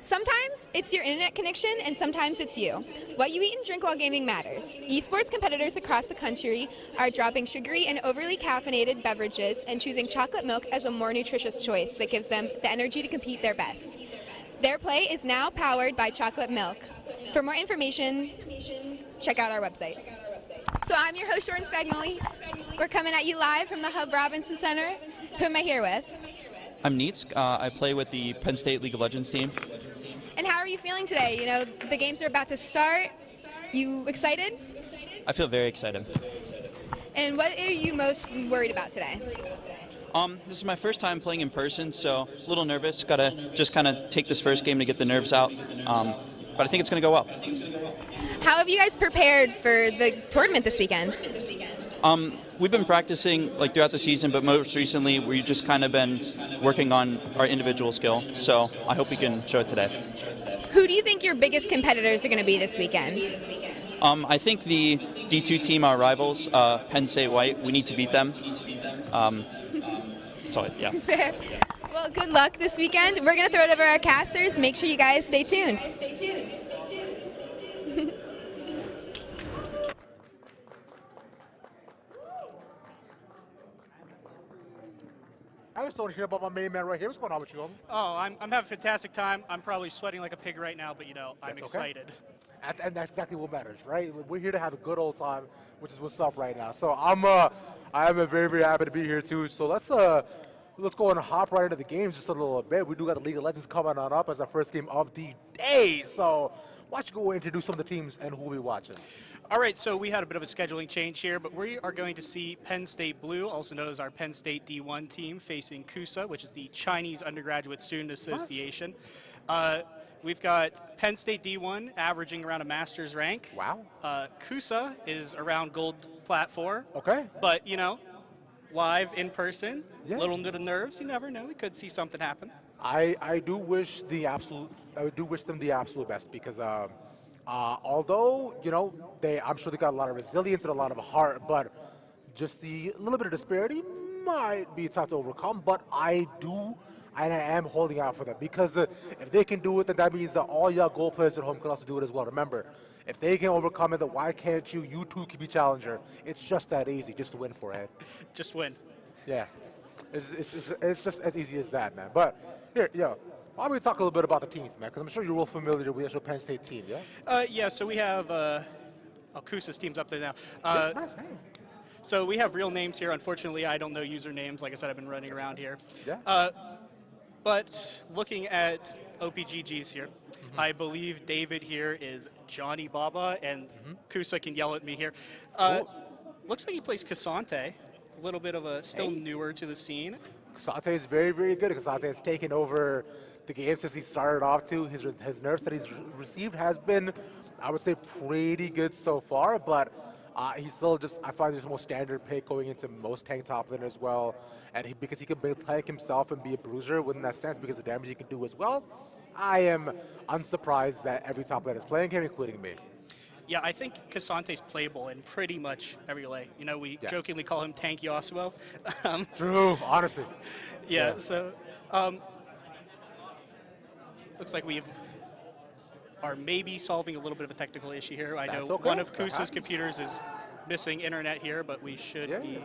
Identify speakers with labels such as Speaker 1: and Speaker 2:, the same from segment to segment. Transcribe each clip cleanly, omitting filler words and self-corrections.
Speaker 1: Sometimes it's your internet connection and sometimes it's you. What you eat and drink while gaming matters. Esports competitors across the country are dropping sugary and overly caffeinated beverages and choosing chocolate milk as a more nutritious choice that gives them the energy to compete their best. Their play is now powered by chocolate milk. For more information, check out our website. So I'm your host, Jordan Spagnoli. We're coming at you live from the Hub Robinson Center. Who am I here with?
Speaker 2: I'm Neitz. I play with the Penn State League of Legends team.
Speaker 1: And how are you feeling today? You know, the games are about to start. You excited?
Speaker 2: I feel very excited.
Speaker 1: And what are you most worried about today?
Speaker 2: This is my first time playing in person, so a little nervous. Got to just kind of take this first game to get the nerves out. But I think it's going to go well.
Speaker 1: How have you guys prepared for the tournament this weekend?
Speaker 2: We've been practicing throughout the season, but most recently we've just kind of been working on our individual skill. So I hope we can show it today.
Speaker 1: Who do you think your biggest competitors are going to be this weekend?
Speaker 2: I think the D2 team, our rivals, Penn State White, we need to beat them. So yeah.
Speaker 1: Well, good luck this weekend. We're going to throw it over our casters. Make sure you guys stay tuned.
Speaker 3: I was told to hear about my main man right here. What's going on with you, homie?
Speaker 4: Oh, I'm having a fantastic time. I'm probably sweating like a pig right now, but, you know, I'm excited.
Speaker 3: Okay. And that's exactly what matters, right? We're here to have a good old time, which is what's up right now. So I am very, very happy to be here, too. So let's go and hop right into the game just a little bit. We do got the League of Legends coming on up as our first game of the day. So why don't you go introduce some of the teams and who we'll be watching?
Speaker 4: All right, so we had a bit of a scheduling change here, but we are going to see Penn State Blue, also known as our Penn State D1 team, facing CUSA, which is the Chinese Undergraduate Student Association. We've got Penn State D1 averaging around a master's rank.
Speaker 3: Wow.
Speaker 4: CUSA is around gold plat 4.
Speaker 3: Okay.
Speaker 4: But, you know, live in person,
Speaker 3: Yeah.
Speaker 4: little bit of nerves, you never know. We could see something happen.
Speaker 3: I do wish them the absolute best because although I'm sure they got a lot of resilience and a lot of heart, but just the little bit of disparity might be tough to overcome. But I am holding out for them because if they can do it, then that means that all y'all goal players at home can also do it as well. Remember, if they can overcome it, then why can't you? You too can be challenger. It's just that easy, just to win for it.
Speaker 4: Just win.
Speaker 3: Yeah, it's just as easy as that, man. But here, why don't we talk a little bit about the teams, man? Because I'm sure you're real familiar with the actual Penn State team, yeah?
Speaker 4: Yeah, so we have CUSA's team's up there now.
Speaker 3: Nice name.
Speaker 4: So we have real names here. Unfortunately, I don't know usernames. Like I said, I've been running around here.
Speaker 3: Yeah.
Speaker 4: But looking at OPGGs here, I believe David here is Johnny Baba, and CUSA can yell at me here.
Speaker 3: Cool.
Speaker 4: Looks like he plays Casante, a little bit of a still newer to the scene.
Speaker 3: Casante is very, very good. Casante has taken over the game since he started off too. His nerfs that he's received has been, I would say, pretty good so far, but he's still I find there's the most standard pick going into most tank top lane as well. And because he can tank himself and be a bruiser within that sense because of the damage he can do as well, I am unsurprised that every top lane is playing him, including me.
Speaker 4: Yeah, I think Casante's playable in pretty much every lane. You know, we jokingly call him Tank Yasuo.
Speaker 3: True, honestly.
Speaker 4: Yeah, so looks like we are maybe solving a little bit of a technical issue here. I know one of CUSA's computers is missing internet here, but we should be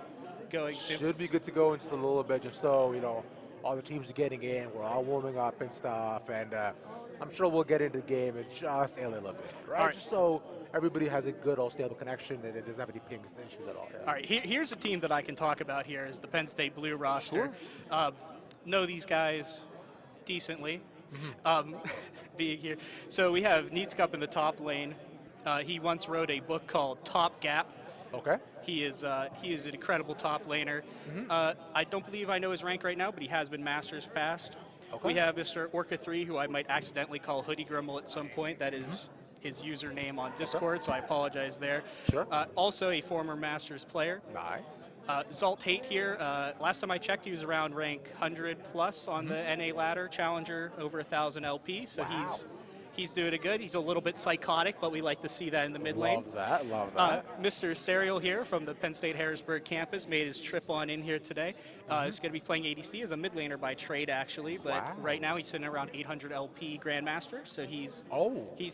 Speaker 4: going soon.
Speaker 3: Should be good to go in just a little bit, just so, all the teams are getting in, we're all warming up and stuff, and I'm sure we'll get into the game in just a little bit, right? Just so everybody has a good old stable connection and it doesn't have any pings and issues at all. Yeah.
Speaker 4: All right, here's a team that I can talk about here is the Penn State Blue roster.
Speaker 3: Sure.
Speaker 4: Know these guys decently. Being here. So we have Neatscup in the top lane. He once wrote a book called Top Gap.
Speaker 3: Okay.
Speaker 4: He is an incredible top laner. I don't believe I know his rank right now, but he has been Masters passed.
Speaker 3: Okay.
Speaker 4: We have Mr. Orca3, who I might accidentally call Hoodie Grimmel at some point. That is his username on Discord, so I apologize there.
Speaker 3: Sure.
Speaker 4: Also a former Masters player.
Speaker 3: Nice.
Speaker 4: Zalt Hate here. Last time I checked, he was around rank 100 plus on the NA ladder. Challenger over 1,000 LP, so he's doing it good. He's a little bit psychotic, but we like to see that in the mid lane.
Speaker 3: Love that.
Speaker 4: Mr. Serial here from the Penn State Harrisburg campus made his trip on in here today. He's going to be playing ADC as a mid laner by trade, actually, but right now he's sitting around 800 LP Grandmaster, so he's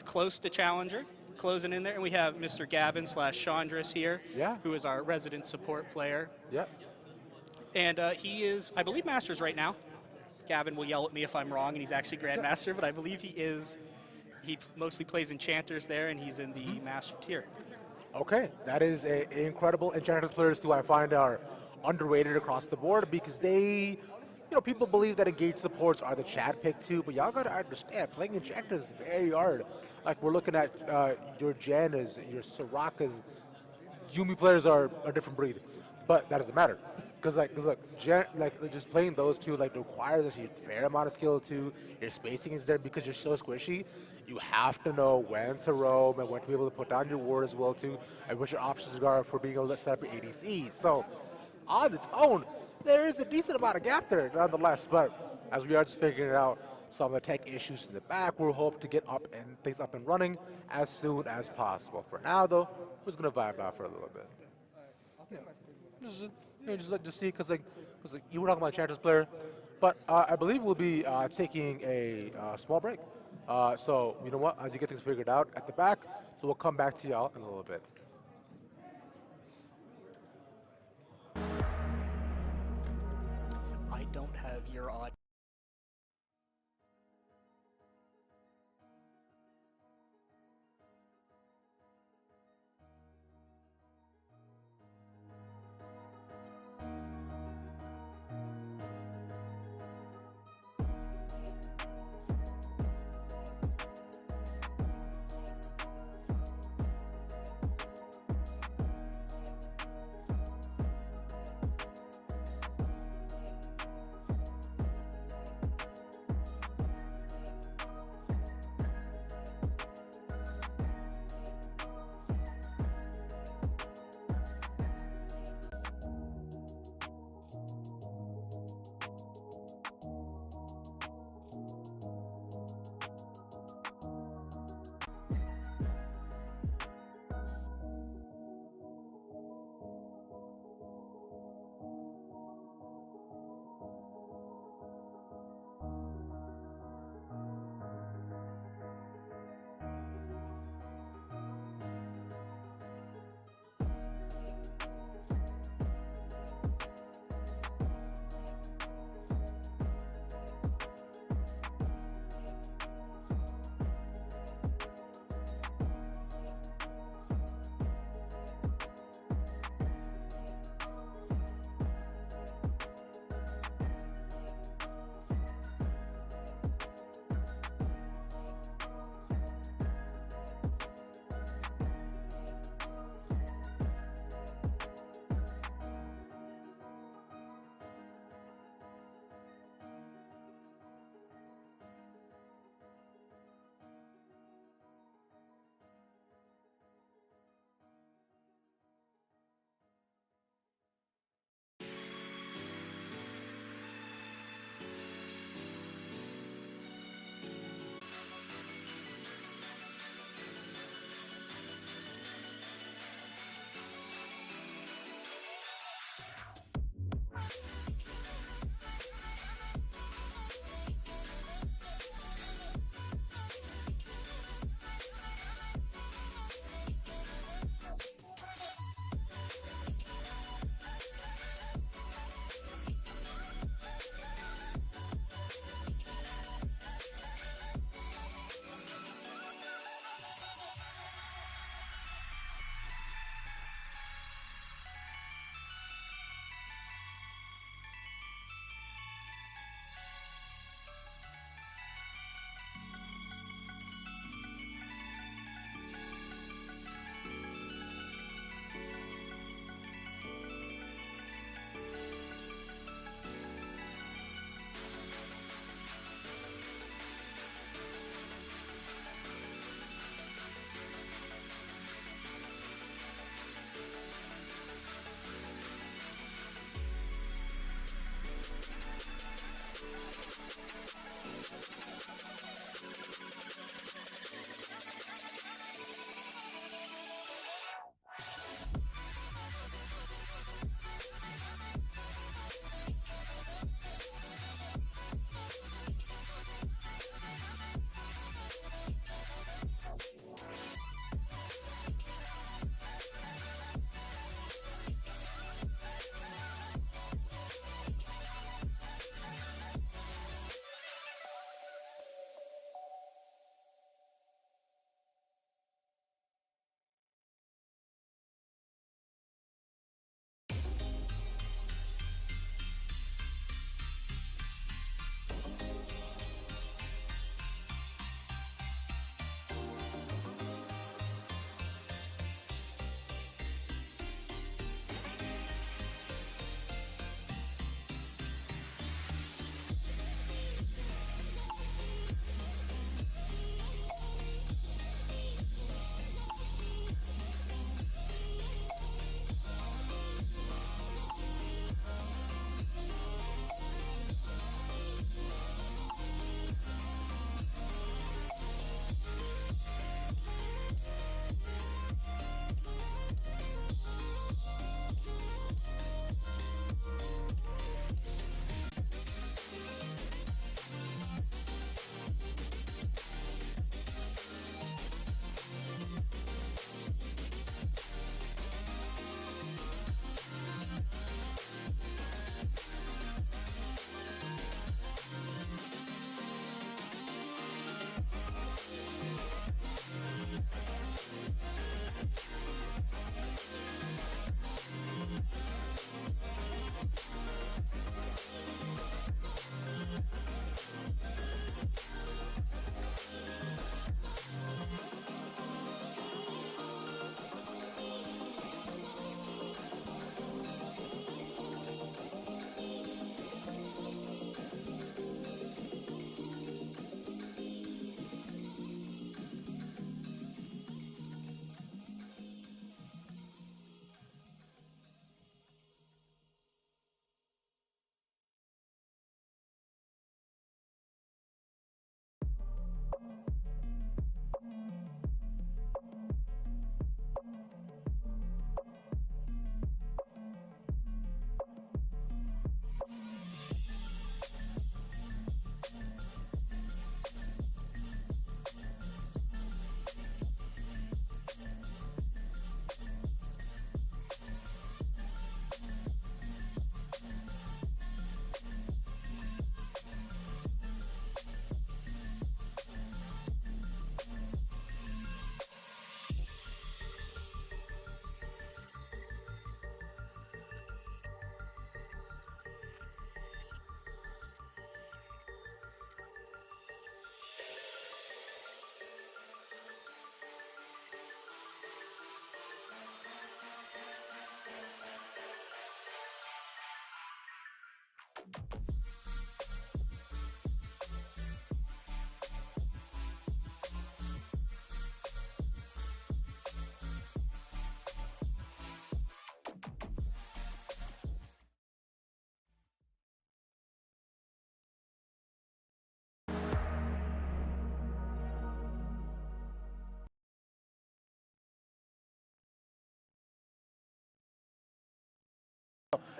Speaker 4: close to Challenger, closing in there. And we have Mr. Gavin / Chandris here, who is our resident support player.
Speaker 3: Yep.
Speaker 4: And he is, I believe, Masters right now. Gavin will yell at me if I'm wrong, and he's actually Grandmaster, but I believe he is. He mostly plays Enchanters there, and he's in the Master tier.
Speaker 3: Okay, that is an incredible. Enchanters players, too, I find are underrated across the board because they, people believe that engaged supports are the Chad pick, too, but y'all got to understand, playing Enchanters is very hard. Like, we're looking at your Jannas, your Sorakas. Yumi players are a different breed, but that doesn't matter. Because just playing those two requires a fair amount of skill too. Your spacing is there because you're so squishy. You have to know when to roam and when to be able to put down your ward as well too, and what your options are for being able to set up your ADC. So, on its own, there is a decent amount of gap there, nonetheless. But as we are just figuring out some of the tech issues in the back, we'll hope to get things up and running as soon as possible. For now, though, we're just gonna vibe out for a little bit. Just see, because you were talking about Enchantress player, but I believe we'll be taking a small break. So you know what? As you get things figured out at the back, so we'll come back to y'all in a little bit.
Speaker 4: I don't have your audio.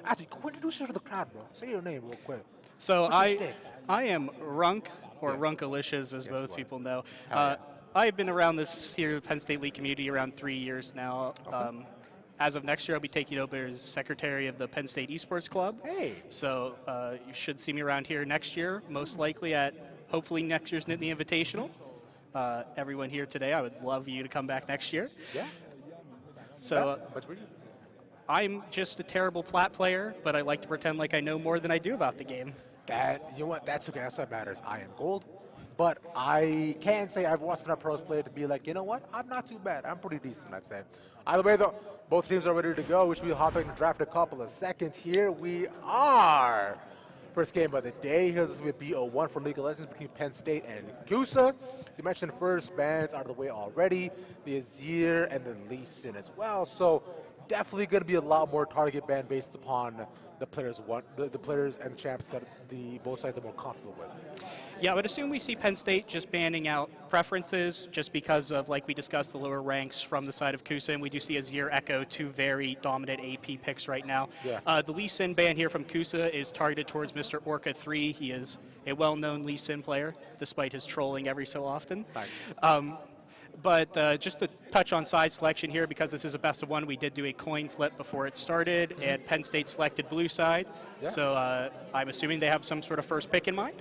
Speaker 3: Actually, go introduce yourself to the crowd, bro. Say your name real quick.
Speaker 4: So
Speaker 3: What's your stake?
Speaker 4: I am Runk, or
Speaker 3: Yes.
Speaker 4: Runkalicious, as
Speaker 3: Yes,
Speaker 4: both
Speaker 3: you are.
Speaker 4: people know.
Speaker 3: Hell
Speaker 4: I've been around this here Penn State League community around 3 years now. As of next year, I'll be taking over as secretary of the Penn State Esports Club.
Speaker 3: Hey.
Speaker 4: So you should see me around here next year, most likely at hopefully next year's Nittany Invitational. Everyone here today, I would love you to come back next year.
Speaker 3: Yeah.
Speaker 4: So
Speaker 3: But where you?
Speaker 4: I'm just a terrible plat player, but I like to pretend like I know more than I do about the game.
Speaker 3: You know what? That's okay. That's what matters. I am gold. But I can say I've watched enough pros play to be like, you know what? I'm not too bad. I'm pretty decent, I'd say. Either way, though, both teams are ready to go. We should be hopping to draft a couple of seconds. Here we are. First game of the day. Here, this will be BO1 for League of Legends between Penn State and Gusa. As you mentioned, first bans out of the way already. The Azir and the Lee Sin as well. So definitely going to be a lot more target ban based upon the players the players and champs that the both sides are more comfortable with.
Speaker 4: Yeah, I would assume we see Penn State just banning out preferences just because of, like we discussed, the lower ranks from the side of Kusa, and we do see Azir Echo, two very dominant AP picks right now.
Speaker 3: Yeah.
Speaker 4: The Lee Sin ban here from Kusa is targeted towards Mr. Orca 3. He is a well-known Lee Sin player, despite his trolling every so often.
Speaker 3: Nice.
Speaker 4: But just to touch on side selection here, because this is a best of one, we did do a coin flip before it started, and Penn State selected blue side.
Speaker 3: Yeah.
Speaker 4: So I'm assuming they have some sort of first pick in mind.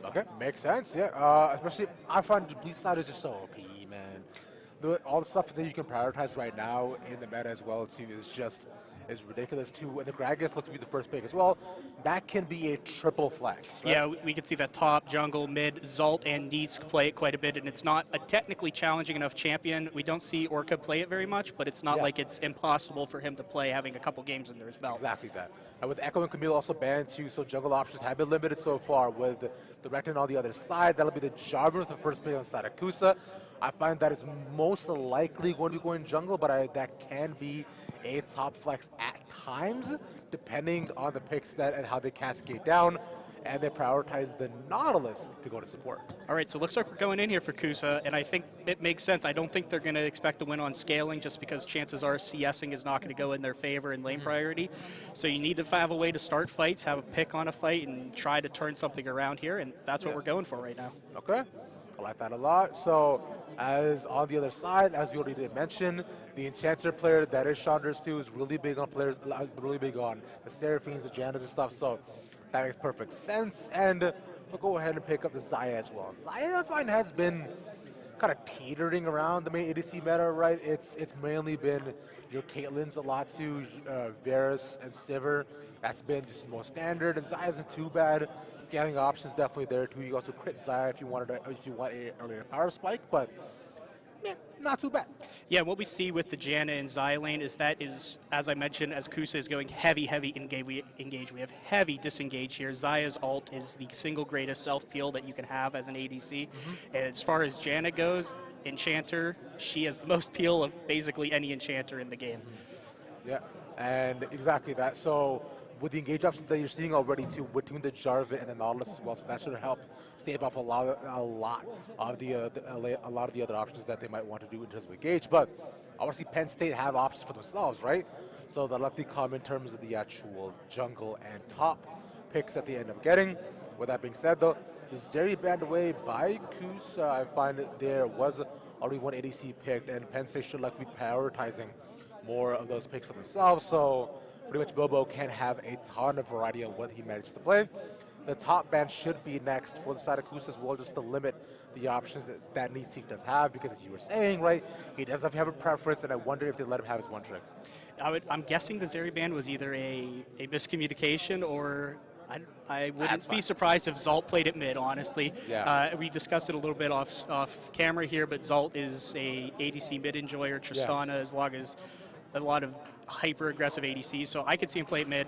Speaker 3: Okay, makes sense. Yeah, especially I find the Bleach side is just so OP, man. All the stuff that you can prioritize right now in the meta as well too is ridiculous too. And the Gragas looks to be the first pick as well. That can be a triple flex. Right?
Speaker 4: Yeah, we can see that top, jungle, mid, Zalt, and Needs play it quite a bit, and it's not a technically challenging enough champion. We don't see Orca play it very much, but it's not like it's impossible for him to play having a couple games under his belt.
Speaker 3: Exactly that. And with Echo and Camille also banned too, so jungle options have been limited so far. With the Recton on the other side, that'll be the Jarvan with the first pick on side of Kusa. I find that is most likely going to be going jungle, but that can be a top flex at times, depending on the picks that and how they cascade down, and they prioritize the Nautilus to go to support.
Speaker 4: All right, so it looks like we're going in here for Kusa, and I think it makes sense. I don't think they're going to expect to win on scaling just because chances are CSing is not going to go in their favor in lane priority. So you need to have a way to start fights, have a pick on a fight, and try to turn something around here, and that's what we're going for right now.
Speaker 3: Okay. I like that a lot. So, as on the other side, as we already did mention, the Enchanter player that is Chandra's too is really big on players, really big on the Seraphines, the Jannas and stuff. So that makes perfect sense. And we'll go ahead and pick up the Xayah as well. Xayah, I find, has been kind of teetering around the main ADC meta, right? It's mainly been your Caitlyn's a lot too, Varus and Sivir. That's been just the most standard, and Xayah isn't too bad. Scaling options definitely there too. You also crit Xayah if you want a earlier power spike, but yeah, not too bad.
Speaker 4: Yeah, what we see with the Janna and Xayah lane is that is, as I mentioned, as Kusa is going heavy engage. We have heavy disengage here. Xayah's ult is the single greatest self-peel that you can have as an ADC. And as far as Janna goes, Enchanter, she has the most peel of basically any Enchanter in the game.
Speaker 3: Yeah, and exactly that. So with the engage options that you're seeing already too, between the Jarvan and the Nautilus as well, so that should help stave off a lot of the other options that they might want to do in terms of engage. But obviously Penn State have options for themselves, right? So they'll likely come in terms of the actual jungle and top picks that they end up getting. With that being said, though, the Zeri banned away by Kusa. I find that there was already one ADC picked, and Penn State should likely be prioritizing more of those picks for themselves. So pretty much Bobo can have a ton of variety on what he manages to play. The top ban should be next for the side of Kusa as well, just to limit the options that Nittany does have, because as you were saying, right, he does have a preference, and I wonder if they let him have his one trick.
Speaker 4: I'm guessing the Zeri ban was either a miscommunication, or I wouldn't be surprised if Zalt played it mid, honestly.
Speaker 3: Yeah.
Speaker 4: We discussed it a little bit off camera here, but Zalt is a ADC mid enjoyer. Tristana is a lot of hyper-aggressive ADCs, so I could see him play it mid,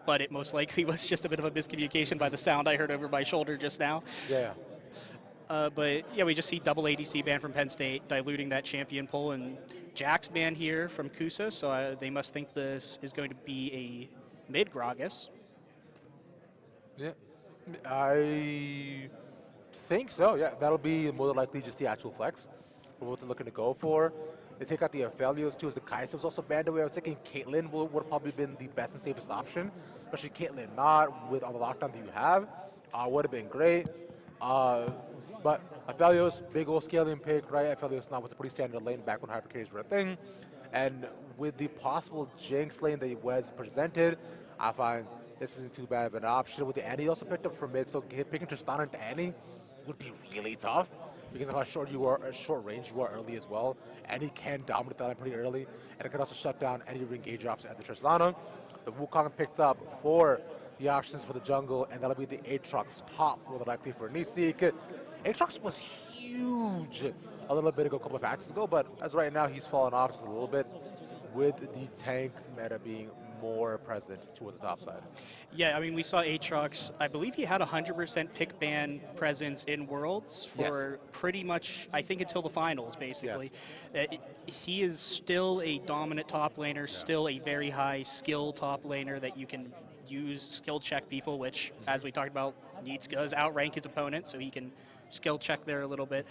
Speaker 4: but it most likely was just a bit of a miscommunication by the sound I heard over my shoulder just now.
Speaker 3: Yeah.
Speaker 4: But yeah, we just see double ADC ban from Penn State, diluting that champion pull, and Jack's ban here from Kusa, so they must think this is going to be a mid Gragas.
Speaker 3: Yeah, I think so. Yeah, that'll be more than likely just the actual flex. for what they're looking to go for. They take out the Aphelios too, as the Kai'Sa was also banned away. I was thinking Caitlyn would have probably been the best and safest option, especially Caitlyn not with all the lockdown that you have. Would have been great. But Aphelios, big old scaling pick, right? Aphelios now was a pretty standard lane back when hypercarries were a thing. And with the possible Jinx lane that was presented, I find this isn't too bad of an option. With the Annie also picked up from mid, so picking Tristana into Annie would be really tough because of how short you are, short range you are early as well. Annie can dominate that line pretty early, and it can also shut down any ring gauge drops at the Tristana. The Wukong picked up for the options for the jungle, and that'll be the Aatrox top, more than likely for Nitzy. Aatrox was huge a little bit ago, a couple of patches ago, but as right now, he's fallen off just a little bit with the tank meta being more present towards the top side.
Speaker 4: Yeah, I mean, we saw Aatrox. I believe he had 100% pick ban presence in Worlds for pretty much, I think, until the finals, basically. He is still a dominant top laner, still a very high skill top laner that you can use skill check people, which, as we talked about, Neats does outrank his opponent, so he can skill check there a little bit.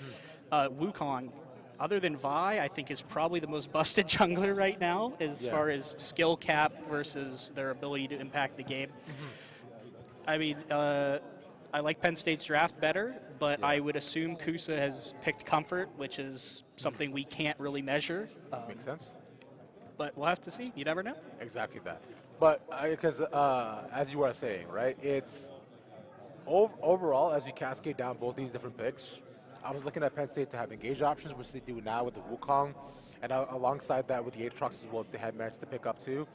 Speaker 4: Wukong, other than Vi, I think is probably the most busted jungler right now as far as skill cap versus their ability to impact the game. I mean, I like Penn State's draft better, but I would assume Kusa has picked Comfort, which is something we can't really measure.
Speaker 3: Makes sense.
Speaker 4: But we'll have to see. You never know.
Speaker 3: Exactly that. But because as you were saying, right, it's overall, as you cascade down both these different picks, I was looking at Penn State to have engage options, which they do now with the Wukong, and alongside that with the Aatrox as well, they had managed to pick up too.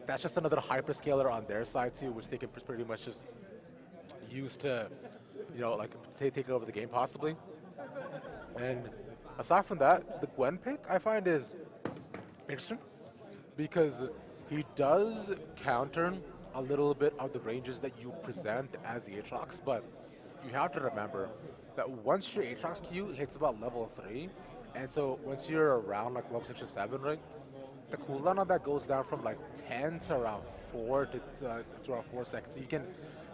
Speaker 3: That's just another hyperscaler on their side too, which they can pretty much just use to, you know, like take over the game possibly. And aside from that, the Gwen pick I find is interesting because he does counter a little bit of the ranges that you present as the Aatrox, but you have to remember that once your Aatrox Q hits about level 3, and so once you're around like level 6 or 7, right, the cooldown on that goes down from like 10 to around 4 to around 4 seconds. So you can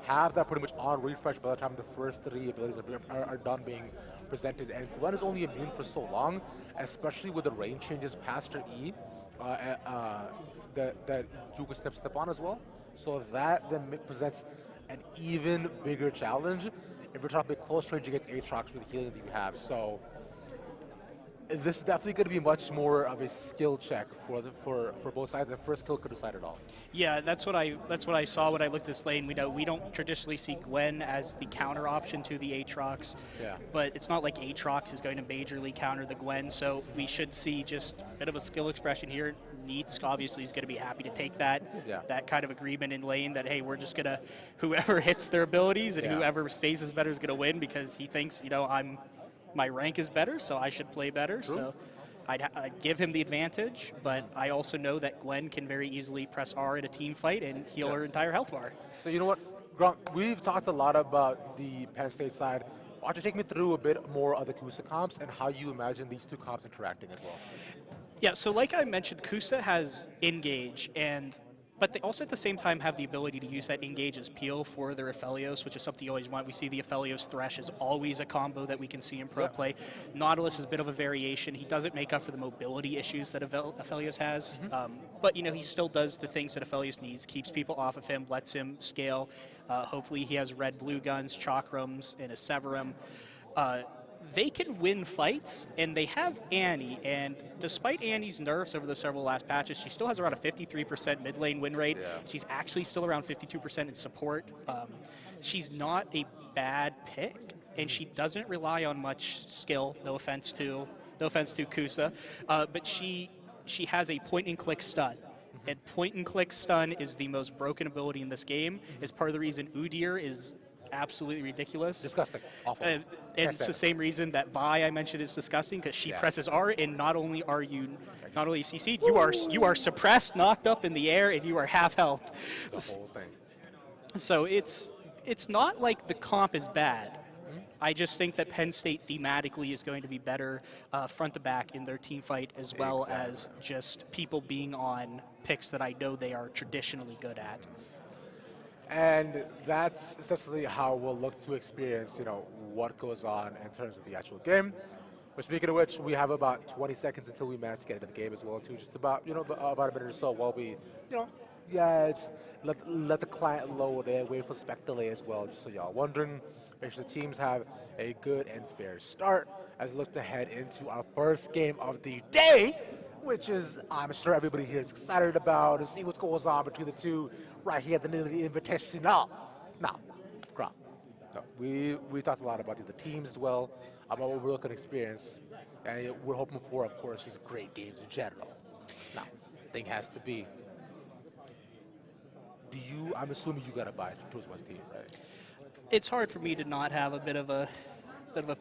Speaker 3: have that pretty much on refresh by the time the first 3 abilities are done being presented. And Gwen is only immune for so long, especially with the range changes past her E that you can step on as well. So that then presents an even bigger challenge if you're talking close range against Aatrox with the healing that you have. So this is definitely going to be much more of a skill check for both sides. The first kill could decide it all.
Speaker 4: Yeah, that's what I saw when I looked at this lane. We don't traditionally see Gwen as the counter option to the Aatrox.
Speaker 3: Yeah.
Speaker 4: But it's not like Aatrox is going to majorly counter the Gwen, so we should see just a bit of a skill expression here. Neats obviously is going to be happy to take that kind of agreement in lane that, hey, we're just going to, whoever hits their abilities and whoever spaces better is going to win because he thinks, you know, my rank is better, so I should play better. True. So I'd give him the advantage, but I also know that Gwen can very easily press R in a team fight and heal her entire health bar.
Speaker 3: So you know what, Grant, we've talked a lot about the Penn State side. Why don't you take me through a bit more of the Kusa comps and how you imagine these two comps interacting as well?
Speaker 4: Yeah, so like I mentioned, Kusa has engage, but they also at the same time have the ability to use that engage as peel for their Aphelios, which is something you always want. We see the Aphelios Thresh is always a combo that we can see in pro play. Nautilus is a bit of a variation. He doesn't make up for the mobility issues that Aphelios has, but you know, he still does the things that Aphelios needs, keeps people off of him, lets him scale. Hopefully he has red-blue guns, chakrams, and a Severum. They can win fights, and they have Annie, and despite Annie's nerfs over the several last patches, she still has around a 53% mid lane win rate. Yeah. She's actually still around 52% in support. She's not a bad pick, and she doesn't rely on much skill, no offense to Kusa, but she has a point-and-click stun. And point-and-click stun is the most broken ability in this game. It's part of the reason Udyr is absolutely ridiculous.
Speaker 3: Disgusting. Awful.
Speaker 4: And it's the same reason that Vi I mentioned is disgusting, because she presses R, and not only are you CC'd, you are suppressed, knocked up in the air, and you are half health.
Speaker 3: The whole thing.
Speaker 4: So it's not like the comp is bad. I just think that Penn State thematically is going to be better front to back in their team fight, as well as just people being on picks that I know they are traditionally good at.
Speaker 3: And that's essentially how we'll look to experience, you know, what goes on in terms of the actual game. But speaking of which, we have about 20 seconds until we manage to get into the game as well, too. Just about, about a minute or so while we, it's let the client load and wait for spec delay as well. Just so y'all wondering, make sure the teams have a good and fair start as we look to head into our first game of the day, which is, I'm sure everybody here is excited about and see what's going on between the two right here at the Nittany Invitational. Now, Grant, we talked a lot about the teams as well, about what we're looking to experience, and we're hoping for, of course, just great games in general. Now, thing has to be, I'm assuming you got to buy towards one team, right?
Speaker 4: It's hard for me to not have a bit of a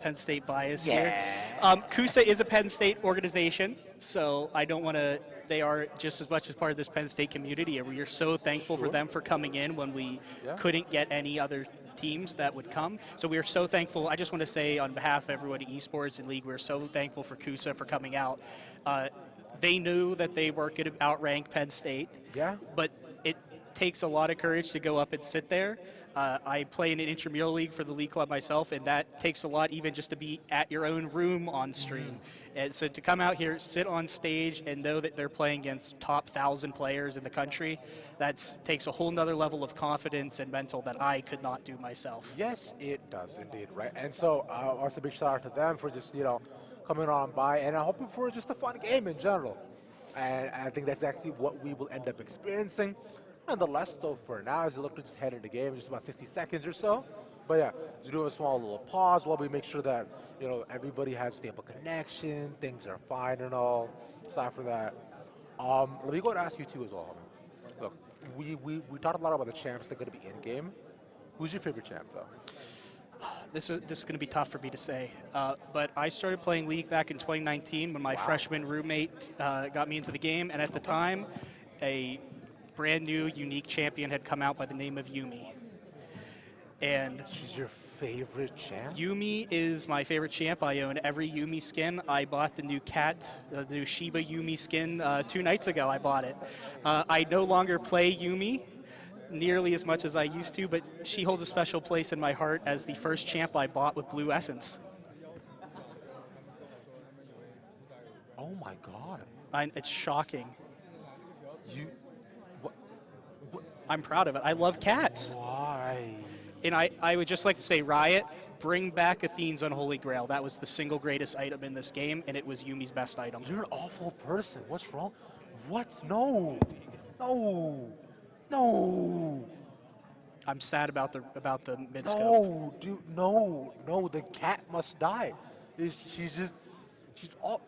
Speaker 4: Penn State bias here. CUSA is a Penn State organization, so I don't want to. They are just as much as part of this Penn State community, and we are so thankful for them for coming in when we couldn't get any other teams that would come. So we are so thankful. I just want to say on behalf of everyone at esports and league, we're so thankful for CUSA for coming out. They knew that they were going to outrank Penn State.
Speaker 3: Yeah.
Speaker 4: But it takes a lot of courage to go up and sit there. I play in an intramural league for the league club myself, and that takes a lot even just to be at your own room on stream. And so to come out here, sit on stage, and know that they're playing against top 1,000 players in the country, that takes a whole nother level of confidence and mental that I could not do myself.
Speaker 3: Yes, it does indeed, right? And so also a big shout out to them for just, coming on by, and I'm hoping for just a fun game in general. And I think that's exactly what we will end up experiencing. Nonetheless, though, for now, as we look to just head into the game in just about 60 seconds or so. But yeah, just do a small little pause while we make sure that, everybody has stable connection, things are fine and all. Aside from that, let me go and ask you too as well. Look, we talked a lot about the champs that are going to be in-game. Who's your favorite champ, though?
Speaker 4: This is going to be tough for me to say, but I started playing League back in 2019 when my freshman roommate got me into the game, and at the time, a brand new, unique champion had come out by the name of Yumi. And
Speaker 3: she's your favorite champ?
Speaker 4: Yumi is my favorite champ. I own every Yumi skin. I bought the new the new Shiba Yumi skin 2 nights ago. I bought it. I no longer play Yumi nearly as much as I used to, but she holds a special place in my heart as the first champ I bought with Blue Essence.
Speaker 3: Oh my God.
Speaker 4: It's shocking.
Speaker 3: What?
Speaker 4: I'm proud of it. I love cats.
Speaker 3: Why?
Speaker 4: And I would just like to say, Riot, bring back Athene's Unholy Grail. That was the single greatest item in this game, and it was Yumi's best item.
Speaker 3: You're an awful person. What's wrong? What? No. No. No.
Speaker 4: I'm sad about the mid-scope.
Speaker 3: No, dude, no. The cat must die. She's all.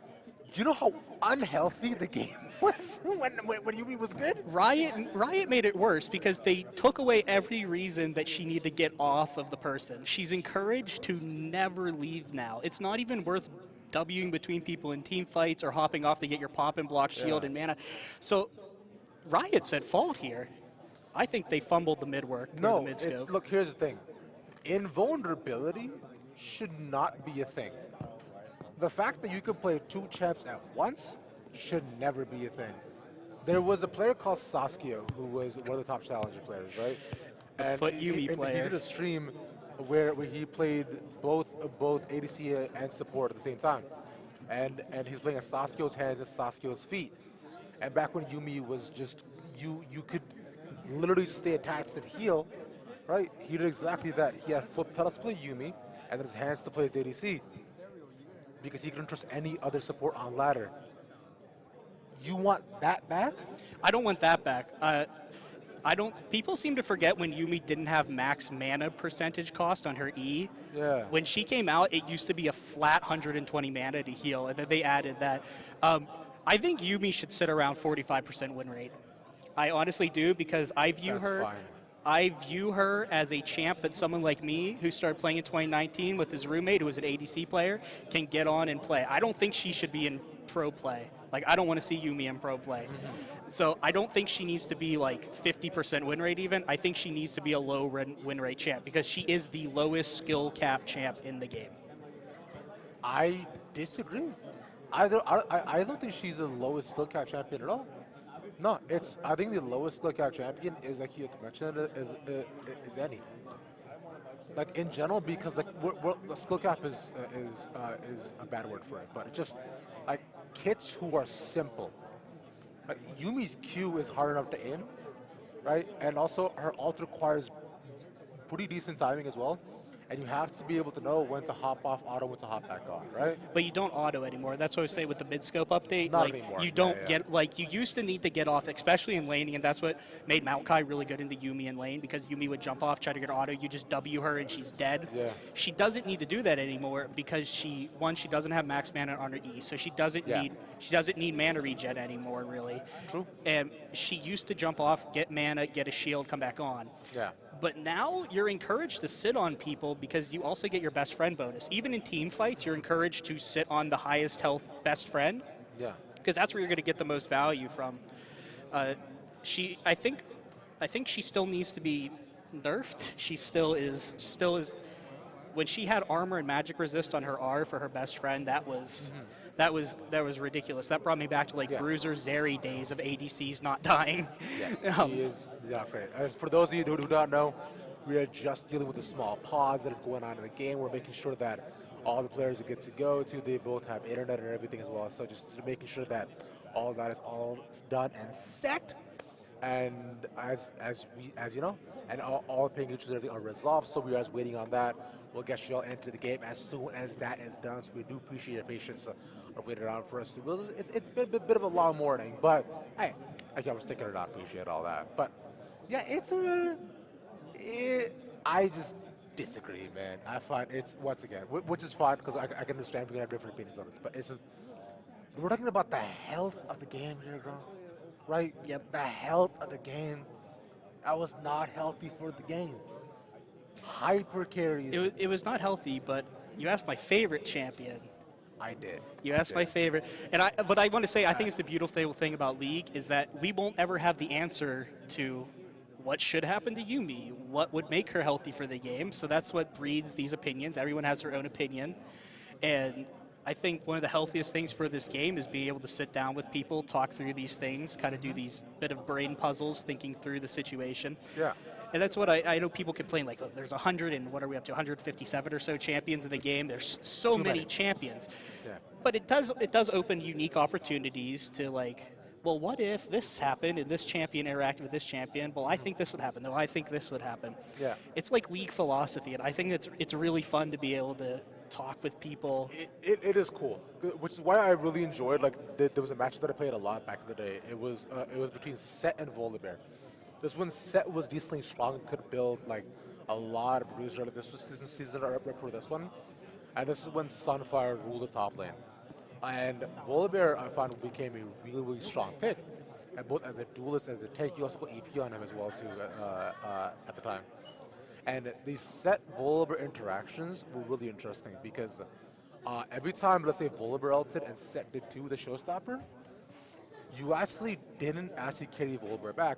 Speaker 3: Do you know how unhealthy the game was when Yumi was good?
Speaker 4: Riot made it worse because they took away every reason that she needed to get off of the person. She's encouraged to never leave now. It's not even worth Wing between people in team fights or hopping off to get your pop and block shield and mana. So Riot's at fault here. I think they fumbled the mid-work.
Speaker 3: No,
Speaker 4: the mid-scope.
Speaker 3: look, here's the thing. Invulnerability should not be a thing. The fact that you can play 2 champs at once should never be a thing. There was a player called Saskia who was one of the top challenger players, right?
Speaker 4: And Yumi player.
Speaker 3: He did a stream where he played both ADC and support at the same time. And he's playing at Saskio's hands and Saskio's feet. And back when Yumi was just, you could literally just stay attached and heal, right? He did exactly that. He had foot pedals to play Yumi, and then his hands to play his ADC. Because he couldn't trust any other support on ladder. You want that back?
Speaker 4: I don't want that back. People seem to forget when Yumi didn't have max mana percentage cost on her E.
Speaker 3: Yeah.
Speaker 4: When she came out, it used to be a flat 120 mana to heal, and then they added that. I think Yumi should sit around 45% win rate. I honestly do, because I view her as a champ that someone like me, who started playing in 2019 with his roommate, who was an ADC player, can get on and play. I don't think she should be in pro play. Like, I don't want to see Yumi in pro play. So I don't think she needs to be like 50% win rate even. I think she needs to be a low win rate champ, because she is the lowest skill cap champ in the game.
Speaker 3: I disagree. I don't think she's the lowest skill cap champion at all. No, I think the lowest skill cap champion is, like you mentioned, is any. like in general, because like the skill cap is a bad word for it, but it's just like kits who are simple. Like Yumi's Q is hard enough to aim, right? And also her ult requires pretty decent timing as well. And you have to be able to know when to hop off auto, when to hop back on, right?
Speaker 4: But you don't auto anymore. That's what I say with the mid-scope update.
Speaker 3: Not
Speaker 4: like,
Speaker 3: anymore.
Speaker 4: You don't get, like, you used to need to get off, especially in laning, and that's what made Maokai really good into Yuumi in lane, because Yuumi would jump off, try to get auto, you just W her, and she's dead.
Speaker 3: Yeah.
Speaker 4: She doesn't need to do that anymore, because she doesn't have max mana on her E, so she doesn't need mana regen anymore, really.
Speaker 3: True.
Speaker 4: And she used to jump off, get mana, get a shield, come back on.
Speaker 3: Yeah.
Speaker 4: But now you're encouraged to sit on people because you also get your best friend bonus. Even in team fights, you're encouraged to sit on the highest health best friend.
Speaker 3: Yeah.
Speaker 4: Because that's where you're going to get the most value from. I think she still needs to be nerfed. She still is. When she had armor and magic resist on her R for her best friend, that was. That was ridiculous. That brought me back to like Bruiser Zeri days of ADCs not dying.
Speaker 3: Yeah, he is not great. As for those of you who do not know, we are just dealing with a small pause that is going on in the game. We're making sure that all the players are good to go. They both have internet and everything as well. So just making sure that all that is all done and set. And as you know, and all the paying issues and everything are resolved. So we are just waiting on that. We'll get you all into the game as soon as that is done. So we do appreciate your patience on waiting around for us. It's been a bit of a long morning, but hey, I was thinking or not appreciate all that. But yeah, I just disagree, man. I find it's, once again, which is fine because I can understand we can have different opinions on this, but it's just, we're talking about the health of the game here, bro. Right?
Speaker 4: Yep.
Speaker 3: The health of the game. That was not healthy for the game. Hyper carries.
Speaker 4: It was not healthy, but you asked my favorite champion.
Speaker 3: I did.
Speaker 4: You asked my favorite. But I want to say, I think it's the beautiful thing about League is that we won't ever have the answer to what should happen to Yuumi, what would make her healthy for the game. So that's what breeds these opinions. Everyone has their own opinion. And I think one of the healthiest things for this game is being able to sit down with people, talk through these things, kind of do these bit of brain puzzles, thinking through the situation.
Speaker 3: Yeah.
Speaker 4: And that's what I know people complain, like, there's 100 and what are we up to, 157 or so champions in the game. There's so many champions.
Speaker 3: Yeah.
Speaker 4: But it does open unique opportunities to, like, well, what if this happened and this champion interacted with this champion? Well, I think this would happen. No, I think this would happen.
Speaker 3: Yeah.
Speaker 4: It's like League philosophy, and I think it's really fun to be able to talk with people.
Speaker 3: It is cool, which is why I really enjoyed, like, there was a match that I played a lot back in the day. It was between Set and Volibear. This one, Set was decently strong and could build, like, a lot of bruiser. This was season right for this one. And this is when Sunfire ruled the top lane. And Volibear, I found, became a really, really strong pick. And both as a duelist, as a tank, you also got AP on him as well, too, at the time. And these Set Volibear interactions were really interesting because every time, let's say, Volibear ulted and Set did too, the showstopper, you actually didn't carry Volibear back,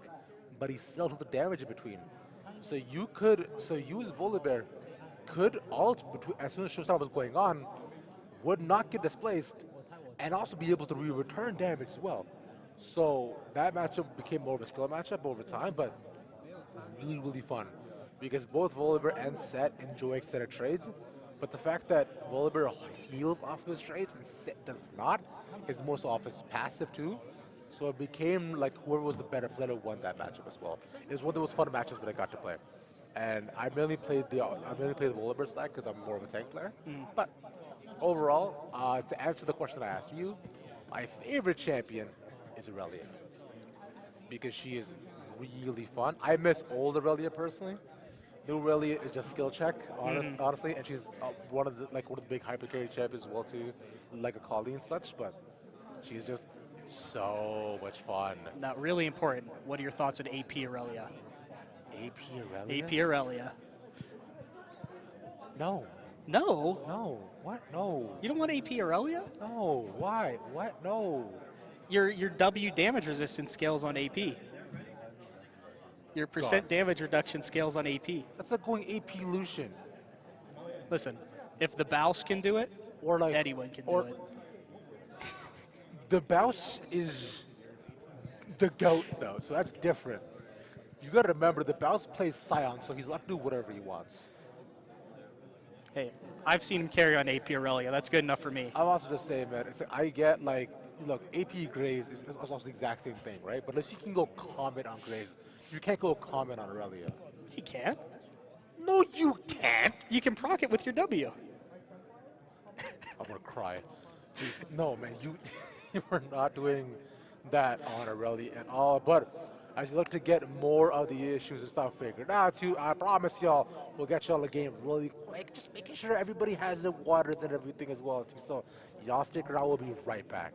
Speaker 3: but he still took the damage in between. So you as Volibear could ult as soon as showstopper was going on, would not get displaced, and also be able to return damage as well. So that matchup became more of a skill matchup over time, but really, really fun. Because both Volibear and Set enjoy extended trades, but the fact that Volibear heals off his trades and Set does not is more so off his passive too. So it became like whoever was the better player won that matchup as well. It was one of the most fun matchups that I got to play. And I mainly played the Volibear side because I'm more of a tank player. But overall, to answer the question I asked you, my favorite champion is Aurelia. Because she is really fun. I miss old Aurelia personally. New Aurelia is just skill check, honestly, and she's one of the big hyper carry champions as well too, like a Kali and such. But she's just so much fun.
Speaker 4: Now, really important. What are your thoughts on AP Aurelia?
Speaker 3: AP Aurelia?
Speaker 4: AP Aurelia.
Speaker 3: No.
Speaker 4: No?
Speaker 3: No. What? No.
Speaker 4: You don't want AP Aurelia?
Speaker 3: No. Why? What? No.
Speaker 4: Your W damage resistance scales on AP. Your percent damage reduction scales on AP.
Speaker 3: That's like going AP Lucian.
Speaker 4: Listen, if the Baus can do it,
Speaker 3: or like
Speaker 4: anyone can do it.
Speaker 3: The Baus is the GOAT, though, so that's different. You got to remember, the Baus plays Scion, so he's allowed to do whatever he wants.
Speaker 4: Hey, I've seen him carry on AP Aurelia. That's good enough for me.
Speaker 3: I'm also just saying, man, I get like, look, AP Graves is also the exact same thing, right? But unless you can go comment on Graves, you can't go comment on Aurelia.
Speaker 4: He can.
Speaker 3: No, you can't.
Speaker 4: You can proc it with your W.
Speaker 3: I'm gonna cry. Jeez, no, man, you you are not doing that on Aurelia at all. But as you look to get more of the issues and stuff figured out, too, I promise y'all we'll get y'all a game really quick. Just making sure everybody has their waters and everything as well, too. So y'all stick around. We'll be right back.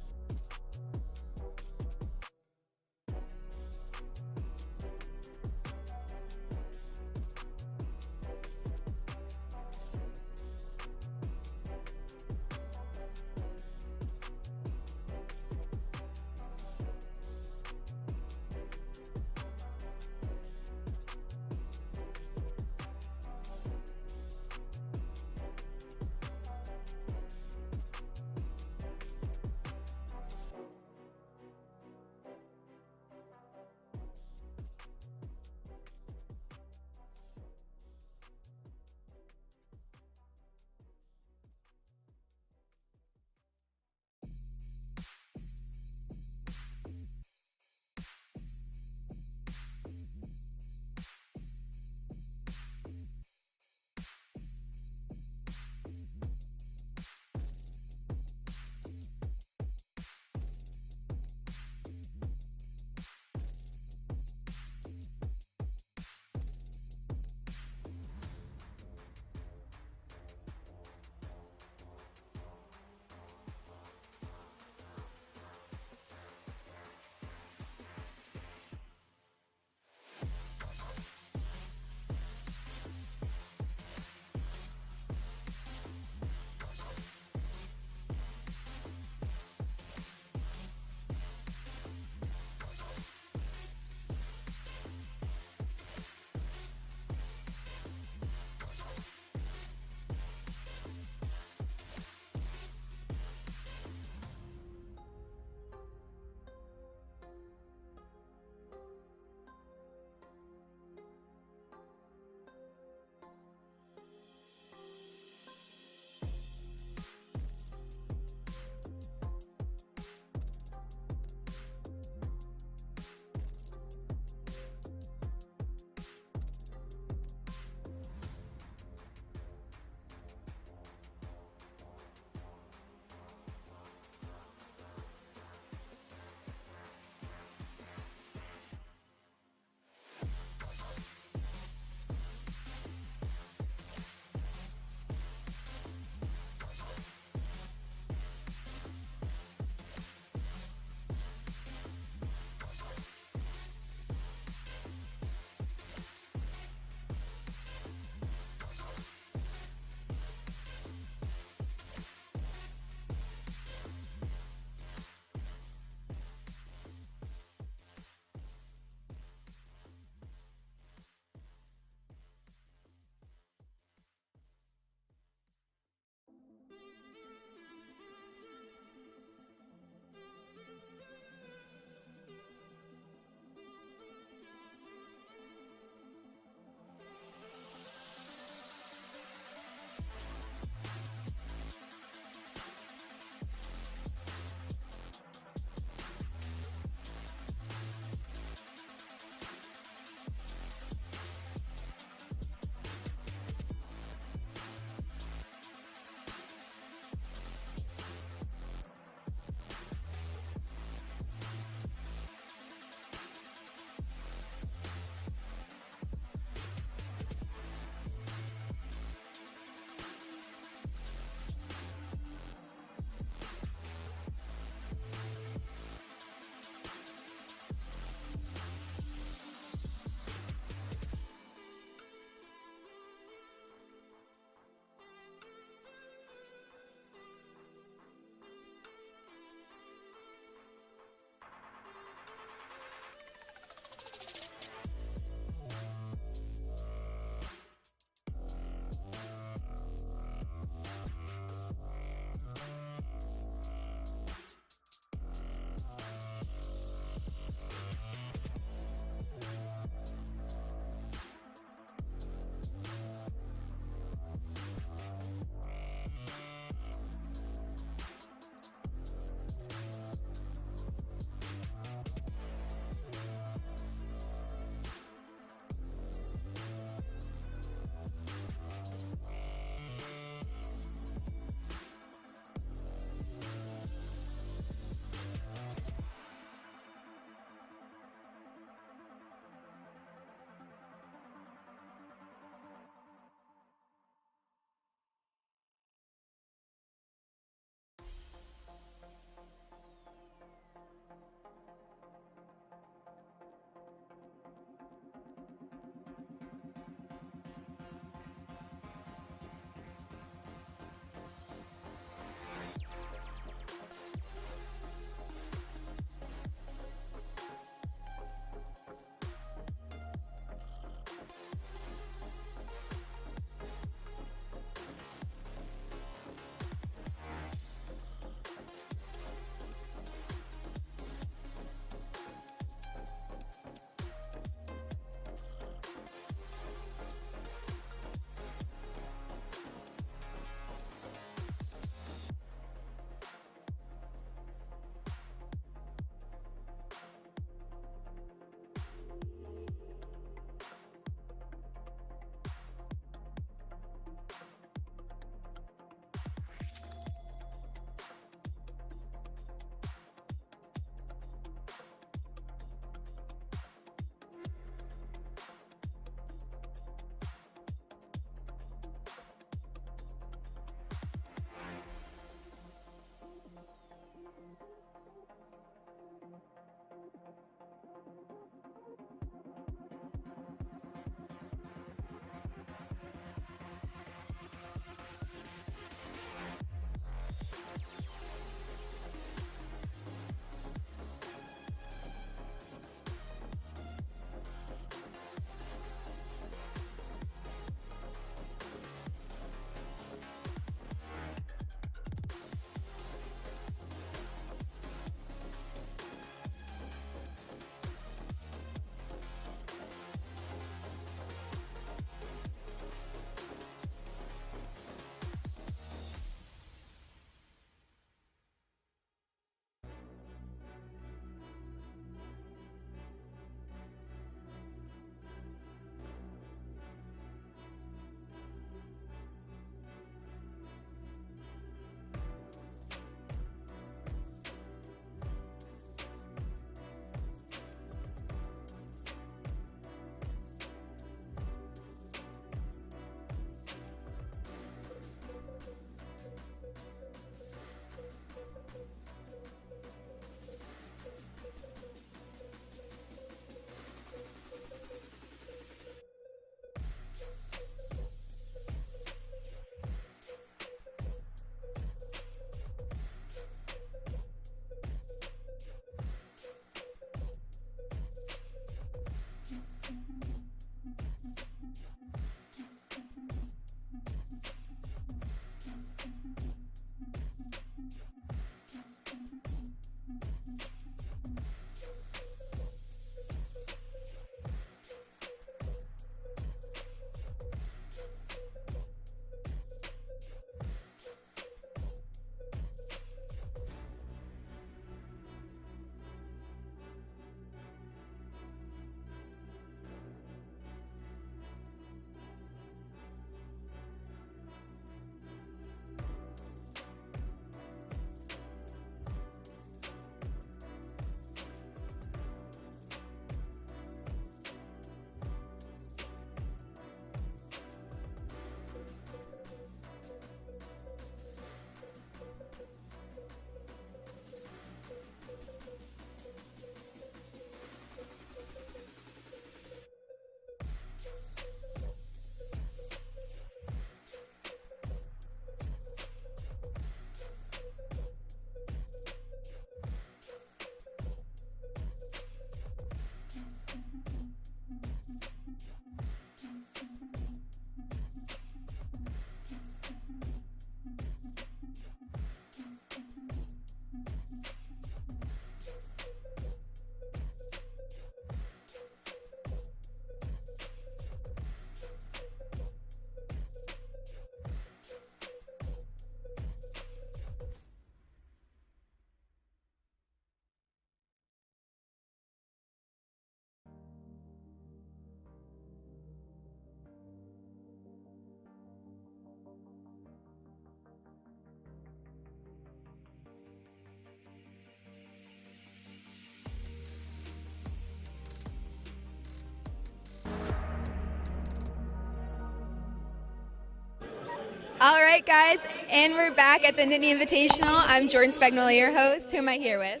Speaker 1: All right, guys, and we're back at the Nittany Invitational. I'm Jordan Spagnola, your host. Who am I here with?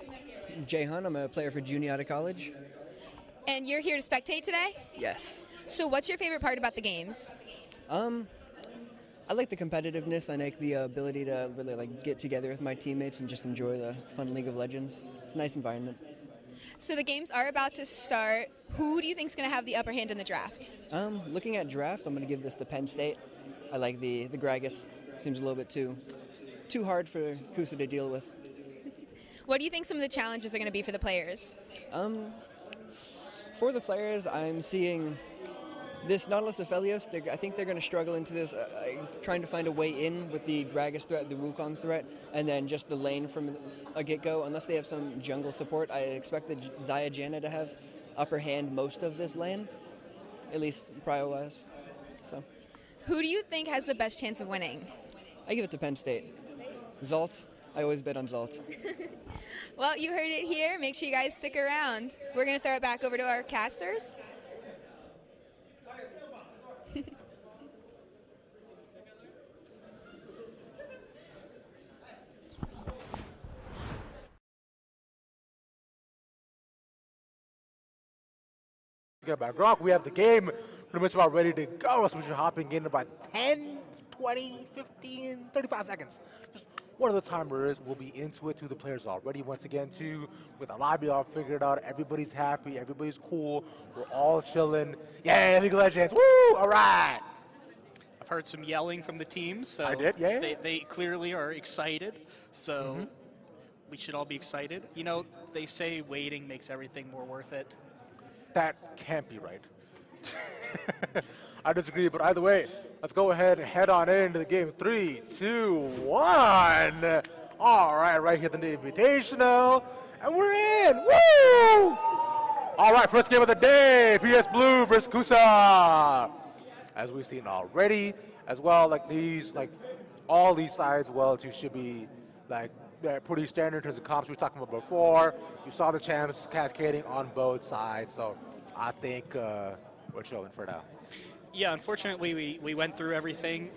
Speaker 5: Jay Hun, I'm a player for junior out of college.
Speaker 1: And you're here to spectate today?
Speaker 5: Yes.
Speaker 1: So what's your favorite part about the games?
Speaker 5: I like the competitiveness. I like the ability to really get together with my teammates and just enjoy the fun League of Legends. It's a nice environment.
Speaker 1: So the games are about to start. Who do you think is going to have the upper hand in the draft?
Speaker 5: Looking at draft, I'm going to give this to Penn State. I like the Gragas. Seems a little bit too hard for Kusa to deal with.
Speaker 1: What do you think some of the challenges are going to be for the players?
Speaker 5: For the players, I'm seeing this Nautilus Aphelios. I think they're going to struggle into this, trying to find a way in with the Gragas threat, the Wukong threat, and then just the lane from a get-go. Unless they have some jungle support, I expect the Xayah Janna to have upper hand most of this lane, at least prio-wise. So.
Speaker 1: Who do you think has the best chance of winning?
Speaker 5: I give it to Penn State. Zalt. I always bet on Zalt.
Speaker 1: Well, you heard it here. Make sure you guys stick around. We're going to throw it back over to our casters.
Speaker 3: Get back. Gronk, we have the game pretty much about ready to go. So we should hopping in about 10, 20, 15, 35 seconds. Just one of the timers. We'll be into it. The players already once again too. With the lobby all figured out. Everybody's happy. Everybody's cool. We're all chilling. Yeah, League of Legends. Woo! All right.
Speaker 4: I've heard some yelling from the teams. So
Speaker 3: I did, yeah.
Speaker 4: They clearly are excited. So we should all be excited. You know, they say waiting makes everything more worth it.
Speaker 3: That can't be right. I disagree, but either way, let's go ahead and head on into the game. 3, 2, 1. All right here at the Invitational, and we're in. Woo! All right, first game of the day, PS Blue versus Kusa. As we've seen already, as well, all these sides, too, should be pretty standard in terms of comps we were talking about before. You saw the champs cascading on both sides, so I think we're chilling for now.
Speaker 4: Yeah, unfortunately, we went through everything.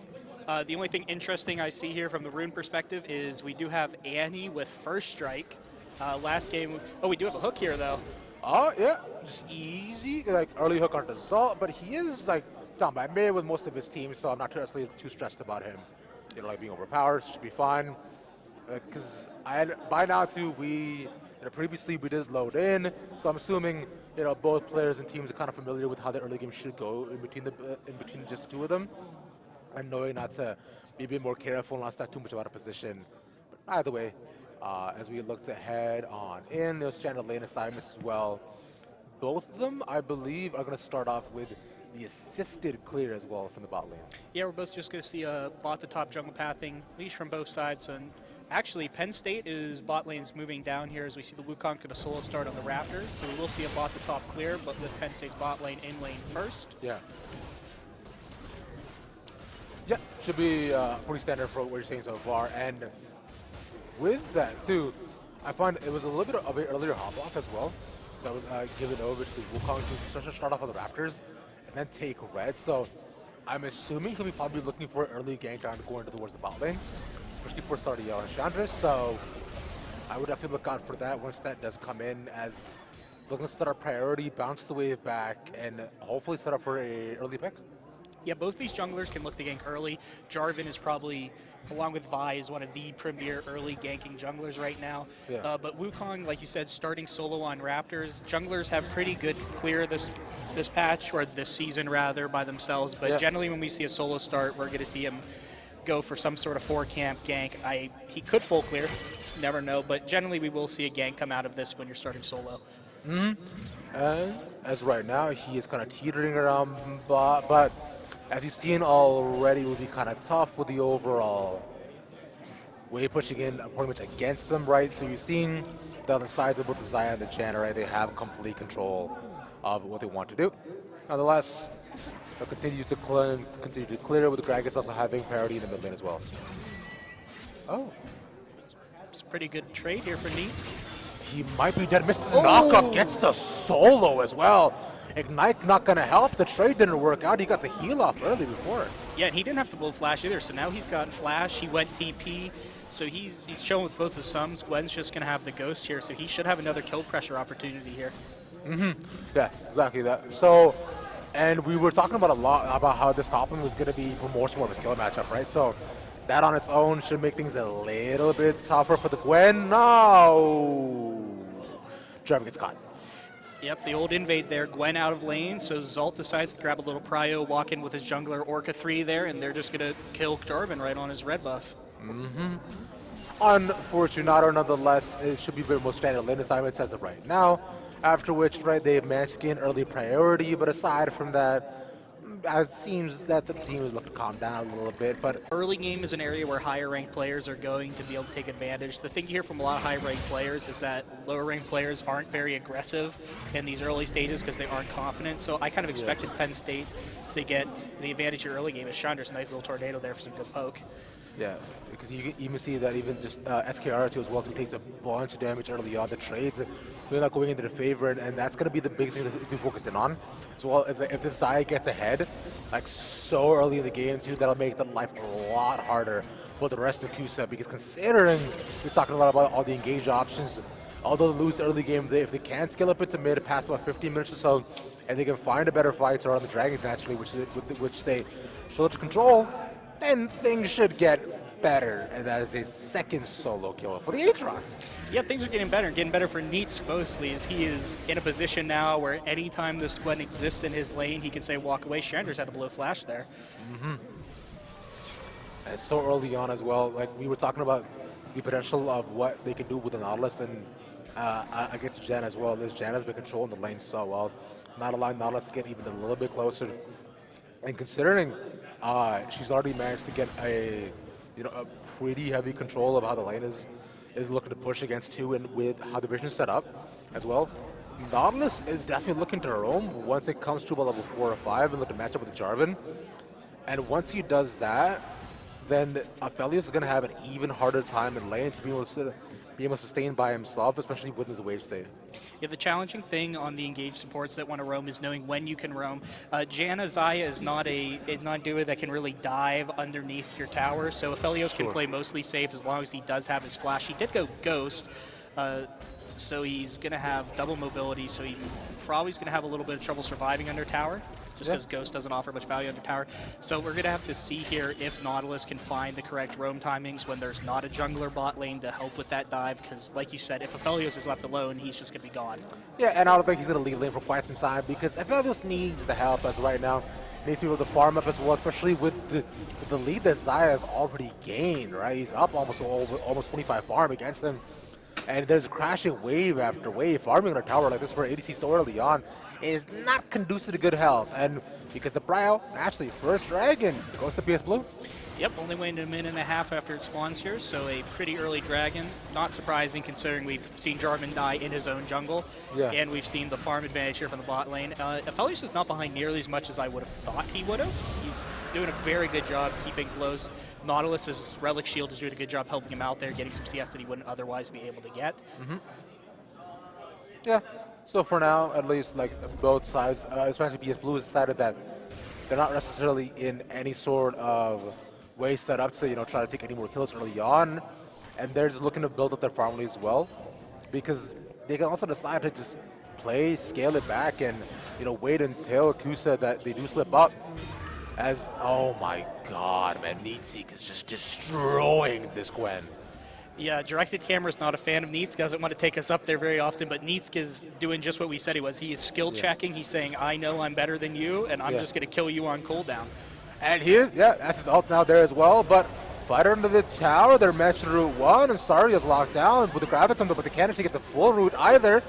Speaker 4: The only thing interesting I see here from the rune perspective is we do have Annie with first strike. Last game, we do have a hook here, though.
Speaker 3: Oh, yeah, just easy, early hook on the Zalt, but he is, down by mid with most of his team, so I'm not too stressed about him. Being overpowered, should be fine. Because by now too, previously we did load in, so I'm assuming both players and teams are kind of familiar with how the early game should go in between just the two of them, and knowing not to be a bit more careful and not start too much out of position. But either way, as we look to head on in, there's standard lane assignments as well. Both of them, I believe, are going to start off with the assisted clear as well from the bot lane.
Speaker 4: Yeah, we're both just going to see bot to top jungle pathing, leash from both sides. And actually, Penn State is bot lane's moving down here as we see the Wukong going to solo start on the Raptors. So we will see a bot to top clear, but with Penn State's bot lane in lane first.
Speaker 3: Yeah. Yeah, should be pretty standard for what you're saying so far. And with that too, I find it was a little bit of an earlier hop off as well. That was given over to Wukong to start off on the Raptors and then take red. So I'm assuming he'll be probably looking for an early gank down going towards the bot lane, especially for Sardiel and Chandra. So I would definitely look out for that once that does come in, as looking to set our priority, bounce the wave back, and hopefully set up for a early pick.
Speaker 4: Yeah, both these junglers can look to gank early. Jarvan is probably, along with Vi, is one of the premier early ganking junglers right now.
Speaker 3: Yeah.
Speaker 4: But Wukong, like you said, starting solo on Raptors. Junglers have pretty good clear this patch, or this season rather, by themselves. But generally when we see a solo start, we're going to see him go for some sort of 4-camp gank. He could full clear, never know. But generally we will see a gank come out of this when you're starting solo.
Speaker 3: And as right now, he is kind of teetering around bot, but as you've seen already, it would be kind of tough with the overall wave pushing in pretty much against them, right? So you've seen the other sides of both the Xayah and the Janna, right? They have complete control of what they want to do. Nonetheless, they'll continue to clear with the Gragas also having parity in the mid lane as well. Oh.
Speaker 4: It's a pretty good trade here for Needs.
Speaker 3: He might be dead. Misses the knockup, gets the solo as well. Ignite not going to help. The trade didn't work out. He got the heal off early before.
Speaker 4: Yeah, and he didn't have to blow flash either, so now he's got flash, he went TP, so he's chilling with both his sums. Gwen's just going to have the ghost here, so he should have another kill pressure opportunity here.
Speaker 3: Yeah, exactly that. So, and we were talking about a lot about how this top lane was going to be more of a skill matchup, right? So that on its own should make things a little bit tougher for the Gwen. No! Trevor gets caught.
Speaker 4: Yep, the old invade there, Gwen out of lane, so Zalt decides to grab a little prio, walk in with his jungler Orca 3 there, and they're just going to kill Jarvan right on his red buff.
Speaker 3: Unfortunate, nonetheless, it should be the most standard lane assignments as of right now, after which, right, they managed to gain early priority, but aside from that, it seems that the team is looking to calm down a little bit, but
Speaker 4: early game is an area where higher ranked players are going to be able to take advantage. The thing you hear from a lot of high ranked players is that lower ranked players aren't very aggressive in these early stages because they aren't confident. So I kind of expected Penn State to get the advantage in early game. As Chandra's a nice little tornado there for some good poke.
Speaker 3: yeah, because you can even see that even just SKR2 as well, who takes a bunch of damage early on. The trades really not going into the favor, and that's going to be the big thing to focus in on. As well as if the Zaya gets ahead, like so early in the game too, that'll make the life a lot harder for the rest of QSET, because considering we're talking a lot about all the engage options, although they lose early game, if they can scale up into mid past about 15 minutes or so, and they can find a better fighter on the Dragons naturally, which they show to control, then things should get better, and that is a second solo kill for the Aatrox.
Speaker 4: Yeah, things are getting better for Neats mostly, as he is in a position now where anytime this Gwen exists in his lane, he can say walk away. Chandra's had a blow flash there.
Speaker 3: And so early on as well, like we were talking about the potential of what they can do with the Nautilus, and against Jen as well. This Jen has been controlling the lane so well, not allowing Nautilus to get even a little bit closer. And considering she's already managed to get a pretty heavy control of how the lane is looking to push against 2, and with how the vision is set up as well, Nautilus is definitely looking to roam once it comes to about level 4 or 5 and look to match up with Jarvan. And once he does that, then Aphelios is going to have an even harder time in lane to be able to sustain by himself, especially with his wave state.
Speaker 4: Yeah, the challenging thing on the engaged supports that want to roam is knowing when you can roam. Janna Zaya is not a duo that can really dive underneath your tower, so Aphelios can play mostly safe as long as he does have his flash. He did go Ghost, so he's going to have double mobility, so he probably is going to have a little bit of trouble surviving under tower, just because Ghost doesn't offer much value under tower. So we're going to have to see here if Nautilus can find the correct roam timings when there's not a jungler bot lane to help with that dive, because like you said, if Aphelios is left alone, he's just going to be gone. Yeah,
Speaker 3: and I don't think he's going to leave lane for quite some time, because Aphelios needs the help as right now. He needs to be able to farm up as well, especially with the lead that Zaya has already gained, right? He's up almost 25 farm against him. And there's a crashing wave after wave. Farming on a tower like this for ADC so early on is not conducive to good health. And because the Prio, naturally, first dragon goes to PS Blue.
Speaker 4: Yep, only waiting a minute and a half after it spawns here, so a pretty early dragon. Not surprising considering we've seen Jarvan die in his own jungle, and we've seen the farm advantage here from the bot lane. Aphelios is not behind nearly as much as I would have thought he would have. He's doing a very good job keeping close. Nautilus' Relic Shield is doing a good job helping him out there, getting some CS that he wouldn't otherwise be able to get.
Speaker 3: Yeah, so for now, at least, like both sides, especially PS Blue, has decided that they're not necessarily in any sort of way set up to try to take any more kills early on, and they're just looking to build up their farm lead as well, because they can also decide to just play, scale it back, and wait until Kusa that they do slip up. As oh my god, man, Neatseek is just destroying this Gwen.
Speaker 4: Yeah, Directed Camera's not a fan of Neatsk, doesn't want to take us up there very often, but Neatsk is doing just what we said he was. He is skill checking. He's saying, I know I'm better than you, and I'm just going to kill you on cooldown.
Speaker 3: And here's, that's his ult now there as well, but fighter into the tower, they're matched to route 1, and Saria's locked down with the Graviton, but they can't actually get the full route either.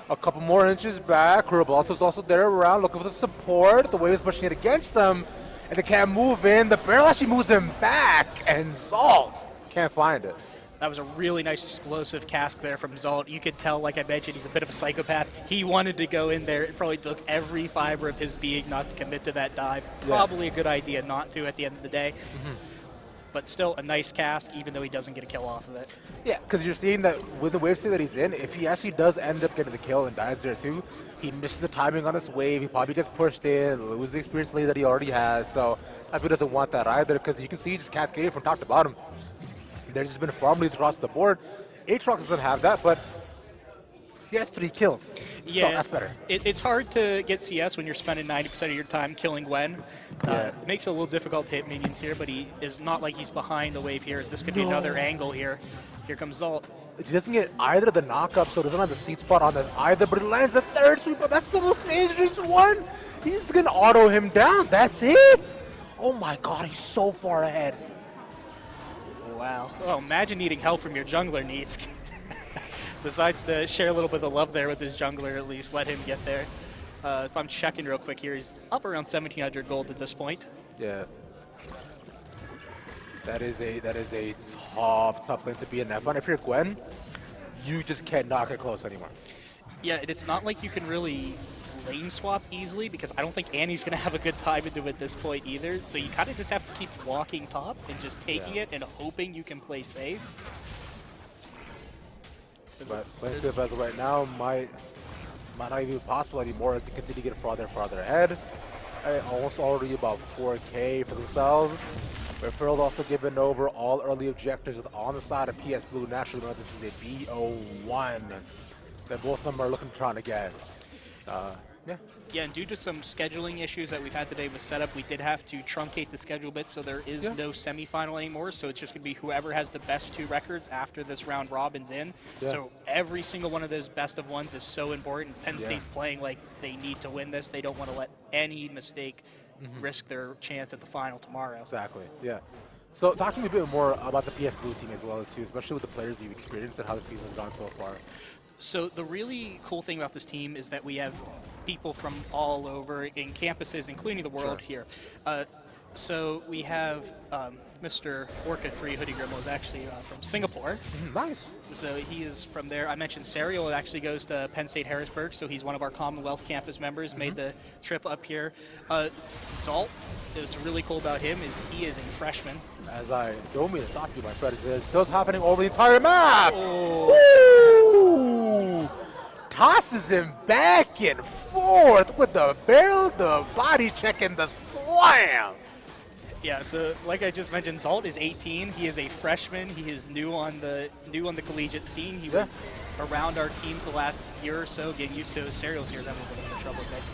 Speaker 3: A couple more inches back, Kurobalto's also there around looking for the support. The wave is pushing it against them, and they can't move in. The barrel actually moves him back, and Zalt can't find it.
Speaker 4: That was a really nice explosive cask there from Zalt. You could tell, like I mentioned, he's a bit of a psychopath. He wanted to go in there. It probably took every fiber of his being not to commit to that dive. Probably a good idea not to at the end of the day. but still a nice cast, even though he doesn't get a kill off of it.
Speaker 3: Yeah, because you're seeing that with the wave state that he's in, if he actually does end up getting the kill and dies there too, he misses the timing on this wave, he probably gets pushed in, loses the experience lead that he already has, so he doesn't want that either, because you can see he just cascaded from top to bottom. There's just been farm leads across the board. Aatrox doesn't have that, but he has 3 kills,
Speaker 4: Yeah,
Speaker 3: so that's better.
Speaker 4: It's hard to get CS when you're spending 90% of your time killing Gwen. It makes it a little difficult to hit minions here, but he is not like he's behind the wave here, as this could be another angle here. Here comes Zalt.
Speaker 3: He doesn't get either the knockup, so doesn't have the seat spot on that either, but he lands the 3rd sweep, but that's the most dangerous one. He's gonna auto him down, that's it. Oh my god, he's so far ahead.
Speaker 4: Wow. Oh, imagine needing help from your jungler needs. Decides to share a little bit of love there with his jungler, at least let him get there. If I'm checking real quick here, he's up around 1,700 gold at this point.
Speaker 3: Yeah. That is a tough lane to be in that one. If you're Gwen, you just cannot get close anymore.
Speaker 4: Yeah, and it's not like you can really lane swap easily, because I don't think Annie's going to have a good time into it at this point either. So you kind of just have to keep walking top and just taking it and hoping you can play safe.
Speaker 3: But playing safe as of right now might not even be possible anymore as they continue to get farther and farther ahead. Almost already about 4K for themselves. But Ferald also given over all early objectives on the side of PS Blue. Naturally, this is a BO1 that both of them are looking trying to get.
Speaker 4: Yeah, and due to some scheduling issues that we've had today with setup, we did have to truncate the schedule bit, so there is no semifinal anymore. So it's just going to be whoever has the best 2 records after this round robin's in. So every single one of those best of ones is so important. Penn State's playing like they need to win this. They don't want to let any mistake risk their chance at the final tomorrow.
Speaker 3: Exactly, yeah. So talk to me a bit more about the PS Blue team as well, too, especially with the players that you've experienced and how the season has gone so far.
Speaker 4: So the really cool thing about this team is that we have people from all over in campuses, including the world here. So we have Mr. Orca 3 Hoodie Grimo is actually from Singapore.
Speaker 3: Nice.
Speaker 4: So he is from there. I mentioned Serial actually goes to Penn State Harrisburg, so he's one of our Commonwealth campus members, made the trip up here. Zalt, what's really cool about him is he is a freshman.
Speaker 3: As I don't mean to stop you, my friend, there's still happening over the entire map. Woo! Tosses him back and forth with the barrel, the body check, and the slam.
Speaker 4: Yeah, so like I just mentioned, Zalt is 18. He is a freshman. He is new on the collegiate scene. He was around our teams the last year or so, getting used to Serial's here. That was a little bit of trouble next.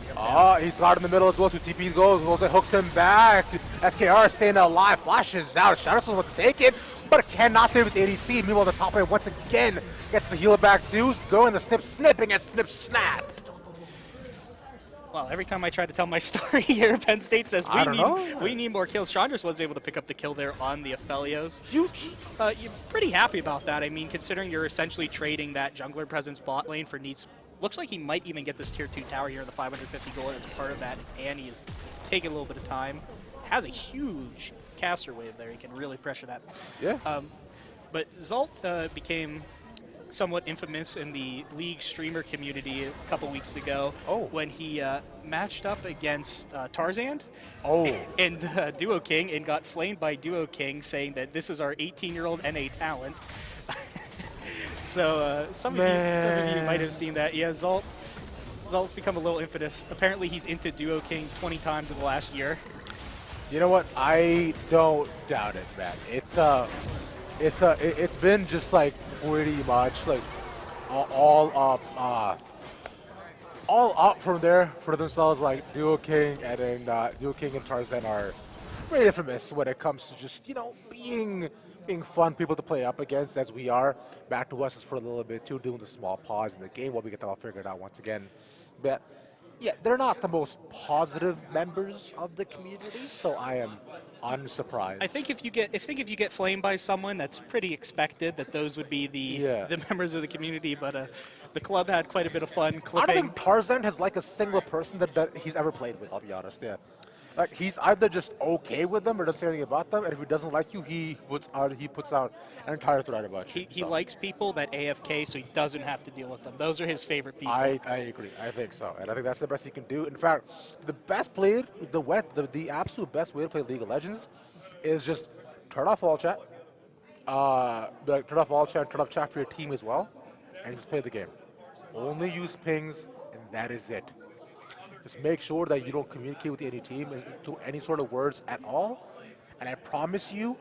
Speaker 3: He's got in the middle as well. 2 TPs goes and hooks him back. SKR staying alive, flashes out. Shadowstone wants to take it, but cannot save his ADC. Meanwhile, the top lane once again gets the healer back too. Going the snipping and snap.
Speaker 4: Well, every time I try to tell my story here, Penn State says we need more kills. Chandra's was able to pick up the kill there on the Aphelios.
Speaker 3: Huge.
Speaker 4: You're pretty happy about that. I mean, considering you're essentially trading that jungler presence bot lane for needs. Looks like he might even get this tier 2 tower here in the 550 gold as part of that. Annie is taking a little bit of time. Has a huge caster wave there. He can really pressure that.
Speaker 3: Yeah.
Speaker 4: But Zalt became somewhat infamous in the League streamer community a couple weeks ago when he matched up against Tarzan and Duo King and got flamed by Duo King, saying that this is our 18-year-old NA talent. So some of you might have seen that. Yeah, Zalt's become a little infamous. Apparently he's into Duo King 20 times in the last year.
Speaker 3: You know what? I don't doubt it, man. It's been just like pretty much like all up from there for themselves. Like Duo King and then Duo King and Tarzan are very infamous when it comes to just being fun people to play up against, as we are. Back to us for a little bit too, doing the small pause in the game while we get that all figured out once again. But yeah, they're not the most positive members of the community, so I am unsurprised.
Speaker 4: I think if you get flamed by someone, that's pretty expected that those would be the members of the community. But the club had quite a bit of fun clipping.
Speaker 3: I don't think Tarzan has like a single person that he's ever played with. I'll be honest. Yeah. Like he's either just okay with them or doesn't say anything about them, and if he doesn't like you, he puts out an entire thread about you.
Speaker 4: He likes people that AFK, so he doesn't have to deal with them. Those are his favorite people.
Speaker 3: I agree. I think so, and I think that's the best he can do. In fact, the best played, the absolute best way to play League of Legends is just turn off all chat. Turn off all chat, turn off chat for your team as well, and just play the game. Only use pings, and that is it. Just make sure that you don't communicate with any team through any sort of words at all, and I promise you,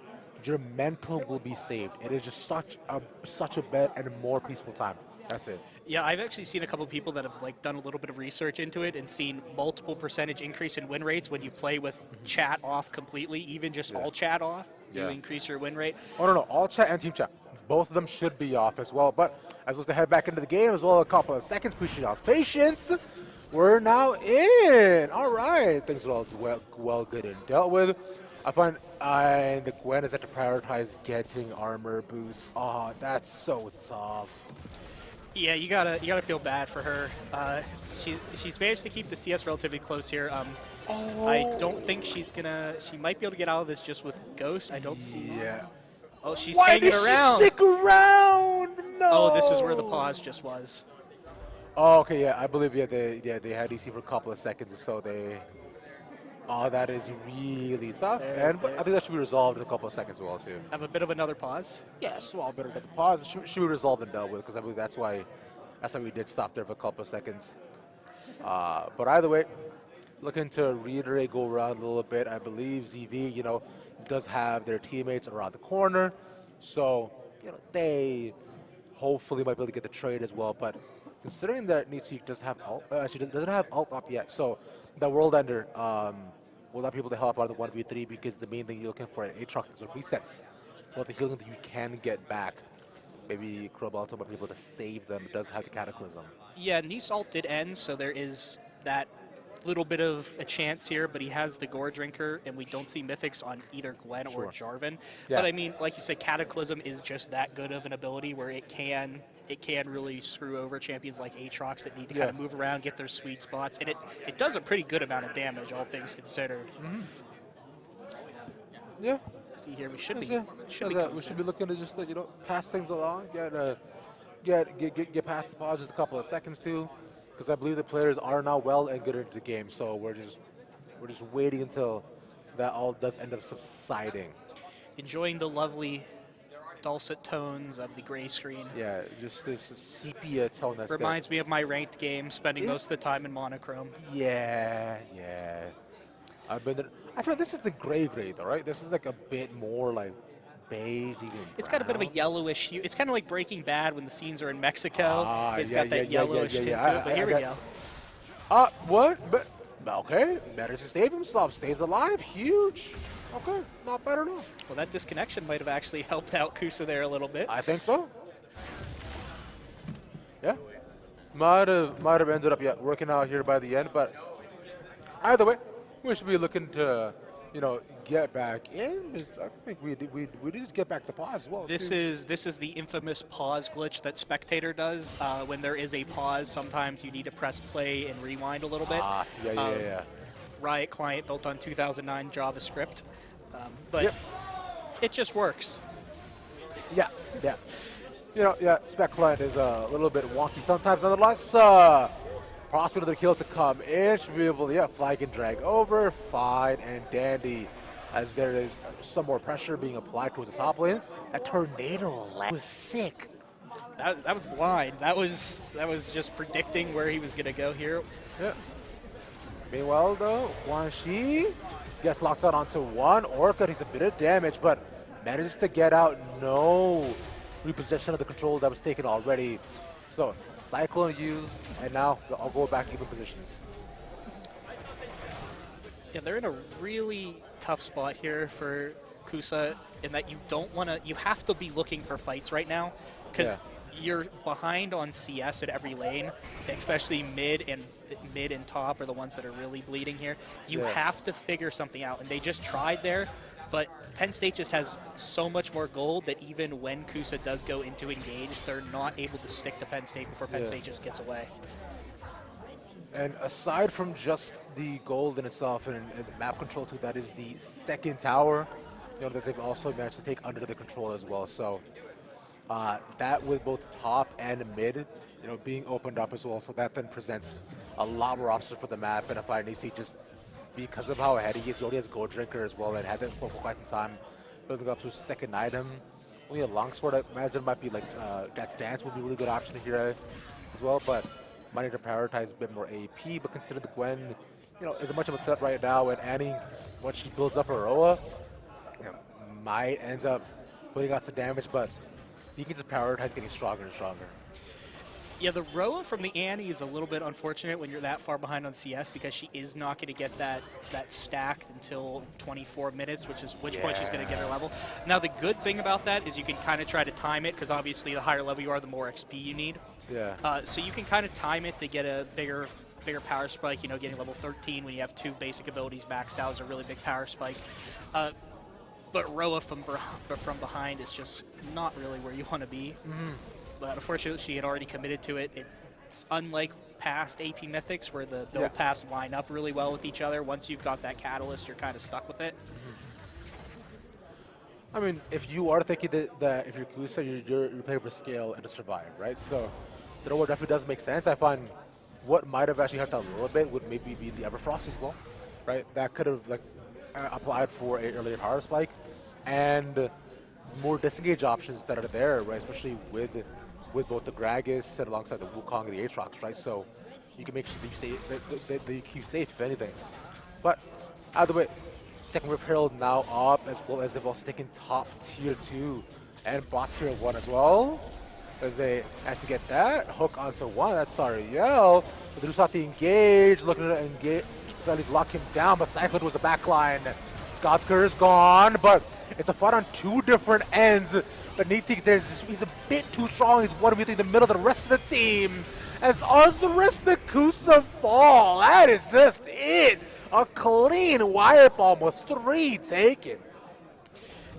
Speaker 3: your mental will be saved. It is just such a better and more peaceful time. That's it.
Speaker 4: Yeah, I've actually seen a couple of people that have done a little bit of research into it and seen multiple percentage increase in win rates when you play with chat off completely, even just all chat off. You increase your win rate.
Speaker 3: Oh no, all chat and team chat. Both of them should be off as well. But as we're to head back into the game as well, a couple of seconds. Appreciate y'all's patience. We're now in. All right, things are all well good and dealt with. I find the Gwen is had to prioritize getting armor boosts. Oh, that's so tough.
Speaker 4: Yeah, you gotta feel bad for her. She's managed to keep the CS relatively close here. I don't think she might be able to get out of this just with Ghost. I don't see.
Speaker 3: Yeah.
Speaker 4: Oh, she's
Speaker 3: Why
Speaker 4: hanging
Speaker 3: did
Speaker 4: around.
Speaker 3: she stick around? No.
Speaker 4: Oh, this is where the pause just was.
Speaker 3: Oh, okay, yeah, I believe they had EC for a couple of seconds, so they. Oh, that is really tough, but I think that should be resolved in a couple of seconds as well too.
Speaker 4: Have a bit of another pause.
Speaker 3: Yeah, small bit of the pause should be resolved and dealt with because I believe that's why we did stop there for a couple of seconds. But either way, looking to reiterate, go around a little bit. I believe ZV, does have their teammates around the corner, so they hopefully might be able to get the trade as well. But considering that Nittany does have ult, she doesn't have ult up yet, so the World Ender will not be able to help out of the 1v3 because the main thing you're looking for at Aatrox is resets. Well, the healing that you can get back. Maybe Crobalto might be able to save them. It does have the Cataclysm. Yeah,
Speaker 4: Nice ult did end, so there is that little bit of a chance here, but he has the Gore Drinker, and we don't see Mythics on either Gwen or Jarvan. Yeah. But I mean, like you said, Cataclysm is just that good of an ability where it can really screw over champions like Aatrox that need to kind of move around, get their sweet spots, and it does a pretty good amount of damage, all things considered.
Speaker 3: Yeah.
Speaker 4: See here, we should be
Speaker 3: looking to just pass things along, get past the pause just a couple of seconds too, because I believe the players are now well and good into the game. So we're just waiting until that all does end up subsiding.
Speaker 4: Enjoying the lovely dulcet tones of the gray screen.
Speaker 3: Yeah, just this sepia tone that
Speaker 4: reminds me of my ranked game, spending most of the time in monochrome.
Speaker 3: Yeah. I feel like this is the gray though, right? This is like a bit more like beige, even
Speaker 4: It's got a bit of a yellowish hue. It's kind of like Breaking Bad when the scenes are in Mexico. It's got that yellowish tint to it, but here we go.
Speaker 3: What? But okay, better to save himself. Stays alive. Huge. Okay, not bad at all.
Speaker 4: Well, that disconnection might have actually helped out Kusa there a little bit.
Speaker 3: I think so. Yeah. Might have ended up working out here by the end, but either way, we should be looking to get back in. I think we did just get back to pause as well.
Speaker 4: This is the infamous pause glitch that Spectator does. When there is a pause, sometimes you need to press play and rewind a little bit.
Speaker 3: Yeah.
Speaker 4: Riot client built on 2009 JavaScript, but it just works.
Speaker 3: Yeah. Spec client is a little bit wonky sometimes. Nonetheless, prospect of the kill to come in. Should be able to flag and drag over. Fine and dandy. As there is some more pressure being applied towards the top lane. That tornado was sick.
Speaker 4: That was blind. That was just predicting where he was going to go here.
Speaker 3: Yeah. Meanwhile, though, Quan Shi gets locked out onto one. Orca takes a bit of damage, but manages to get out. No repossession of the control that was taken already. So, Cyclone used, and now I'll go back even positions.
Speaker 4: Yeah, they're in a really tough spot here for Kusa in that you have to be looking for fights right now because you're behind on CS at every lane, especially mid and top are the ones that are really bleeding here. You have to figure something out, and they just tried there, but Penn State just has so much more gold that even when Kusa does go into engage, they're not able to stick to Penn State before Penn State just gets away.
Speaker 3: And aside from just the gold in itself and the map control too, that is the second tower, that they've also managed to take under the control as well. So that with both top and mid, being opened up as well. So that then presents a lot more options for the map. And if I need to just because of how ahead he is, he already has Gold Drinker as well and had that for quite some time. building up to his second item. Only a longsword, I imagine, might be like that stance would be a really good option here as well, but might need to prioritize a bit more AP. But consider the Gwen, is much of a threat right now, and Annie, once she builds up her Roa, might end up putting out some damage, but you can just prioritize getting stronger and stronger.
Speaker 4: Yeah, the Roa from the Annie is a little bit unfortunate when you're that far behind on CS because she is not going to get that stacked until 24 minutes, which point she's going to get her level. Now, the good thing about that is you can kind of try to time it because obviously the higher level you are, the more XP you need.
Speaker 3: Yeah.
Speaker 4: So you can kind of time it to get a bigger power spike. Getting level 13 when you have 2 basic abilities maxed out is a really big power spike. But Roa from behind is just not really where you want to be.
Speaker 3: Mm-hmm.
Speaker 4: But unfortunately, she had already committed to it. It's unlike past AP Mythics where the build paths line up really well with each other. Once you've got that catalyst, you're kind of stuck with it.
Speaker 3: I mean, if you are thinking that if you're Kusa, you're playing for scale and to survive, right? So the Roa definitely does make sense. I find what might have actually helped out a little bit would maybe be the Everfrost as well, right? That could have applied for an earlier power spike and more disengage options that are there, right? Especially with both the Gragas set alongside the Wukong and the Aatrox, right? So you can make sure that you keep safe, if anything. But either way, second Rift Herald now up, as well as they've also taken top tier 2 and bot tier 1 as well. As they actually get that hook onto 1, that's Sariel. But they just have to engage, looking to engage, at least lock him down, but Cyclone was the backline. Scott's Curse is gone, but it's a fight on 2 different ends. But Nittany's there, he's a bit too strong. He's one of in the middle of the rest of the team. As the rest of the Kusa fall, that is just it. A clean wire bomb with 3 taken.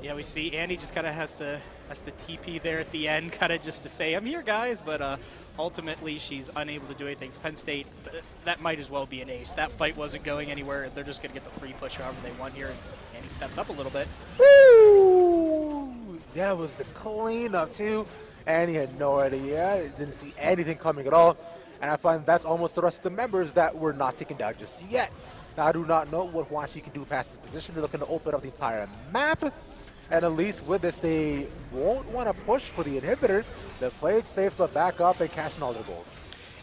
Speaker 4: Yeah, we see Andy just kind of has to TP there at the end, kind of just to say, I'm here, guys, but ultimately she's unable to do anything. Penn State, that might as well be an ace. That fight wasn't going anywhere. They're just going to get the free push however they want here. And he stepped up a little bit.
Speaker 3: Woo! That was the cleanup, too. And he had no idea. Didn't see anything coming at all. And I find that's almost the rest of the members that were not taken down just yet. Now, I do not know what Huanchi can do past his position. They're looking to open up the entire map. And at least with this, they won't want to push for the inhibitor. They played safe, but back up and cash in all their gold.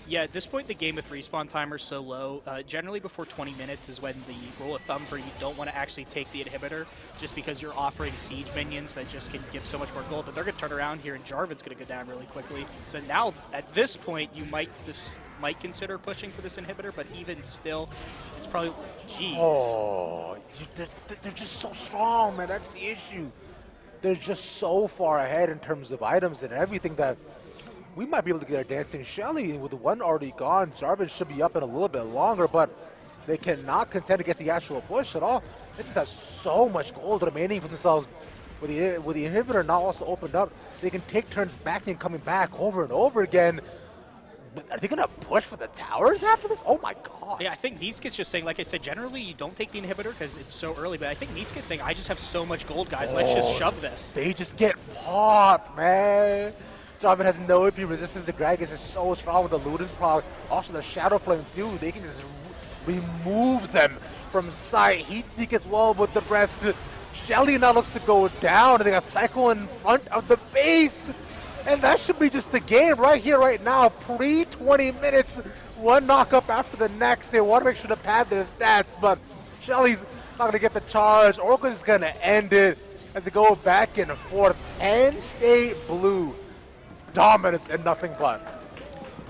Speaker 4: Yeah, at this point, the game with respawn timer is so low. Generally, before 20 minutes is when the rule of thumb for you don't want to actually take the inhibitor, just because you're offering siege minions that just can give so much more gold. But they're going to turn around here, and Jarvan's going to go down really quickly. So now, at this point, you might consider pushing for this inhibitor, but even still, it's probably, jeez.
Speaker 3: Oh, they're just so strong, man. That's the issue. They're just so far ahead in terms of items and everything that we might be able to get a Dancing Shelly. With the 1 already gone, Jarvan should be up in a little bit longer, but they cannot contend against the actual push at all. They just have so much gold remaining for themselves. With the inhibitor now also opened up, they can take turns back and coming back over and over again. But are they going to push for the towers after this? Oh my god.
Speaker 4: Yeah, I think Niska's just saying, like I said, generally you don't take the inhibitor because it's so early, but I think Niska's saying, I just have so much gold, guys. Let's just shove this.
Speaker 3: They just get popped, man. Jarvan has no AP resistance. The Gragas is so strong with the Ludens proc. Also the Shadow Flame too. They can just remove them from sight. Heat Seek as well with the rest. Shelly now looks to go down. And they got Cycle in front of the base. And that should be just the game right here, right now. Pre-20 minutes, 1 knock-up after the next. They want to make sure to pad their stats, but Shelly's not going to get the charge. Oracle's is going to end it as they go back and forth. Penn State Blue dominance and nothing but.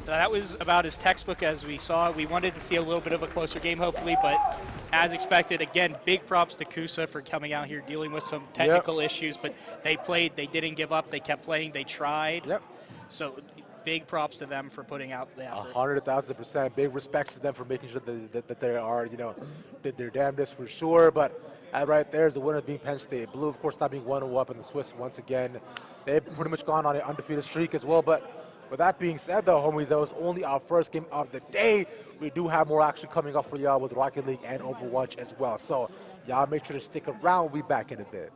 Speaker 4: That was about as textbook as we saw. We wanted to see a little bit of a closer game, hopefully, but as expected, again, big props to Kusa for coming out here, dealing with some technical issues, but they played, they didn't give up, they kept playing, they tried.
Speaker 3: Yep.
Speaker 4: So big props to them for putting out the effort.
Speaker 3: 100,000%. Big respects to them for making sure that they are, did their damnedest for sure. But right there is the winner being Penn State Blue. Of course, not being 1-0 up in the Swiss once again. They've pretty much gone on an undefeated streak as well. But with that being said, though, homies, that was only our first game of the day. We do have more action coming up for y'all with Rocket League and Overwatch as well. So y'all make sure to stick around. We'll be back in a bit.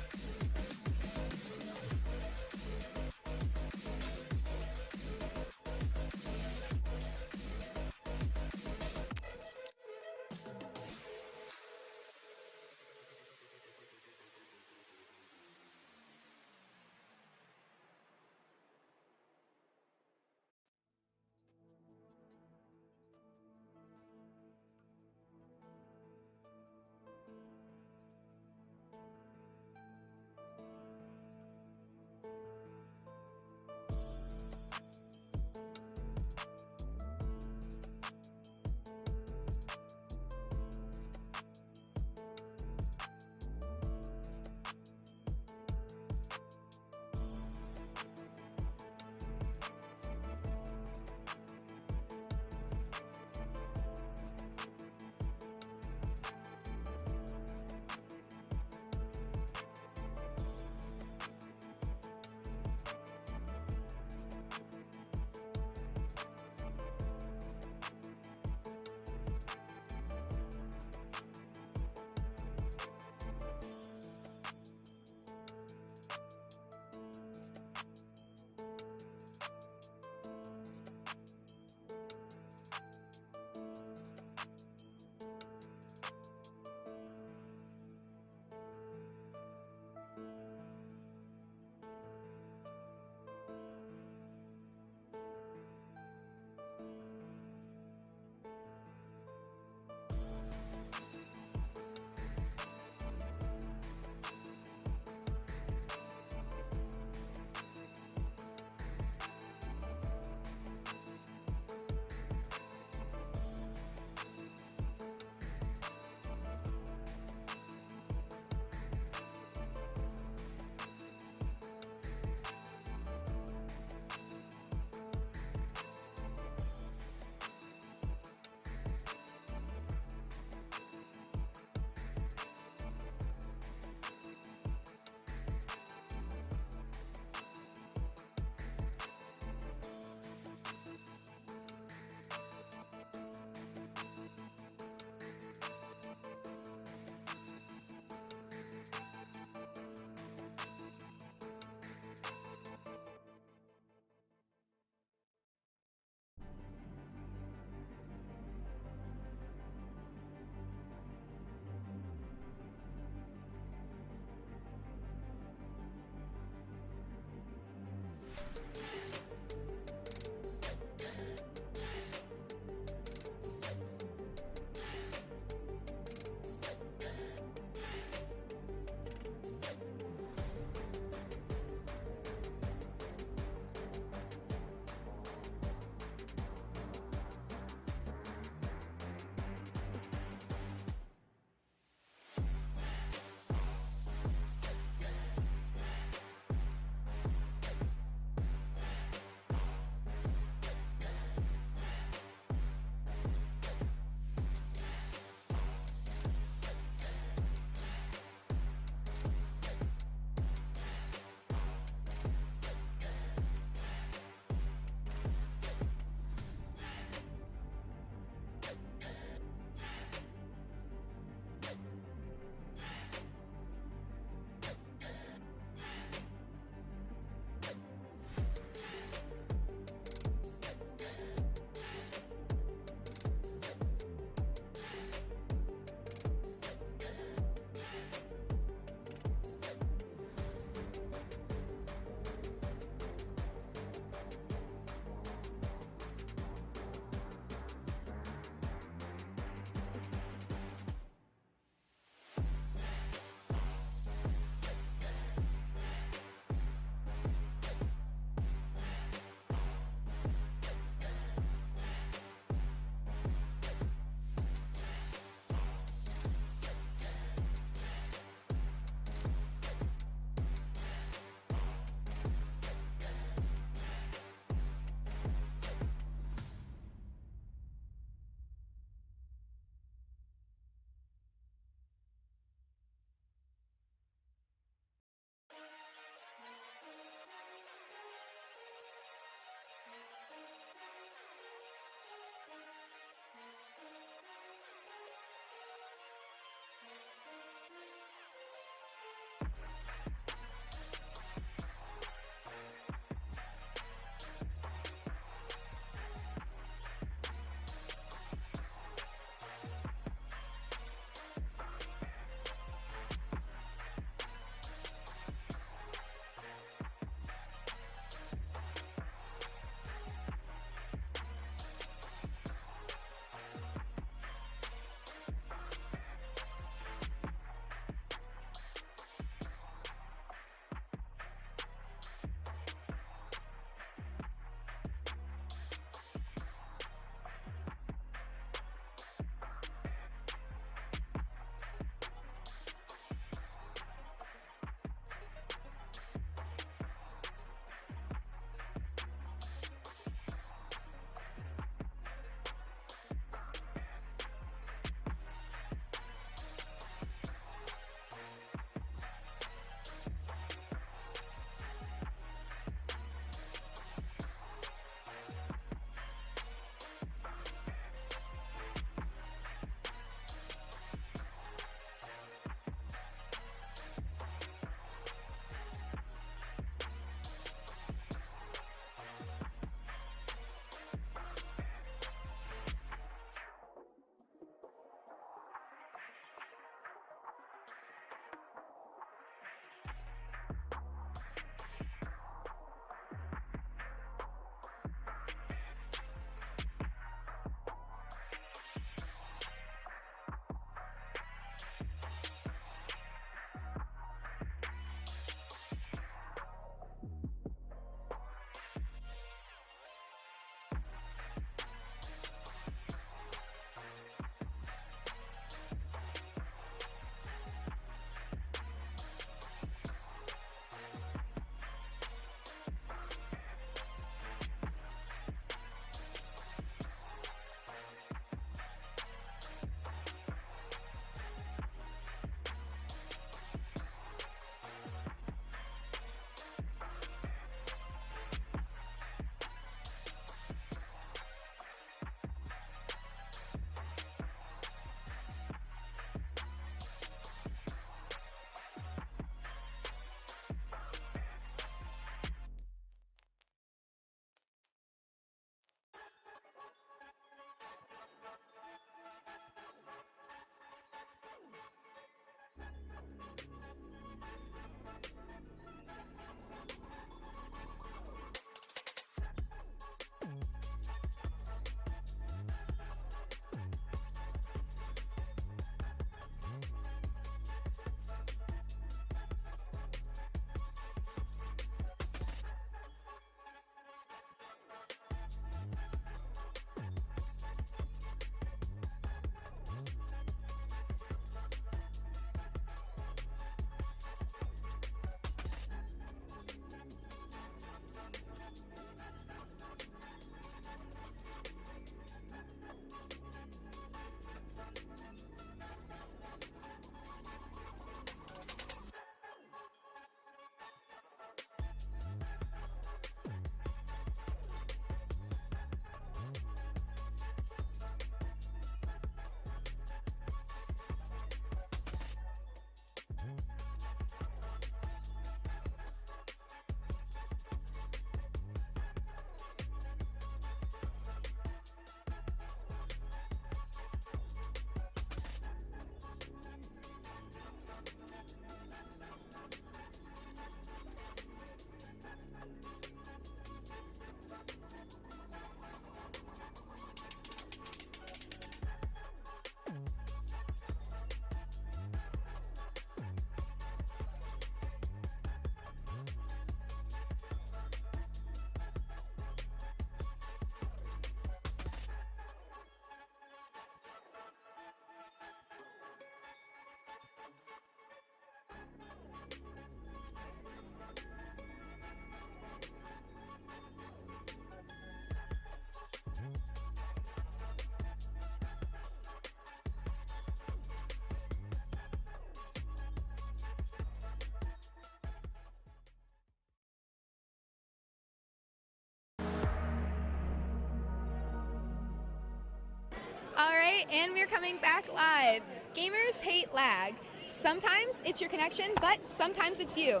Speaker 1: And we're coming back live. Gamers hate lag. Sometimes it's your connection, but sometimes it's you.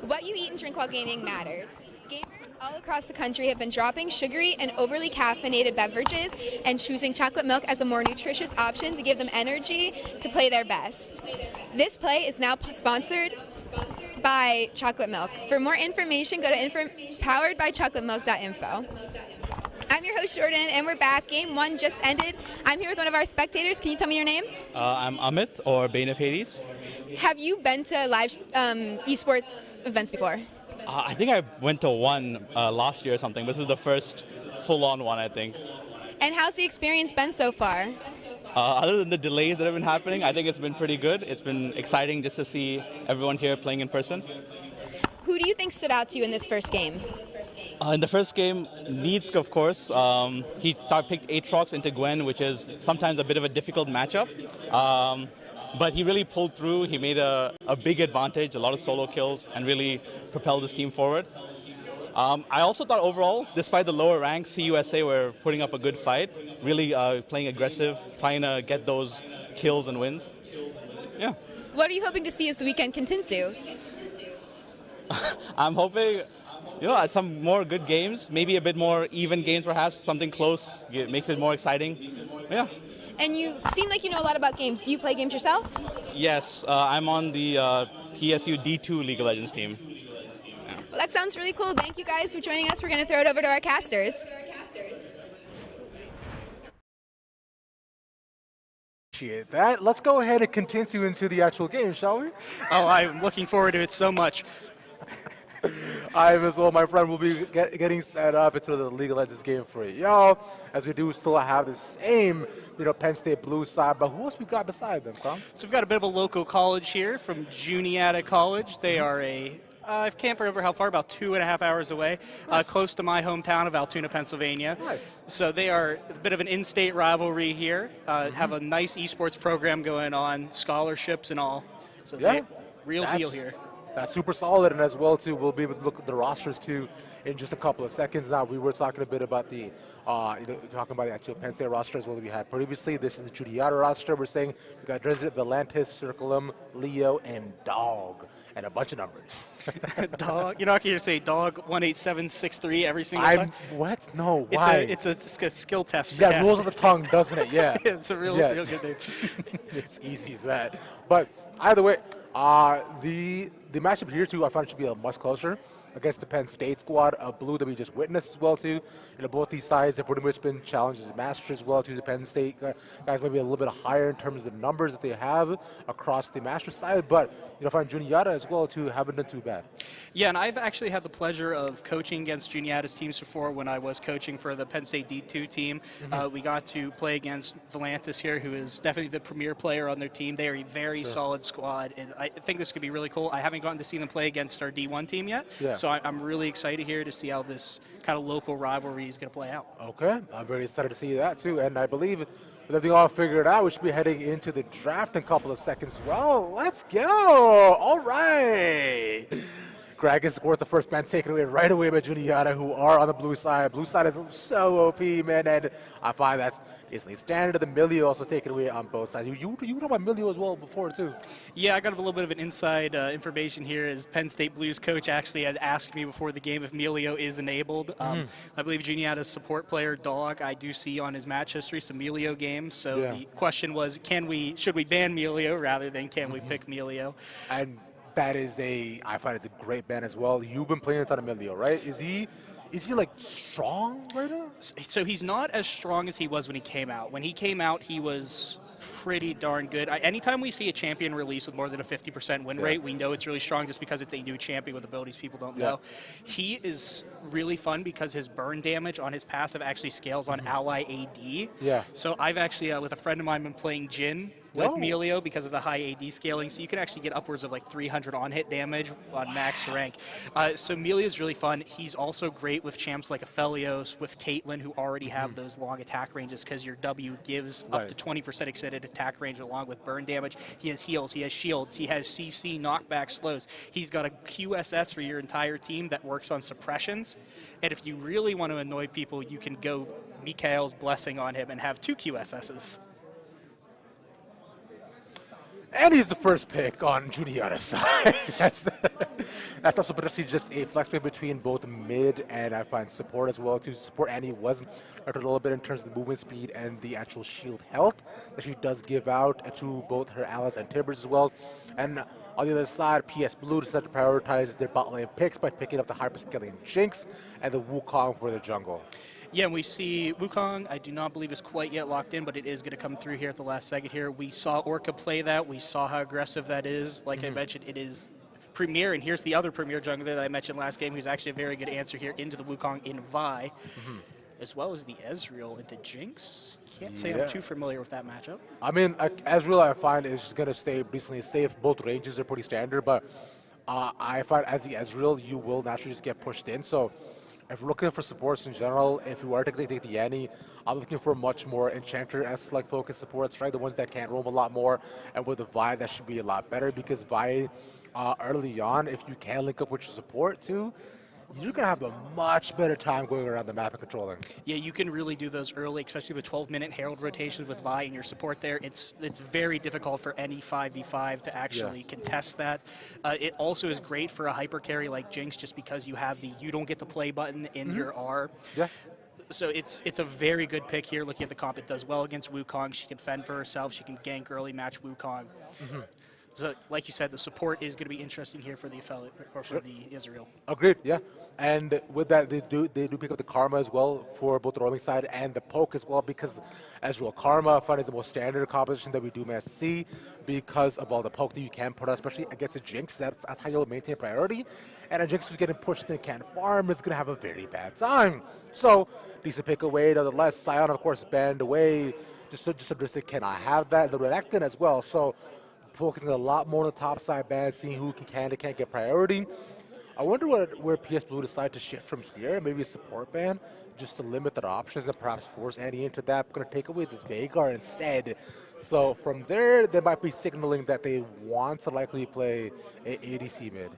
Speaker 1: What you eat and drink while gaming matters. Gamers all across the country have been dropping sugary and overly caffeinated beverages and choosing chocolate milk as a more nutritious option to give them energy to play their best. This play is now sponsored by Chocolate Milk. For more information, go to poweredbychocolatemilk.info. I'm your host, Jordan, and we're back. Game 1 just ended. I'm here with one of our spectators. Can you tell me your name?
Speaker 6: I'm Amit, or Bane of Hades.
Speaker 1: Have you been to live esports events before?
Speaker 6: I think I went to one last year or something. This is the first full-on one, I think.
Speaker 1: And how's the experience been so far?
Speaker 6: Other than the delays that have been happening, I think it's been pretty good. It's been exciting just to see everyone here playing in person.
Speaker 1: Who do you think stood out to you in this first game?
Speaker 6: In the first game, Needsk, of course, he picked Aatrox into Gwen, which is sometimes a bit of a difficult matchup. But he really pulled through. He made a big advantage, a lot of solo kills, and really propelled his team forward. I also thought overall, despite the lower ranks, CUSA were putting up a good fight, really playing aggressive, trying to get those kills and wins. Yeah.
Speaker 1: What are you hoping to see as the weekend continues?
Speaker 6: I'm hoping, some more good games, maybe a bit more even games perhaps, something close, makes it more exciting. Yeah.
Speaker 1: And you seem like you know a lot about games. Do you play games yourself?
Speaker 6: Yes, I'm on the PSU D2 League of Legends team. Yeah.
Speaker 1: Well, that sounds really cool. Thank you guys for joining us. We're going to throw it over to our casters.
Speaker 3: Appreciate that. Let's go ahead and continue into the actual game, shall we?
Speaker 4: Oh, I'm looking forward to it so much.
Speaker 3: I am as well. My friend will be getting set up into the League of Legends game for y'all, as we do still have the same, Penn State blue side. But who else we got beside them, Tom?
Speaker 4: So we've got a bit of a local college here from Juniata College. They are I can't remember how far, about 2.5 hours away, nice. Close to my hometown of Altoona, Pennsylvania.
Speaker 3: Nice.
Speaker 4: So they are a bit of an in-state rivalry here, have a nice esports program going on, scholarships and all. So
Speaker 3: yeah,
Speaker 4: real deal here.
Speaker 3: That's super solid, and as well, too, we'll be able to look at the rosters, too, in just a couple of seconds. Now, we were talking a bit about the actual Penn State roster as well that we had previously. This is the Juniata roster. We're saying we got Dresden, Valantis, Circulum, Leo, and Dog, and a bunch of numbers.
Speaker 4: Dog? You're not going to say Dog 18763 every single time?
Speaker 3: What? No, why?
Speaker 4: It's a skill test.
Speaker 3: Yeah, rolls of the tongue, doesn't it? Yeah.
Speaker 4: It's a real good name.
Speaker 3: It's easy as that. But either way, the matchup here, too, I found it should be much closer against the Penn State squad of blue that we just witnessed as well, too. Both these sides have pretty much been challenged as Masters as well, too. The Penn State guys maybe a little bit higher in terms of the numbers that they have across the Masters side, but, I find Juniata as well, too, haven't done too bad.
Speaker 4: Yeah, and I've actually had the pleasure of coaching against Juniata's teams before when I was coaching for the Penn State D2 team. We got to play against Valantis here, who is definitely the premier player on their team. They are a very solid squad, and I think this could be really cool. I haven't gotten to see them play against our D1 team yet, so I'm really excited here to see how this kind of local rivalry is going to play out.
Speaker 3: Okay, I'm very excited to see that, too, and I believe with everything all figured out, we should be heading into the draft in a couple of seconds. Well, let's go. All right. Greg is, of course, the first man taken away right away by Juniata, who are on the blue side. Blue side is so OP, man, and I find that's basically standard. The Milio also taken away on both sides. You know about Milio as well before, too.
Speaker 4: Yeah, I got a little bit of an inside information here as Penn State Blues coach actually had asked me before the game if Milio is enabled. I believe Juniata's support player, Dog, I do see on his match history some Milio games. So the question was, should we ban Milio rather than can we pick Milio?
Speaker 3: And that is I find it's a great ban as well. You've been playing a ton of Milio, right? Is he like strong right now?
Speaker 4: So he's not as strong as he was when he came out. When he came out, he was pretty darn good. Anytime we see a champion release with more than a 50% win rate, we know it's really strong just because it's a new champion with abilities people don't know. He is really fun because his burn damage on his passive actually scales on ally AD.
Speaker 3: Yeah.
Speaker 4: So I've actually, with a friend of mine, been playing Jhin with Milio because of the high AD scaling, so you can actually get upwards of like 300 on-hit damage on max rank. So Milio is really fun. He's also great with champs like Aphelios, with Caitlyn, who already have those long attack ranges because your W gives up to 20% extended attack range along with burn damage. He has heals, he has shields, he has CC, knockback, slows. He's got a QSS for your entire team that works on suppressions. And if you really want to annoy people, you can go Mikhail's Blessing on him and have 2 QSSs.
Speaker 3: And he's the first pick on Juniata's side. That's also potentially just a flex pick between both mid and I find support as well. To support Annie was a little bit in terms of the movement speed and the actual shield health that she does give out to both her allies and Timbers as well. And on the other side, PS Blue decided to prioritize their bot lane picks by picking up the hyperscaling Jinx and the Wukong for the jungle.
Speaker 4: Yeah, and we see Wukong, I do not believe is quite yet locked in, but it is going to come through here at the last second here. We saw Orca play that. We saw how aggressive that is. Like I mentioned, it is Premier, and here's the other Premier jungler that I mentioned last game, who's actually a very good answer here into the Wukong in Vi, as well as the Ezreal into Jinx. Can't say I'm too familiar with that matchup.
Speaker 3: I mean, Ezreal I find is just going to stay decently safe. Both ranges are pretty standard, but I find as the Ezreal, you will naturally just get pushed in. So if we're looking for supports in general, if you are to take the Annie, I'm looking for much more Enchanter-esque like focus supports, right? The ones that can roam a lot more. And with the Vi, that should be a lot better because Vi, early on, if you can link up with your support too, you're going to have a much better time going around the map and controlling.
Speaker 4: Yeah, you can really do those early, especially with 12-minute Herald rotations with Vi and your support there. It's very difficult for any 5v5 to actually contest that. It also is great for a hyper carry like Jinx just because you have the you don't get to play button in your R.
Speaker 3: Yeah.
Speaker 4: So it's a very good pick here. Looking at the comp, it does well against Wukong. She can fend for herself. She can gank early, match Wukong. So, like you said, the support is going to be interesting here for the affiliate or for the Israel.
Speaker 3: Agreed, yeah. And with that, they do pick up the Karma as well for both the roaming side and the poke as well because Ezreal Karma I find is the most standard composition that we do manage to see because of all the poke that you can put on, especially against a Jinx. That's how you'll maintain priority. And a Jinx who's getting pushed and can't farm is going to have a very bad time. So, decent pick away. Nonetheless, Sion, of course, banned away. Just so they cannot have that. The Renekton as well. So, focusing a lot more on the top side ban, seeing who can and can't get priority. I wonder where PS Blue decide to shift from here. Maybe a support ban, just to limit their options and perhaps force Annie into that. Going to take away the Veigar instead. So from there, they might be signaling that they want to likely play a ADC mid.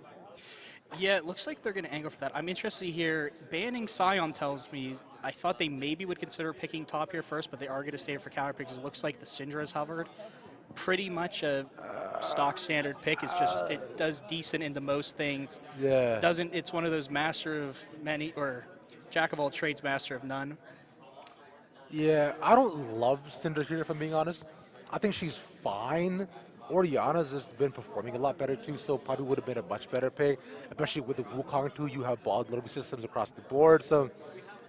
Speaker 4: Yeah, it looks like they're going to angle for that. I'm interested here. Banning Sion tells me I thought they maybe would consider picking top here first, but they are going to save for counter because it looks like the Syndra has hovered. Pretty much a stock standard pick. It's just it does decent into most things.
Speaker 3: Yeah.
Speaker 4: It's one of those master of many or jack of all trades, master of none.
Speaker 3: Yeah, I don't love Syndra here if I'm being honest. I think she's fine. Oriana's has been performing a lot better too, so probably would have been a much better pick. Especially with the Wukong too, you have ball delivery systems across the board, so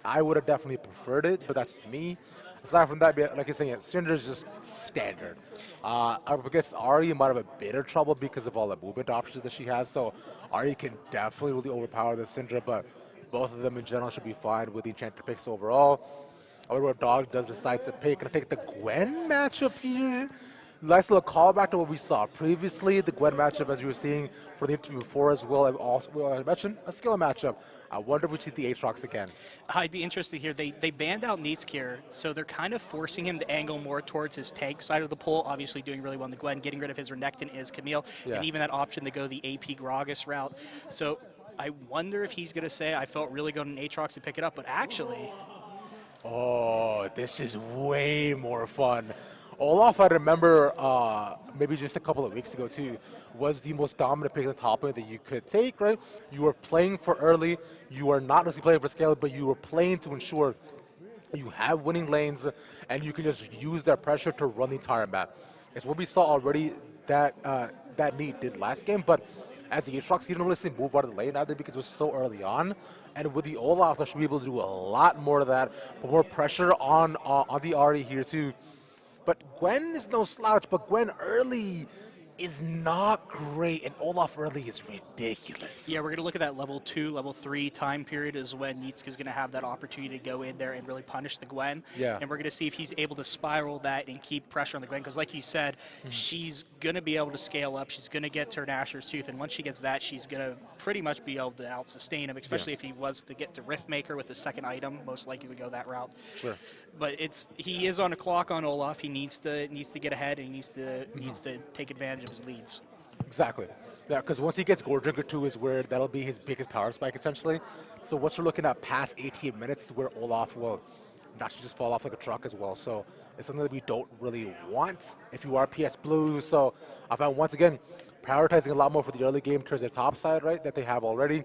Speaker 3: I would have definitely preferred it, but that's me. Aside from that, like you're saying, Syndra's just standard. Up against Ahri, you might have a bit of trouble because of all the movement options that she has. So Ahri can definitely really overpower the Syndra, but both of them in general should be fine with the Enchanter picks overall. However, Dog does decide to pick. Gonna take the Gwen matchup here. Nice little callback to what we saw previously. The Gwen matchup, as you were seeing for the interview before as well. I mentioned a skill matchup. I wonder if we see the Aatrox again.
Speaker 4: I'd be interested here. They banned out Nisk here, so they're kind of forcing him to angle more towards his tank side of the pool. Obviously doing really well in the Gwen. Getting rid of his Renekton is Camille.
Speaker 3: Yeah.
Speaker 4: And even that option to go the AP Gragas route. So I wonder if he's going to say, I felt really good on Aatrox to pick it up, but actually...
Speaker 3: Oh, this is way more fun. Olaf, I remember maybe just a couple of weeks ago too, was the most dominant pick at the top lane that you could take, right? You were playing for early, you are not necessarily playing for scale, but you were playing to ensure you have winning lanes and you can just use that pressure to run the entire map. It's what we saw already that Neat did last game, but as the Aatrox, he didn't really move out of the lane either because it was so early on. And with the Olaf, I should be able to do a lot more of that, put more pressure on the Ahri here too. But Gwen is no slouch, but Gwen early is not great, and Olaf early is ridiculous.
Speaker 4: Yeah, we're going to look at that level 2, level 3 time period is when Nitzka is going to have that opportunity to go in there and really punish the Gwen.
Speaker 3: Yeah.
Speaker 4: And we're going to see if he's able to spiral that and keep pressure on the Gwen, because like you said, she's going to be able to scale up. She's going to get to her Nashor's Tooth, and once she gets that, she's going to pretty much be able to out-sustain him, especially if he was to get to Riftmaker with the second item, most likely to go that route.
Speaker 3: Sure.
Speaker 4: But he is on a clock on Olaf. He needs to get ahead, and he needs to take advantage of his leads.
Speaker 3: Exactly. Yeah, because once he gets Gore Drinker 2 is where that'll be his biggest power spike, essentially. So once we're looking at past 18 minutes where Olaf will not to just fall off like a truck as well. So it's something that we don't really want if you are PS Blue. So I found, once again, prioritizing a lot more for the early game towards their top side, right, that they have already.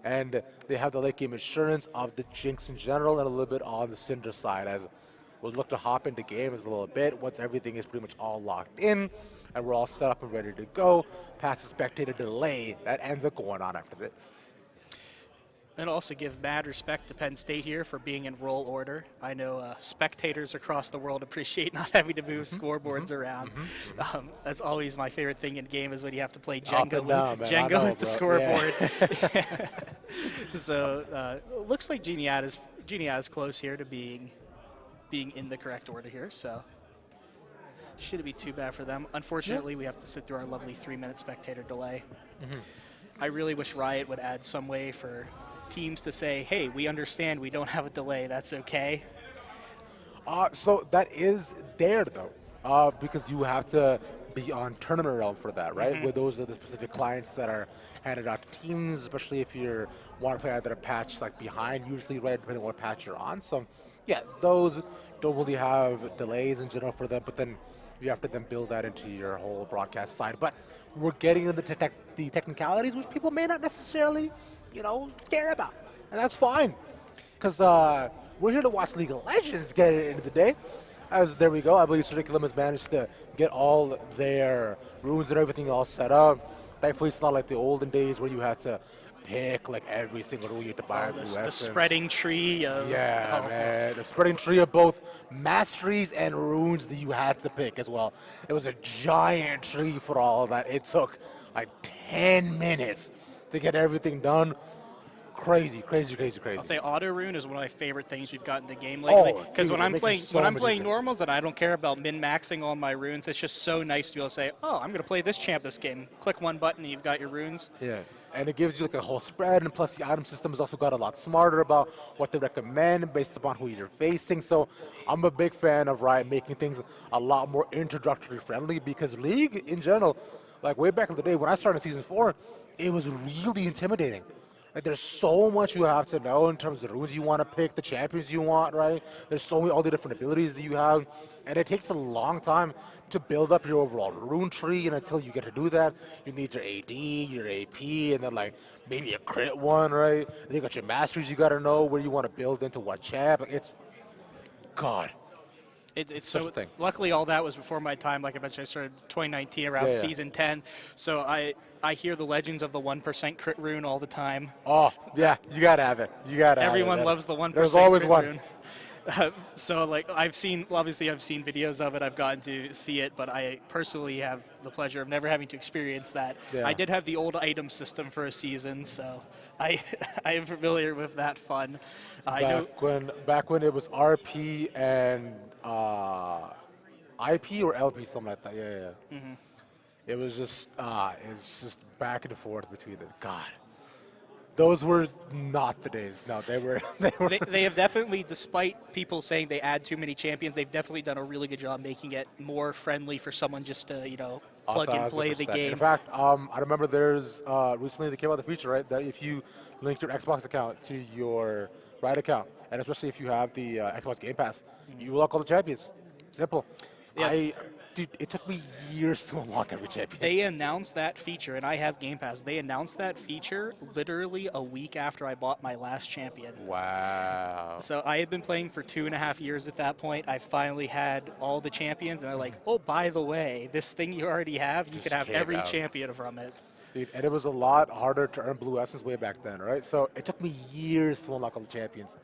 Speaker 3: And they have the late game assurance of the Jinx in general and a little bit on the Cinder side, as we'll look to hop into games a little bit once everything is pretty much all locked in and we're all set up and ready to go. Past the spectator delay that ends up going on after this.
Speaker 4: And also give mad respect to Penn State here for being in roll order. I know spectators across the world appreciate not having to move scoreboards around. That's always my favorite thing in game is when you have to play Jenga, with the scoreboard. Yeah. So looks like Geniad is close here to being in the correct order here. So shouldn't be too bad for them. Unfortunately, we have to sit through our lovely 3-minute spectator delay. I really wish Riot would add some way for teams to say, hey, we understand we don't have a delay, that's okay.
Speaker 3: So that is there, though, because you have to be on Tournament Realm for that, right? Where those are the specific clients that are handed out to teams, especially if you want to play either a patch like behind, usually, right, depending on what patch you're on. So, yeah, those don't really have delays in general for them, but then you have to then build that into your whole broadcast side. But we're getting into the technicalities, which people may not necessarily, care about. And that's fine, because we're here to watch League of Legends get it into the day. As there we go, I believe Curriculum has managed to get all their runes and everything all set up. Thankfully, it's not like the olden days where you had to pick like every single rule you had to buy.
Speaker 4: The spreading tree of...
Speaker 3: Yeah, man. The spreading tree of both masteries and runes that you had to pick as well. It was a giant tree for all of that. It took like 10 minutes to get everything done. Crazy.
Speaker 4: I'll say auto rune is one of my favorite things we've got in the game lately. Because when I'm playing normals and I don't care about min-maxing all my runes, it's just so nice to be able to say, oh, I'm going to play this champ this game. Click one button and you've got your runes.
Speaker 3: Yeah, and it gives you like a whole spread, and plus the item system has also got a lot smarter about what they recommend based upon who you're facing. So I'm a big fan of Riot making things a lot more introductory friendly, because League in general, like way back in the day when I started Season 4, it was really intimidating. Like, there's so much you have to know in terms of the runes you want to pick, the champions you want, right? There's so many, all the different abilities that you have, and it takes a long time to build up your overall rune tree, and until you get to do that, you need your AD, your AP, and then like maybe a crit one, right? And you got your masteries you got to know where you want to build into what champ. Like, it's, God.
Speaker 4: It's so luckily all that was before my time. Like I mentioned, I started 2019 around Season 10, so I hear the legends of the 1% crit rune all the time.
Speaker 3: Oh, yeah, you got to have it.
Speaker 4: Everyone loves the 1%
Speaker 3: There's always
Speaker 4: crit
Speaker 3: one.
Speaker 4: Rune. So, like, I've seen videos of it. I've gotten to see it, but I personally have the pleasure of never having to experience that. Yeah. I did have the old item system for a season, so I am familiar with that fun.
Speaker 3: Back when it was RP and IP or LP, something like that. Yeah. It was just it's just back and forth between them. God, those were not the days. No, they were.
Speaker 4: They have definitely, despite people saying they add too many champions, they've definitely done a really good job making it more friendly for someone just to plug and play the game.
Speaker 3: In fact, I remember there's recently they came out the feature, right, that if you link your Xbox account to your Riot account, and especially if you have the Xbox Game Pass, you unlock all the champions. Simple. Yeah. Dude, it took me years to unlock every champion.
Speaker 4: They announced that feature, and I have Game Pass. They announced that feature literally a week after I bought my last champion.
Speaker 3: Wow.
Speaker 4: So I had been playing for 2.5 years at that point. I finally had all the champions, and they're like, oh, by the way, this thing you already have, you can have every champion from it.
Speaker 3: Dude, and it was a lot harder to earn Blue Essence way back then, right? So it took me years to unlock all the champions.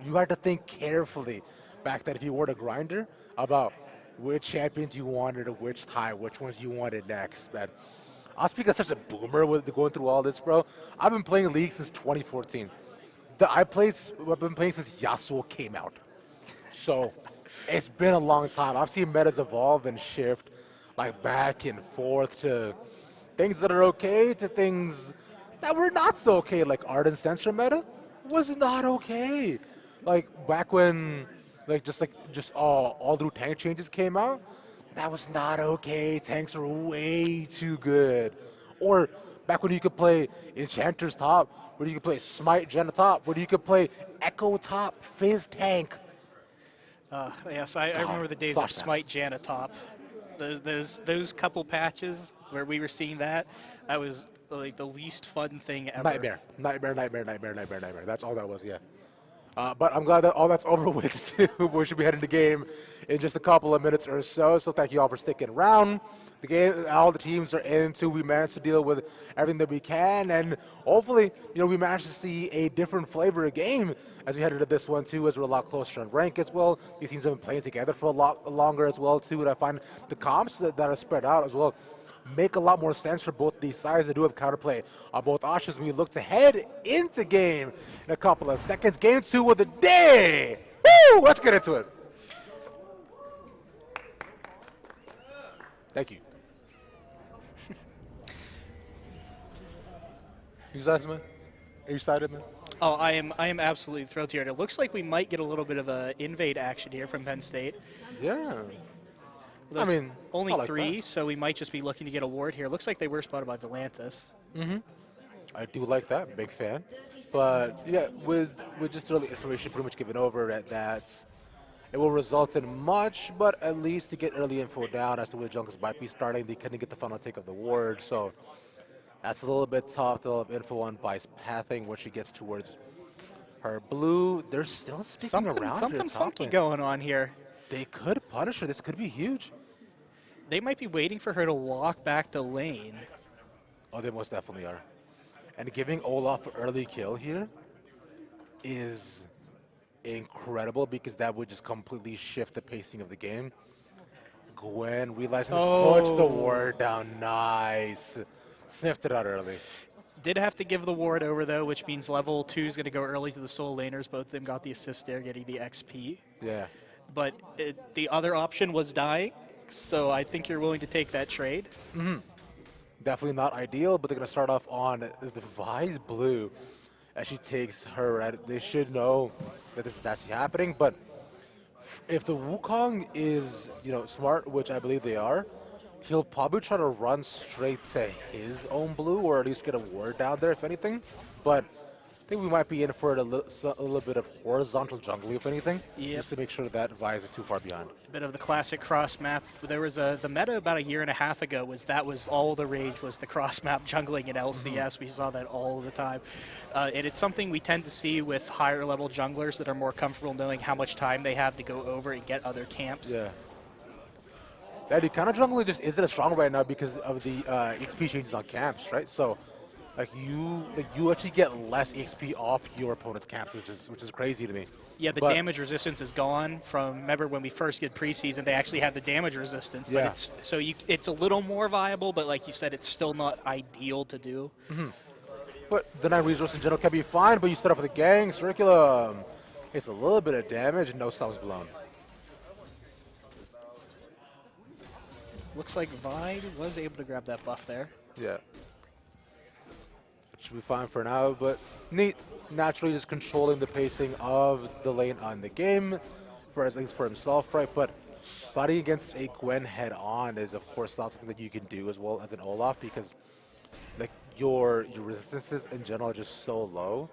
Speaker 3: You had to think carefully back then if you were a grinder about which champions you wanted at which time, which ones you wanted next, man. I'll speak as such a boomer with going through all this, bro. I've been playing League since 2014. I've been playing since Yasuo came out. So it's been a long time. I've seen metas evolve and shift like back and forth to things that are okay to things that were not so okay. Like Ardent Sensor meta was not okay. Like back when just all the tank changes came out, that was not okay. Tanks were way too good. Or back when you could play Enchanter's top, where you could play Smite Gen top, where you could play Echo top, Fizz tank.
Speaker 4: Yes, I remember the days of Smite Janatop. Those couple patches where we were seeing that was like the least fun thing ever.
Speaker 3: Nightmare. That's all that was, yeah. But I'm glad that all that's over with, too. We should be heading to game in just a couple of minutes or so. So thank you all for sticking around. The game, all the teams are into. We managed to deal with everything that we can, and hopefully, we managed to see a different flavor of game as we head into this one too, as we're a lot closer in rank as well. These teams have been playing together for a lot longer as well too, and I find the comps that are spread out as well make a lot more sense for both these sides. They do have counterplay on both options. We look to head into game in a couple of seconds. Game 2 of the day. Woo! Let's get into it. Thank you. You excited, man? Are you excited, man?
Speaker 4: Oh, I am absolutely thrilled here. It looks like we might get a little bit of a invade action here from Penn State.
Speaker 3: Yeah.
Speaker 4: I mean, only
Speaker 3: like
Speaker 4: 3,
Speaker 3: that.
Speaker 4: so we might just be looking to get a ward here. Looks like they were spotted by Volantis.
Speaker 3: I do like that. Big fan. But yeah, with just early information pretty much given over that it will result in much, but at least to get early info down as to where the Junkers might be starting, they couldn't get the final take of the ward. So that's a little bit tough. They'll have info on Vice pathing when she gets towards her blue. They're still sticking around.
Speaker 4: Something funky going on here.
Speaker 3: They could punish her. This could be huge.
Speaker 4: They might be waiting for her to walk back to lane.
Speaker 3: Oh, they most definitely are. And giving Olaf an early kill here is incredible because that would just completely shift the pacing of the game. Gwen realizing this puts the ward down. Nice. Sniffed it out early.
Speaker 4: Did have to give the ward over, though, which means level 2 is going to go early to the solo laners. Both of them got the assist there, getting the XP.
Speaker 3: Yeah.
Speaker 4: But the other option was dying, so I think you're willing to take that trade.
Speaker 3: Definitely not ideal, but they're going to start off on the Vi's blue as she takes her red. They should know that this is actually happening, but if the Wukong is, smart, which I believe they are, he'll probably try to run straight to his own blue, or at least get a ward down there, if anything. But I think we might be in for a little bit of horizontal jungling, if anything, just to make sure that Vi isn't too far behind.
Speaker 4: A bit of the classic cross map. There was the meta about a year and a half ago was all the rage was the cross map jungling in LCS. We saw that all the time. And it's something we tend to see with higher level junglers that are more comfortable knowing how much time they have to go over and get other camps.
Speaker 3: Yeah. That kind of jungling just isn't as strong right now because of the XP changes on camps, right? So you actually get less XP off your opponent's camps, which is crazy to me.
Speaker 4: Yeah, the damage resistance is gone from, remember when we first did preseason, they actually had the damage resistance, but it's a little more viable, but like you said, it's still not ideal to do.
Speaker 3: But the 9 resource in general can be fine, but you set up with a gang, Circulum. It's a little bit of damage and no sums blown.
Speaker 4: Looks like Vi was able to grab that buff there.
Speaker 3: Yeah. Should be fine for now, but neat. Naturally just controlling the pacing of the lane on the game, at least for himself, right? But fighting against a Gwen head-on is, of course, not something that you can do as well as an Olaf because your resistances in general are just so low.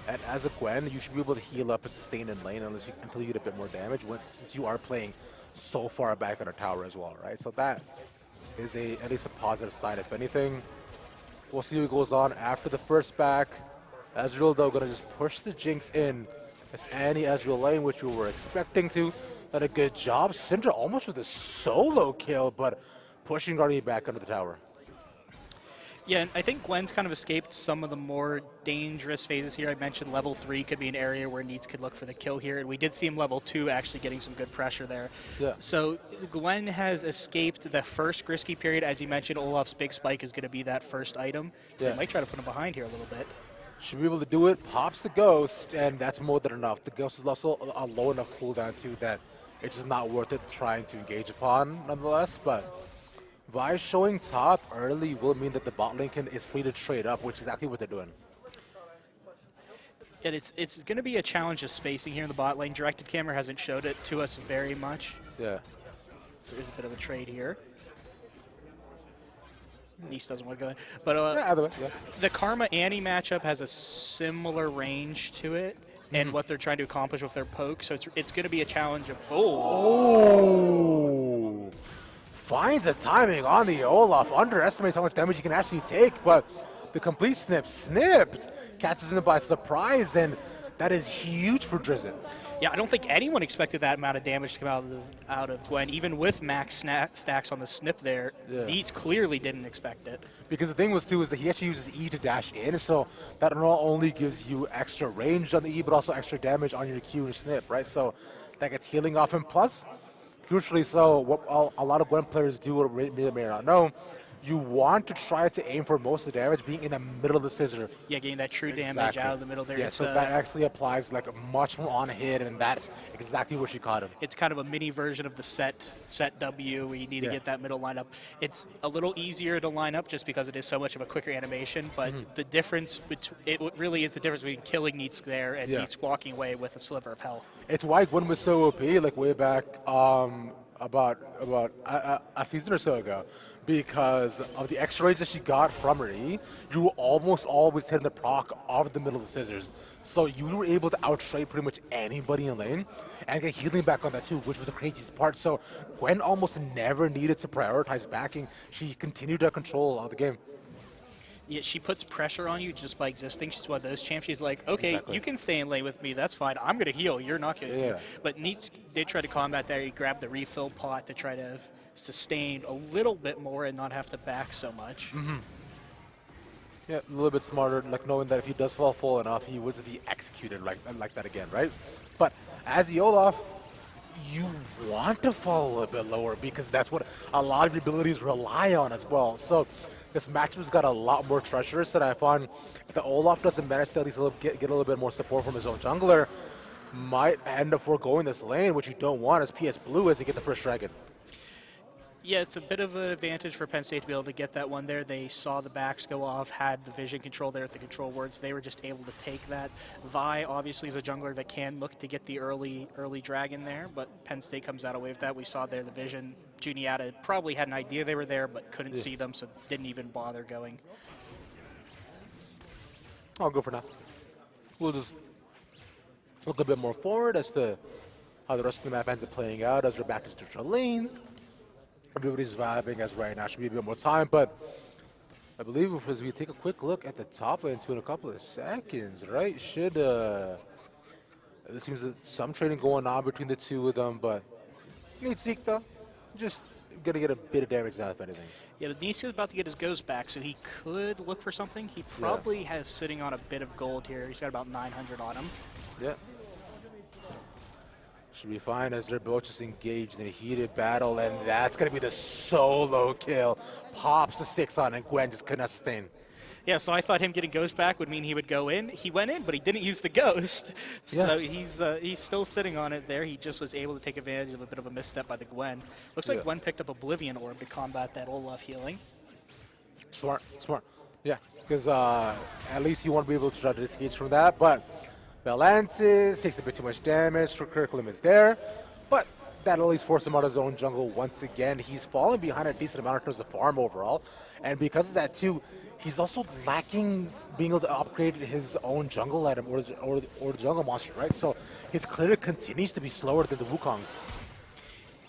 Speaker 3: And as a Gwen, you should be able to heal up and sustain in lane until you get a bit more damage, since you are playing so far back on a tower as well, right? So that is at least a positive side, if anything. We'll see what goes on after the first back. Ezreal, though, going to just push the Jinx in as any Ezreal lane, which we were expecting to. Done a good job. Syndra almost with a solo kill, but pushing Guardian back under the tower.
Speaker 4: Yeah, and I think Gwen's kind of escaped some of the more dangerous phases here. I mentioned level 3 could be an area where Needs could look for the kill here, and we did see him level 2 actually getting some good pressure there.
Speaker 3: Yeah.
Speaker 4: So Gwen has escaped the first Grisky period. As you mentioned, Olaf's big spike is going to be that first item.
Speaker 3: Yeah.
Speaker 4: They might try to put him behind here a little bit.
Speaker 3: Should be able to do it. Pops the Ghost, and that's more than enough. The Ghost is also a low enough cooldown, too, that it's just not worth it trying to engage upon, nonetheless, but Vi showing top early will mean that the bot lane is free to trade up, which is exactly what they're doing.
Speaker 4: And it's going to be a challenge of spacing here in the bot lane. Directed camera hasn't showed it to us very much.
Speaker 3: Yeah.
Speaker 4: So there's a bit of a trade here. Nice doesn't want to go in. But
Speaker 3: yeah, either way, yeah.
Speaker 4: The Karma Annie matchup has a similar range to it. and what they're trying to accomplish with their poke. So it's going to be a challenge of
Speaker 3: finds the timing on the Olaf, underestimates how much damage he can actually take, but the complete snipped, catches him by surprise, and that is huge for Drizzt.
Speaker 4: Yeah, I don't think anyone expected that amount of damage to come out of Gwen, even with max stacks on the snip there.
Speaker 3: Yeah.
Speaker 4: These clearly didn't expect it.
Speaker 3: Because the thing was, too, is that he actually uses E to dash in, so that not only gives you extra range on the E, but also extra damage on your Q and snip, right? So that gets healing off him. Plus, crucially so, what a lot of Gwen players do, or may or may not know, you want to try to aim for most of the damage being in the middle of the scissor.
Speaker 4: Yeah, getting that true damage out of the middle there.
Speaker 3: Yeah, so that actually applies like much more on hit, and that's exactly what she caught him.
Speaker 4: It's kind of a mini version of the set W where you need to get that middle lineup. It's a little easier to line up just because it is so much of a quicker animation, but the difference, it really is the difference between killing Neetsk there and Neetsk walking away with a sliver of health.
Speaker 3: It's why Gwen was so OP, like way back about a season or so ago, because of the extra range that she got from her E. You almost always hit the proc of the middle of the scissors, so you were able to outstride pretty much anybody in lane and get healing back on that too, which was the craziest part. So Gwen almost never needed to prioritize backing. She continued to control the game.
Speaker 4: Yeah, she puts pressure on you just by existing. She's one of those champs. She's like, okay, you can stay in lane with me. That's fine. I'm going to heal. You're not going to. But Neetsk did try to combat there. He grabbed the refill pot to try to sustain a little bit more and not have to back so much.
Speaker 3: Yeah, a little bit smarter, like knowing that if he does fall full enough, he would be executed like that again, right? But as the Olaf, you want to fall a little bit lower because that's what a lot of your abilities rely on as well. So this matchup's got a lot more treacherous, and I find if the Olaf doesn't manage to at least get a little bit more support from his own jungler, might end up foregoing this lane, which you don't want as PS Blue as they get the first dragon.
Speaker 4: Yeah, it's a bit of an advantage for Penn State to be able to get that one there. They saw the backs go off, had the vision control there at the control wards. They were just able to take that. Vi obviously is a jungler that can look to get the early dragon there, but Penn State comes out away with that. We saw there the vision. Juniata probably had an idea they were there, but couldn't see them, so didn't even bother going.
Speaker 3: I'll go for now. We'll just look a bit more forward as to how the rest of the map ends up playing out as we're back to neutral lane. Everybody's vibing as right now. Should be a bit more time, but I believe as we take a quick look at the top lane too in a couple of seconds, right? Should it seems that some trading going on between the two of them, but Neetsk though, just gonna get a bit of damage now if anything.
Speaker 4: Yeah, Neetsk is about to get his ghost back, so he could look for something. He probably has sitting on a bit of gold here. He's got about 900 on him.
Speaker 3: Yeah. Should be fine as they're both just engaged in a heated battle, and that's going to be the solo kill. Pops a 6 on, and Gwen just couldn't sustain.
Speaker 4: Yeah, so I thought him getting ghost back would mean he would go in. He went in, but he didn't use the ghost. So he's still sitting on it there. He just was able to take advantage of a bit of a misstep by the Gwen. Looks like Gwen picked up Oblivion Orb to combat that Olaf healing.
Speaker 3: Smart. Yeah, because at least you want to be able to try to disengage from that, but Valantis takes a bit too much damage. For Kirkland is there, but that'll at least force him out of his own jungle once again. He's falling behind a decent amount in terms of farm overall, and because of that too, he's also lacking being able to upgrade his own jungle item or the jungle monster, right? So his clear continues to be slower than the Wukong's.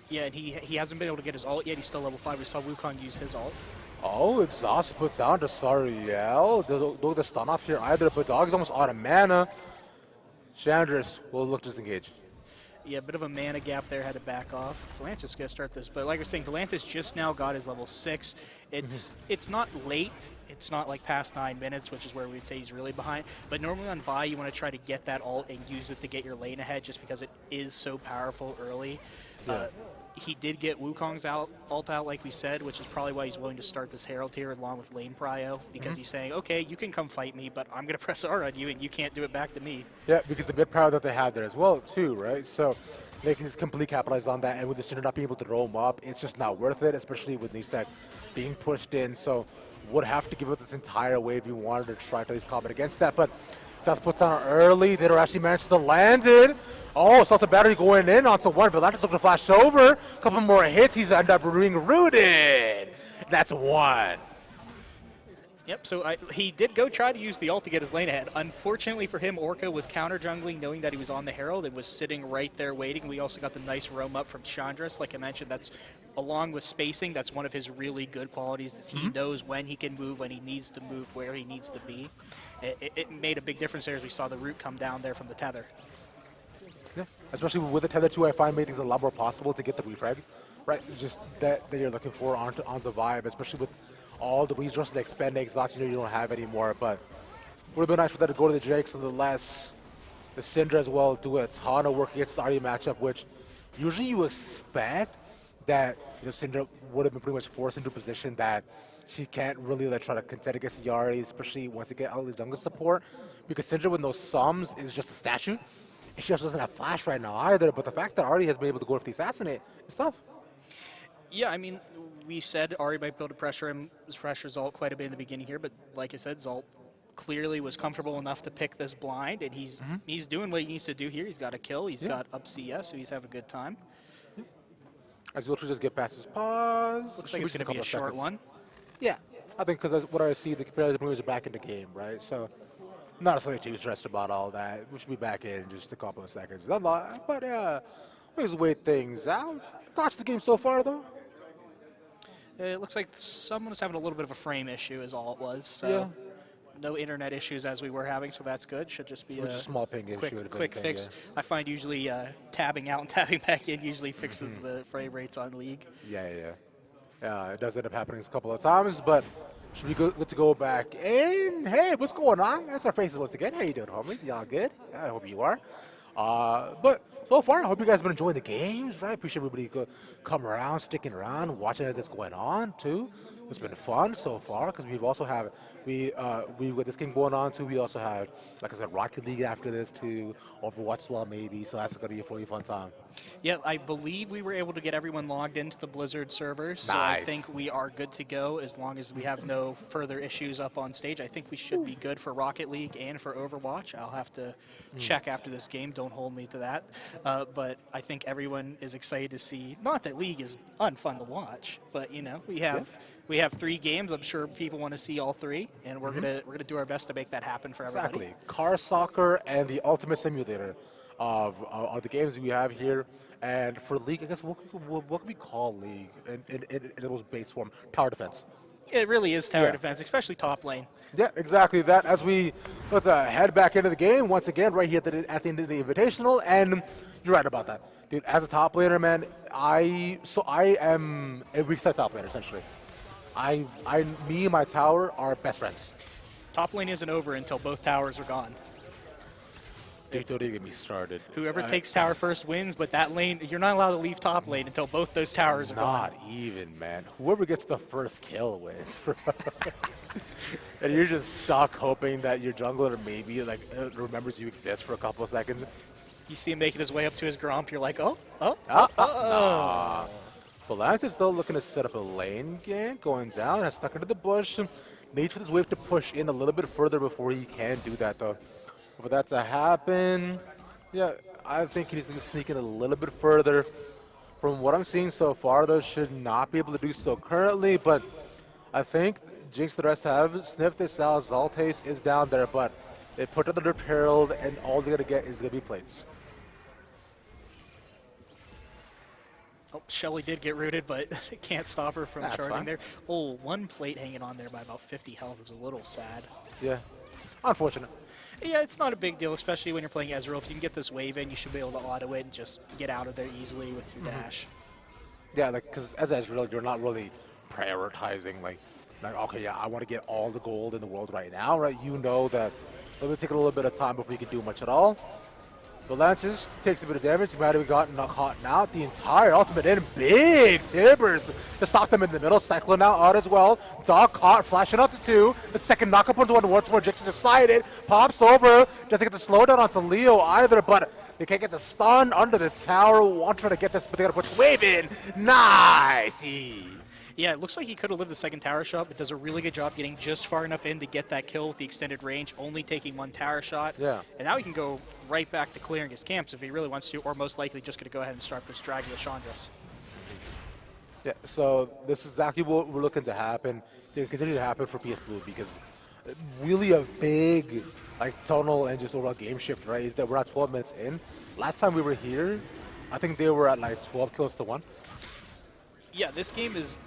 Speaker 4: Yeah, and he hasn't been able to get his ult yet. He's still level 5. We saw Wukong use his ult.
Speaker 3: Oh, Exhaust puts down to Sariel. Don't the stun off here either, but Dog's almost out of mana. Chandris will look to disengage.
Speaker 4: Yeah, a bit of a mana gap there, had to back off. Valantis is going to start this, but like I was saying, Valantis just now got his level 6. It's not late. It's not like past 9 minutes, which is where we'd say he's really behind. But normally on Vi, you want to try to get that ult and use it to get your lane ahead just because it is so powerful early. Yeah. He did get Wukong's ult out, like we said, which is probably why he's willing to start this Herald here along with lane prio, because he's saying, okay, you can come fight me, but I'm going to press R on you, and you can't do it back to me.
Speaker 3: Yeah, because the mid prio that they have there as well, too, right? So they can just completely capitalize on that, and with the Cinder not being able to roam up, it's just not worth it, especially with Neetsk being pushed in. So would have to give up this entire wave if you wanted to try to at least combat against that, but South puts down early. They don't actually manage to land it. Oh, South battery going in onto one. Valantis looking to flash over. A couple more hits. He's ended up being rooted. That's one.
Speaker 4: Yep, so he did go try to use the ult to get his lane ahead. Unfortunately for him, Orca was counter jungling, knowing that he was on the Herald and was sitting right there waiting. We also got the nice roam up from Chandras. Like I mentioned, that's along with spacing, that's one of his really good qualities. Is he knows when he can move, when he needs to move, where he needs to be. It made a big difference there as we saw the root come down there from the tether.
Speaker 3: Yeah, especially with the tether too, I find made things a lot more possible to get the refrag, right? Just that you're looking for on the vibe, especially with all the resources, the expand exhaust, you don't have anymore. But would have been nice for that to go to the Jakes and the Syndra as well, do a ton of work against the Arty matchup, which usually you expect that Syndra would have been pretty much forced into a position that she can't really try to contend against the Arty, especially once they get out of the jungle support, because Syndra with no sums is just a statue. And she also doesn't have flash right now either, but the fact that Arty has been able to go for the assassinate is tough.
Speaker 4: Yeah, I mean, we said Ari might be able to pressure Zalt quite a bit in the beginning here, but like I said, Zalt clearly was comfortable enough to pick this blind, and he's doing what he needs to do here. He's got a kill, he's got up CS, so he's having a good time.
Speaker 3: As well to just get past his pause.
Speaker 4: Looks like it's going to be a short one.
Speaker 3: Yeah, I think because what I see, the competitive moves are back in the game, right? So not necessarily too stressed about all that. We should be back in just a couple of seconds. Not a lot, but let's wait things out. Thoughts of the game so far, though?
Speaker 4: It looks like someone was having a little bit of a frame issue is all it was. So
Speaker 3: Yeah.
Speaker 4: no internet issues as we were having, so that's good. Should just be a
Speaker 3: small ping issue.
Speaker 4: quick fix. Yeah. I find usually tabbing out and tabbing back in usually fixes the frame rates on League.
Speaker 3: Yeah. It does end up happening a couple of times, but should be good to go back in. Hey, what's going on? That's our faces once again. How you doing, homies? Y'all good? I hope you are. But so far, I hope you guys have been enjoying the games, right? Appreciate everybody come around, sticking around, watching everything that's going on, too. It's been fun so far because we've also have with this game going on too. We also have, like I said, Rocket League after this too, Overwatch as well maybe. So that's going to be a fully fun time.
Speaker 4: Yeah, I believe we were able to get everyone logged into the Blizzard servers. So
Speaker 3: Nice.
Speaker 4: I think we are good to go as long as we have no further issues up on stage. I think we should be good for Rocket League and for Overwatch. I'll have to check after this game. Don't hold me to that. But I think everyone is excited to see. Not that League is unfun to watch, but we have. Yeah. We have 3 games. I'm sure people want to see all 3, and we're gonna do our best to make that happen for everybody.
Speaker 3: Exactly. Car Soccer and the Ultimate Simulator of the games we have here. And for League, I guess what can we call League in its base form? Tower defense.
Speaker 4: It really is tower defense, especially top lane.
Speaker 3: Yeah, exactly that. As let's head back into the game once again, right here at the end of the Invitational, and you're right about that, dude. As a top laner, man, I am a weak side top laner essentially. Me and my tower are best friends.
Speaker 4: Top lane isn't over until both towers are gone.
Speaker 3: Dude, don't even get me started.
Speaker 4: Whoever takes tower first wins, but that lane, you're not allowed to leave top lane until both those towers are gone.
Speaker 3: Not even, man. Whoever gets the first kill wins. And you're just stuck hoping that your jungler maybe remembers you exist for a couple of seconds.
Speaker 4: You see him making his way up to his Gromp, you're like, oh.
Speaker 3: Nah. Balance is still looking to set up a lane gank, going down, has stuck into the bush. Needs for this wave to push in a little bit further before he can do that, though. For that to happen, yeah, I think he's going to sneak in a little bit further. From what I'm seeing so far, though, should not be able to do so currently, but I think Jinx the rest have sniffed this out. Zaltace is down there, but they put it under peril, and all they're going to get is going to be plates.
Speaker 4: Oh, Shelly did get rooted, but can't stop her from charging there. Oh, 1 plate hanging on there by about 50 health is a little sad.
Speaker 3: Yeah, unfortunate.
Speaker 4: Yeah, it's not a big deal, especially when you're playing Ezreal. If you can get this wave in, you should be able to auto it and just get out of there easily with your dash.
Speaker 3: Yeah, because as Ezreal, you're not really prioritizing, like, okay, yeah, I want to get all the gold in the world right now, right? You know that it'll take a little bit of time before you can do much at all. The Lances takes a bit of damage. Might have gotten caught out. The entire ultimate in. Big Tibbers to stop them in the middle. Cyclone out as well. Dog caught, flashing out to 2. The second knock-up onto one once more. Jinx is excited. Pops over. Doesn't get the slowdown onto Leo either, but they can't get the stun under the tower. Want to try to get this, but they got to put Wave in. Nice!
Speaker 4: Yeah, it looks like he could have lived the second tower shot, but does a really good job getting just far enough in to get that kill with the extended range, only taking 1 tower shot.
Speaker 3: Yeah.
Speaker 4: And now he can go right back to clearing his camps if he really wants to, or most likely just going to go ahead and start this drag with Chandras.
Speaker 3: Yeah, so this is exactly what we're looking to happen, to continue to happen for PS Blue, because really a big tonal and just overall game shift, right, is that we're at 12 minutes in. Last time we were here, I think they were at 12 kills to 1.
Speaker 4: Yeah, this game is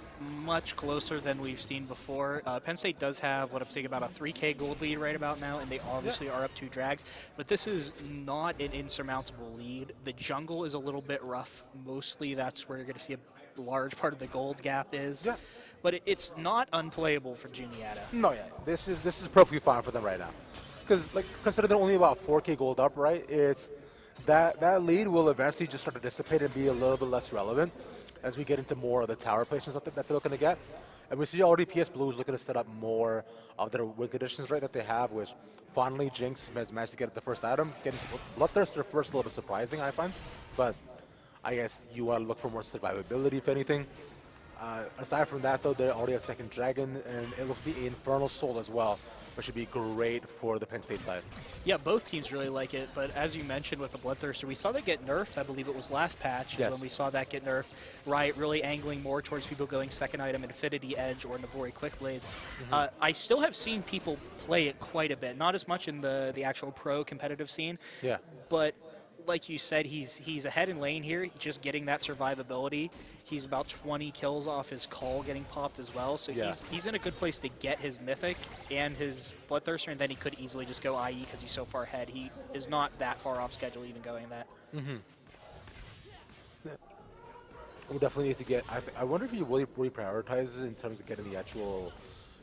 Speaker 4: much closer than we've seen before. Penn State does have what I'm saying about a 3K gold lead right about now, and they obviously are up 2 drags, but this is not an insurmountable lead. The jungle is a little bit rough. Mostly that's where you're going to see a large part of the gold gap is.
Speaker 3: Yeah.
Speaker 4: But it's not unplayable for Juniata.
Speaker 3: No, yeah, this is perfectly fine for them right now, because consider they're only about 4K gold up, right? It's that lead will eventually just start to dissipate and be a little bit less relevant as we get into more of the tower placements that they're looking to get. And we see already PS Blue is looking to set up more of their win conditions, right, that they have, which finally Jinx has managed to get the first item. Getting Bloodthirster first a little bit surprising, I find, but I guess you want to look for more survivability, if anything. Aside from that, though, they already have second dragon, and it looks to be Infernal Soul as well, which should be great for the Penn State side.
Speaker 4: Yeah, both teams really like it, but as you mentioned with the Bloodthirster, we saw that get nerfed. I believe it was last patch
Speaker 3: yes.
Speaker 4: when we saw that get nerfed. Riot really angling more towards people going second item, Infinity Edge, or Navori Quick Blades. I still have seen people play it quite a bit, not as much in the actual pro competitive scene,
Speaker 3: Yeah.
Speaker 4: but like you said, he's ahead in lane here, just getting that survivability. He's about 20 kills off his call getting popped as well, so
Speaker 3: Yeah.
Speaker 4: he's in a good place to get his Mythic and his Bloodthirster, and then he could easily just go IE because he's so far ahead. He is not that far off schedule even going that.
Speaker 3: Yeah. We definitely need to get. I wonder if he really prioritizes in terms of getting the actual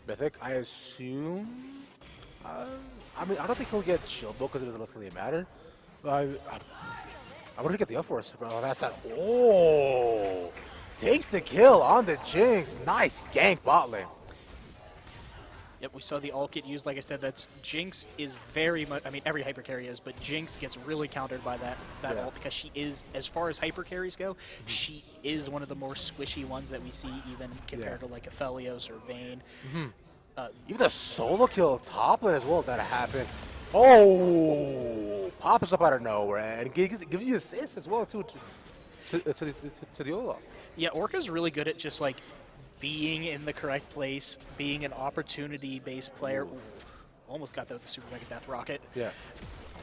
Speaker 3: Mythic. I assume. I mean, I don't think he'll get Shield Bow because it doesn't necessarily matter. I wonder if he gets the up force. That's that. Oh, takes the kill on the Jinx. Nice gank bot lane.
Speaker 4: Yep, we saw the ult get used. Like I said, that's Jinx is very much. I mean, every hyper carry is, but Jinx gets really countered by that
Speaker 3: Yeah.
Speaker 4: ult because she is, as far as hyper carries go, she is one of the more squishy ones that we see, even compared to like Aphelios or Vayne.
Speaker 3: Even the solo kill top lane as well that happened. Oh, pops up out of nowhere and gives you assists as well too to the Olaf.
Speaker 4: Yeah, Orca's really good at just like being in the correct place, being an opportunity-based player. Ooh, almost got that with the Super Mega Death Rocket.
Speaker 3: Yeah.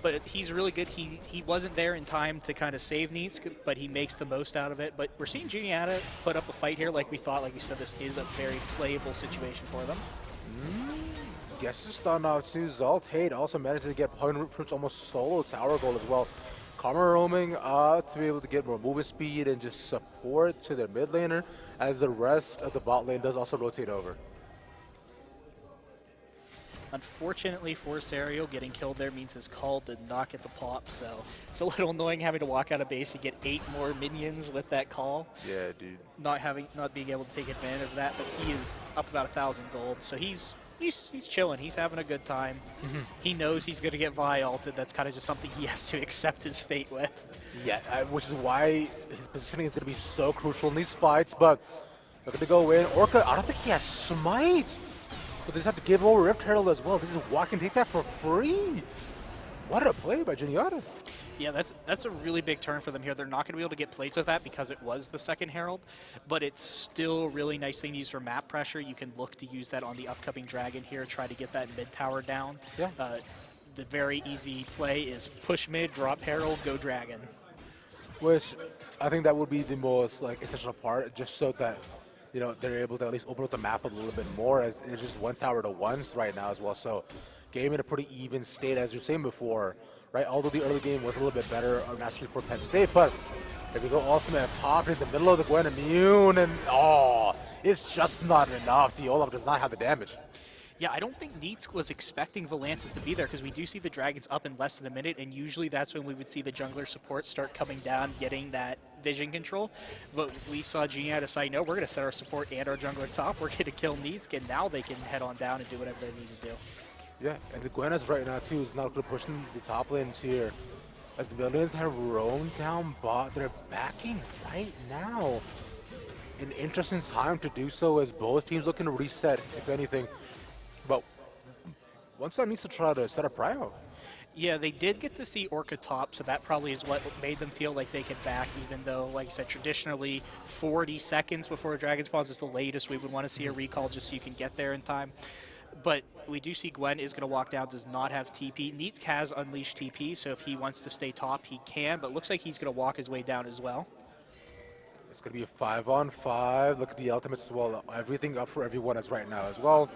Speaker 4: But he's really good. He wasn't there in time to kind of save Neats, but he makes the most out of it. But we're seeing Juniata put up a fight here like we thought. Like you said, this is a very playable situation for them.
Speaker 3: Guess it's done now too. Zaltade also managed to get Point Root almost solo tower goal as well. Karma roaming to be able to get more movement speed and just support to their mid laner as the rest of the bot lane does also rotate over.
Speaker 4: Unfortunately for Serio, getting killed there means his call did not get the pop, so it's a little annoying having to walk out of base and get 8 more minions with that call.
Speaker 3: Yeah, dude.
Speaker 4: Not being able to take advantage of that, but he is up about 1,000 gold, so he's chilling. He's having a good time. He knows he's going to get Vi ulted. That's kind of just something he has to accept his fate with.
Speaker 3: Yeah, which is why his positioning is going to be so crucial in these fights. But looking to go in. Orca, I don't think he has Smite. But they just have to give over Rift Herald as well. They just walk and take that for free. What a play by Juniata.
Speaker 4: Yeah, that's a really big turn for them here. They're not going to be able to get plates with that because it was the second Herald, but it's still a really nice thing to use for map pressure. You can look to use that on the upcoming Dragon here, try to get that mid tower down.
Speaker 3: Yeah.
Speaker 4: The very easy play is push mid, drop Herald, go Dragon.
Speaker 3: Which I think that would be the most essential part, just so that they're able to at least open up the map a little bit more, as it's just one tower to ones right now as well. So game in a pretty even state, as you're saying before. Right, although the early game was a little bit better naturally for Penn State, but if you go ultimate and pop in the middle of the Gwen immune, and it's just not enough. The Olaf does not have the damage.
Speaker 4: Yeah, I don't think Neats was expecting Valantis to be there because we do see the Dragons up in less than a minute, and usually that's when we would see the jungler support start coming down, getting that vision control. But we saw Juniata decide, no, we're going to set our support and our jungler top. We're going to kill Neats, and now they can head on down and do whatever they need to do.
Speaker 3: Yeah, and the Gwenas right now too is not going to push the top lanes here. As the Millions have roamed down bot, they're backing right now. An interesting time to do so as both teams looking to reset, if anything. But OneSide needs to try to set up prio.
Speaker 4: Yeah, they did get to see Orca top, so that probably is what made them feel like they could back, even though, like I said, traditionally 40 seconds before Dragon's Pause is the latest we would want to see a recall just so you can get there in time. But we do see Gwen is going to walk down, does not have TP. Neat has unleashed TP, so if he wants to stay top, he can, but looks like he's going to walk his way down as well.
Speaker 3: It's going to be a 5-on-5. Look at the ultimates as well. Everything up for everyone as right now as well.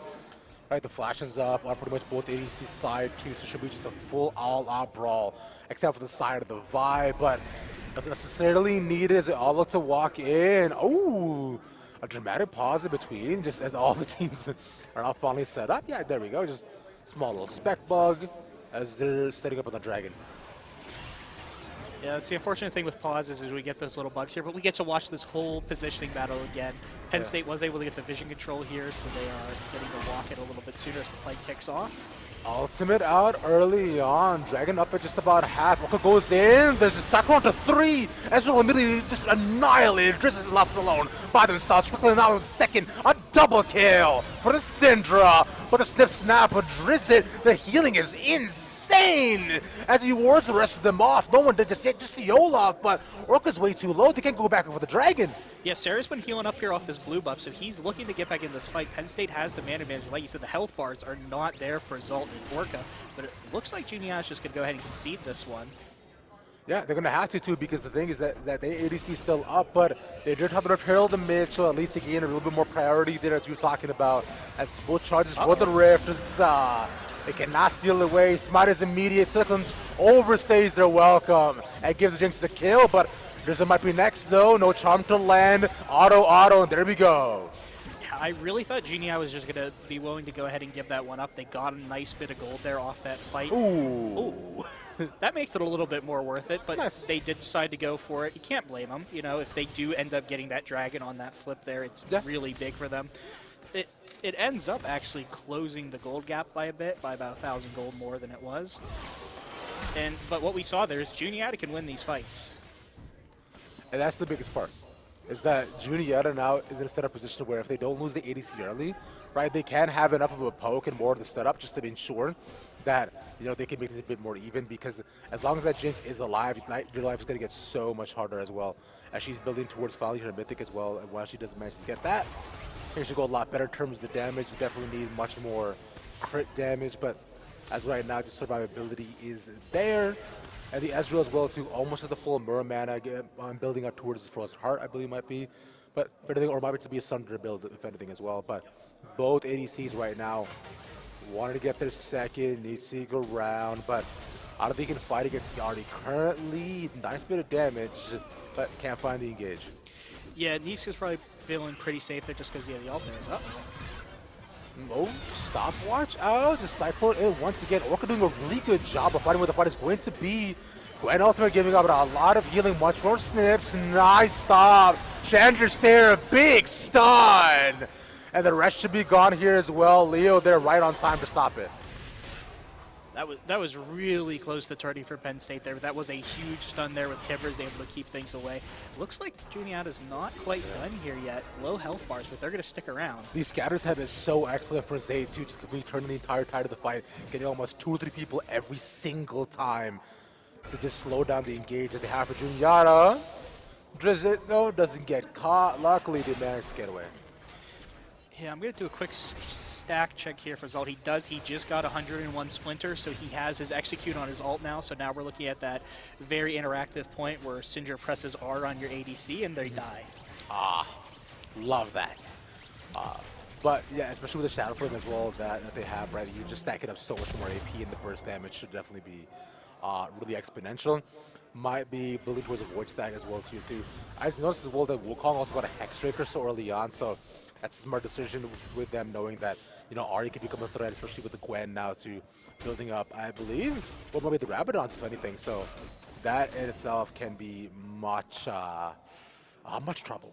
Speaker 3: Right, the flash is up on pretty much both ADC side too, so it should be just a full all-out brawl, except for the side of the Vi, but doesn't necessarily need it as it all look to walk in. Oh, a dramatic pause in between, just as all the teams are now finally set up. Yeah, there we go, just small little spec bug as they're setting up on the dragon.
Speaker 4: Yeah, that's the unfortunate thing with pauses is we get those little bugs here, but we get to watch this whole positioning battle again. Penn State was able to get the vision control here, so they are getting to walk it a little bit sooner as the fight kicks off.
Speaker 3: Ultimate out early on. Dragon up at just about half. Orca goes in. There's a Cyclone to 3. Ezreal immediately just annihilated. Drizzle is left alone by themselves. Quickly now in second. A double kill for the Syndra. With a snip snap of Drizzit. The healing is insane as he wards the rest of them off. No one did just yet, just the Olaf, but Orca's way too low. They can't go back over the Dragon.
Speaker 4: Yeah, Sarah's been healing up here off this blue buff, so he's looking to get back into this fight. Penn State has the mana advantage. Like you said, the health bars are not there for Zalt and Orca, but it looks like Juniata's just going to go ahead and concede this one.
Speaker 3: Yeah, they're going to have to, too, because the thing is that the ADC is still up, but they did have the Rift Herald in mid, so at least they gain a little bit more priority there, as you were talking about. As both charges for the Rift. They cannot steal away. Smite is immediate. Circling overstays their welcome and gives the Jinx a kill, but Drizzle might be next, though. No charm to land. Auto, and there we go.
Speaker 4: I really thought Genie was just going to be willing to go ahead and give that one up. They got a nice bit of gold there off that fight.
Speaker 3: Ooh.
Speaker 4: That makes it a little bit more worth it, but
Speaker 3: nice.
Speaker 4: They did decide to go for it. You can't blame them. You know, if they do end up getting that dragon on that flip there, it's really big for them. It ends up actually closing the gold gap by a bit, by about 1,000 gold more than it was. But what we saw there is Juniata can win these fights.
Speaker 3: And that's the biggest part, is that Juniata now is in a setup position where if they don't lose the ADC early, right, they can have enough of a poke and more of the setup just to ensure that, you know, they can make this a bit more even, because as long as that Jinx is alive, your life is going to get so much harder as well, as she's building towards finally her Mythic as well, and while she doesn't manage to get that, it should go a lot better in terms of the damage. You definitely need much more crit damage, but as right now, just survivability is there. And the Ezreal as well, too, almost at the full Mura mana. Again, I'm building up towards the Frozen Heart, I believe might be. But if anything, or might be to be a Sunder build, if anything, as well. But both ADCs right now wanted to get their second, needs to go around, but I don't think he can fight against the Artie. Currently, nice bit of damage, but can't find the engage.
Speaker 4: Yeah, Niska's probably feeling pretty safe there just because the ult there is up.
Speaker 3: Oh, stopwatch out. The Cyclone in once again. Orca doing a really good job of fighting where the fight is going to be. Gwen ultimate giving up a lot of healing, much more snips. Nice stop. Chandra's there, a big stun. And the rest should be gone here as well. Leo there right on time to stop it.
Speaker 4: That was really close to turning for Penn State there, but that was a huge stun there with Kivers able to keep things away. Looks like Juniata's not quite done here yet. Low health bars, but they're going to stick around.
Speaker 3: These scatters have been so excellent for Zay too, just completely turning the entire tide of the fight, getting almost 2 or 3 people every single time to just slow down the engage that they have for Juniata. Drizzit, though, doesn't get caught. Luckily, they managed to get away.
Speaker 4: Yeah, I'm going to do a quick stack check here for Zalt. He just got 101 Splinter, so he has his execute on his ult now. So now we're looking at that very interactive point where Syndra presses R on your ADC and they die.
Speaker 3: Love that. But yeah, especially with the Shadow Flame as well that they have, right? You just stack it up so much more AP, and the burst damage should definitely be really exponential. Might be building towards a Void stack as well too. I've noticed as well that Wukong also got a Hexbreaker so early on, so that's a smart decision with them knowing that, you know, Ahri can become a threat, especially with the Gwen now to building up, I believe, well, maybe the Rabadons, if anything. So that in itself can be much trouble.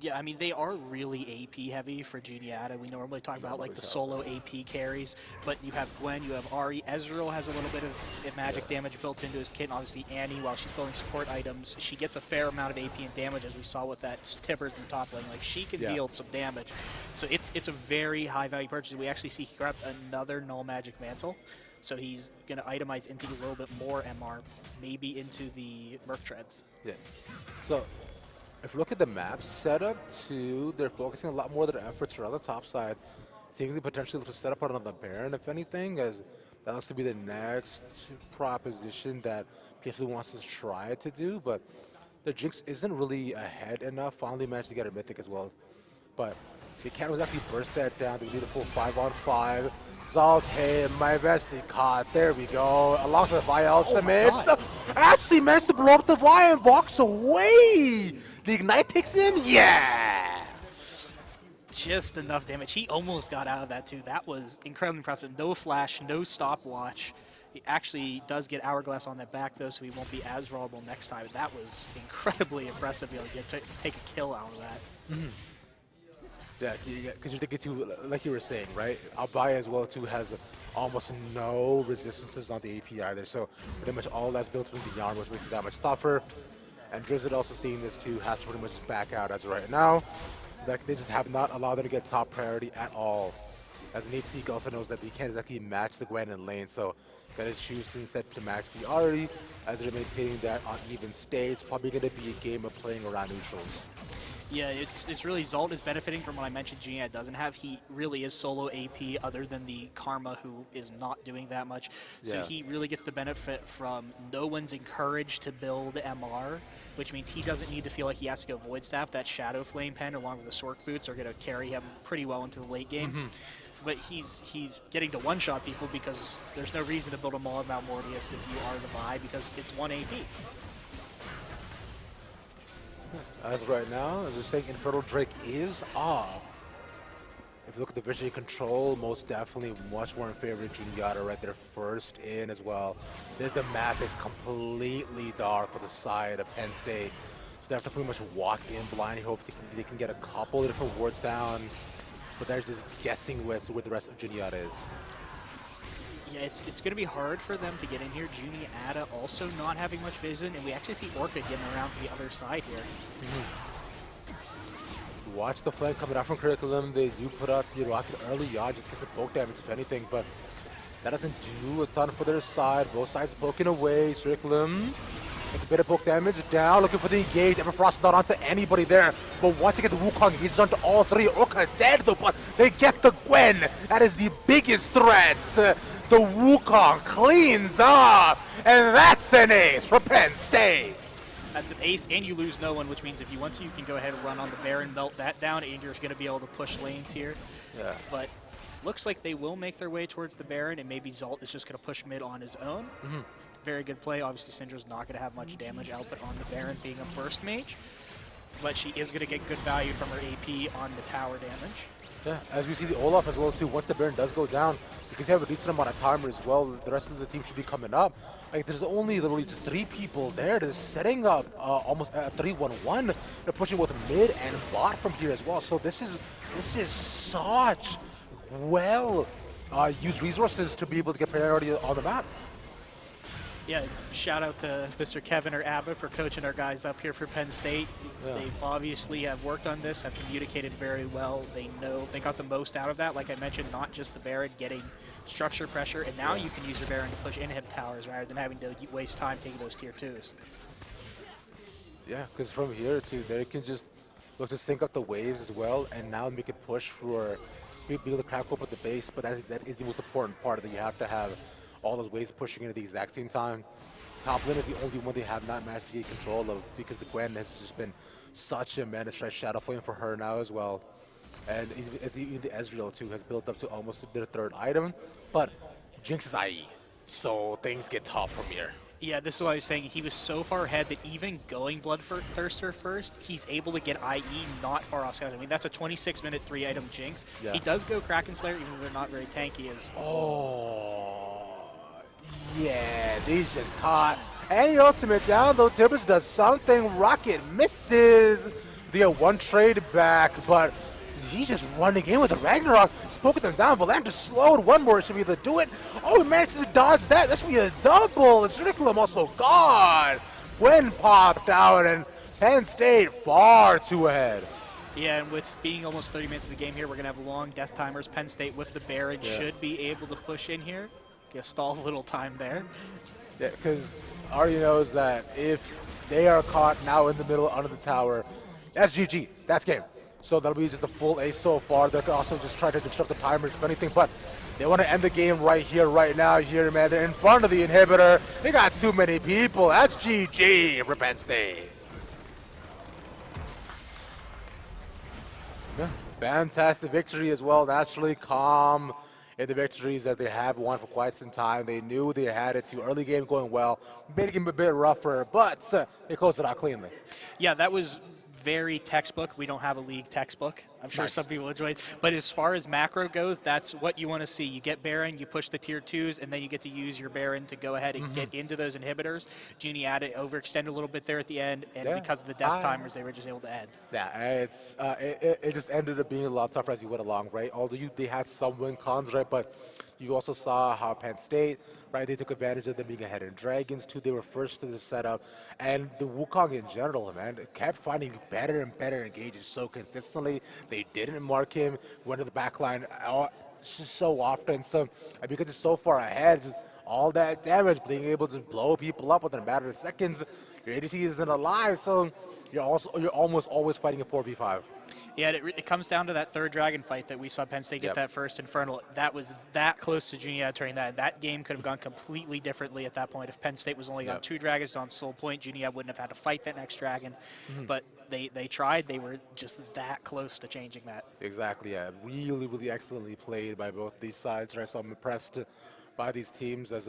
Speaker 4: Yeah, I mean, they are really AP heavy for Juniata. We normally talk about like the solo AP carries, but you have Gwen, you have Ahri. Ezreal has a little bit of magic damage built into his kit, and obviously Annie, while she's building support items, she gets a fair amount of AP and damage, as we saw with that Tibbers in the top lane. Like, she can deal some damage. So it's a very high value purchase. We actually see he grabbed another Null Magic Mantle. So he's going to itemize into a little bit more MR, maybe into the Merc Treads.
Speaker 3: Yeah. So if you look at the map setup too, they're focusing a lot more of their efforts around the top side, seeing the potential to set up another Baron, if anything, as that looks to be the next proposition that PFC wants to try to do. But the Jinx isn't really ahead enough. Finally managed to get a Mythic as well. But they can't exactly burst that down. They need a full 5-on-5. Zaltay, my Vessi caught. There we go. Alongside the Vi ultimate. Actually managed to blow up the Vi and walks away. The Ignite takes in. Yeah.
Speaker 4: Just enough damage. He almost got out of that too. That was incredibly impressive. No flash, no stopwatch. He actually does get Hourglass on that back though, so he won't be as vulnerable next time. That was incredibly impressive to be able to take a kill out of that.
Speaker 3: Mm-hmm. Yeah, because you're thinking too, like you were saying, right? Albaya as well too has almost no resistances on the AP either, so pretty much all that's built into the armor, which makes it that much tougher. And Drizzard also seeing this too has to pretty much just back out as of right now. Like they just have not allowed them to get top priority at all. As Nittany also knows that they can't exactly match the Gwen in lane, so gotta choose instead to match the Ahri as they're maintaining that on even stage. Probably gonna be a game of playing around neutrals.
Speaker 4: Yeah, it's really Zalt is benefiting from what I mentioned Genia doesn't have. He really is solo AP other than the Karma who is not doing that much. So
Speaker 3: Yeah.
Speaker 4: he really gets to benefit from no one's encouraged to build MR, which means he doesn't need to feel like he has to go Void Staff. That Shadow Flame Pen along with the Sork Boots are going to carry him pretty well into the late game. But he's getting to one-shot people because there's no reason to build a Maul of Mount Mortius if you are the Vi because it's 1 AP.
Speaker 3: As of right now, as we're saying, Infernal Drake is off. If you look at the vision control, most definitely much more in favor of Juniata right there first in as well. The map is completely dark for the side of Penn State. So they have to pretty much walk in blind and hope they can get a couple of different wards down. But they're just guessing with where the rest of Juniata is.
Speaker 4: Yeah, it's going to be hard for them to get in here. Juniata also not having much vision, and we actually see Orca getting around to the other side here.
Speaker 3: Watch the flank coming out from Curriculum. They do put out the rocket early on just because of poke damage, if anything, but that doesn't do a ton for their side. Both sides poking away. Curriculum gets a bit of poke damage down, looking for the engage. Everfrost not onto anybody there, but once they get the Wukong, he's onto all three. Orca dead though, but they get the Gwen. That is the biggest threat. The Wukong cleans up, and that's an ace for Penn State.
Speaker 4: That's an ace, and you lose no one, which means if you want to, you can go ahead and run on the Baron, melt that down, and you're going to be able to push lanes here.
Speaker 3: Yeah.
Speaker 4: But looks like they will make their way towards the Baron, and maybe Zalt is just going to push mid on his own. Very good play. Obviously, Syndra's not going to have much damage output on the Baron being a burst mage, but she is going to get good value from her AP on the tower damage.
Speaker 3: Yeah, as we see the Olaf as well too, once the Baron does go down, because you have a decent amount of timer as well, the rest of the team should be coming up. Like there's only literally just 3 people there. They're setting up almost a 3-1-1. They're pushing both mid and bot from here as well. So this is such well used resources to be able to get priority on the map.
Speaker 4: Yeah, shout out to Mr. Kevin or Abba for coaching our guys up here for Penn State.
Speaker 3: Yeah.
Speaker 4: They obviously have worked on this, have communicated very well. They know they got the most out of that. Like I mentioned, not just the Baron getting structure pressure, and now you can use your Baron to push inhib towers rather than having to waste time taking those tier 2s.
Speaker 3: Yeah, because from here too, they can just look to sync up the waves as well, and now make a push for being able to crack open the base. But that is the most important part, that you have to have all those waves pushing in at the exact same time. Top lane is the only one they have not managed to get control of, because the Gwen has just been such a menace, right? Shadow Flame for her now as well. And even the Ezreal too has built up to almost their 3rd item. But Jinx is IE, so things get tough from here.
Speaker 4: Yeah, this is what I was saying. He was so far ahead that even going Bloodthirster first, he's able to get IE not far off schedule. I mean, that's a 26-minute 3-item Jinx.
Speaker 3: Yeah.
Speaker 4: He does go Kraken Slayer, even though they're not very tanky.
Speaker 3: Yeah, these just caught. And the ultimate down, though. Tibbers does something. Rocket misses. They get 1 trade back, but he's just running in with the Ragnarok. Spoken them down. Valantis slowed. One more should be able to do it. Oh, he managed to dodge that. That should be a double. It's Ridiculum also gone. Gwen popped out, and Penn State far too ahead.
Speaker 4: Yeah, and with being almost 30 minutes of the game here, we're going to have long death timers. Penn State with the Baron should be able to push in here. Get stall a little time there.
Speaker 3: Yeah, because already knows that if they are caught now in the middle under the tower, that's GG. That's game. So that'll be just a full ace so far. They're also just trying to disrupt the timers, if anything, but they want to end the game right here, right now. Here, man, they're in front of the inhibitor. They got too many people. That's GG for Penn State. Yeah, fantastic victory as well. Naturally calm in the victories that they have won for quite some time. They knew they had it to early game going well, making it a bit rougher, but they closed it out cleanly.
Speaker 4: Yeah, that was very textbook. We don't have a league textbook. I'm sure some people enjoy it. But as far as macro goes, that's what you want to see. You get Baron, you push the tier 2s, and then you get to use your Baron to go ahead and get into those inhibitors. Juniata overextend a little bit there at the end, and because of the death timers, they were just able to end.
Speaker 3: Yeah, it just ended up being a lot tougher as you went along, right? Although they had some win cons, right? But you also saw how Penn State, right, they took advantage of them being ahead in Dragons, too. They were first to the setup. And the Wukong in general, man, kept finding better and better engages so consistently. They didn't mark him, went to the back line so often. So because it's so far ahead, all that damage, being able to blow people up within a matter of seconds, your ADC isn't alive, so you're almost always fighting a 4v5.
Speaker 4: Yeah, it comes down to that third dragon fight that we saw Penn State get that first Infernal. That was that close to Juniata turning that. That game could have gone completely differently at that point. If Penn State was only on 2 dragons on Soul Point, Juniata wouldn't have had to fight that next dragon. But they tried. They were just that close to changing that.
Speaker 3: Exactly, yeah. Really, really excellently played by both these sides, right? So I'm impressed by these teams as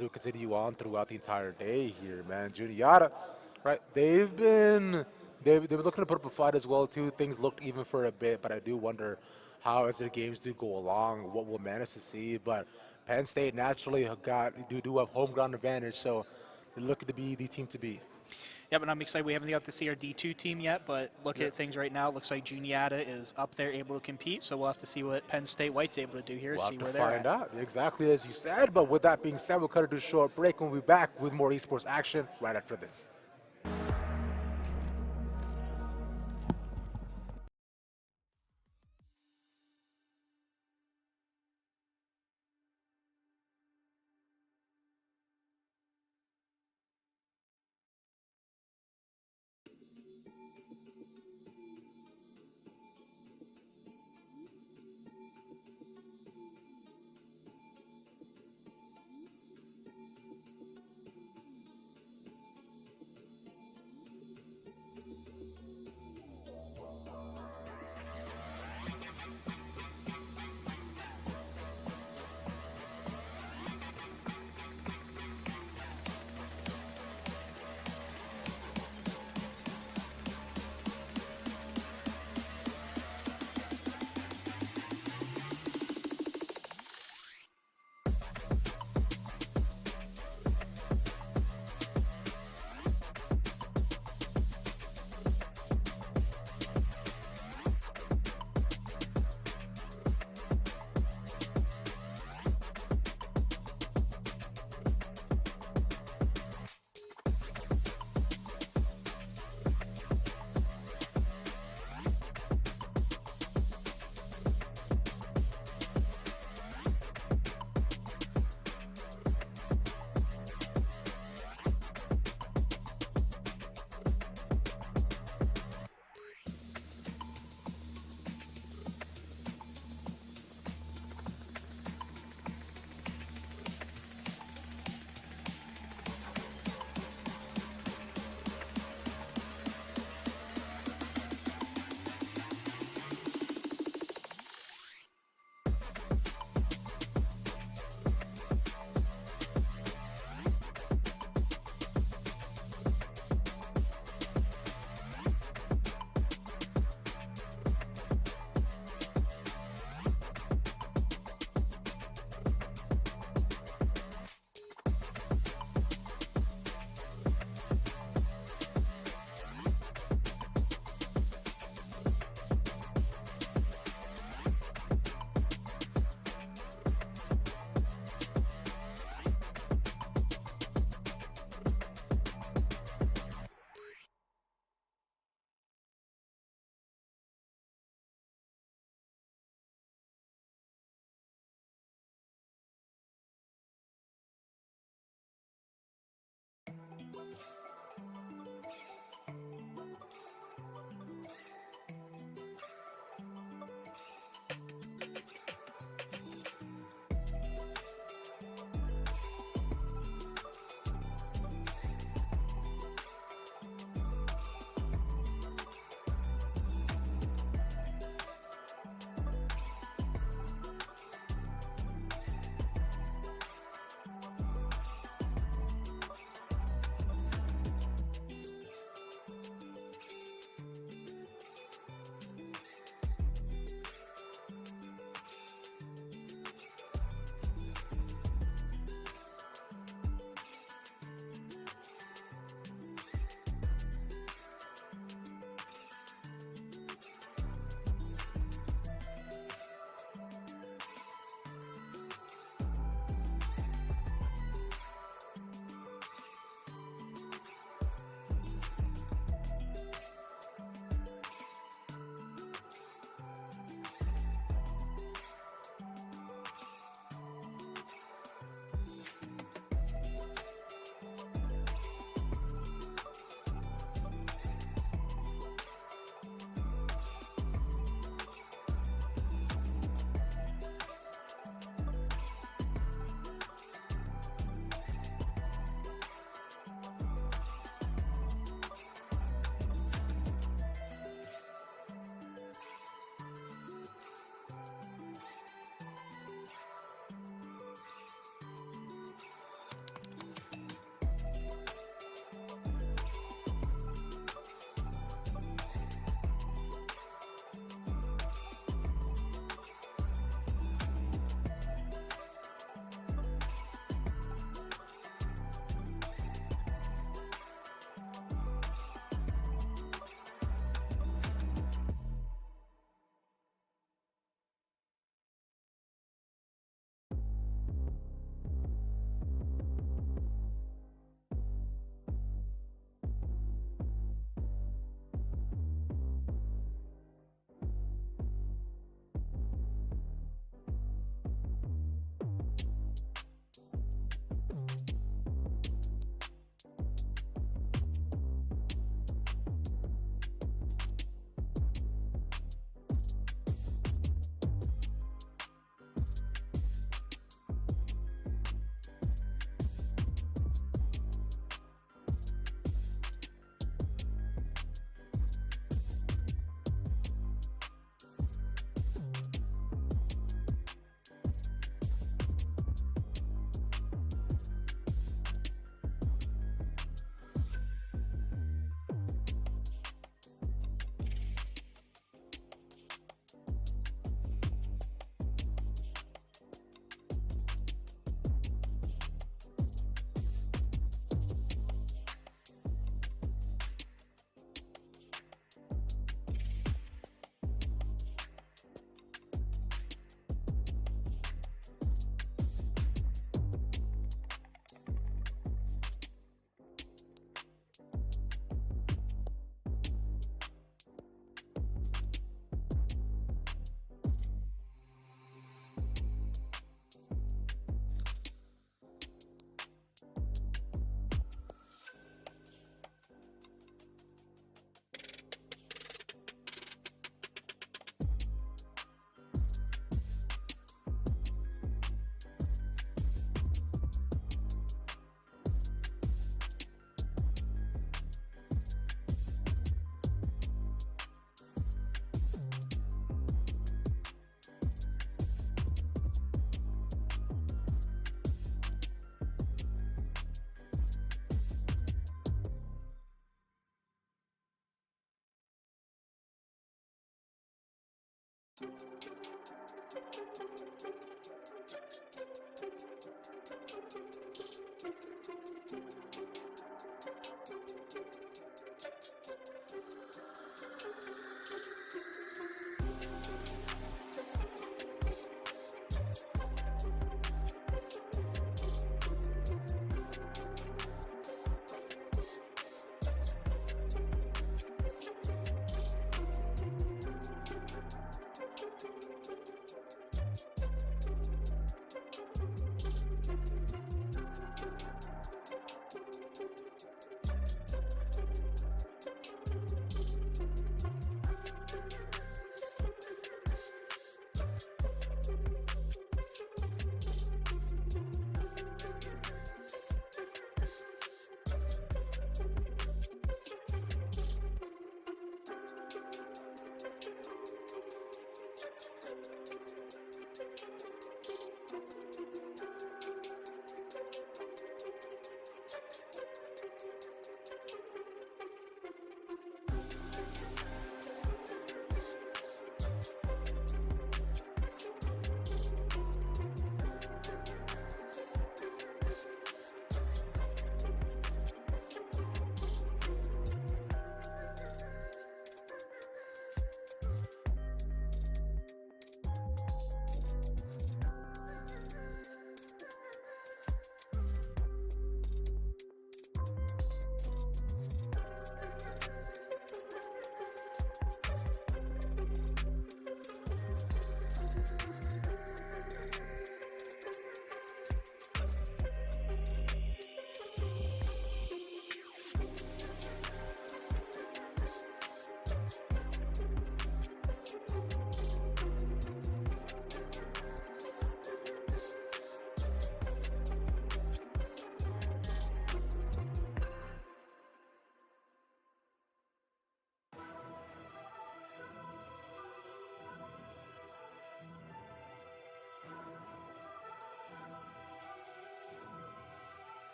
Speaker 3: we continue on throughout the entire day here, man. Juniata, right? They've been looking to put up a fight as well too. Things looked even for a bit, but I do wonder how, as their games do go along, what we'll manage to see. But Penn State naturally do have home ground advantage, so they're looking to be the team to beat.
Speaker 4: Yeah, but I'm excited. We haven't got to see our D2 team yet, but look at things right now. It looks like Juniata is up there able to compete, so we'll have to see what Penn State White's able to do here,
Speaker 3: We'll
Speaker 4: see
Speaker 3: have
Speaker 4: where
Speaker 3: to
Speaker 4: they're
Speaker 3: find
Speaker 4: at.
Speaker 3: out, exactly as you said. But with that being said, we'll cut it to a short break, and we'll be back with more esports action right after this.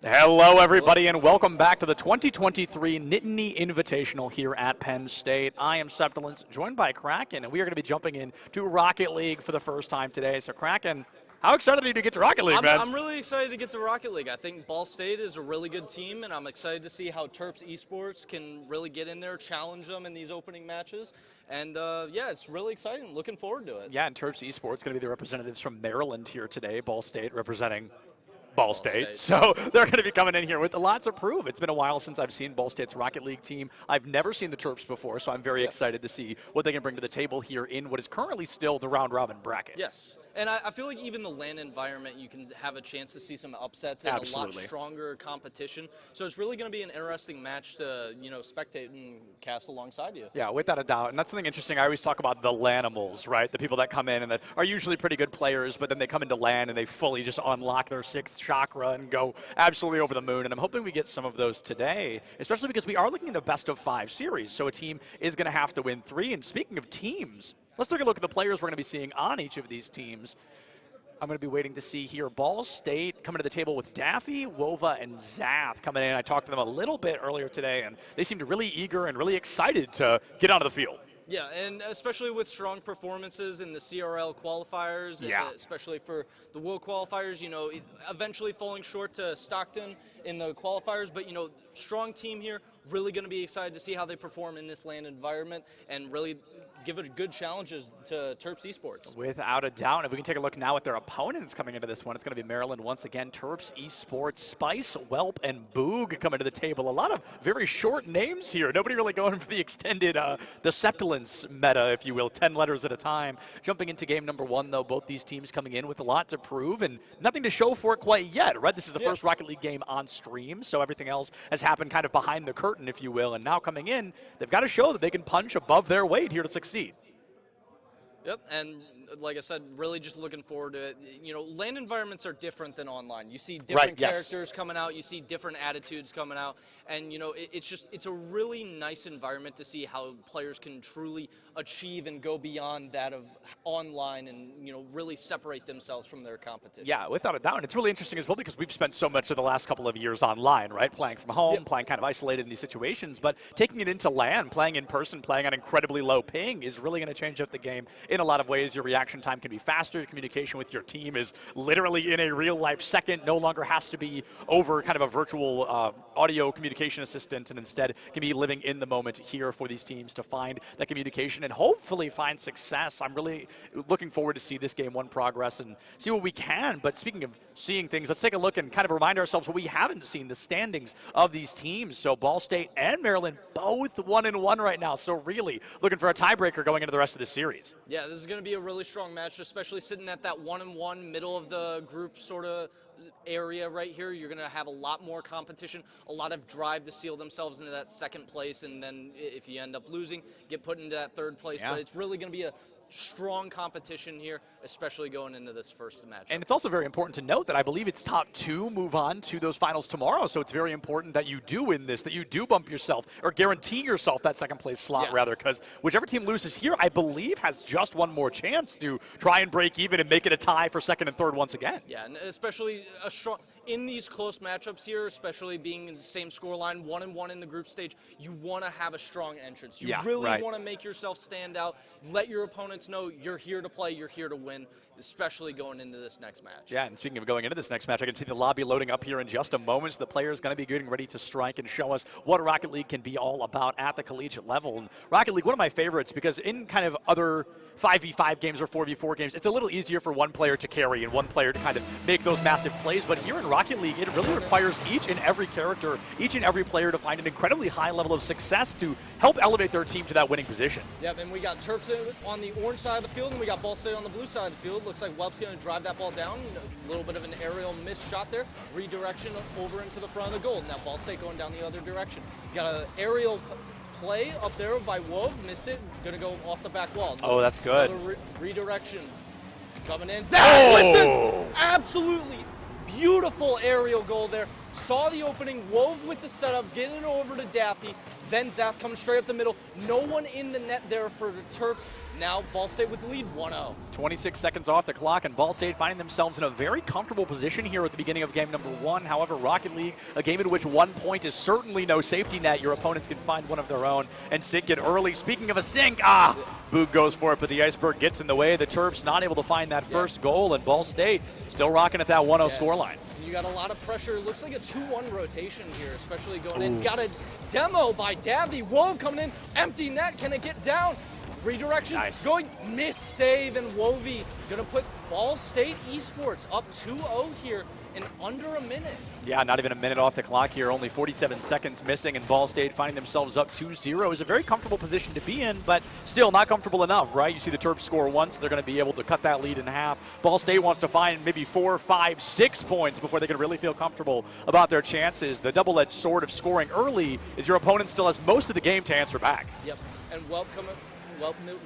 Speaker 7: Hello, everybody, and welcome back to the 2023 Nittany Invitational here at Penn State. I am Septilence, joined by Kraken, and we are going to be jumping into Rocket League for the first time today. So, Kraken, how excited are you to get to Rocket League, man?
Speaker 8: I'm really excited to get to Rocket League. I think Ball State is a really good team, and I'm excited to see how Terps Esports can really get in there, challenge them in these opening matches. And, yeah, it's really exciting. Looking forward to it.
Speaker 7: Yeah, and Terps Esports going to be the representatives from Maryland here today. Ball State representing Ball State. So they're going to be coming in here with a lot to prove. It's been a while since I've seen Ball State's Rocket League team. I've never seen the Terps before, so I'm very excited to see what they can bring to the table here in what is currently still the round-robin bracket.
Speaker 8: Yes. And I feel like even the LAN environment, you can have a chance to see some upsets and a lot stronger competition. So it's really going to be an interesting match to, spectate and cast alongside you.
Speaker 7: Yeah, without a doubt. And that's something interesting. I always talk about the LANimals, right? The people that come in and that are usually pretty good players, but then they come into LAN and they fully just unlock their sixth chakra and go absolutely over the moon. And I'm hoping we get some of those today, especially because we are looking at a best-of-5 series. So a team is going to have to win 3. And speaking of teams, let's take a look at the players we're going to be seeing on each of these teams. I'm going to be waiting to see here Ball State coming to the table with Daffy, Wova, and Zath coming in. I talked to them a little bit earlier today, and they seemed really eager and really excited to get onto the field.
Speaker 8: Yeah, and especially with strong performances in the CRL qualifiers, especially for the World qualifiers, eventually falling short to Stockton in the qualifiers, but, strong team here, really going to be excited to see how they perform in this LAN environment and really give it good challenges to Terps Esports.
Speaker 7: Without a doubt. If we can take a look now at their opponents coming into this one, it's going to be Maryland once again. Terps Esports, Spice, Whelp, and Boog coming to the table. A lot of very short names here. Nobody really going for the extended, the Septilence meta, if you will, 10 letters at a time. Jumping into game number 1, though, both these teams coming in with a lot to prove and nothing to show for it quite yet, right? This is the first Rocket League game on stream, so everything else has happened kind of behind the curtain, if you will. And now coming in, they've got to show that they can punch above their weight here to succeed.
Speaker 8: Yep, and like I said, really just looking forward to it. LAN environments are different than online. You see different characters coming out, you see different attitudes coming out, and it's a really nice environment to see how players can truly achieve and go beyond that of online and really separate themselves from their competition.
Speaker 7: Yeah, without a doubt. And it's really interesting as well because we've spent so much of the last couple of years online, right? Playing from home, playing kind of isolated in these situations, but taking it into LAN, playing in person, playing on incredibly low ping is really going to change up the game in a lot of ways. Your reaction time can be faster. Communication with your team is literally in a real life second, no longer has to be over kind of a virtual audio communication assistant, and instead can be living in the moment here for these teams to find that communication and hopefully find success. I'm really looking forward to see this game 1 progress and see what we can. But speaking of seeing things, let's take a look and kind of remind ourselves what we haven't seen, the standings of these teams. So Ball State and Maryland both 1-1 right now. So really looking for a tiebreaker going into the rest of the series.
Speaker 8: Yeah, this is going to be a really strong match, especially sitting at that 1-1 middle of the group sort of area right here. You're going to have a lot more competition, a lot of drive to seal themselves into that second place, and then if you end up losing, get put into that third place. But it's really going to be a strong competition here, especially going into this first match.
Speaker 7: And it's also very important to note that I believe it's top 2 move on to those finals tomorrow, so it's very important that you do win this, that you do bump yourself, or guarantee yourself that second place slot, rather, because whichever team loses here, I believe, has just one more chance to try and break even and make it a tie for second and third once again.
Speaker 8: Yeah, and especially a strong, in these close matchups here, especially being in the same scoreline, 1-1 in the group stage, you want to have a strong entrance. You really want to make yourself stand out, let your opponents know you're here to play, you're here to win, especially going into this next match.
Speaker 7: Yeah, and speaking of going into this next match, I can see the lobby loading up here in just a moment. So the players going to be getting ready to strike and show us what Rocket League can be all about at the collegiate level. And Rocket League, one of my favorites, because in kind of other 5v5 games or 4v4 games, it's a little easier for one player to carry and one player to kind of make those massive plays. But here in Rocket League, it really requires each and every character, each and every player to find an incredibly high level of success to help elevate their team to that winning position.
Speaker 8: Yep, and we got Terps on the orange side of the field, and we got Ball State on the blue side of the field. Looks like Whelp's going to drive that ball down. A little bit of an aerial miss shot there. Redirection over into the front of the goal. Now Ball State going down the other direction. Got an aerial play up there by Wove. Missed it. Going to go off the back wall.
Speaker 7: Oh, that's good.
Speaker 8: Redirection coming in. Zach with this absolutely beautiful aerial goal there. saw the opening, wove with the setup, getting it over to Daffy, then Zath coming straight up the middle. No one in the net there for the Terps. Now Ball State with the lead, 1-0.
Speaker 7: 26 seconds off the clock, and Ball State finding themselves in a very comfortable position here at the beginning of game number 1. However, Rocket League, a game in which 1 point is certainly no safety net. Your opponents can find one of their own and sink it early. Speaking of a sink, Boog goes for it, but the Iceberg gets in the way. The Terps not able to find that first goal, and Ball State still rocking at that 1-0 scoreline.
Speaker 8: You got a lot of pressure. It looks like a 2-1 rotation here, especially going in. Got a demo by Davy. Wove coming in. Empty net. Can it get down? Redirection.
Speaker 7: Nice.
Speaker 8: Going. Miss save, and Wovey going to put Ball State Esports up 2-0 here in under a minute.
Speaker 7: Yeah, not even a minute off the clock here. Only 47 seconds missing, and Ball State finding themselves up 2-0 is a very comfortable position to be in, but still not comfortable enough, right? You see the Terps score once, they're going to be able to cut that lead in half. Ball State wants to find maybe 4, 5, 6 points before they can really feel comfortable about their chances. The double-edged sword of scoring early is your opponent still has most of the game to answer back.
Speaker 8: Yep, and welcome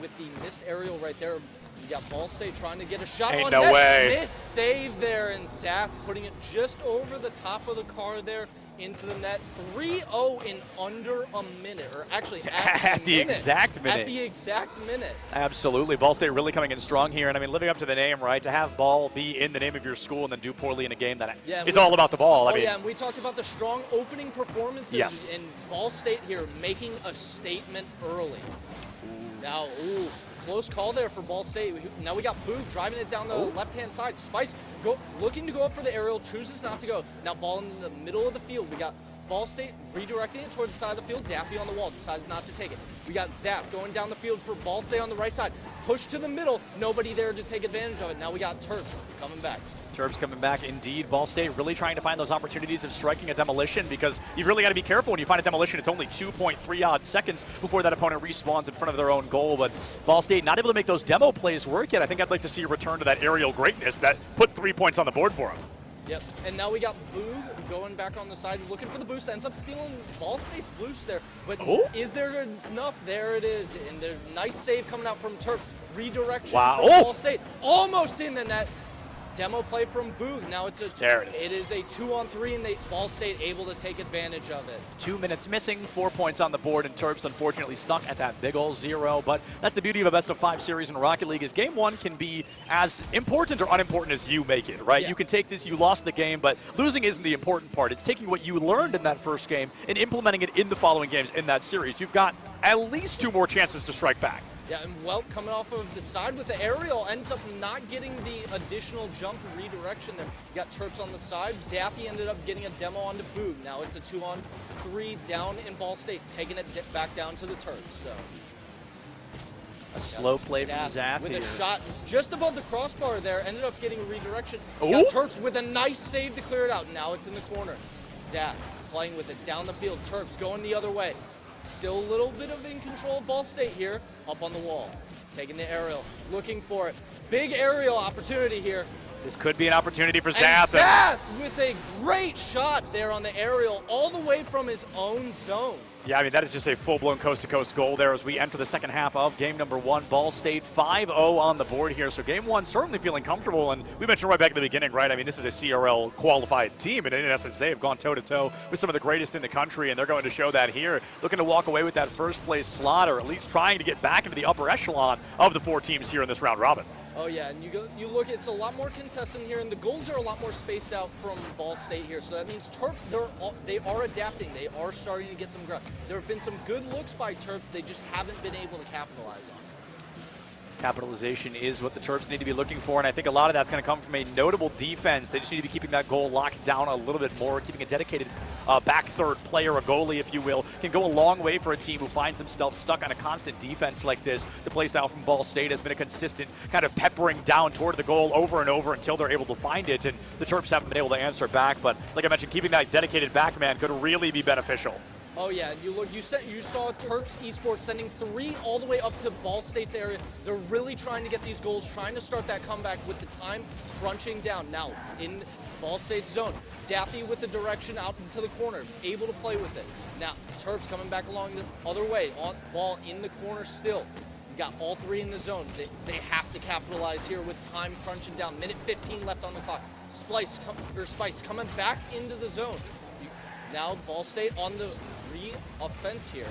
Speaker 8: with the missed aerial right there. You got Ball State trying to get a shot on
Speaker 7: no
Speaker 8: net.
Speaker 7: way.
Speaker 8: Miss save there, and Zath putting it just over the top of the car there into the net. 3-0 in under a minute, or actually at
Speaker 7: the exact minute.
Speaker 8: At the exact minute.
Speaker 7: Absolutely. Ball State really coming in strong here, and I mean, living up to the name, right? To have ball be in the name of your school and then do poorly in a game that is all about the ball. I mean,
Speaker 8: and we talked about the strong opening performances.
Speaker 7: Yes.
Speaker 8: And Ball State here making a statement early. Now, close call there for Ball State. Now we got Boog driving it down the left-hand side. Spice looking to go up for the aerial, chooses not to go. Now ball in the middle of the field. We got Ball State redirecting it towards the side of the field. Daffy on the wall, decides not to take it. We got Zap going down the field for Ball State on the right side. Push to the middle, nobody there to take advantage of it. Now we got Terps coming back.
Speaker 7: Terps coming back indeed. Ball State really trying to find those opportunities of striking a demolition, because you've really got to be careful when you find a demolition. It's only 2.3 odd seconds before that opponent respawns in front of their own goal. But Ball State not able to make those demo plays work yet. I think I'd like to see a return to that aerial greatness that put 3 points on the board for him.
Speaker 8: Yep, and now we got Boog going back on the side, looking for the boost, ends up stealing Ball State's boost there. But is there enough? There it is, and there's a nice save coming out from Terps. Redirection from Ball State, almost in the net. Demo play from Boog. Now it's it is a 2-on-3, and Ball State able to take advantage of it. 2 minutes missing, 4 points on the board, and Terps unfortunately stuck at that big ol' 0. But that's the beauty of a best-of-5 series in Rocket League, is game 1 can be as important or unimportant as you make it, right? Yeah. You can take this, you lost the game, but losing isn't the important part. It's taking what you learned in that first game and implementing it in the following games in that series. You've got at least 2 more chances to strike back. Yeah, and Welp coming off of the side with the aerial ends up not getting the additional jump redirection there. You got Terps on the side. Daffy ended up getting a demo onto Boog. Now it's a 2-on-3 down in Ball State, taking it back down to the Terps. So a slow play from Zath with a shot just above the crossbar there. Ended up getting a redirection. Got Terps with a nice save to clear it out. Now it's in the corner. Zath playing with it down the field. Terps going the other way. Still a little bit of in control of Ball State here. Up on the wall. Taking the aerial. Looking for it. Big aerial opportunity here. This could be an opportunity for Zath. Zath with a great shot there on the aerial all the way from his own zone. Yeah, I mean, that is just a full-blown coast-to-coast goal there as we enter the second half of game number 1. Ball State 5-0 on the board here. So game 1 certainly feeling comfortable. And we mentioned right back at the beginning, right? I mean, this is a CRL qualified team. And in essence, they have gone toe-to-toe with some of the greatest in the country. And they're going to show that here. Looking to walk away with that first-place slot, or at least trying to get back into the upper echelon of the 4 teams here in this round robin. Oh yeah, and you look, it's a lot more contested here, and the goals are a lot more spaced out from Ball State here. So that means Terps, they are adapting. They are starting to get some ground. There have been some good looks by Terps. They just haven't been able to capitalize on. Capitalization is what the Terps need to be looking for, and I think a lot of that's going to come from a notable defense. They just need to be keeping that goal locked down a little bit more, keeping a dedicated back third player, a goalie, if you will, can go a long way for a team who finds themselves stuck on a constant defense like this. The play style from Ball State has been a consistent kind of peppering down toward the goal over and over until they're able to find it, and the Terps haven't been able to answer back, but like I mentioned, keeping that dedicated back man could really be beneficial. Oh yeah, you saw Terps Esports sending 3 all the way up to Ball State's area. They're really trying to get these goals, trying to start that comeback with the time crunching down. Now in Ball State's zone, Daffy with the direction out into the corner, able to play with it. Now Terps coming back along the other way, on ball in the corner still. You got all three in the zone. They have to capitalize here with time crunching down. Minute 15 left on the clock. Spice coming back into the zone. Now Ball State on the re-offense here.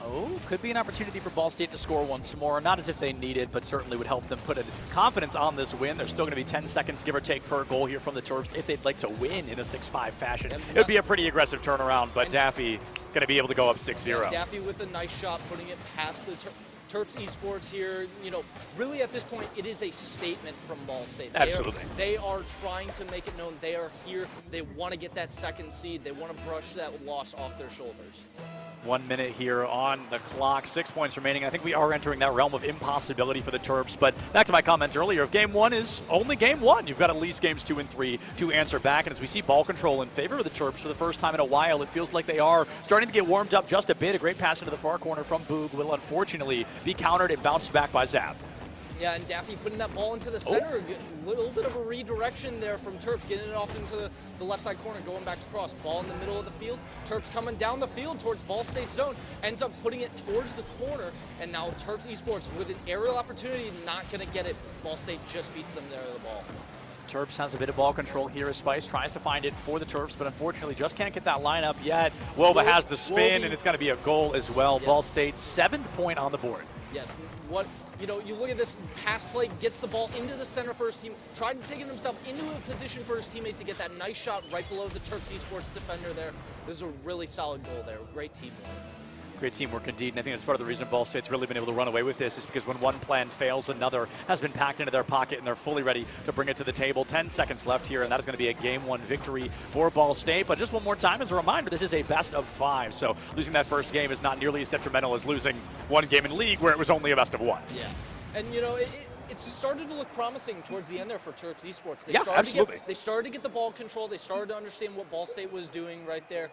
Speaker 7: Oh, could be an opportunity for Ball State to score once more. Not as if they need it, but certainly would help them put a confidence on this win. There's still going to be 10 seconds, give or take, per goal here from the Terps if they'd like to win in a 6-5 fashion. It would be a pretty aggressive turnaround, but Daffy going to be able to go up 6-0.
Speaker 8: Yeah, Daffy with a nice shot, putting it past the Terps Esports here. You know, really at this point, it is a statement from Ball State.
Speaker 7: Absolutely.
Speaker 8: They are trying to make it known they are here. They want to get that second seed. They want to brush that loss off their shoulders.
Speaker 7: 1 minute here on the clock, 6 points remaining. I think we are entering that realm of impossibility for the Terps. But back to my comment earlier, if game one is only game one, you've got at least games 2 and 3 to answer back. And as we see ball control in favor of the Terps for the first time in a while, it feels like they are starting to get warmed up just a bit. A great pass into the far corner from Boog will unfortunately be countered and bounced back by Zap.
Speaker 8: Yeah, and Daffy putting that ball into the center. A little bit of a redirection there from Terps, getting it off into the left side corner, going back to cross. Ball in the middle of the field. Terps coming down the field towards Ball State zone. Ends up putting it towards the corner. And now Terps Esports with an aerial opportunity, not going to get it. Ball State just beats them there to the ball.
Speaker 7: Terps has a bit of ball control here as Spice tries to find it for the Terps, but unfortunately just can't get that lineup yet. Woba has the spin, and it's going to be a goal as well. Yes. Ball State, 7th point on the board.
Speaker 8: Yes. You look at this pass play, gets the ball into the center for his team, tried to take it himself into a position for his teammate to get that nice shot right below the Terps Esports defender there. This is a really solid goal there. Great teamwork.
Speaker 7: Great teamwork indeed, and I think that's part of the reason Ball State's really been able to run away with this is because when one plan fails, another has been packed into their pocket, and they're fully ready to bring it to the table. 10 seconds left here, and that is going to be a Game 1 victory for Ball State. But just one more time, as a reminder, this is a best of 5, so losing that first game is not nearly as detrimental as losing one game in league where it was only a best of 1.
Speaker 8: Yeah, and it started to look promising towards the end there for Terps Esports. They started to get the ball control. They started to understand what Ball State was doing right there.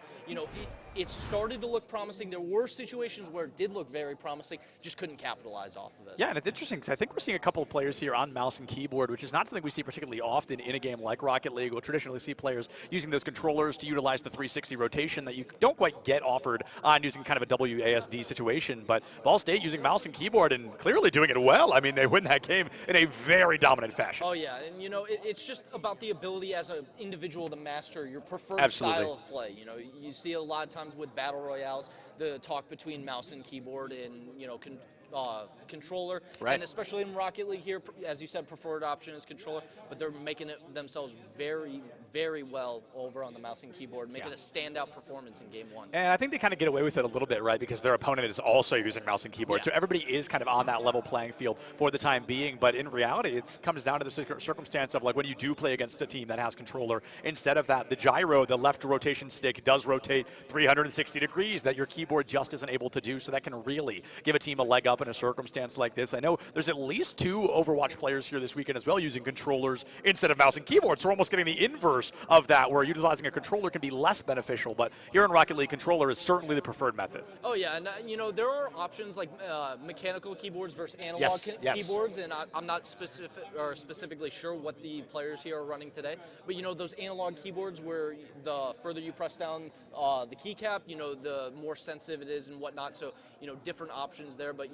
Speaker 8: It started to look promising. There were situations where it did look very promising, just couldn't capitalize off of it.
Speaker 7: Yeah, and it's interesting because I think we're seeing a couple of players here on mouse and keyboard, which is not something we see particularly often in a game like Rocket League. We'll traditionally see players using those controllers to utilize the 360 rotation that you don't quite get offered on using kind of a WASD situation. But Ball State using mouse and keyboard and clearly doing it well. I mean, they win that game in a very dominant fashion.
Speaker 8: Oh, yeah, and it's just about the ability as an individual to master your preferred style of play. You see a lot of times with Battle Royales, the talk between mouse and keyboard and, controller.
Speaker 7: Right.
Speaker 8: And especially in Rocket League here, as you said, preferred option is controller, but they're making it themselves very, very well over on the mouse and keyboard, making a standout performance in Game 1.
Speaker 7: And I think they kind of get away with it a little bit, right, because their opponent is also using mouse and keyboard. So everybody is kind of on that level playing field for the time being, but in reality, it comes down to the circumstance of like when you do play against a team that has controller, instead of that, the gyro, the left rotation stick does rotate 360 degrees that your keyboard just isn't able to do, so that can really give a team a leg up in a circumstance like this. I know there's at least 2 Overwatch players here this weekend as well using controllers instead of mouse and keyboard, so we're almost getting the inverse of that, where utilizing a controller can be less beneficial, but here in Rocket League, controller is certainly the preferred method.
Speaker 8: Oh yeah, and there are options like mechanical keyboards versus analog keyboards, and I'm not specifically sure what the players here are running today, but those analog keyboards where the further you press down the keycap, the more sensitive it is and whatnot, so different options there, but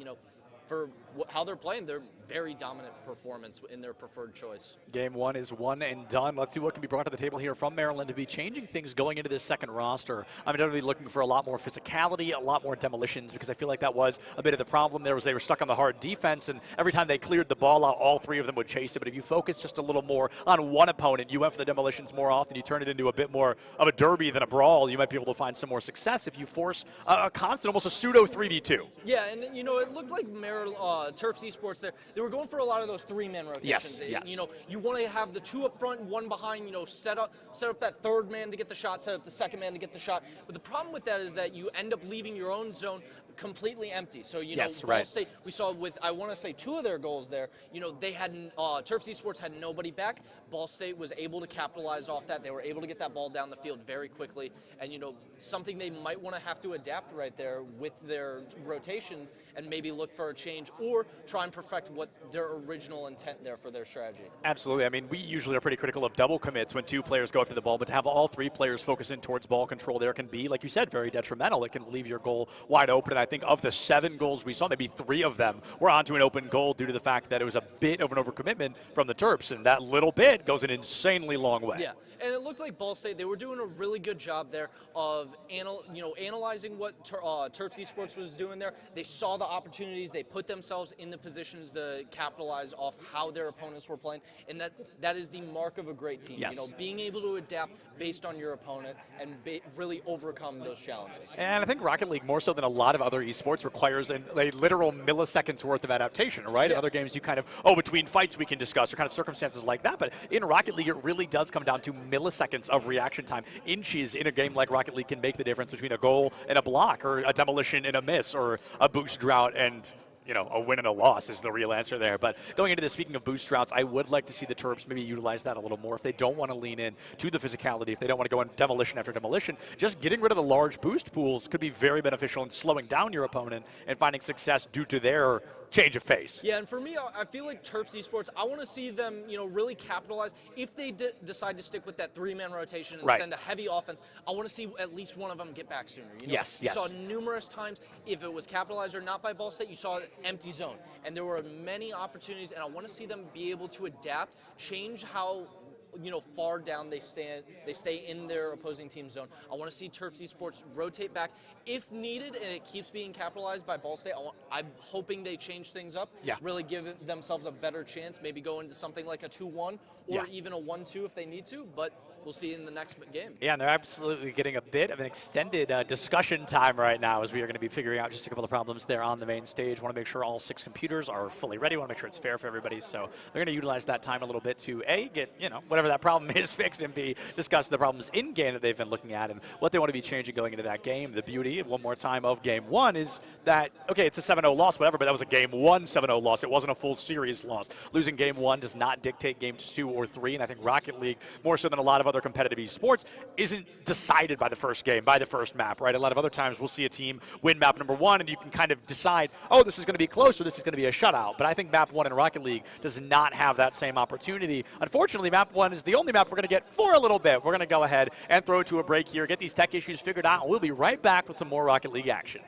Speaker 8: for how they're playing, they're very dominant performance in their preferred choice.
Speaker 7: Game 1 is 1 and done. Let's see what can be brought to the table here from Maryland to be changing things going into this second roster. I'm definitely looking for a lot more physicality, a lot more demolitions, because I feel like that was a bit of the problem there was they were stuck on the hard defense, and every time they cleared the ball out, all 3 of them would chase it. But if you focus just a little more on one opponent, you went for the demolitions more often, you turn it into a bit more of a derby than a brawl, you might be able to find some more success if you force a constant, almost a pseudo 3v2.
Speaker 8: Yeah, and it looked like Terps Esports there, they were going for a lot of those 3-man rotations.
Speaker 7: Yes.
Speaker 8: You want to have the 2 up front and 1 behind, set up that 3rd man to get the shot, set up the 2nd man to get the shot. But the problem with that is that you end up leaving your own zone completely empty. So, Ball State, we saw with, I want to say 2 of their goals there, they had, Terps Esports had nobody back. Ball State was able to capitalize off that. They were able to get that ball down the field very quickly. And, something they might want to have to adapt right there with their rotations and maybe look for a change or try and perfect what their original intent there for their strategy.
Speaker 7: Absolutely. I mean, we usually are pretty critical of double commits when 2 players go after the ball, but to have all 3 players focus in towards ball control there can be, like you said, very detrimental. It can leave your goal wide open, and I think of the 7 goals we saw, maybe 3 of them were onto an open goal due to the fact that it was a bit of an overcommitment from the Terps, and that little bit goes an insanely long way.
Speaker 8: Yeah, and it looked like Ball State, they were doing a really good job there of analyzing what Terps Esports was doing there. They saw the opportunities, they put themselves in the positions to capitalize off how their opponents were playing, and that is the mark of a great team.
Speaker 7: Yes.
Speaker 8: Being able to adapt based on your opponent and really overcome those challenges.
Speaker 7: And I think Rocket League, more so than a lot of other esports, requires a literal milliseconds worth of adaptation, right?
Speaker 8: Yeah.
Speaker 7: In other games, you kind of, between fights we can discuss, or kind of circumstances like that. But in Rocket League, it really does come down to milliseconds of reaction time. Inches in a game like Rocket League can make the difference between a goal and a block, or a demolition and a miss, or a boost drought and a win and a loss is the real answer there. But going into this, speaking of boost routes, I would like to see the Terps maybe utilize that a little more. If they don't want to lean in to the physicality, if they don't want to go on demolition after demolition, just getting rid of the large boost pools could be very beneficial in slowing down your opponent and finding success due to their change of pace.
Speaker 8: Yeah, and for me, I feel like Terps Esports, I want to see them, really capitalize. If they decide to stick with that 3-man rotation and send a heavy offense, I want to see at least one of them get back sooner.
Speaker 7: Yes.
Speaker 8: You saw numerous times, if it was capitalized or not by Ball State, you saw an empty zone. And there were many opportunities, and I want to see them be able to adapt, change how far down they stay in their opposing team's zone. I want to see Terps Esports rotate back if needed, and it keeps being capitalized by Ball State. I'm hoping they change things up, really give themselves a better chance, maybe go into something like a 2-1 or even a 1-2 if they need to, but we'll see in the next game.
Speaker 7: Yeah, and they're absolutely getting a bit of an extended discussion time right now, as we are going to be figuring out just a couple of problems there on the main stage. Want to make sure all 6 computers are fully ready. Want to make sure it's fair for everybody, so they're going to utilize that time a little bit to get whatever that problem is fixed, and B, discuss the problems in game that they've been looking at and what they want to be changing going into that game. The beauty, one more time, of game 1 is that, okay, it's a 7-0 loss, whatever, but that was a game 1 7-0 loss. It wasn't a full series loss. Losing game 1 does not dictate games 2 or 3, and I think Rocket League, more so than a lot of other competitive esports, isn't decided by the first game, by the first map, right? A lot of other times we'll see a team win map number 1, and you can kind of decide, oh, this is going to be close, or this is going to be a shutout. But I think map 1 in Rocket League does not have that same opportunity. Unfortunately, map 1 is the only map we're going to get for a little bit. We're going to go ahead and throw it to a break here, get these tech issues figured out, and we'll be right back with some more Rocket League action.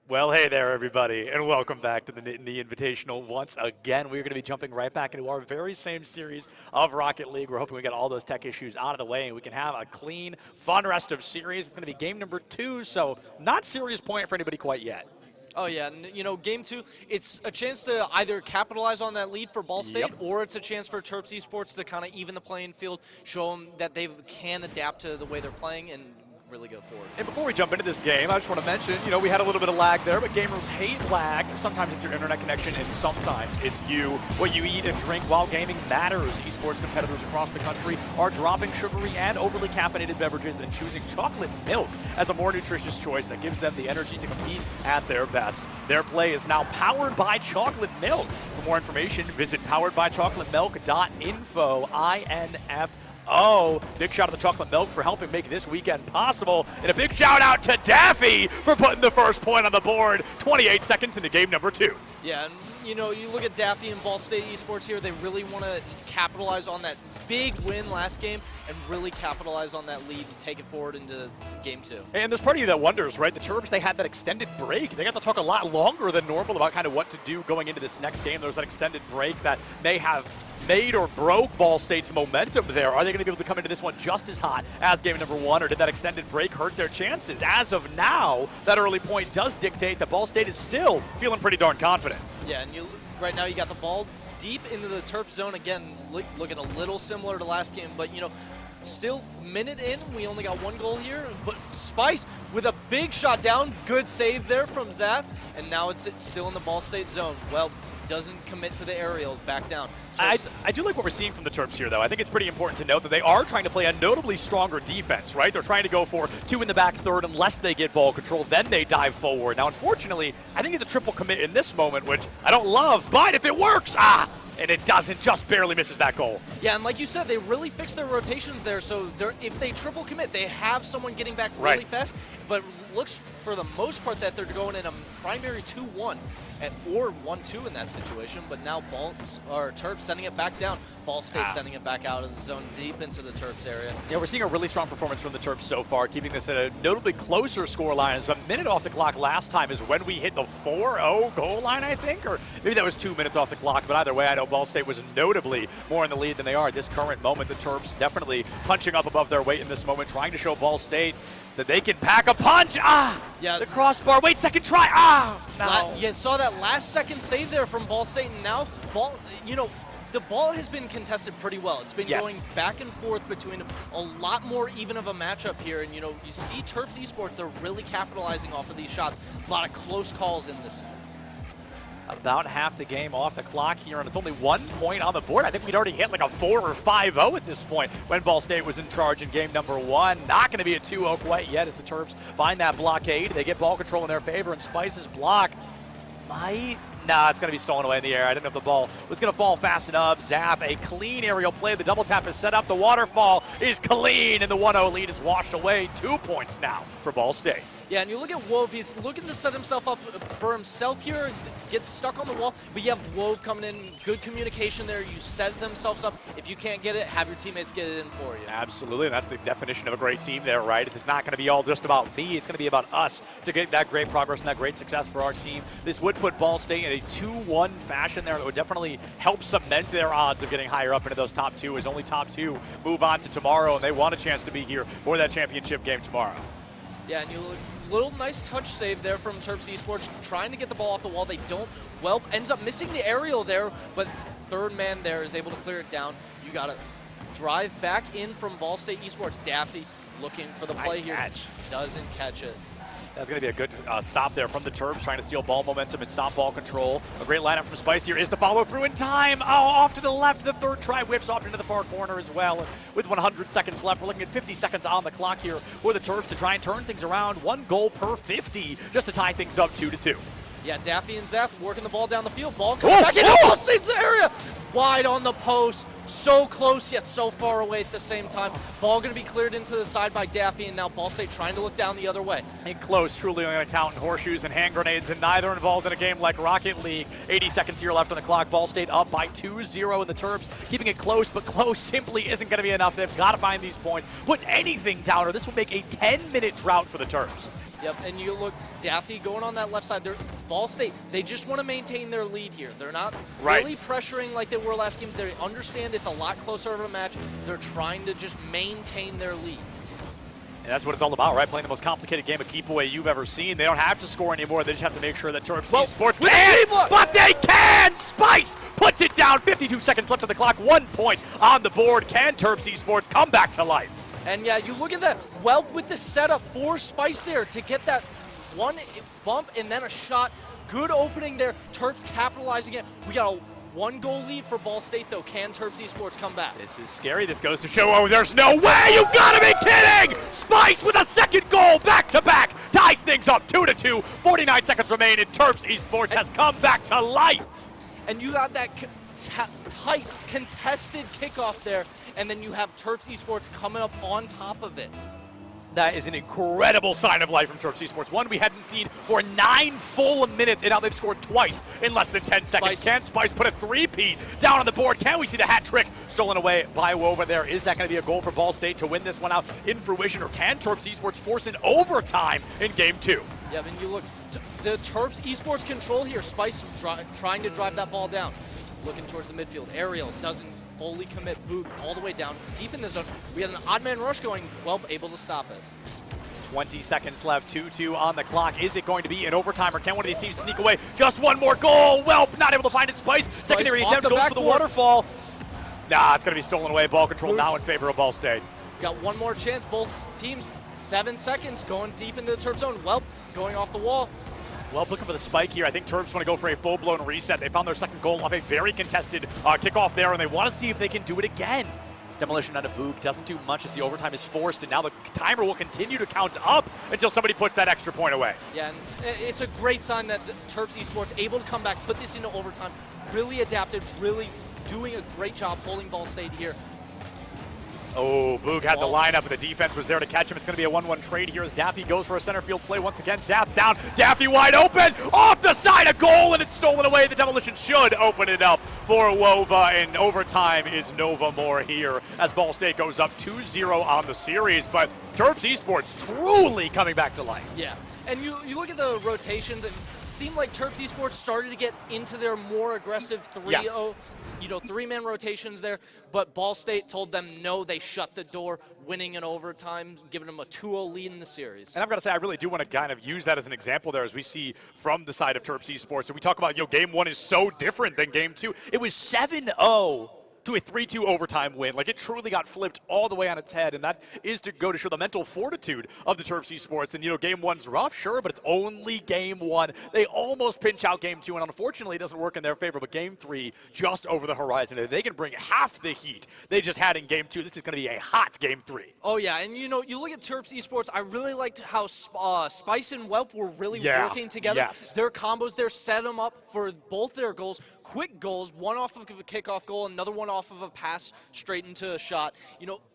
Speaker 7: Well, hey there, everybody, and welcome back to the Nittany Invitational once again. We're going to be jumping right back into our very same series of Rocket League. We're hoping we get all those tech issues out of the way and we can have a clean, fun rest of series. It's going to be game number 2, so not serious point for anybody quite yet.
Speaker 8: Oh, yeah. And, you know, game 2, it's a chance to either capitalize on that lead for Ball State, or it's a chance for Terps Esports to kind of even the playing field, show them that they can adapt to the way they're playing and really go forward.
Speaker 7: And before we jump into this game, I just want to mention, you know, we had a little bit of lag there, but gamers hate lag. Sometimes it's your internet connection, and sometimes it's you. What you eat and drink while gaming matters. Esports competitors across the country are dropping sugary and overly caffeinated beverages and choosing chocolate milk as a more nutritious choice that gives them the energy to compete at their best. Their play is now powered by chocolate milk. For more information, visit poweredbychocolatemilk.info, INF. Oh, big shout out to Chocolate Milk for helping make this weekend possible. And a big shout out to Daffy for putting the first point on the board 28 seconds into game number 2.
Speaker 8: Yeah, and you know, you look at Daffy and Ball State Esports here, they really want to capitalize on that big win last game and really capitalize on that lead and take it forward into game 2.
Speaker 7: And there's part of you that wonders, right? The Terps, they had that extended break. They got to talk a lot longer than normal about kind of what to do going into this next game. There was that extended break that may have made or broke Ball State's momentum there. Are they going to be able to come into this one just as hot as game number 1, or did that extended break hurt their chances? As of now, that early point does dictate that Ball State is still feeling pretty darn confident.
Speaker 8: Yeah, and right now you got the ball deep into the Terp zone again, looking a little similar to last game, but you know, still minute in, we only got 1 goal here, but Spice with a big shot down, good save there from Zath, and now it's still in the Ball State zone. Well, doesn't commit to the aerial, back down.
Speaker 7: I do like what we're seeing from the Terps here, though. I think it's pretty important to note that they are trying to play a notably stronger defense, right? They're trying to go for 2 in the back third unless they get ball control, then they dive forward. Now, unfortunately, I think it's a triple commit in this moment, which I don't love, but if it works, and it doesn't, just barely misses that goal.
Speaker 8: Yeah, and like you said, they really fixed their rotations there, so if they triple commit, they have someone getting back really fast, but looks for the most part that they're going in a primary 2-1 or 1-2 in that situation, but now Terps sending it back down. Ball State sending it back out of the zone deep into the Terps area.
Speaker 7: Yeah, we're seeing a really strong performance from the Terps so far, keeping this at a notably closer scoreline. As a minute off the clock last time is when we hit the 4-0 goal line, I think, or maybe that was 2 minutes off the clock, but either way, I know Ball State was notably more in the lead than they are at this current moment. The Terps definitely punching up above their weight in this moment, trying to show Ball State that they can pack a punch.
Speaker 8: Yeah,
Speaker 7: the crossbar, wait, second try, no.
Speaker 8: You saw that last second save there from Ball State, and now the ball has been contested pretty well. It's been going back and forth between them. A lot more even of a matchup here, and you see Terps Esports, they're really capitalizing off of these shots. A lot of close calls in this.
Speaker 7: About half the game off the clock here, and it's only 1 point on the board. I think we'd already hit like a 4 or 5-0 at this point when Ball State was in charge in game number 1. Not going to be a 2-0 quite yet as the Terps find that blockade. They get ball control in their favor, and Spice's block it's going to be stolen away in the air. I didn't know if the ball was going to fall fast enough. Zap, a clean aerial play. The double tap is set up. The waterfall is clean, and the 1-0 lead is washed away. 2 points now for Ball State.
Speaker 8: Yeah, and you look at Wove, he's looking to set himself up for himself here, gets stuck on the wall, but you have Wove coming in, good communication there, you set themselves up. If you can't get it, have your teammates get it in for you.
Speaker 7: Absolutely, and that's the definition of a great team there, right? It's not going to be all just about me, it's going to be about us to get that great progress and that great success for our team. This would put Ball State in a 2-1 fashion there that would definitely help cement their odds of getting higher up into those top 2, as only top 2 move on to tomorrow, and they want a chance to be here for that championship game tomorrow.
Speaker 8: Yeah, and you look, little nice touch save there from Terps Esports, trying to get the ball off the wall. They don't, ends up missing the aerial there, but third man there is able to clear it down. You got to drive back in from Ball State Esports. Daffy looking for the play here. Doesn't catch it.
Speaker 7: That's going to be a good stop there from the Terps, trying to steal ball momentum and stop ball control. A great lineup from Spice here is the follow through in time. Off to the left. The third try whips off into the far corner as well. And with 100 seconds left, we're looking at 50 seconds on the clock here for the Terps to try and turn things around. 1 goal per 50 just to tie things up 2-2.
Speaker 8: Yeah, Daffy and Zath working the ball down the field. Ball comes back into Ball State's area. Wide on the post. So close yet so far away at the same time. Ball going to be cleared into the side by Daffy, and now Ball State trying to look down the other way.
Speaker 7: And close, truly only counting horseshoes and hand grenades, and neither involved in a game like Rocket League. 80 seconds here left on the clock. Ball State up by 2-0, and the Terps keeping it close, but close simply isn't going to be enough. They've got to find these points, put anything down, or this will make a 10-minute drought for the Terps.
Speaker 8: Yep, and you look, Daffy going on that left side. Ball State, they just want to maintain their lead here. They're not really pressuring like they were last game. They understand it's a lot closer of a match. They're trying to just maintain their lead.
Speaker 7: And that's what it's all about, right? Playing the most complicated game of keep away you've ever seen. They don't have to score anymore. They just have to make sure that Terps Esports can, but they can! Spice puts it down. 52 seconds left on the clock. 1 point on the board. Can Terps Esports come back to life?
Speaker 8: And yeah, you look at that. Welp with the setup for Spice there to get that one bump and then a shot. Good opening there. Terps capitalizing it. We got a 1-goal lead for Ball State, though. Can Terps Esports come back?
Speaker 7: This is scary. This goes to show, oh, there's no way! You've got to be kidding! Spice with a second goal, back-to-back, ties things up 2-2. 49 seconds remain, and Terps Esports has come back to life.
Speaker 8: And you got that tight, contested kickoff there, and then you have Terps Esports coming up on top of it.
Speaker 7: That is an incredible sign of life from Terps Esports. One we hadn't seen for 9 full minutes, and now they've scored twice in less than 10 seconds. Can Spice put a 3-peat down on the board? Can we see the hat trick stolen away by Wova there? Is that going to be a goal for Ball State to win this one out in fruition, or can Terps Esports force an overtime in Game 2?
Speaker 8: Yeah, and you look, the Terps Esports control here. Spice trying to drive that ball down. Looking towards the midfield. Ariel doesn't fully commit. Boog all the way down, deep in the zone. We have an odd man rush going. Welp able to stop it.
Speaker 7: 20 seconds left, 2-2 on the clock. Is it going to be an overtime, or can one of these teams sneak away? Just one more goal. Welp not able to find it. Spice secondary attempt goes for the waterfall. Nah, it's going to be stolen away. Ball control now in favor of Ball State.
Speaker 8: Got one more chance. Both teams, 7 seconds, going deep into the Terp zone. Welp going off the wall.
Speaker 7: Well, looking for the spike here. I think Terps want to go for a full-blown reset. They found their second goal off a very contested kickoff there, and they want to see if they can do it again. Demolition on a Boog doesn't do much as the overtime is forced, and now the timer will continue to count up until somebody puts that extra point away.
Speaker 8: Yeah, and it's a great sign that the Terps Esports able to come back, put this into overtime, really adapted, really doing a great job holding Ball State here.
Speaker 7: Oh, Boog had the lineup, and the defense was there to catch him. It's going to be a 1-1 trade here as Daffy goes for a center field play once again. Zap down, Daffy wide open, off the side, a goal, and it's stolen away. The Demolition should open it up for Wova, and overtime is Nova More here as Ball State goes up 2-0 on the series. But Terps Esports truly coming back to life.
Speaker 8: Yeah. And you look at the rotations, it seemed like Terps Esports started to get into their more aggressive 3-man rotations there, but Ball State told them no, they shut the door, winning in overtime, giving them a 2-0 lead in the series.
Speaker 7: And I've got to say, I really do want to kind of use that as an example there as we see from the side of Terps Esports. And we talk about, Game 1 is so different than Game 2. It was 7-0. To a 3-2 overtime win. Like, it truly got flipped all the way on its head, and that is to go to show the mental fortitude of the Terps Esports. And, Game 1's rough, sure, but it's only Game 1. They almost pinch out Game 2, and unfortunately it doesn't work in their favor, but Game 3 just over the horizon. If they can bring half the heat they just had in Game 2, this is going to be a hot Game 3.
Speaker 8: Oh, yeah, and, you look at Terps Esports, I really liked how Spice and Welp were really working together.
Speaker 7: Yes.
Speaker 8: Their combos there set them up for both their goals. Quick goals, one off of a kickoff goal, another one off of a pass straight into a shot.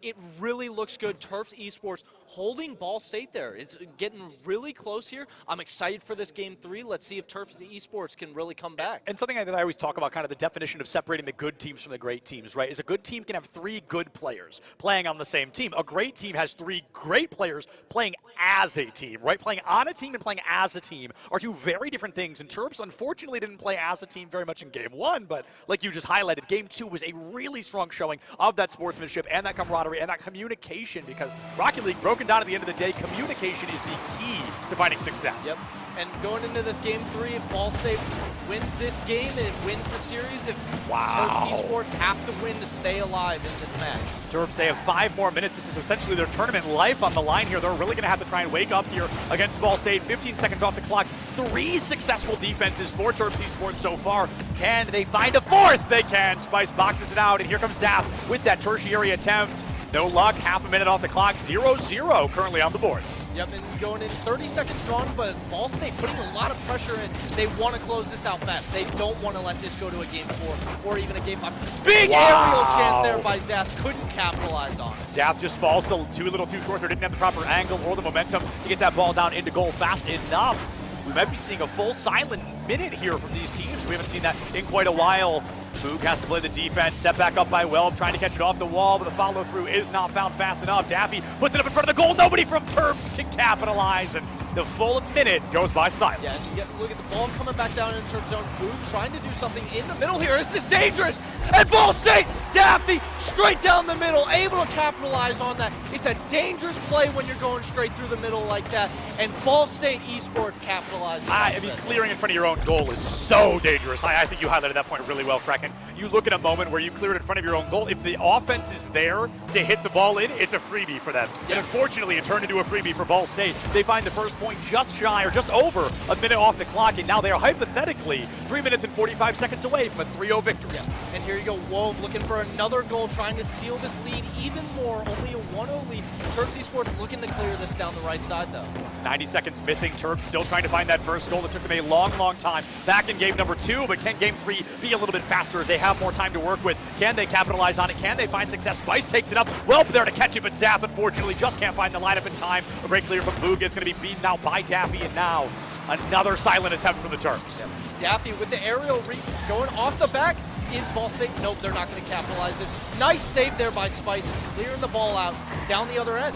Speaker 8: It really looks good. Terps Esports holding Ball State there. It's getting really close here. I'm excited for this Game 3. Let's see if Terps Esports can really come back.
Speaker 7: And something that I always talk about, kind of the definition of separating the good teams from the great teams, right, is a good team can have 3 good players playing on the same team. A great team has 3 great players playing as a team, right? Playing on a team and playing as a team are 2 very different things. And Terps, unfortunately, didn't play as a team very much in Game 1, but like you just highlighted, Game 2 was a really strong showing of that sportsmanship and that camaraderie and that communication, because Rocket League, broken down at the end of the day, communication is the key to finding success.
Speaker 8: Yep. And going into this Game 3, if Ball State wins this game and it wins the series, if Terps Esports have to win to stay alive in this match.
Speaker 7: Terps, they have 5 more minutes. This is essentially their tournament life on the line here. They're really going to have to try and wake up here against Ball State. 15 seconds off the clock. 3 successful defenses for Terps Esports so far. Can they find a 4th? They can. Spice boxes it out, and here comes Zap with that tertiary attempt. No luck. Half a minute off the clock. 0-0 currently on the board.
Speaker 8: Yep, and going in 30 seconds gone, but Ball State putting a lot of pressure in. They want to close this out fast. They don't want to let this go to a Game 4 or even a Game 5. Big aerial chance there by Zap. Couldn't capitalize on it.
Speaker 7: Zap just falls a little too short there. Didn't have the proper angle or the momentum to get that ball down into goal fast enough. We might be seeing a full silent minute here from these teams. We haven't seen that in quite a while. Boog has to play the defense, set back up by Welp, trying to catch it off the wall, but the follow-through is not found fast enough. Daffy puts it up in front of the goal. Nobody from Terps can capitalize, and The full minute goes by silent.
Speaker 8: Yeah, and look at the ball coming back down in the Terp zone. Boog trying to do something in the middle here. Is this dangerous? And Ball State, Daffy, straight down the middle, able to capitalize on that. It's a dangerous play when you're going straight through the middle like that. And Ball State Esports capitalizing.
Speaker 7: I mean, clearing in front of your own goal is so dangerous. I think you highlighted that point really well, Kraken. You look at a moment where you cleared in front of your own goal. If the offense is there to hit the ball in, it's a freebie for them. Yeah. And unfortunately, it turned into a freebie for Ball State. They find the first point just shy or just over a minute off the clock, and now they are hypothetically 3 minutes and 45 seconds away from a 3-0 victory.
Speaker 8: Yeah. And here you go, Wove looking for another goal, trying to seal this lead even more. Only a 1-0 lead. Terps Esports looking to clear this down the right side, though.
Speaker 7: 90 seconds missing. Terps still trying to find that first goal. It took them a long, long time. Back in game number 2, but can game 3 be a little bit faster? They have more time to work with. Can they capitalize on it? Can they find success? Spice takes it up. Well there to catch it, but Zath unfortunately just can't find the lineup in time. A break clear from Boog is going to be beaten out by Daffy, and now another silent attempt from the Terps.
Speaker 8: Yep. Daffy with the aerial going off the back. Is Ball State? Nope, they're not going to capitalize it. Nice save there by Spice, clearing the ball out down the other end.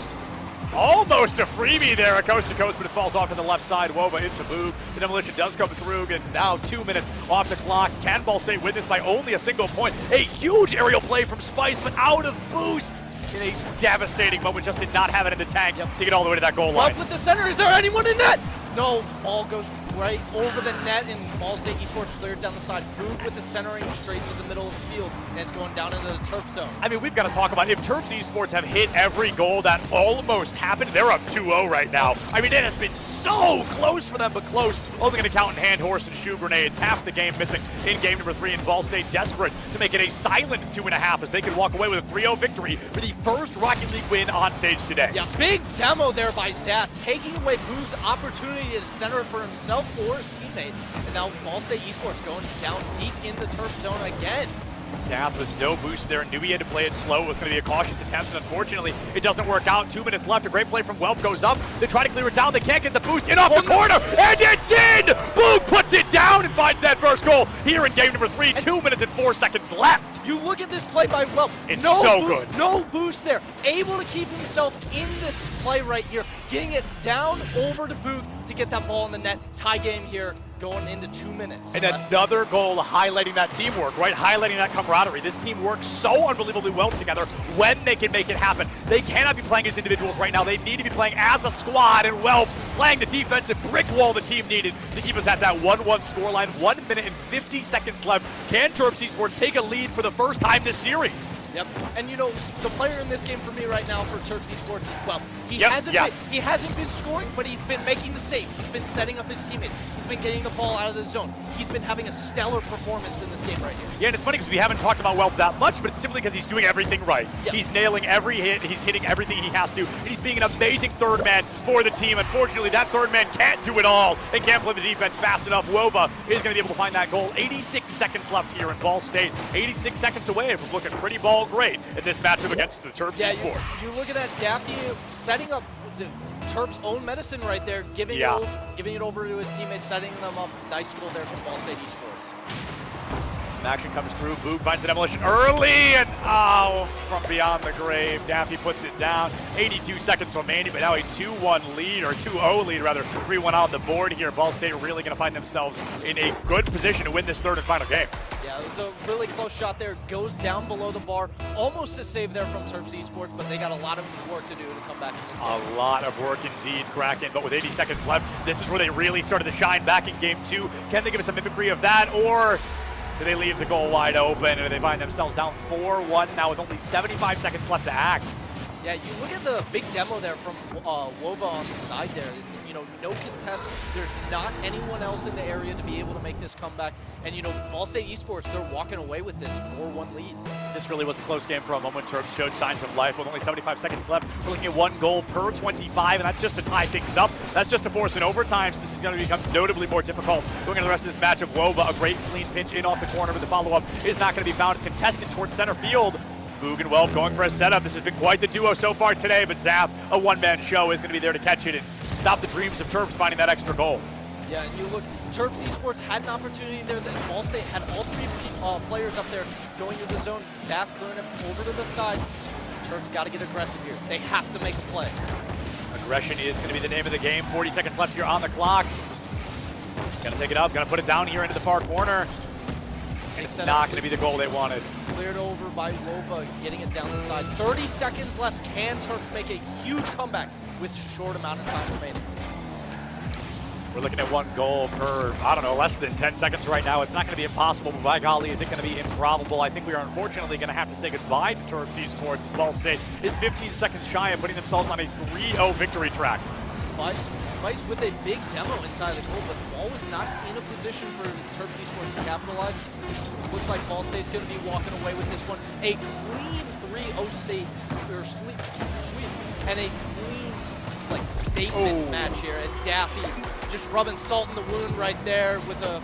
Speaker 7: Almost a freebie there, a coast to coast, but it falls off to the left side. Wova into Boog. The demolition does come through, and now 2 minutes off the clock. Can Ball State win this by only a single point? A huge aerial play from Spice, but out of boost in a devastating moment. Just did not have it in the tank to get all the way to that goal line.
Speaker 8: Up with the center. Is there anyone in net? No, ball goes right over the net, and Ball State Esports cleared down the side. Boog with the centering straight into the middle of the field, and it's going down into the Terp zone.
Speaker 7: I mean, we've got to talk about if Terps Esports have hit every goal that almost happened. They're up 2-0 right now. I mean, it has been so close for them, but close. Only going to count in hand horse and shoe grenades. Half the game missing in game number 3, and Ball State desperate to make it a silent 2.5 as they could walk away with a 3-0 victory for the first Rocket League win on stage today.
Speaker 8: Yeah, big demo there by Zath, taking away Boog's opportunity to center it for himself or his teammate. And now Ball State Esports going down deep in the Terp zone again.
Speaker 7: Zath with no boost there, knew he had to play it slow. It was going to be a cautious attempt, and unfortunately, it doesn't work out. 2 minutes left. A great play from Welp goes up. They try to clear it down. They can't get the boost. In off the corner, and it's in! Boog puts it down and finds that first goal here in game number 3. 2 minutes and 4 seconds left.
Speaker 8: You look at this play by Welp.
Speaker 7: It's so good.
Speaker 8: No boost there. Able to keep himself in this play right here. Getting it down over to Boog to get that ball in the net. Tie game here. Going into 2 minutes.
Speaker 7: And another goal highlighting that teamwork, right? Highlighting that camaraderie. This team works so unbelievably well together when they can make it happen. They cannot be playing as individuals right now. They need to be playing as a squad, and well, playing the defensive brick wall the team needed to keep us at that 1-1 scoreline. 1 minute and 50 seconds left. Can Terps Esports take a lead for the first time this series?
Speaker 8: Yep. And you know, the player in this game for me right now for Terps Esports as well. He hasn't been scoring, but he's been making the saves. He's been setting up his teammate. He's been getting the ball out of the zone. He's been having a stellar performance in this game right here.
Speaker 7: Yeah, and it's funny because we haven't talked about Welp that much, but it's simply because he's doing everything right. Yep. He's nailing every hit. He's hitting everything he has to, and he's being an amazing third man for the team. Unfortunately, that third man can't do it all and can't play the defense fast enough. Wova is going to be able to find that goal. 86 seconds left here in Ball State. 86 seconds away from looking pretty ball great in this matchup against the Terps Esports.
Speaker 8: You look at that Daffy setting up the Terps' own medicine right there, giving it over to his teammates, setting them up. Nice goal there from Ball State Esports.
Speaker 7: Some action comes through. Boog finds the demolition early, and from beyond the grave, Daffy puts it down. 82 seconds remaining, but now a 2-1 lead, or 2-0 lead rather. 3-1 on the board here. Ball State really going to find themselves in a good position to win this third and final game.
Speaker 8: Yeah, it was a really close shot there. Goes down below the bar. Almost a save there from Terps Esports, but they got a lot of work to do to come back to this game.
Speaker 7: A lot of work indeed, Kraken. But with 80 seconds left, this is where they really started to shine back in game 2. Can they give us a mimicry of that, or do they leave the goal wide open and they find themselves down 4-1 now with only 75 seconds left to act?
Speaker 8: Yeah, you look at the big demo there from Wova on the side there. You know, no contest. There's not anyone else in the area to be able to make this comeback. And, you know, Ball State Esports, they're walking away with this 4-1 lead.
Speaker 7: This really was a close game for a moment. Terps showed signs of life with only 75 seconds left. We're looking at 1 goal per 25, and that's just to tie things up. That's just to force an overtime, so this is going to become notably more difficult going into the rest of this matchup. Wova, a great clean pinch in off the corner, but the follow-up is not going to be found. Contested towards center field. Boog and Welp going for a setup. This has been quite the duo so far today, but Zath, a one-man show, is going to be there to catch it and stop the dreams of Terps finding that extra goal.
Speaker 8: Yeah, and you look, Terps Esports had an opportunity there. That Ball State had all 3 players up there going to the zone. Zath clearing him over to the side. Terps got to get aggressive here. They have to make a play.
Speaker 7: Aggression is going to be the name of the game. 40 seconds left here on the clock. Gonna pick it up, gonna put it down here into the far corner. And it's not gonna be the goal they wanted.
Speaker 8: Cleared over by Wova, getting it down the side. 30 seconds left. Can Terps make a huge comeback with short amount of time remaining?
Speaker 7: We're looking at one goal per, I don't know, less than 10 seconds right now. It's not going to be impossible, but by golly, is it going to be improbable? I think we are unfortunately going to have to say goodbye to Terps Esports as Ball State is 15 seconds shy of putting themselves on a 3-0 victory track.
Speaker 8: Spice with a big demo inside the goal, but the ball was not in a position for Terps Esports to capitalize. Looks like Ball State's going to be walking away with this one. A clean 3-0 sweep, and a clean statement match here. And Daffy just rubbing salt in the wound right there with a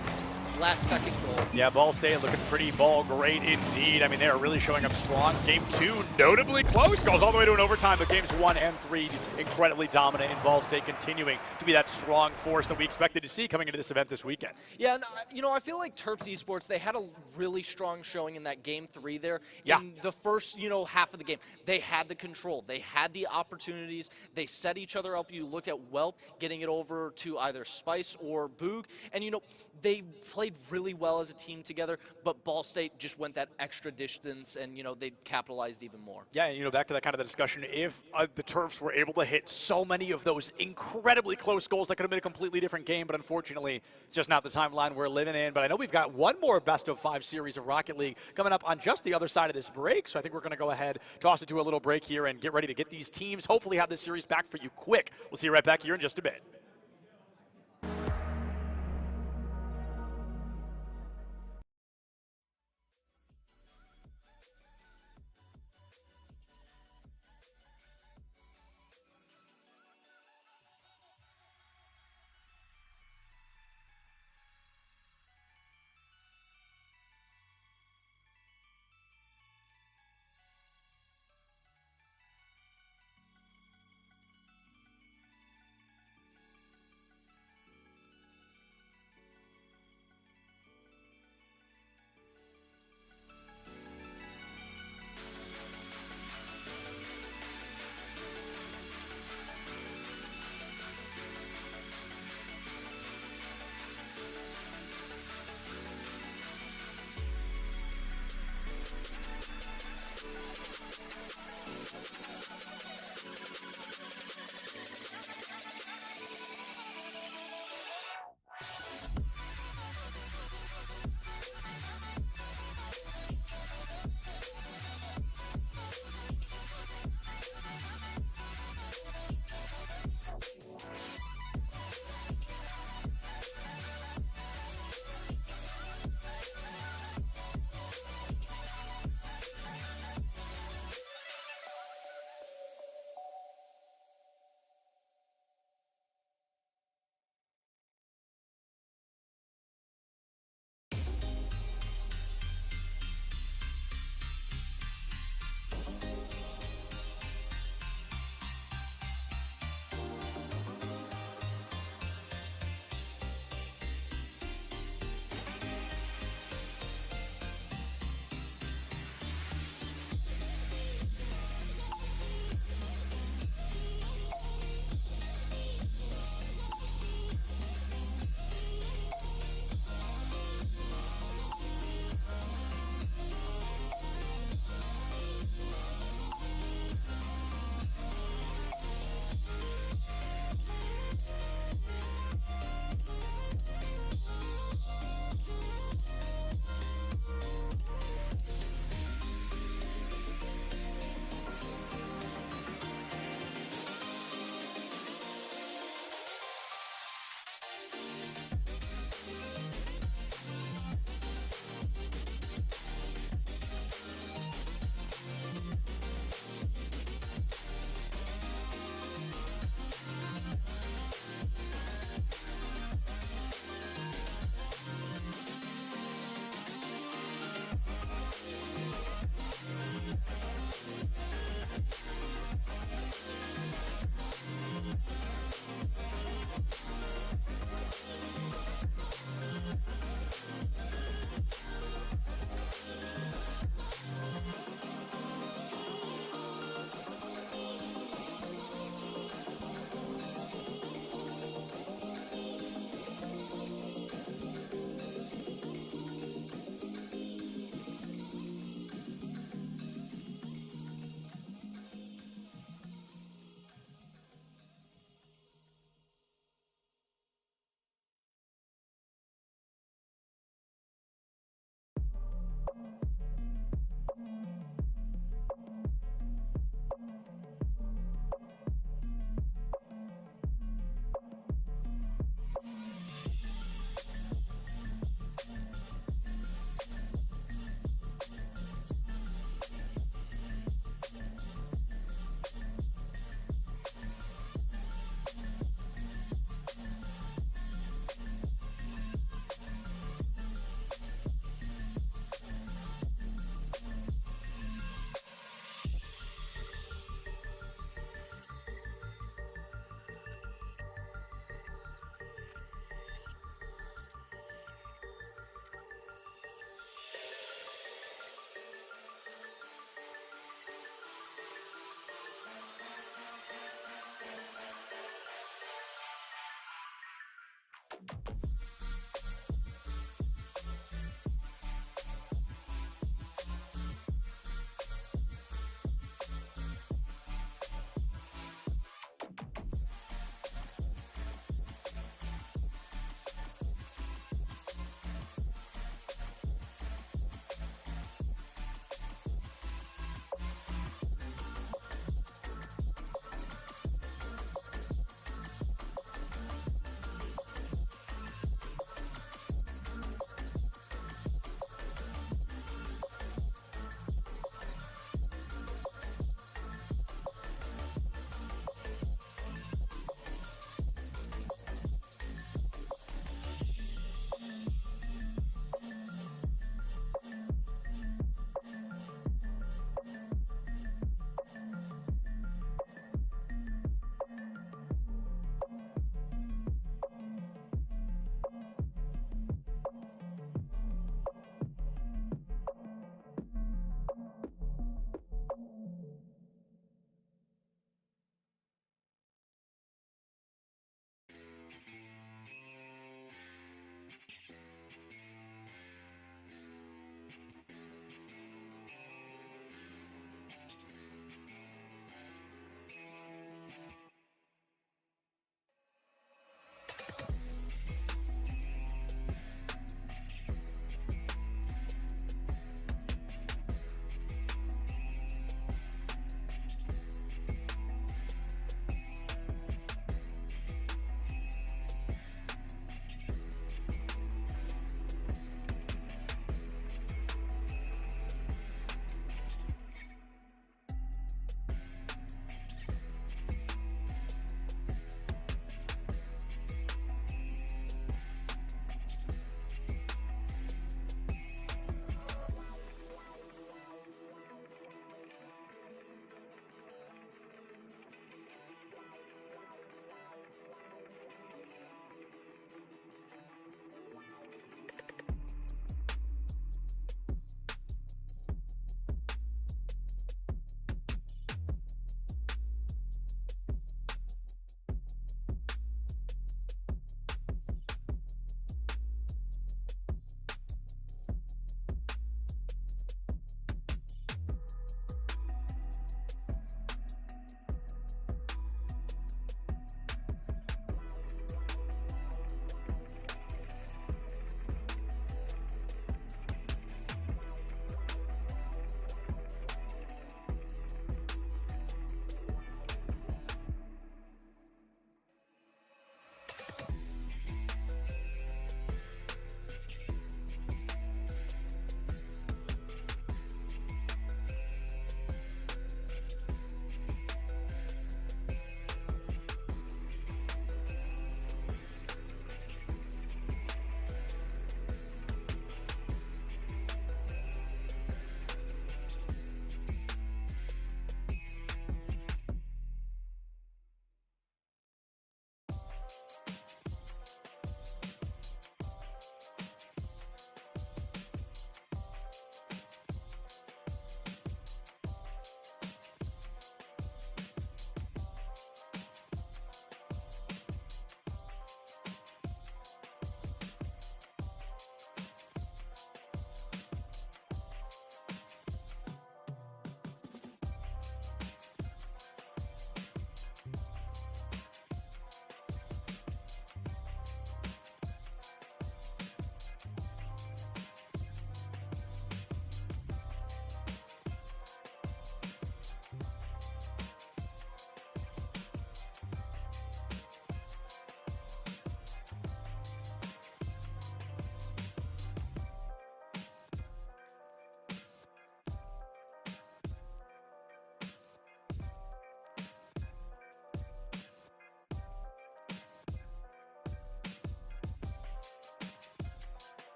Speaker 8: last-second goal.
Speaker 7: Yeah, Ball State looking pretty ball great indeed. I mean, they are really showing up strong. Game 2, notably close, goes all the way to an overtime, but games 1 and 3 incredibly dominant, and Ball State continuing to be that strong force that we expected to see coming into this event this weekend.
Speaker 8: Yeah, and I feel like Terps Esports, they had a really strong showing in that Game 3 there.
Speaker 7: Yeah.
Speaker 8: In the first, half of the game, they had the control. They had the opportunities. They set each other up. You looked at Welp getting it over to either Spice or Boog, and, they played really well as a team together, but Ball State just went that extra distance, and they capitalized even more.
Speaker 7: Yeah, back to that kind of the discussion, if the Terps were able to hit so many of those incredibly close goals, that could have been a completely different game, but unfortunately, it's just not the timeline we're living in. But I know we've got one more best-of-5 series of Rocket League coming up on just the other side of this break, so I think we're going to go ahead, toss it to a little break here, and get ready to get these teams, hopefully have this series back for you quick. We'll see you right back here in just a bit.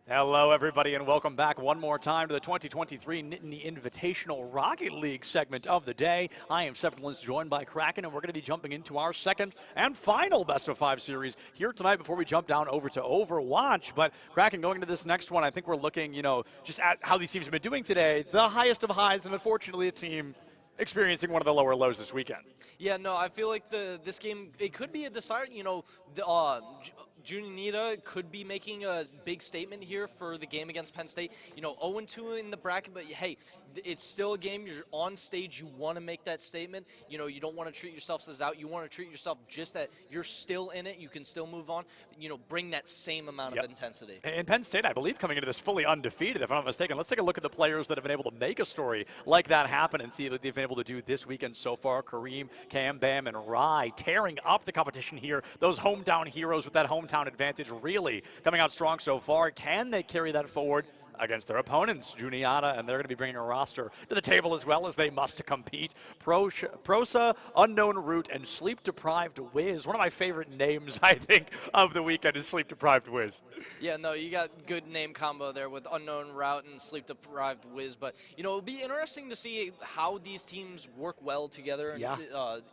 Speaker 7: Hello, everybody, and welcome back one more time to the 2023 Nittany Invitational Rocket League segment of the day. I am Septimus, joined by Kraken, and we're going to be jumping into our second and final best-of-5 series here tonight before we jump down over to Overwatch. But Kraken, going into this next one, I think we're looking, just at how these teams have been doing today. The highest of highs, and unfortunately a team experiencing one of the lower lows this weekend.
Speaker 8: Yeah, no, I feel like this game, it could be a decider. Junita could be making a big statement here for the game against Penn State. 0-2 in the bracket, but hey, it's still a game. You're on stage. You want to make that statement. You don't want to treat yourself as out. You want to treat yourself just that you're still in it. You can still move on. Bring that same amount of intensity.
Speaker 7: And Penn State, I believe, coming into this fully undefeated, if I'm not mistaken. Let's take a look at the players that have been able to make a story like that happen and see what they've been able to do this weekend so far. Kareem, Cam, Bam, and Rai tearing up the competition here. Those hometown heroes with that hometown advantage really coming out strong so far. Can they carry that forward against their opponents, Juniata, and they're going to be bringing a roster to the table as well as they must to compete. Prosa, Unknown Root, and Sleep Deprived Wiz. One of my favorite names, I think, of the weekend is Sleep Deprived Wiz.
Speaker 8: Yeah, no, you got good name combo there with Unknown Route and Sleep Deprived Wiz, but, it'll be interesting to see how these teams work well together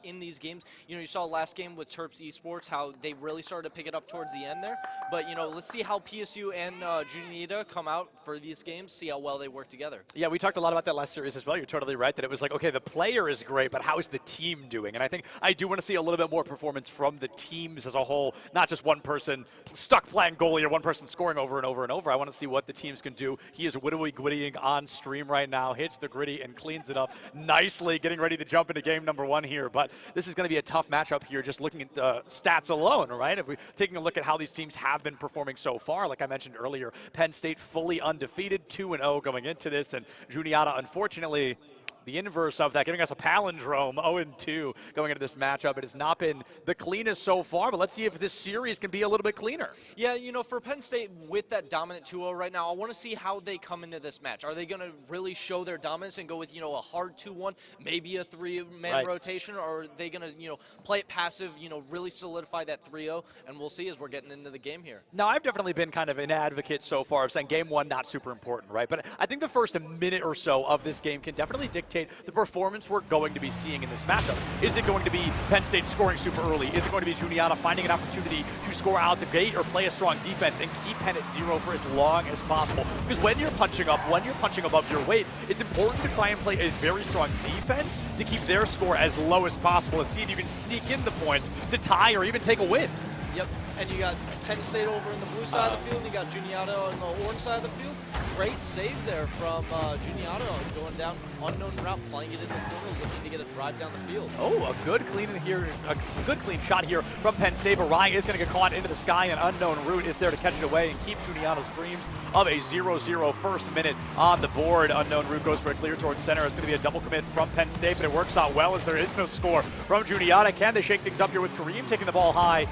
Speaker 8: in these games. You saw last game with Terps Esports, how they really started to pick it up towards the end there, but, let's see how PSU and Junita come out for these games, see how well they work together.
Speaker 7: Yeah, we talked a lot about that last series as well. You're totally right that it was like, okay, the player is great, but how is the team doing? And I think I do want to see a little bit more performance from the teams as a whole, not just one person stuck playing goalie or one person scoring over and over and over. I want to see what the teams can do. He is whittling on stream right now, hits the gritty and cleans it up nicely, getting ready to jump into game number 1 here. But this is going to be a tough matchup here, just looking at the stats alone, right? If we're taking a look at how these teams have been performing so far, like I mentioned earlier, Penn State fully undefeated, 2-0 going into this, and Juniata, unfortunately, the inverse of that, giving us a palindrome, 0-2 going into this matchup. It has not been the cleanest so far, but let's see if this series can be a little bit cleaner.
Speaker 8: Yeah, for Penn State with that dominant 2-0 right now, I want to see how they come into this match. Are they going to really show their dominance and go with, a hard 2-1, maybe a 3-man rotation, or are they going to, play it passive, really solidify that 3-0, and we'll see as we're getting into the game here.
Speaker 7: Now, I've definitely been kind of an advocate so far of saying game 1 not super important, right? But I think the first minute or so of this game can definitely dictate the performance we're going to be seeing in this matchup. Is it going to be Penn State scoring super early? Is it going to be Juniata finding an opportunity to score out the gate or play a strong defense and keep Penn at 0 for as long as possible? Because when you're punching above your weight, it's important to try and play a very strong defense to keep their score as low as possible and see if you can sneak in the points to tie or even take a win.
Speaker 8: Yep, and you got Penn State over in the blue side of the field, and you got Juniata on the orange side of the field. Great save there from Juniata going down, unknown route, playing it in the corner, looking to get a drive down the field.
Speaker 7: Oh, a good clean shot here from Penn State, but Ryan is going to get caught into the sky, and Unknown Route is there to catch it away and keep Juniata's dreams of a 0-0 first minute on the board. Unknown Route goes for a clear towards center. It's going to be a double commit from Penn State, but it works out well as there is no score from Juniata. Can they shake things up here with Kareem taking the ball high?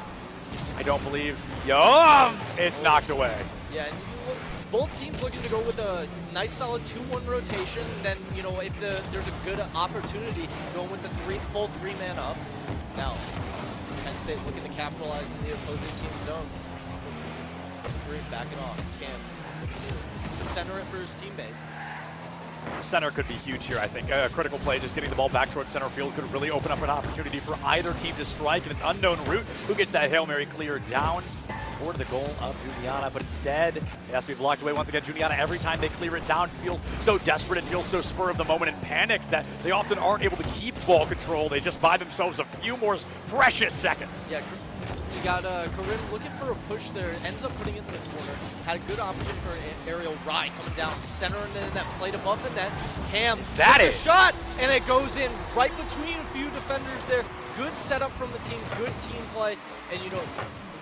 Speaker 7: I don't believe. It's knocked away.
Speaker 8: Yeah, and both teams looking to go with a nice solid 2-1 rotation. Then, if there's a good opportunity, going with the full three-man up. Now, Penn State looking to capitalize in the opposing team zone. Kareem backing off. Cam looking to center it for his teammate.
Speaker 7: Center could be huge here, I think. A critical play, just getting the ball back towards center field could really open up an opportunity for either team to strike, and it's Unknown Route who gets that Hail Mary clear down toward the goal of Juniata, but instead it has to be blocked away once again. Juniata, every time they clear it down, feels so desperate and feels so spur of the moment and panicked that they often aren't able to keep ball control. They just buy themselves a few more precious seconds.
Speaker 8: Yeah, you got Karim looking for a push there, ends up putting it in the corner. Had a good opportunity for an aerial ride coming down center, and then that played above the net. Cam, a shot, and it goes in right between a few defenders there. Good setup from the team, good team play, and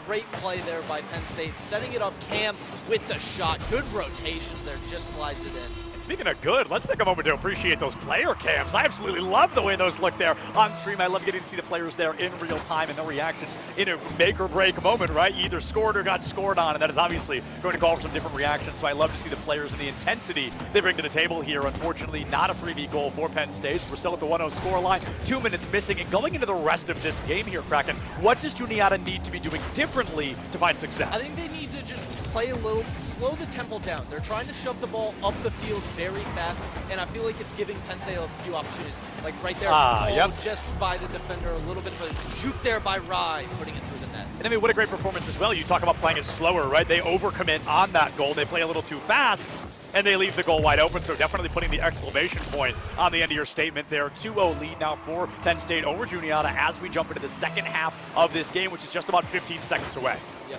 Speaker 8: great play there by Penn State, setting it up. Cam with the shot. Good rotations there, just slides it in.
Speaker 7: Speaking of good, let's take a moment to appreciate those player cams. I absolutely love the way those look there on stream. I love getting to see the players there in real time and their reactions in a make or break moment, right? You either scored or got scored on, and that is obviously going to call for some different reactions. So I love to see the players and the intensity they bring to the table here. Unfortunately, not a freebie goal for Penn State. We're still at the 1-0 score line, 2 minutes missing. And going into the rest of this game here, Kraken, what does Juniata need to be doing differently to find success?
Speaker 8: I think they need to just play a little, slow the tempo down. They're trying to shove the ball up the field very fast, and I feel like it's giving Penn State a few opportunities. Like right there, just by the defender, a little bit of a juke there by Rye, putting it through the net.
Speaker 7: And I mean, what a great performance as well. You talk about playing it slower, right? They overcommit on that goal. They play a little too fast, and they leave the goal wide open. So definitely putting the exclamation point on the end of your statement there. 2-0 lead now for Penn State over Juniata as we jump into the second half of this game, which is just about 15 seconds away.
Speaker 8: Yeah.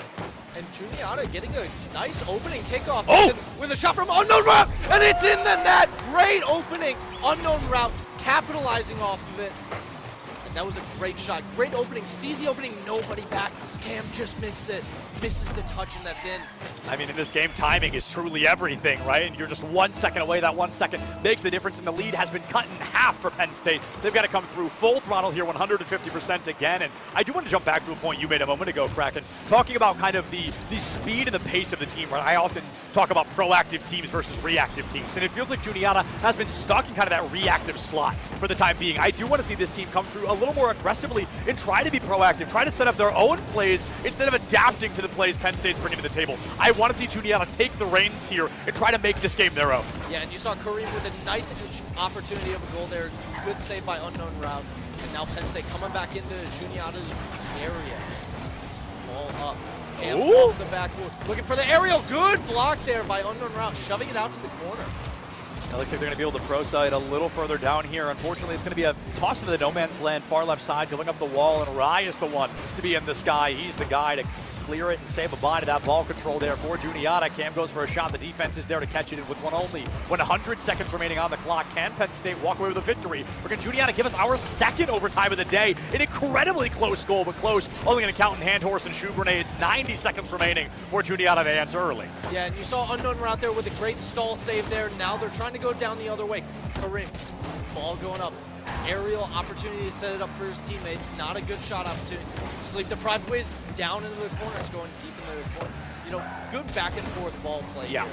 Speaker 8: And Juniata getting a nice opening kickoff
Speaker 7: Oh!
Speaker 8: with a shot from unknown route, and it's in the net. Great opening, unknown route, capitalizing off of it. And that was a great shot. Great opening, sees the opening, nobody back. Cam just misses it, misses the touch, and that's in.
Speaker 7: I mean, in this game, timing is truly everything, right? And you're just 1 second away. That 1 second makes the difference, and the lead has been cut in half for Penn State. They've got to come through full throttle here, 150% again. And I do want to jump back to a point you made a moment ago, Kraken, talking about kind of the speed and the pace of the team, right? I often talk about proactive teams versus reactive teams, and it feels like Juniata has been stuck in kind of that reactive slot for the time being. I do want to see this team come through a little more aggressively and try to be proactive, try to set up their own plays instead of adapting to the plays Penn State's bringing to the table. I want to see Juniata take the reins here and try to make this game their own.
Speaker 8: Yeah, and you saw Kareem with a nice opportunity of a goal there. Good save by unknown route. And now Penn State coming back into Juniata's area. Ball up. Cam off the backboard. Looking for the aerial. Good block there by unknown route, shoving it out to the corner.
Speaker 7: It looks like they're going to be able to pro side a little further down here. Unfortunately, it's going to be a toss into the no man's land, far left side, going up the wall, and Rye is the one to be in the sky. He's the guy to clear it and save a body. That ball control there for Juniata. Cam goes for a shot. The defense is there to catch it with one only. 100 seconds remaining on the clock. Can Penn State walk away with a victory? Or can Juniata give us our second overtime of the day? An incredibly close goal, but close. Only going to count in hand horse and shoe grenades. 90 seconds remaining for Juniata to answer early.
Speaker 8: Yeah, and you saw unknown route there with a great stall save there. Now they're trying to go down the other way. Kareem, ball going up. Aerial opportunity to set it up for his teammates. Not a good shot opportunity. Sleep deprived whiz down into the corner. It's going deep into the corner. You know, good back and forth ball play.
Speaker 7: Yeah.
Speaker 8: Here.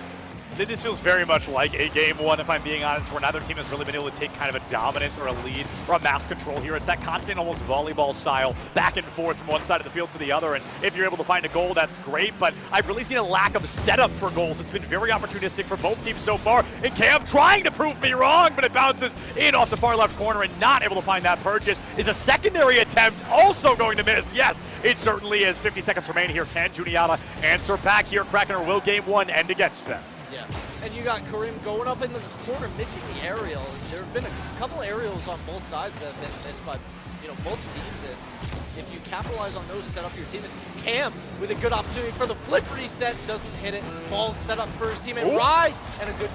Speaker 7: This feels very much like a game one, if I'm being honest, where neither team has really been able to take kind of a dominance or a lead or a mass control here. It's that constant, almost volleyball style, back and forth from one side of the field to the other. And if you're able to find a goal, that's great. But I've really seen a lack of setup for goals. It's been very opportunistic for both teams so far. And Cam trying to prove me wrong, but it bounces in off the far left corner and not able to find that purchase. Is a secondary attempt also going to miss? Yes, it certainly is. 50 seconds remaining here. Can Juniata answer back here? Kraken, or will game one end against them?
Speaker 8: Yeah, and you got Kareem going up in the corner, missing the aerial. There have been a couple aerials on both sides that have been missed by, you know, both teams. And if you capitalize on those, set up your team. Cam with a good opportunity for the flip reset, doesn't hit it. Ball set up for his teammate Rye, and a good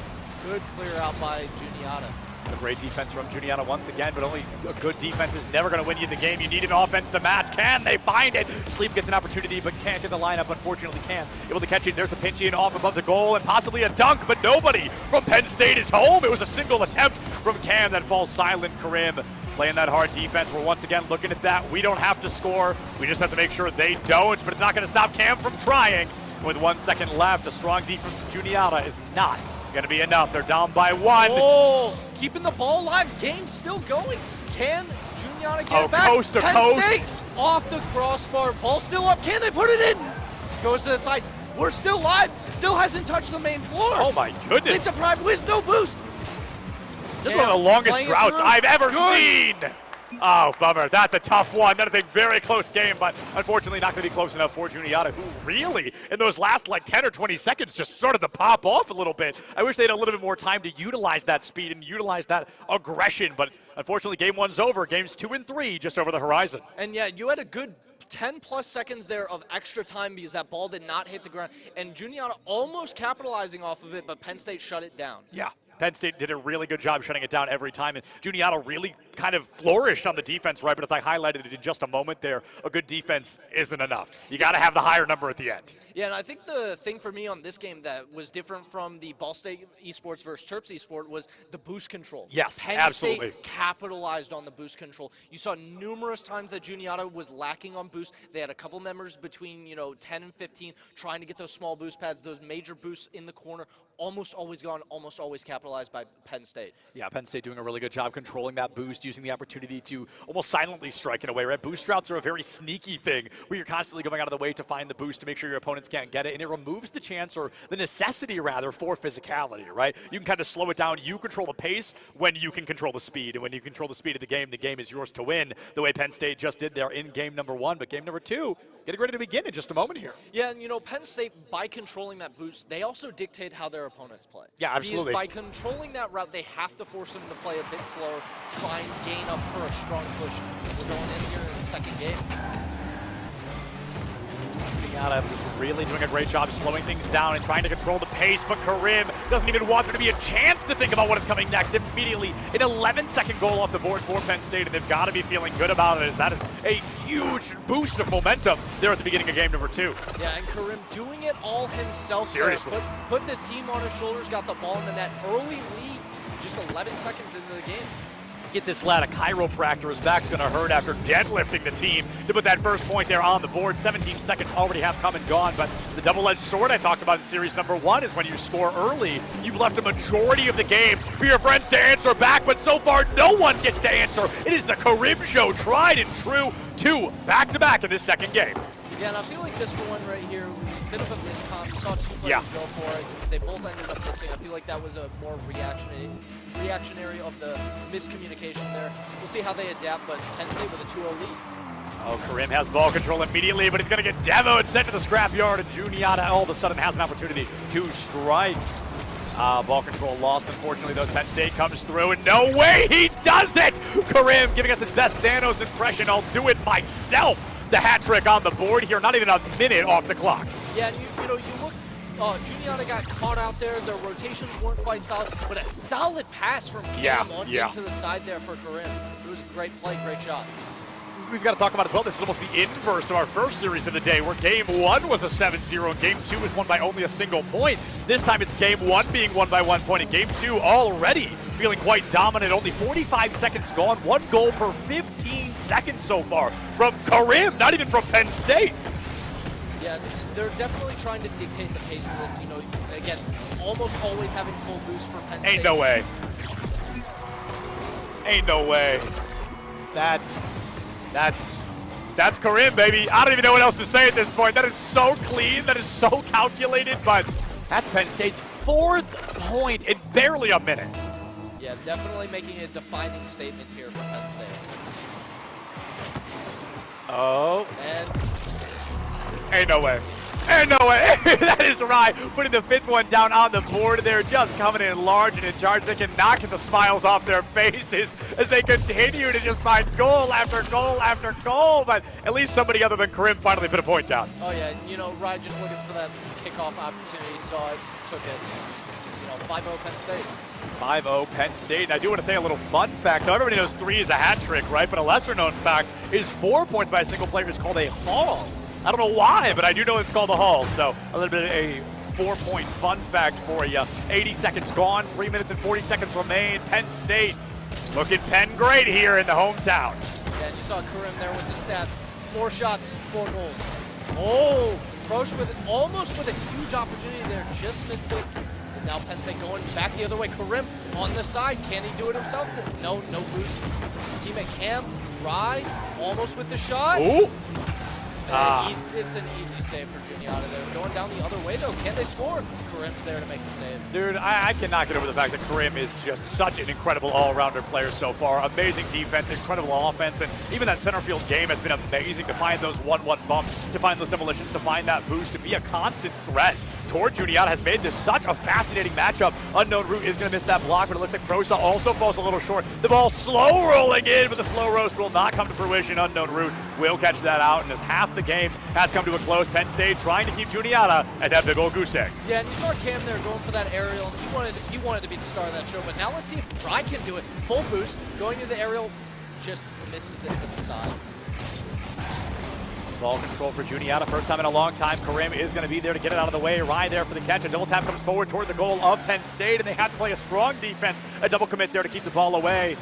Speaker 8: clear out by Juniata.
Speaker 7: A great defense from Juniata once again, but only a good defense is never going to win you the game. You need an offense to match. Can they find it? Sleep gets an opportunity, but can't get the lineup. Unfortunately, Cam able to catch it. There's a pinch in off above the goal and possibly a dunk, but nobody from Penn State is home. It was a single attempt from Cam that falls silent. Kareem playing that hard defense. We're once again looking at that. We don't have to score. We just have to make sure they don't, but it's not going to stop Cam from trying. With 1 second left, a strong defense from Juniata is not going to be enough. They're down by one.
Speaker 8: Oh, keeping the ball alive. Game still going. Can Juniata get back?
Speaker 7: Coast to
Speaker 8: Penn
Speaker 7: coast.
Speaker 8: State off the crossbar. Ball still up. Can they put it in? Goes to the sides. We're still live. Still hasn't touched the main floor.
Speaker 7: Oh my goodness.
Speaker 8: Sleep deprived whiz, no boost.
Speaker 7: This is one of the longest droughts I've ever seen. Oh, bummer. That's a tough one. That is a very close game, but unfortunately not going to be close enough for Juniata, who really, in those last like 10 or 20 seconds, just started to pop off a little bit. I wish they had a little bit more time to utilize that speed and utilize that aggression, but unfortunately game one's over. Games 2 and 3 just over the horizon.
Speaker 8: And yeah, you had a good 10 plus seconds there of extra time because that ball did not hit the ground. And Juniata almost capitalizing off of it, but Penn State shut it down.
Speaker 7: Yeah. Penn State did a really good job shutting it down every time, and Juniata really kind of flourished on the defense, right? But as I highlighted it in just a moment there, a good defense isn't enough. You got to have the higher number at the end.
Speaker 8: Yeah, and I think the thing for me on this game that was different from the Ball State Esports versus Terps Esport was the boost control.
Speaker 7: Yes,
Speaker 8: Penn
Speaker 7: absolutely.
Speaker 8: State capitalized on the boost control. You saw numerous times that Juniata was lacking on boost. They had a couple members between 10 and 15 trying to get those small boost pads, those major boosts in the corner. Almost always gone, almost always capitalized by Penn State.
Speaker 7: Yeah, Penn State doing a really good job controlling that boost, using the opportunity to almost silently strike in a way, right? Boost routes are a very sneaky thing where you're constantly going out of the way to find the boost to make sure your opponents can't get it, and it removes the chance, or the necessity rather, for physicality, right? You can kind of slow it down. You control the pace when you can control the speed, and when you control the speed of the game is yours to win, the way Penn State just did there in game number 1. But game number 2, getting ready to begin in just a moment here.
Speaker 8: Yeah, and Penn State, by controlling that boost, they also dictate how their opponents play.
Speaker 7: Yeah, absolutely.
Speaker 8: Because by controlling that route, they have to force them to play a bit slower, try and gain up for a strong push. We're going in here in the second game.
Speaker 7: Juniata was really doing a great job slowing things down and trying to control the pace, but Karim doesn't even want there to be a chance to think about what is coming next. Immediately, an 11-second goal off the board for Penn State, and they've got to be feeling good about it, as that is a huge boost of momentum there at the beginning of game number 2.
Speaker 8: Yeah, and Karim doing it all himself.
Speaker 7: Seriously.
Speaker 8: Put the team on his shoulders, got the ball in the net. Early lead, just 11 seconds into the game.
Speaker 7: Get this lad a chiropractor. His back's going to hurt after deadlifting the team to put that first point there on the board. 17 seconds already have come and gone, but the double-edged sword I talked about in series number 1 is when you score early, you've left a majority of the game for your friends to answer back, but so far no one gets to answer. It is the Karim show, tried and true, 2 back-to-back in this second game.
Speaker 8: Yeah, and I feel like this one right here was a bit of a miscom. You saw 2 players go for it. They both ended up missing. I feel like that was a more reactionary of the miscommunication there. We'll see how they adapt, but Penn State with a 2-0 lead.
Speaker 7: Oh, Karim has ball control immediately, but he's going to get demoed, sent to the scrapyard, and Juniata all of a sudden has an opportunity to strike. Ball control lost, unfortunately, though. Penn State comes through, and no way he does it! Karim giving us his best Thanos impression. I'll do it myself. The hat trick on the board here, not even a minute off the clock.
Speaker 8: Yeah, and you look, Juniata got caught out there. Their rotations weren't quite solid, but a solid pass from Cam into the side there for Karim. It was a great play, great shot.
Speaker 7: We've got to talk about as well, this is almost the inverse of our first series of the day, where game 1 was a 7-0 and game 2 was won by only a single point. This time it's game 1 being won by 1 point, and game 2 already feeling quite dominant. Only 45 seconds gone, 1 goal per 15 seconds so far from Karim, not even from Penn State.
Speaker 8: Yeah, they're definitely trying to dictate the pace of this. Again, almost always having full boost for Penn State.
Speaker 7: Ain't no way. Ain't no way. That's Karim, baby. I don't even know what else to say at this point. That is so clean. That is so calculated. But that's Penn State's 4th point in barely a minute.
Speaker 8: Yeah, definitely making a defining statement here for Penn State.
Speaker 7: Oh.
Speaker 8: And
Speaker 7: ain't no way. Ain't no way. That is right. Putting the 5th one down on the board there, just coming in large and in charge. They can knock the smiles off their faces as they continue to just find goal after goal after goal. But at least somebody other than Karim finally put a point down.
Speaker 8: Oh, yeah. Ryan just looking for that kickoff opportunity, saw it, took it. 5-0 Penn State.
Speaker 7: 5-0 Penn State. And I do want to say a little fun fact. So everybody knows 3 is a hat trick, right? But a lesser known fact is 4 points by a single player is called a haul. I don't know why, but I do know it's called a haul. So a little bit of a 4-point fun fact for you. 80 seconds gone, 3 minutes and 40 seconds remain. Penn State looking Penn great here in the hometown.
Speaker 8: Yeah, and you saw Karim there with the stats. 4 shots, 4 goals. Oh, Prosh almost with a huge opportunity there, just missed it. And now Penn State going back the other way. Karim on the side, can he do it himself? No boost. His teammate Cam, Rye, almost with the shot.
Speaker 7: Ooh.
Speaker 8: It's an easy save for Juniata there. Going down the other way, though. Can they score? Karim's there to make the save.
Speaker 7: Dude, I cannot get over the fact that Karim is just such an incredible all-rounder player so far. Amazing defense, incredible offense, and even that center field game has been amazing to find those 1-1 bumps, to find those demolitions, to find that boost, to be a constant threat toward Juniata has made this such a fascinating matchup. Unknown Root is going to miss that block, but it looks like Prosa also falls a little short. The ball slow rolling in, but the slow roast will not come to fruition. Unknown Root will catch that out, and as half the game has come to a close, Penn State trying to keep Juniata at that big old goose egg.
Speaker 8: Yeah, and you saw Cam there going for that aerial, and he wanted to be the star of that show, but now let's see if Rye can do it. Full boost, going to the aerial, just misses it to the side.
Speaker 7: Ball control for Juniata, first time in a long time. Karim is going to be there to get it out of the way. Rye there for the catch. A double tap comes forward toward the goal of Penn State, and they have to play a strong defense. A double commit there to keep the ball away.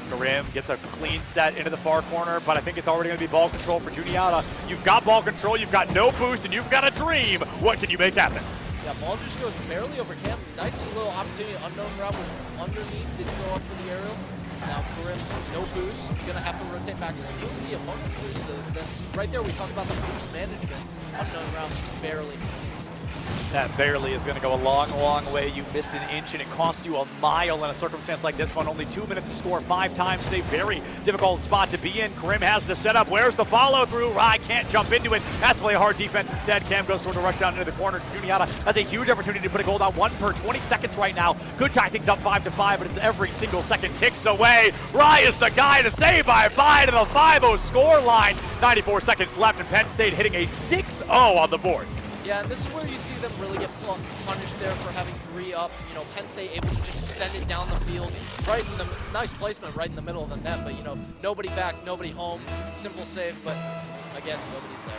Speaker 7: Karim gets a clean set into the far corner, but I think it's already going to be ball control for Juniata. You've got ball control, you've got no boost, and you've got a dream. What can you make happen?
Speaker 8: Yeah, ball just goes barely over Cam. Nice little opportunity. Unknown route was underneath, didn't go up for the aerial. Now Karim, no boost, gonna have to rotate back, steals the opponent's boost. Then right there we talked about the boost management. Unknown route, barely.
Speaker 7: That barely is going to go a long, long way. You missed an inch and it cost you a mile in a circumstance like this one. Only 2 minutes to score 5 times. It's a very difficult spot to be in. Karim has the setup. Where's the follow through? Rye can't jump into it. Has to play a hard defense instead. Cam goes toward the rush down into the corner. Juniata has a huge opportunity to put a goal down. 1 per 20 seconds right now. Good tie things up 5-5, but it's every single second ticks away. Rye is the guy to say bye-bye to the 5-0 score line. 94 seconds left and Penn State hitting a 6-0 on the board.
Speaker 8: Yeah, and this is where you see them really get punished there for having 3 up. You know, Penn State able to just send it down the field, right in the nice placement, right in the middle of the net. But you know, nobody back, nobody home, simple save. But again, nobody's there.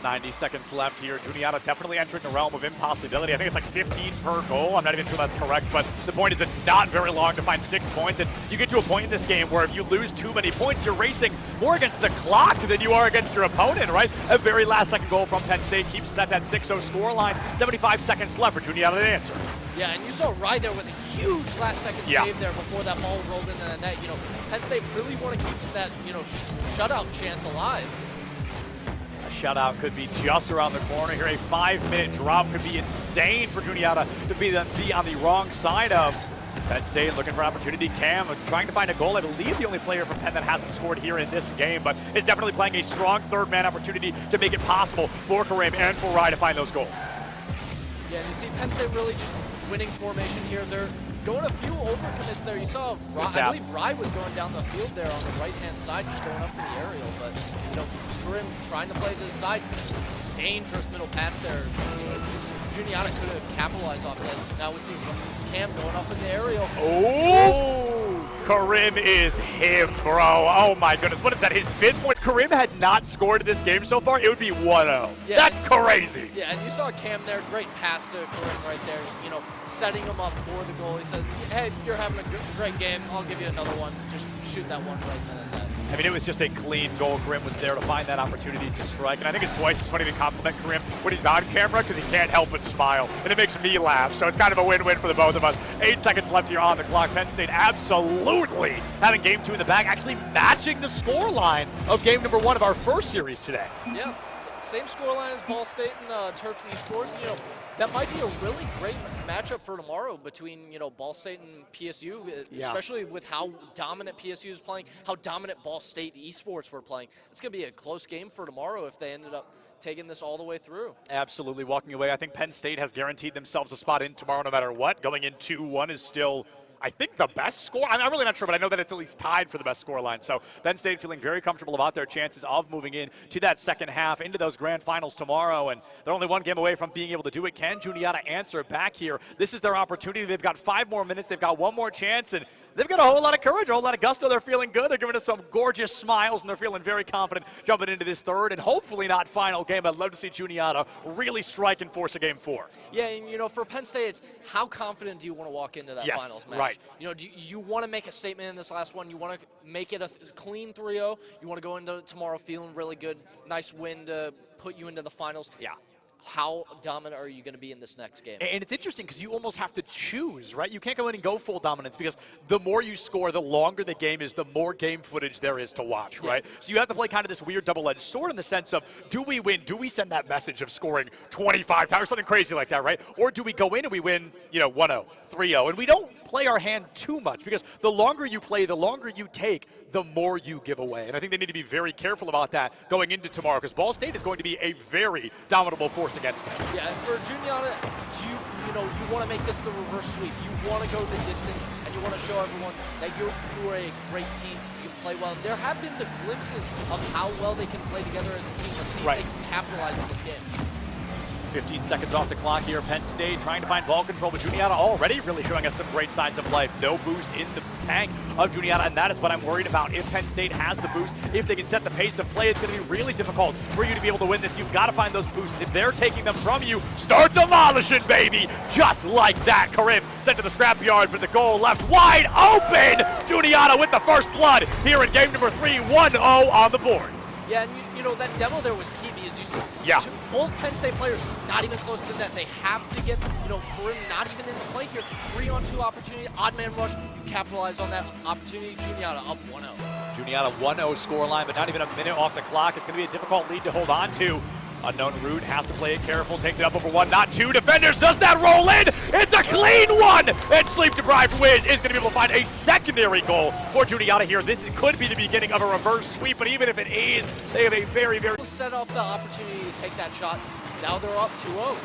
Speaker 7: 90 seconds left here. Juniata definitely entering the realm of impossibility. I think it's like 15 per goal. I'm not even sure that's correct, but the point is it's not very long to find 6 points. And you get to a point in this game where if you lose too many points, you're racing more against the clock than you are against your opponent, right? A very last second goal from Penn State keeps us at that 6-0 score line. 75 seconds left for Juniata to answer.
Speaker 8: Yeah, and you saw Rye there with a huge last second save there before that ball rolled into the net. You know, Penn State really want to keep that, you know, shutout chance alive.
Speaker 7: Shutout could be just around the corner here. A 5-minute drop could be insane for Juniata to be on the wrong side of. Penn State looking for an opportunity. Cam trying to find a goal. I believe the only player from Penn that hasn't scored here in this game, but is definitely playing a strong third-man opportunity to make it possible for Karim and for Rye to find those goals.
Speaker 8: Yeah, and you see Penn State really just winning formation here. They're going a few overcommits there. You saw, I believe Rye was going down the field there on the right-hand side, just going up to the aerial, but you know, Karim trying to play to the side. Dangerous middle pass there. Juniata could have capitalized off this. Now we see Cam going up in the aerial.
Speaker 7: Oh! Karim is him, bro. Oh my goodness. What is that, his 5th point? Karim had not scored in this game so far. It would be 1-0. Yeah, that's crazy.
Speaker 8: Yeah, and you saw Cam there. Great pass to Karim right there. You know, setting him up for the goal. He says, hey, you're having a great game. I'll give you another one. Just shoot that one right in the net.
Speaker 7: I mean, it was just a clean goal. Karim was there to find that opportunity to strike. And I think it's twice as funny to compliment Karim when he's on camera because he can't help but smile. And it makes me laugh. So it's kind of a win-win for the both of us. 8 seconds left here on the clock. Penn State absolutely having game 2 in the bag, actually matching the score line of game number 1 of our first series today.
Speaker 8: Yeah, same score line as Ball State and Terps Esports. You know, that might be a really great matchup for tomorrow between, you know, Ball State and PSU, especially with how dominant PSU is playing, how dominant Ball State Esports were playing. It's going to be a close game for tomorrow if they ended up taking this all the way through.
Speaker 7: Absolutely walking away. I think Penn State has guaranteed themselves a spot in tomorrow no matter what. Going in 2-1 is still, I think, the best score. I'm really not sure, but I know that it's at least tied for the best score line. So Penn State feeling very comfortable about their chances of moving in to that second half into those grand finals tomorrow. And they're only 1 game away from being able to do it. Can Juniata answer back here? This is their opportunity. They've got 5 more minutes. They've got 1 more chance. And they've got a whole lot of courage, a whole lot of gusto. They're feeling good. They're giving us some gorgeous smiles, and they're feeling very confident jumping into this third and hopefully not final game. I'd love to see Juniata really strike and force a game 4.
Speaker 8: Yeah, and you know, for Penn State, it's how confident do you want to walk into that finals match?
Speaker 7: Right.
Speaker 8: You know, do you want to make a statement in this last one? You want to make it a clean 3-0? You want to go into tomorrow feeling really good, nice win to put you into the finals?
Speaker 7: Yeah.
Speaker 8: How dominant are you going to be in this next game?
Speaker 7: And it's interesting because you almost have to choose, right? You can't go in and go full dominance because the more you score, the longer the game is, the more game footage there is to watch, right? So you have to play kind of this weird double-edged sword in the sense of, do we win? Do we send that message of scoring 25 times or something crazy like that, right? Or do we go in and we win, you know, 1-0, 3-0? And we don't play our hand too much, because the longer you play, the longer you take, the more you give away. And I think they need to be very careful about that going into tomorrow, because Ball State is going to be a very dominable force against them.
Speaker 8: Yeah, and for Juniata, you want to make this the reverse sweep. You want to go the distance, and you want to show everyone that you are a great team. You play well. And there have been the glimpses of how well they can play together as a team. Let's see if they can capitalize in this game.
Speaker 7: 15 seconds off the clock here. Penn State trying to find ball control, but Juniata already really showing us some great signs of life. No boost in the tank of Juniata, and that is what I'm worried about. If Penn State has the boost, if they can set the pace of play, it's going to be really difficult for you to be able to win this. You've got to find those boosts. If they're taking them from you, start demolishing, baby! Just like that. Karim sent to the scrapyard, but the goal left wide open! Juniata with the first blood here in game number 3, 1-0 on the board.
Speaker 8: Yeah, and that demo there was key, because you see both Penn State players not even close to the net. They have to get, Karim not even in the play here. 3-on-2 opportunity, odd man rush. You capitalize on that opportunity. Juniata up 1-0. Juniata
Speaker 7: 1-0 scoreline, but not even a minute off the clock. It's going to be a difficult lead to hold on to. Unknown Root has to play it careful, takes it up over 1, not 2 defenders. Does that roll in? It's a clean one! And sleep-deprived Wiz is going to be able to find a secondary goal for Juniata here. This could be the beginning of a reverse sweep, but even if it is, they have a very, very...
Speaker 8: Set up the opportunity to take that shot. Now they're up 2-0.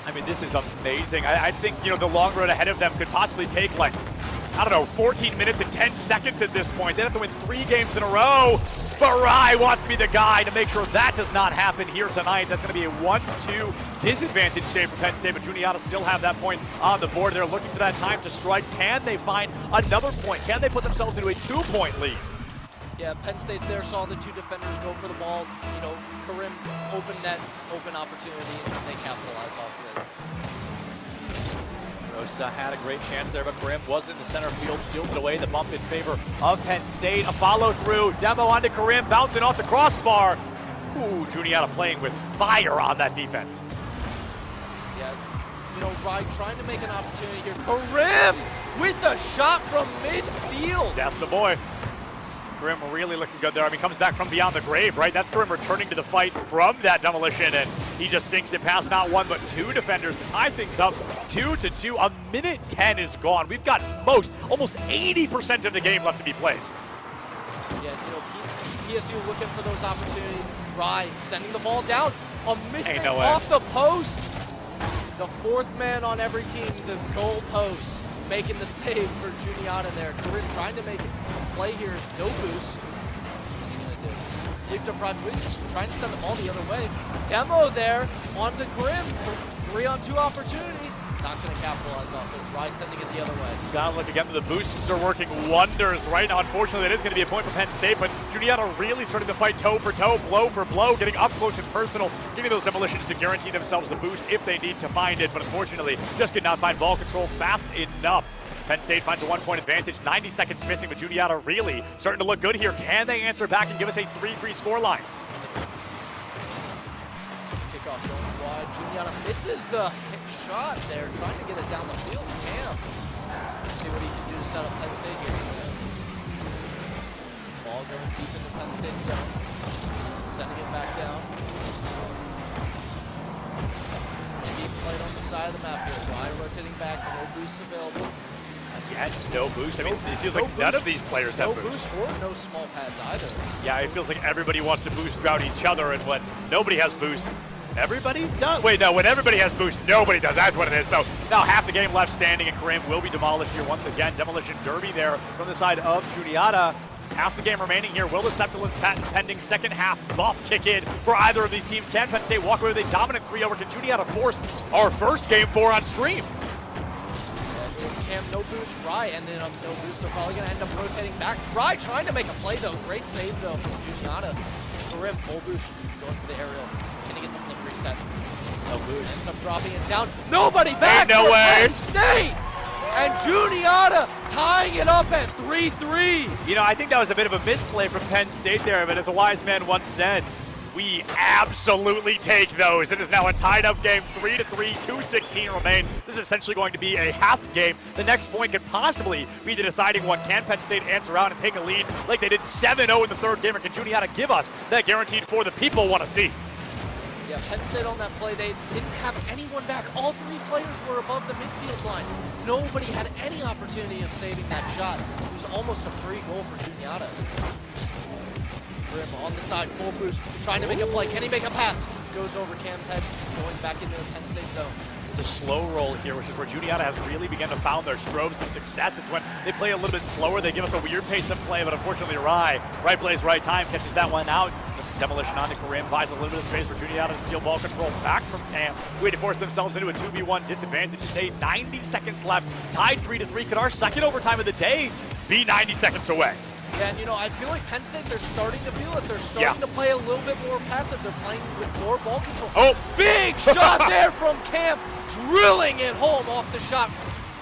Speaker 7: I mean, this is amazing. I think, the long road ahead of them could possibly take, 14 minutes and 10 seconds at this point. They'd have to win 3 games in a row. But Rai wants to be the guy to make sure that does not happen here tonight. That's going to be a 1-2 disadvantage save for Penn State, but Juniata still have that point on the board. They're looking for that time to strike. Can they find another point? Can they put themselves into a 2-point lead?
Speaker 8: Yeah, Penn State's there, saw the 2 defenders go for the ball. Karim open net, open opportunity, and they capitalize off of it.
Speaker 7: Rosa had a great chance there, but Karim was in the center field, steals it away. The bump in favor of Penn State. A follow-through, demo onto Karim, bouncing off the crossbar. Ooh, Juniata playing with fire on that defense.
Speaker 8: Yeah, Rai trying to make an opportunity here. Karim with a shot from midfield.
Speaker 7: That's the boy. Karim really looking good there. I mean, comes back from beyond the grave, right? That's Karim returning to the fight from that demolition, and he just sinks it past not 1 but 2 defenders to tie things up 2-2. A minute 10 is gone. We've got almost 80% of the game left to be played.
Speaker 8: Yeah, PSU looking for those opportunities. Rai sending the ball down. A missing off the post. The 4th man on every team, the goal post, making the save for Juniata there. Karim trying to make it play here, no boost. What's he gonna do? Sleep deprived Wiz trying to send the ball the other way. Demo there onto Karim. 3-on-2 opportunity. Not gonna capitalize off it. Rai sending it the other way.
Speaker 7: Gotta look again, the boosts are working wonders right now. Unfortunately, that is gonna be a point for Penn State, but Juniata really starting to fight toe for toe, blow for blow, getting up close and personal, giving those demolitions to guarantee themselves the boost if they need to find it, but unfortunately, just could not find ball control fast enough. Penn State finds a 1-point advantage, 90 seconds missing, but Juniata really starting to look good here. Can they answer back and give us a 3-3 scoreline?
Speaker 8: Kickoff going wide. Juniata misses the shot there, trying to get it down the field. Cam. Let's see what he can do to set up Penn State here. Ball going deep in the Penn State zone. Sending it back down. Deep played on the side of the map here. Rai rotating back, no boosts available.
Speaker 7: Yeah, no boost. I mean, it feels like none of these players have
Speaker 8: boost. No boost or no small pads either.
Speaker 7: Yeah, it feels like everybody wants to boost throughout each other, and when nobody has boost, everybody does. Wait, no, when everybody has boost, nobody does. That's what it is. So now half the game left standing, and Karim will be demolished here once again. Demolition derby there from the side of Juniata. Half the game remaining here. Will the Septilin's patent pending second half buff kick in for either of these teams? Can Penn State walk away with a dominant 3-0? Can Juniata force our first game 4 on stream?
Speaker 8: Cam, no boost, Rai, and then no boost. They're probably going to end up rotating back. Rai trying to make a play, though. Great save, though, from Juniata. Karim, full boost, going for the aerial. Can he get the flip reset? No boost. Ends up dropping it down. Nobody back
Speaker 7: no
Speaker 8: for
Speaker 7: way.
Speaker 8: Penn State! And Juniata tying it up at 3-3.
Speaker 7: I think that was a bit of a misplay from Penn State there, but as a wise man once said, we absolutely take those. It is now a tied-up game, 3-3, 2:16 remain. This is essentially going to be a half game. The next point could possibly be the deciding one. Can Penn State answer out and take a lead like they did 7-0 in the third game, or can Juniata give us that guaranteed 4 the people want to see?
Speaker 8: Yeah, Penn State on that play, they didn't have anyone back. All 3 players were above the midfield line. Nobody had any opportunity of saving that shot. It was almost a free goal for Juniata. Grim on the side, full boost, trying to make a play. Can he make a pass? Goes over Cam's head, going back into the Penn State zone.
Speaker 7: It's a slow roll here, which is where Juniata has really begun to found their strobes of success. It's when they play a little bit slower, they give us a weird pace of play, but unfortunately right place, right time, catches that one out. Demolition onto Karim, buys a little bit of space for Juniata to steal ball control back from Cam. Way to force themselves into a 2v1 disadvantage state. 90 seconds left, tied 3-3. Could our second overtime of the day be 90 seconds away?
Speaker 8: Yeah, and I feel like Penn State, they're starting to feel it. They're starting to play a little bit more passive. They're playing with more ball control.
Speaker 7: Oh,
Speaker 8: big shot there from Cam, drilling it home off the shot,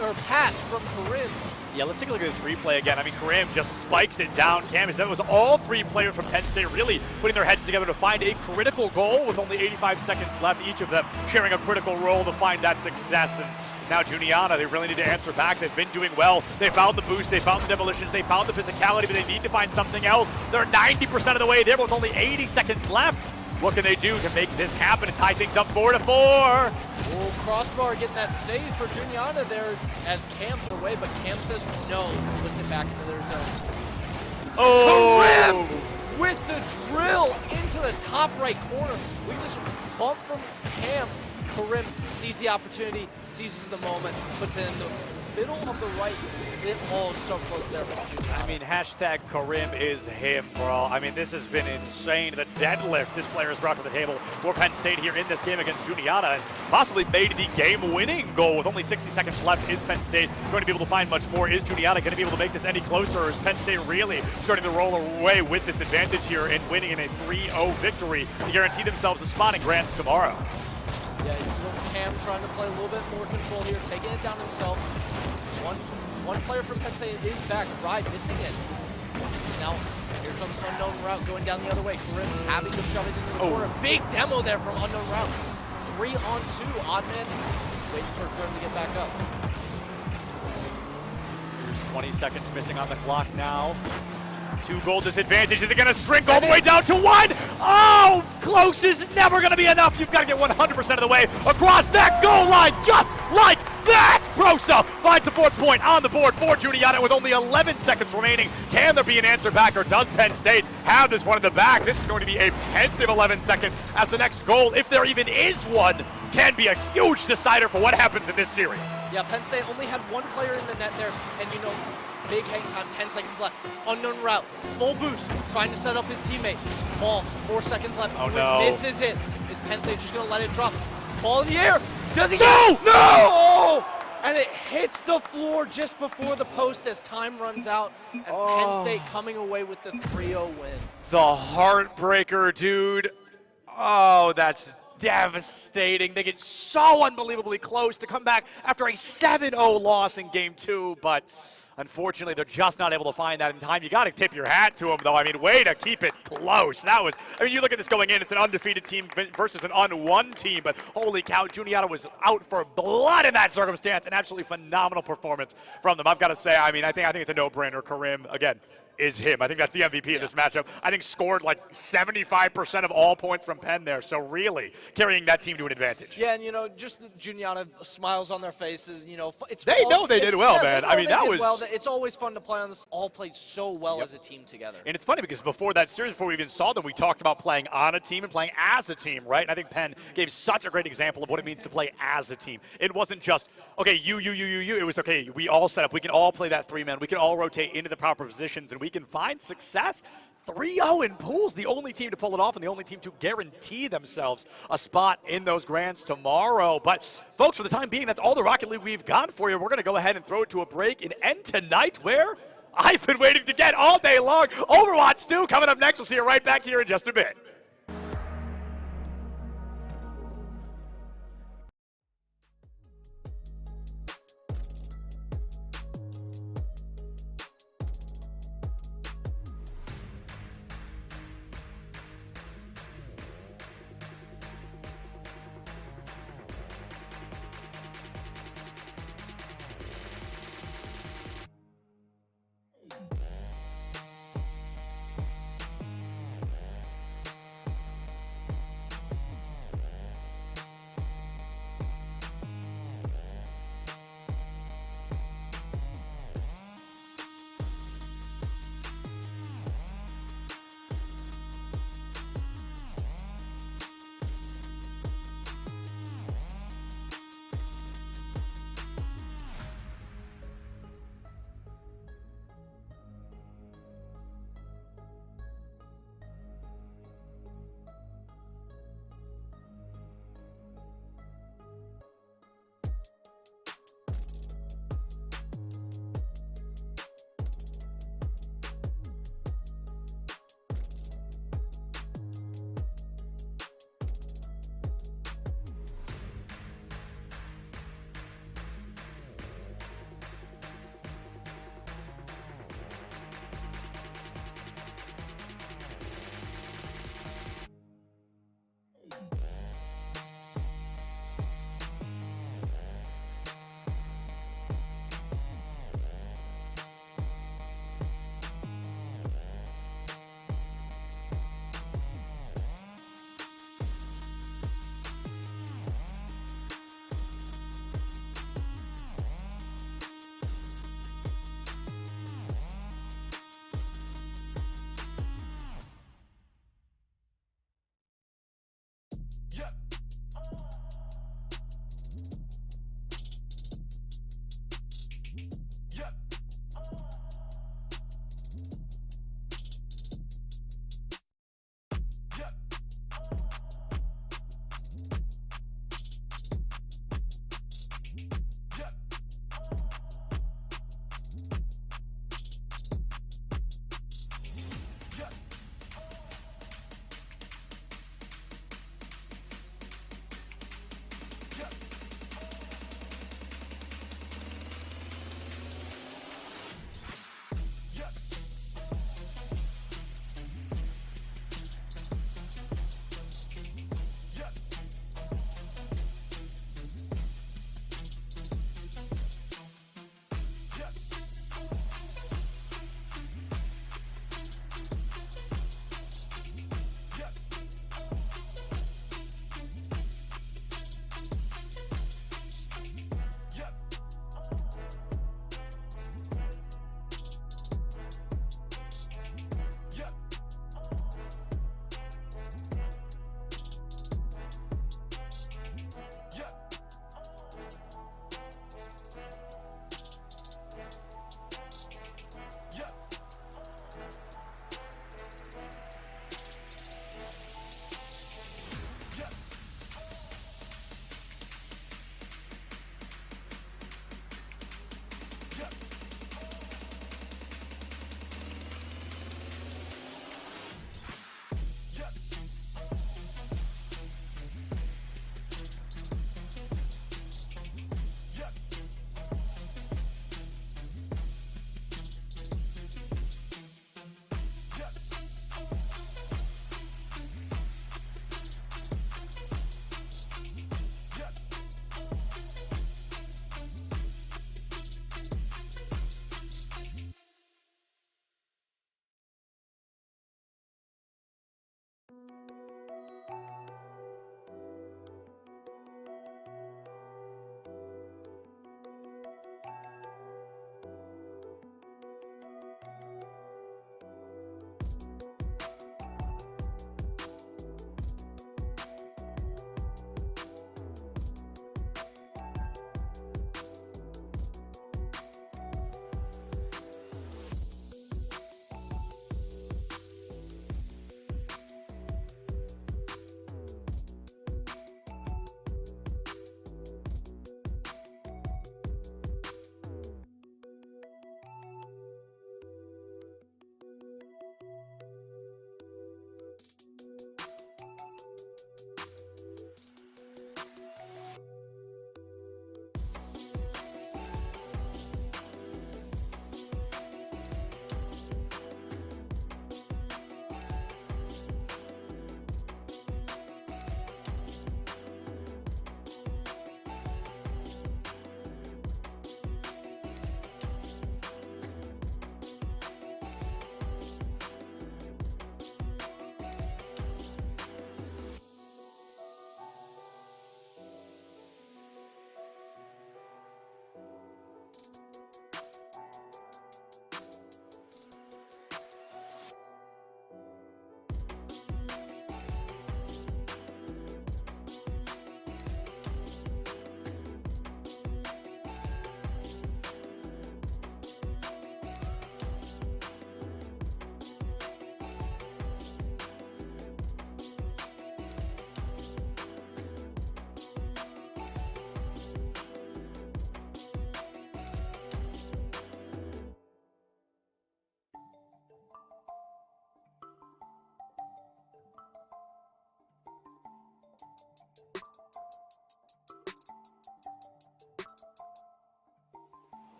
Speaker 8: or pass from Karim.
Speaker 7: Yeah, let's take a look at this replay again. I mean, Karim just spikes it down. That was all 3 players from Penn State really putting their heads together to find a critical goal with only 85 seconds left, each of them sharing a critical role to find that success. And now Juniata, they really need to answer back. They've been doing well. They found the boost, they found the demolitions, they found the physicality, but they need to find something else. They're 90% of the way there with only 80 seconds left. What can they do to make this happen and tie things up 4-4?
Speaker 8: Oh, crossbar getting that save for Juniata there as Cam put away, but Cam says no, puts it back into their zone.
Speaker 7: Oh!
Speaker 8: Karim with the drill into the top right corner. Look at this bump from Cam. Karim sees the opportunity, seizes the moment, puts it in the middle of the right. Oh, so close there from Juniata.
Speaker 7: I mean, hashtag Karim is him, bro. I mean, this has been insane. The deadlift this player has brought to the table for Penn State here in this game against Juniata, and possibly made the game-winning goal with only 60 seconds left. Is Penn State going to be able to find much more? Is Juniata going to be able to make this any closer, or is Penn State really starting to roll away with this advantage here and winning in a 3-0 victory to guarantee themselves a spot in Grants tomorrow?
Speaker 8: Yeah, Cam trying to play a little bit more control here, taking it down himself. One player from Penn State is back, Ride missing it. Now, here comes Unknown Route going down the other way. Karim having to shove it into the corner. Big demo there from Unknown Route. 3-on-2, odd man waiting for Karim to get back up.
Speaker 7: There's 20 seconds missing on the clock now. 2-goal disadvantage. Is it going to shrink all the way down to 1? Oh, close is never going to be enough. You've got to get 100% of the way across that goal line, just like that. Prosa finds the 4th point on the board for Juniata with only 11 seconds remaining. Can there be an answer back, or does Penn State have this one in the bag? This is going to be a pensive 11 seconds, as the next goal, if there even is one, can be a huge decider for what happens in this series.
Speaker 8: Yeah, Penn State only had 1 player in the net there, and big hang time, 10 seconds left. Unknown Route, full boost, trying to set up his teammate. Ball, 4 seconds left.
Speaker 7: Oh no.
Speaker 8: This is it. Is Penn State just gonna let it drop? Ball in the air. Does he?
Speaker 7: No! No!
Speaker 8: And it hits the floor just before the post as time runs out. And Penn State coming away with the 3-0 win.
Speaker 7: The heartbreaker, dude. Oh, that's devastating. They get so unbelievably close to come back after a 7-0 loss in Game 2, but unfortunately, they're just not able to find that in time. You got to tip your hat to them, though. I mean, way to keep it close. You look at this going in, it's an undefeated team versus an unwon team, but holy cow, Juniata was out for blood in that circumstance. An absolutely phenomenal performance from them. I've got to say, I think it's a no-brainer. Karim, again, is him. I think that's the MVP of this matchup. I think scored like 75% of all points from Penn there, so really carrying that team to an advantage.
Speaker 8: Yeah, and just the Juniata smiles on their faces.
Speaker 7: They know they did well, man. I mean, that was
Speaker 8: well. It's always fun to play on this. All played so well as a team together.
Speaker 7: And it's funny because before that series, before we even saw them, we talked about playing on a team and playing as a team, right? And I think Penn gave such a great example of what it means to play as a team. It wasn't just, okay, you. It was, okay, we all set up. We can all play that 3-man. We can all rotate into the proper positions, and we can find success. 3-0 in pools, the only team to pull it off and the only team to guarantee themselves a spot in those grands tomorrow. But folks, for the time being, that's all the Rocket League we've got for you. We're going to go ahead and throw it to a break and end tonight where I've been waiting to get all day long. Overwatch 2 coming up next. We'll see you right back here in just a bit.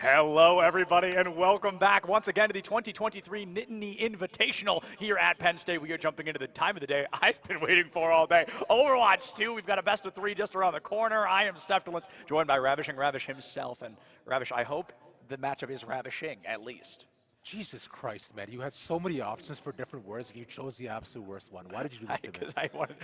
Speaker 7: Hello, everybody, and welcome back once again to the 2023 Nittany Invitational here at Penn State. We are jumping into the time of the day I've been waiting for all day. Overwatch 2, we've got a best of 3 just around the corner. I am Seftelance, joined by Ravishing Ravish himself. And Ravish, I hope the matchup is ravishing, at least.
Speaker 3: Jesus Christ, man. You had so many options for different words, and you chose the absolute worst one. Why did you do this to me?
Speaker 7: Because I wanted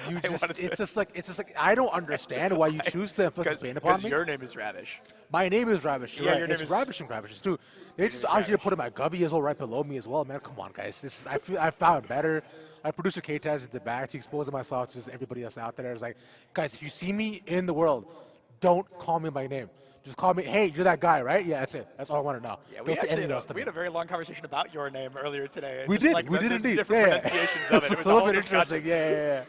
Speaker 3: It's just like, I don't understand why you choose to inflict this pain upon me.
Speaker 7: Because your name is Ravish.
Speaker 3: My name is Ravish.
Speaker 7: Yeah,
Speaker 3: right.
Speaker 7: your name
Speaker 3: it's
Speaker 7: is
Speaker 3: Ravishing Ravish, too. They just out here putting my Govey as well right below me as well. Man, come on, guys. I found better. I producer K-Taz at the back to expose myself to just everybody else out there. It's like, guys, if you see me in the world, don't call me by name. Just call me, hey, you're that guy, right? Yeah, that's it. That's all I want to know.
Speaker 7: Yeah, we had a very long conversation about your name earlier today.
Speaker 3: We did indeed.
Speaker 7: Different pronunciations of it. It was
Speaker 3: a little bit interesting. Yeah.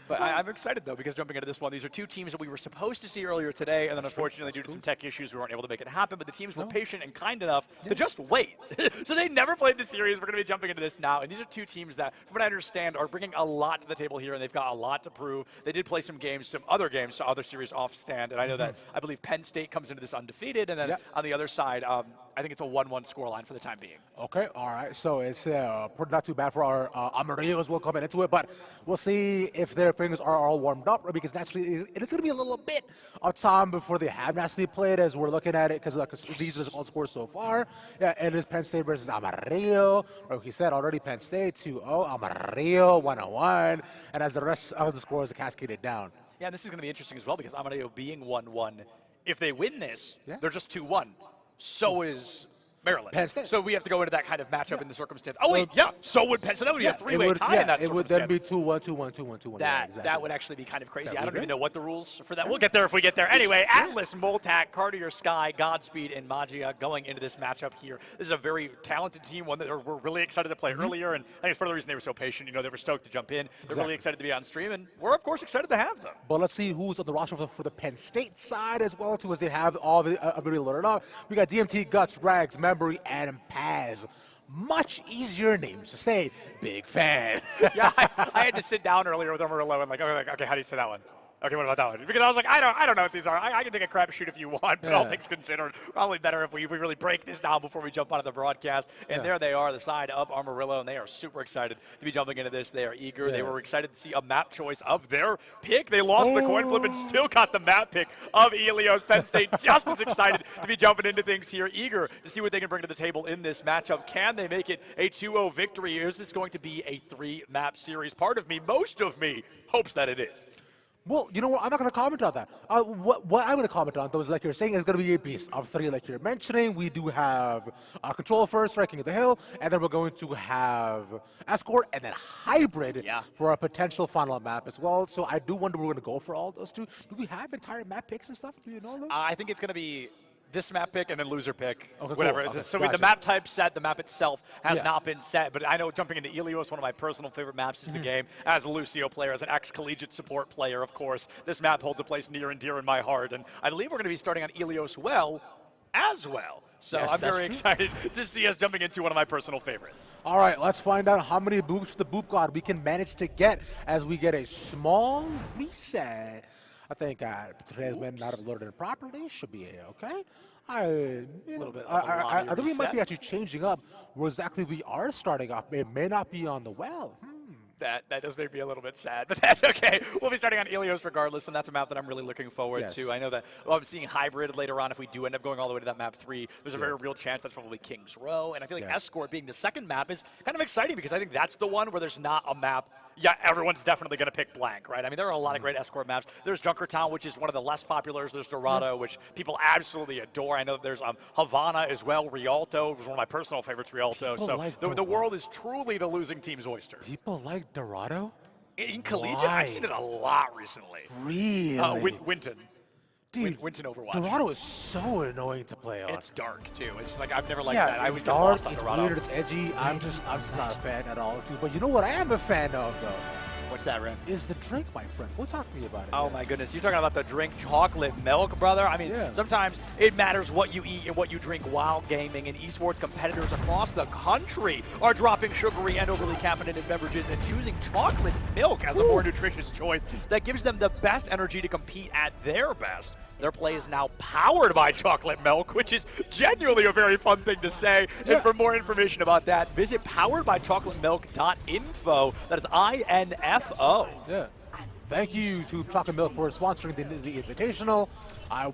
Speaker 7: But I'm excited, though, because jumping into this one, these are 2 teams that we were supposed to see earlier today, and then unfortunately, due to some tech issues, we weren't able to make it happen. But the teams were patient and kind enough to just wait. So they never played the series. We're going to be jumping into this now. And these are 2 teams that, from what I understand, are bringing a lot to the table here, and they've got a lot to prove. They did play some other games, so other series off stand. And I know that I believe Penn State comes into this undefeated, and then on the other side, I think it's a 1-1 scoreline for the time being.
Speaker 3: Okay, all right. So it's not too bad for our Amarillos. We'll come into it, but we'll see if their fingers are all warmed up, right? Because naturally, it is going to be a little bit of time before they have naturally played as we're looking at it, because these are the scores so far. Yeah, it is Penn State versus Amarillo. Like he said already, Penn State 2-0, Amarillo 1-1, and as the rest of the scores are cascaded down.
Speaker 7: Yeah, and this is going to be interesting as well, because Amarillo being 1-1, if they win this, they're just 2-1. So is Maryland.
Speaker 3: Penn State.
Speaker 7: So we have to go into that kind of matchup in the circumstance. Oh, wait, so would Penn State. That would be a 3-way tie in that circumstance.
Speaker 3: It would then be 2-1, 2-1, 2-1, 2-1.
Speaker 7: That would actually be kind of crazy. I don't even know what the rules for that. We'll get there if we get there. Anyway, Atlas, Moltac, Cartier Sky, Godspeed, and Magia going into this matchup here. This is a very talented team, one that we're really excited to play earlier, and I think it's part of the reason they were so patient. You know, they were stoked to jump in. They're really excited to be on stream, and we're, of course, excited to have them.
Speaker 3: But let's see who's on the roster for the Penn State side as well, too, as they have all the ability to learn it off. We got DMT, Guts, Rags, Memory, and Paz. Much easier names to say. Big fan.
Speaker 7: Yeah, I had to sit down earlier with Amarillo and okay, how do you say that one? Okay, what about that one? Because I was like, I don't know what these are. I can take a crapshoot if you want, but all things considered, probably better if we really break this down before we jump onto the broadcast. And there they are, the side of Amarillo, and they are super excited to be jumping into this. They are eager. They were excited to see a map choice of their pick. They lost the coin flip and still got the map pick of Helios. Penn State just as excited to be jumping into things here, eager to see what they can bring to the table in this matchup. Can they make it a 2-0 victory? Is this going to be a 3-map series? Part of me, most of me, hopes that it is.
Speaker 3: Well, you know what? I'm not going to comment on that. What I'm going to comment on, though, is like you're saying, is going to be a beast of 3, like you're mentioning. We do have Control first, Striking of the Hill, and then we're going to have Escort and then Hybrid for a potential final map as well. So I do wonder we're going to go for all those 2. Do we have entire map picks and stuff? Do you know those?
Speaker 7: I think it's going to be this map pick and then loser pick,
Speaker 3: okay,
Speaker 7: whatever.
Speaker 3: Cool. Okay,
Speaker 7: so the map type set, the map itself has not been set, but I know jumping into Helios, one of my personal favorite maps is the game. As a Lucio player, as an ex-collegiate support player, of course, this map holds a place near and dear in my heart, and I believe we're going to be starting on Helios as well. So I'm very excited to see us jumping into one of my personal favorites.
Speaker 3: All right, let's find out how many boops the Boop God we can manage to get as we get a small reset. I think today's been not loaded properly. Should be okay. I think we might be actually changing up where exactly we are starting off. It may not be on the well.
Speaker 7: That does make me a little bit sad, but that's okay. We'll be starting on Helios regardless, and that's a map that I'm really looking forward to. I know that I'm seeing Hybrid later on. If we do end up going all the way to that map 3, there's a very real chance that's probably King's Row, and I feel like Escort being the second map is kind of exciting because I think that's the one where there's not a map. Yeah, everyone's definitely going to pick blank, right? I mean, there are a lot of great Escort maps. There's Junkertown, which is one of the less populars. There's Dorado, which people absolutely adore. I know there's Havana as well. Rialto was one of my personal favorites, Rialto. The world is truly the losing team's oyster.
Speaker 3: People like Dorado?
Speaker 7: In collegiate, I've seen it a lot recently.
Speaker 3: Really?
Speaker 7: Winton.
Speaker 3: Dude,
Speaker 7: Winton Overwatch.
Speaker 3: Dorado is so annoying to play on.
Speaker 7: It's dark too. It's like I've never liked that. I was
Speaker 3: dark,
Speaker 7: lost on
Speaker 3: it's
Speaker 7: Dorado.
Speaker 3: weird, it's edgy. I'm just not a fan at all, too. But you know what I am a fan of, though?
Speaker 7: What's that, Ren?
Speaker 3: Is the drink, my friend. We'll talk to me about it.
Speaker 7: Oh my goodness, you're talking about the drink chocolate milk, brother? I mean, sometimes it matters what you eat and what you drink while gaming, and esports competitors across the country are dropping sugary and overly caffeinated beverages and choosing chocolate milk as a more nutritious choice that gives them the best energy to compete at their best. Their play is now powered by chocolate milk, which is genuinely a very fun thing to say. And for more information about that, visit poweredbychocolatemiLk.info. That is INFO.
Speaker 3: Yeah. Thank you to Chocolate Milk for sponsoring the Invitational.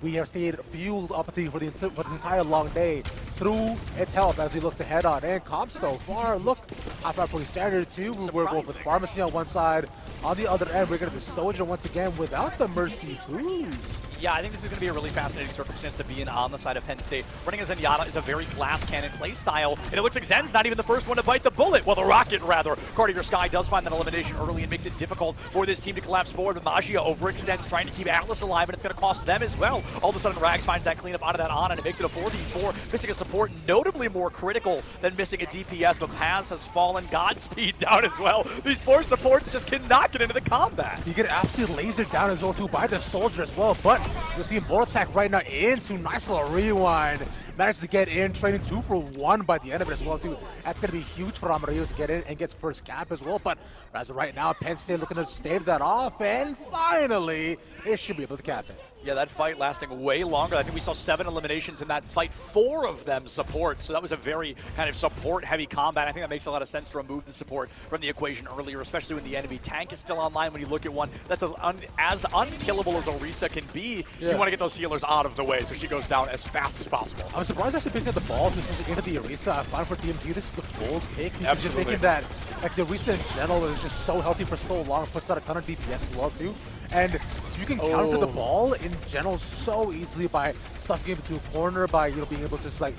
Speaker 3: We have stayed fueled up for the entire long day through its help as we look to head on. And comp so far, look, half hour fully standard too. We're going with Pharmacy on one side. On the other end, we're going to be Soldier once again without the Mercy boost.
Speaker 7: Yeah, I think this is going to be a really fascinating circumstance to be in on the side of Penn State. Running as Zenyatta is a very glass cannon play style, and it looks like Zen's not even the first one to bite the bullet. Well, the rocket, rather. Cartier Sky does find that elimination early and makes it difficult for this team to collapse forward, but Magia overextends, trying to keep Atlas alive, and it's going to cost them as well. All of a sudden, Rags finds that cleanup out of that on, and it makes it a 4v4. Missing a support, notably more critical than missing a DPS, but Paz has fallen. Godspeed down as well. These 4 supports just cannot get into the combat.
Speaker 3: You get absolutely lasered down as well, too, by the Soldier as well, but you'll see more attack right now into nice little rewind. Managed to get in, trading 2 for 1 by the end of it as well, too. That's going to be huge for Amarillo to get in and get first cap as well. But as of right now, Penn State looking to stave that off, and finally, it should be able to cap it.
Speaker 7: Yeah, that fight lasting way longer. I think we saw 7 eliminations in that fight, 4 of them support. So that was a very kind of support-heavy combat. I think that makes a lot of sense to remove the support from the equation earlier, especially when the enemy tank is still online. When you look at one that's as unkillable as Orisa can be, you want to get those healers out of the way so she goes down as fast as possible.
Speaker 3: I'm surprised actually picking up the ball into the Orisa. I found for DMT, this is the bold pick. Because you're thinking that like the Orisa in general is just so healthy for so long, puts out a ton of DPS as well too. And you can counter the ball in general so easily by stuffing it into a corner, by being able to just like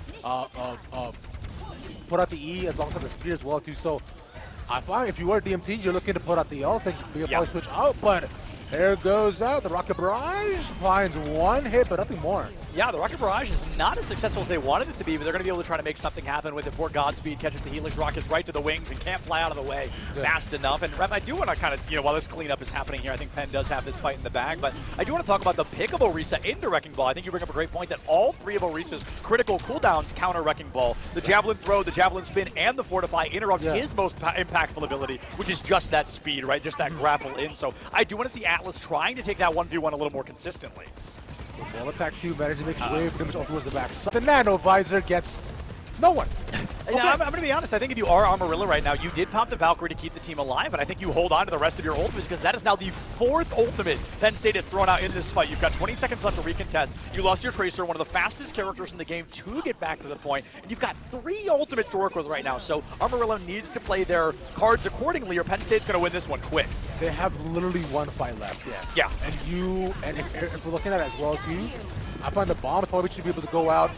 Speaker 3: put out the E as long as the spear as well too. So I find if you are DMT, you're looking to put out the ult and you'll probably switch out, but there goes out. The Rocket Barrage finds 1 hit, but nothing more.
Speaker 7: Yeah, the Rocket Barrage is not as successful as they wanted it to be, but they're going to be able to try to make something happen with it. Poor Godspeed catches the Helix Rockets right to the wings and can't fly out of the way fast enough. And Rem, I do want to kind of, while this cleanup is happening here, I think Penn does have this fight in the bag, but I do want to talk about the pick of Orisa into Wrecking Ball. I think you bring up a great point that all 3 of Orisa's critical cooldowns counter Wrecking Ball. The Javelin Throw, the Javelin Spin, and the Fortify interrupt his most impactful ability, which is just that speed, right? Just that grapple in. So I do want to see Atlas trying to take that 1v1 a little more consistently.
Speaker 3: Well, attack 2 managed to make his way pretty much all towards the back. So the Nano Visor gets no one.
Speaker 7: Okay. I'm going to be honest. I think if you are Amarillo right now, you did pop the Valkyrie to keep the team alive, and I think you hold on to the rest of your ultimates because that is now the 4th ultimate Penn State has thrown out in this fight. You've got 20 seconds left to recontest. You lost your Tracer, one of the fastest characters in the game, to get back to the point, and you've got 3 ultimates to work with right now. So Amarillo needs to play their cards accordingly, or Penn State's going to win this one quick.
Speaker 3: They have literally 1 fight left.
Speaker 7: Yeah.
Speaker 3: And if we're looking at it as well too, I find the bomb probably should be able to go out.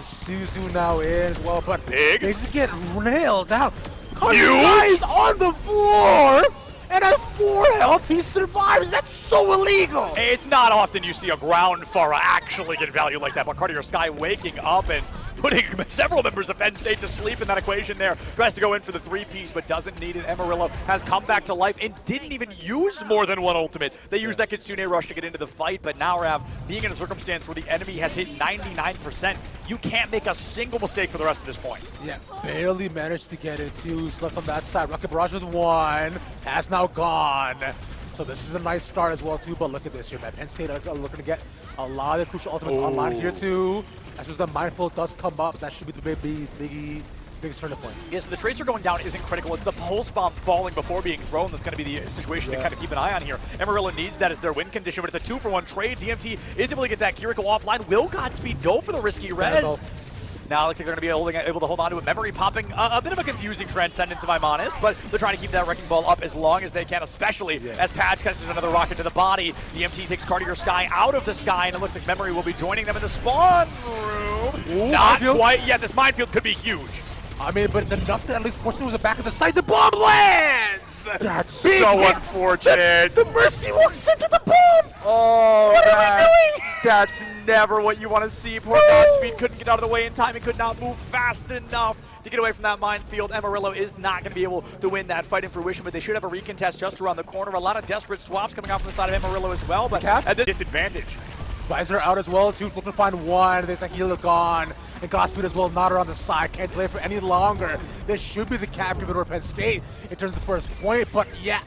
Speaker 3: Suzu now in as well, but they just get nailed down. Carter is on the floor, and at 4 health, he survives. That's so illegal.
Speaker 7: It's not often you see a ground Pharah actually get value like that, but Cartier Sky waking up and putting several members of Penn State to sleep in that equation there. Tries to go in for the 3-piece, but doesn't need it. Amarillo has come back to life and didn't even use more than 1 ultimate. They used that Kitsune Rush to get into the fight, but now Rav, being in a circumstance where the enemy has hit 99%, you can't make a single mistake for the rest of this point.
Speaker 3: Yeah, barely managed to get it too. Left on that side. Rocket Barrage with 1. Has now gone. So this is a nice start as well too, but look at this here, man. Penn State are looking to get a lot of crucial ultimates online here too. As soon as the Mindful does come up, that should be the biggest turning point.
Speaker 7: Yeah, so the Tracer going down isn't critical. It's the Pulse Bomb falling before being thrown that's going to be the situation to kind of keep an eye on here. Amarillo needs that as their win condition, but it's a 2-for-1 trade. DMT is able to get that Kiriko offline. Will Godspeed go for the risky res? Now it looks like they're going to be able to hold on to it. Memory popping a bit of a confusing Transcendence, if I'm honest, but they're trying to keep that Wrecking Ball up as long as they can, especially as Patch catches another rocket to the body. DMT takes Cartier Sky out of the sky, and it looks like Memory will be joining them in the spawn room.
Speaker 3: Ooh,
Speaker 7: not quite yet. This minefield could be huge.
Speaker 3: I mean, but it's enough to at least force them to the back of the site. The bomb lands!
Speaker 7: That's so unfortunate.
Speaker 3: The Mercy walks into the bomb!
Speaker 7: Oh,
Speaker 3: what are we doing?
Speaker 7: That's never what you want to see. Poor Godspeed couldn't get out of the way in time. He could not move fast enough to get away from that minefield. Amarillo is not going to be able to win that fight in fruition, but they should have a recontest just around the corner. A lot of desperate swaps coming out from the side of Amarillo as well, but at the disadvantage.
Speaker 3: Visor out as well, too. Looking to find one. There's a healer gone. And Godspeed as well, not around the side. Can't delay for any longer. This should be the cap given over Penn State in terms of the first point, but yeah,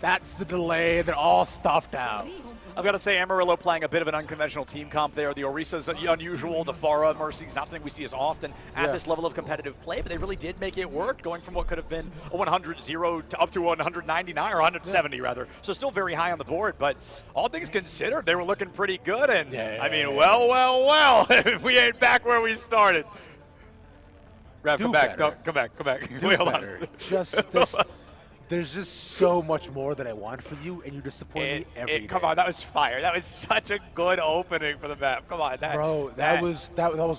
Speaker 3: that's the delay. They're all stuffed out.
Speaker 7: I've got to say, Amarillo playing a bit of an unconventional team comp there. The Orisa's unusual, the Farah, Mercy's not something we see as often at this level of competitive play, but they really did make it work, going from what could have been a 100-0 to up to 199, or 170 rather. So still very high on the board, but all things considered, they were looking pretty good. And I mean, well, if we ain't back where we started. Rav, come back. Come back. Wait, hold on.
Speaker 3: Just this. There's just so much more that I want for you, and you disappoint me every day.
Speaker 7: Come on, that was fire. That was such a good opening for the map. Come on,
Speaker 3: bro, that was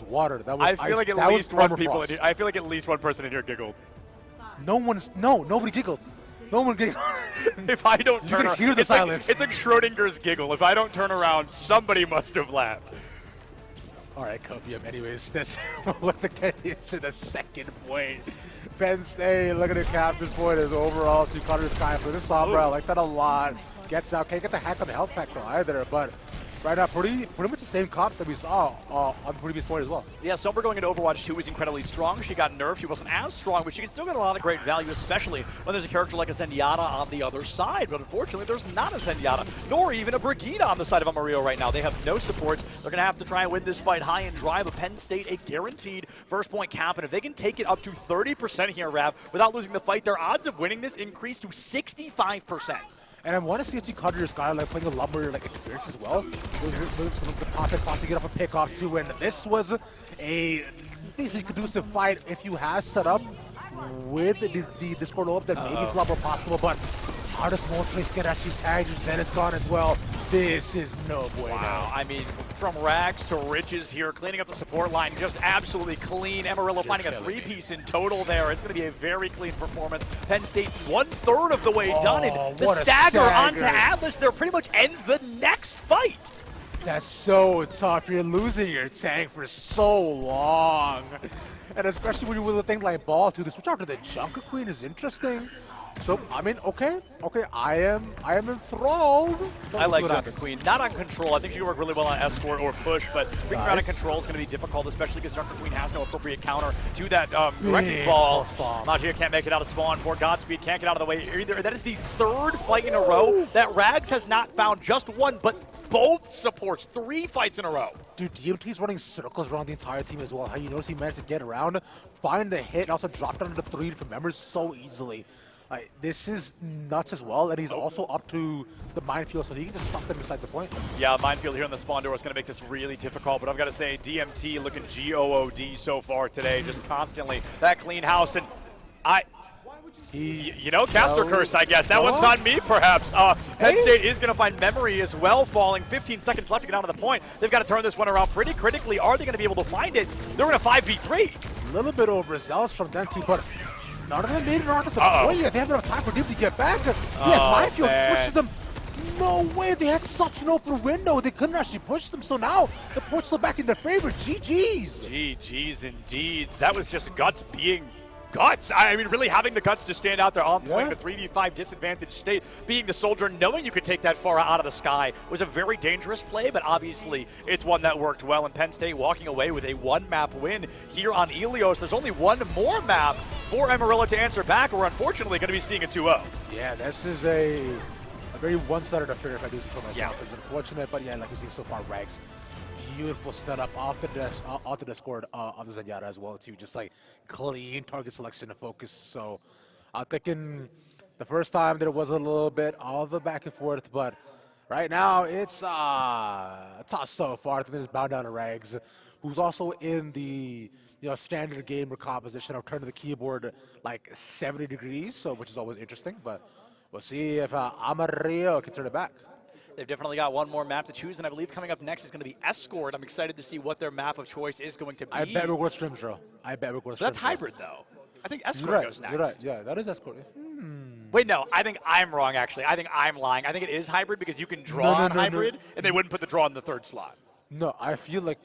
Speaker 3: water. That was
Speaker 7: I feel like at least one people. I feel like at least one person in here giggled.
Speaker 3: Nobody giggled. No one giggled.
Speaker 7: If I don't turn around,
Speaker 3: hear the silence.
Speaker 7: It's like Schrodinger's giggle. If I don't turn around, somebody must have laughed.
Speaker 3: All right, Copium. Anyways, let's get into the second point. Penn State looking to cap this point as overall to Carter Sky for this Sombra. I like that a lot. Gets out. Can't get the hack on the health pack though either, but right now pretty much the same comp that we saw on the previous point as well.
Speaker 7: Yeah, Sombra going into Overwatch 2 was incredibly strong. She got nerfed. She wasn't as strong, but she can still get a lot of great value, especially when there's a character like a Zenyatta on the other side. But unfortunately, there's not a Zenyatta, nor even a Brigida on the side of Amarillo right now. They have no support. They're going to have to try and win this fight high and dry, but Penn State a guaranteed first point cap. And if they can take it up to 30% here, Rav, without losing the fight, their odds of winning this increase to 65%.
Speaker 3: And I want to see if Carter Sky playing a lot more experience as well. The Pocket possibly get up a pick off too, and this was a basically conducive fight if you have set up with the Discord up, then maybe it's a lot more possible, but hardest more place get actually tagged, then it's gone as well. This is no bueno.
Speaker 7: Wow, I mean, from rags to riches here, cleaning up the support line, just absolutely clean. Amarillo finding a three-piece in total there. It's going to be a very clean performance. Penn State 1/3 of the way done, and the stagger onto Atlas there pretty much ends the next fight.
Speaker 3: That's so tough. You're losing your tank for so long. And especially when you will think like ball too. The switch out to the Junker Queen is interesting. So, I mean, okay, I am enthralled.
Speaker 7: I like Junker Queen. Not on control. I think she can work really well on escort or push, but being around on control is going to be difficult, especially because Junker Queen has no appropriate counter to that directing ball. Magia can't make it out of spawn. Poor Godspeed can't get out of the way either. That is the third fight in a row that Rags has not found just one, but both supports. 3 fights in a row.
Speaker 3: Dude, DMT's running circles around the entire team as well. How you notice he managed to get around, find the hit, and also drop down to 3 different members so easily. This is nuts as well, and he's also up to the minefield, so he can just stop them beside the point.
Speaker 7: Yeah, minefield here on the spawn door is going to make this really difficult, but I've got to say, DMT looking GOOD so far today, just constantly. That clean house, and you know, caster curse, I guess. That one's on me, perhaps. Penn State is going to find memory as well, falling 15 seconds left to get onto the point. They've got to turn this one around pretty critically. Are they going to be able to find it? They're in a 5v3.
Speaker 3: A little bit overzealous from them too, but none of them made it onto the point yet. They have enough time for him to get back. Yes, minefield pushes them. No way, they had such an open window. They couldn't actually push them, so now the point's still back in their favor. GG's.
Speaker 7: GG's indeed. That was just guts being guts. I mean, really having the guts to stand out there on point in a 3v5 disadvantaged state, being the soldier, knowing you could take that far out of the sky was a very dangerous play, but obviously it's one that worked well, and Penn State walking away with a 1-map win here on Ilios. There's only one more map for Amarillo to answer back. We're unfortunately going to be seeing a 2-0.
Speaker 3: Yeah, this is a very one-sided affair if I do this for myself. It's unfortunate, but yeah, like we see so far, Rags. Beautiful setup off the Discord of the Zenyatta as well too. Just like clean target selection and focus. So I'm thinking the first time there was a little bit of a back and forth, but right now it's tough so far. I think this is bound down to Rags, who's also in the standard gamer composition of turning the keyboard like 70 degrees, so which is always interesting. But we'll see if Amarillo can turn it back.
Speaker 7: They've definitely got one more map to choose, and I believe coming up next is going to be Escort. I'm excited to see what their map of choice is going to be.
Speaker 3: I bet we're going to Scrimshaw.
Speaker 7: That's hybrid, though. I think Escort goes next.
Speaker 3: You're right. Yeah, that is Escort.
Speaker 7: Wait, no. I think I'm wrong, actually. I think I'm lying. I think it is hybrid because you can draw on hybrid, and they wouldn't put the draw in the third slot.
Speaker 3: No, I feel like,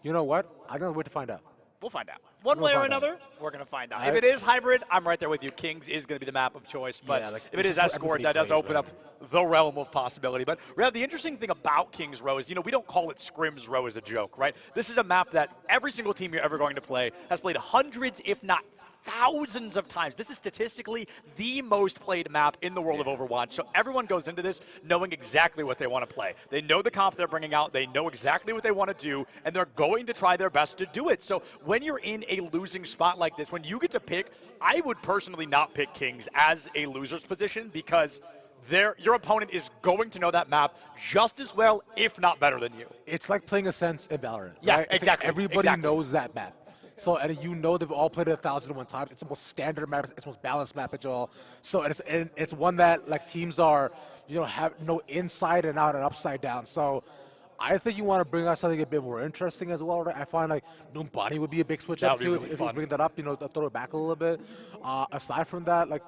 Speaker 3: you know what? I don't know where to find out.
Speaker 7: We'll find out. One way or another, we're going to find out. If it is hybrid, I'm right there with you. Kings is going to be the map of choice. But if it is Escort, that does open up the realm of possibility. But Rev, the interesting thing about Kings Row is, we don't call it Scrims Row as a joke, right? This is a map that every single team you're ever going to play has played hundreds, if not thousands of times. This is statistically the most played map in the world of Overwatch. So everyone goes into this knowing exactly what they want to play. They know the comp they're bringing out. They know exactly what they want to do, and they're going to try their best to do it. So when you're in a losing spot like this, when you get to pick, I would personally not pick Kings as a loser's position because your opponent is going to know that map just as well, if not better than you.
Speaker 3: It's like playing a Sense in Valorant.
Speaker 7: Yeah,
Speaker 3: right?
Speaker 7: exactly.
Speaker 3: Like everybody knows that map. So, and they've all played it 1,001 times. It's the most standard map. It's the most balanced map at all. So it's one that like teams are, have no inside and out and upside down. So I think you want to bring out something a bit more interesting as well. Right? I find like Nittany would be a big switch up too if you bring that up. Throw it back a little bit. Aside from that, like.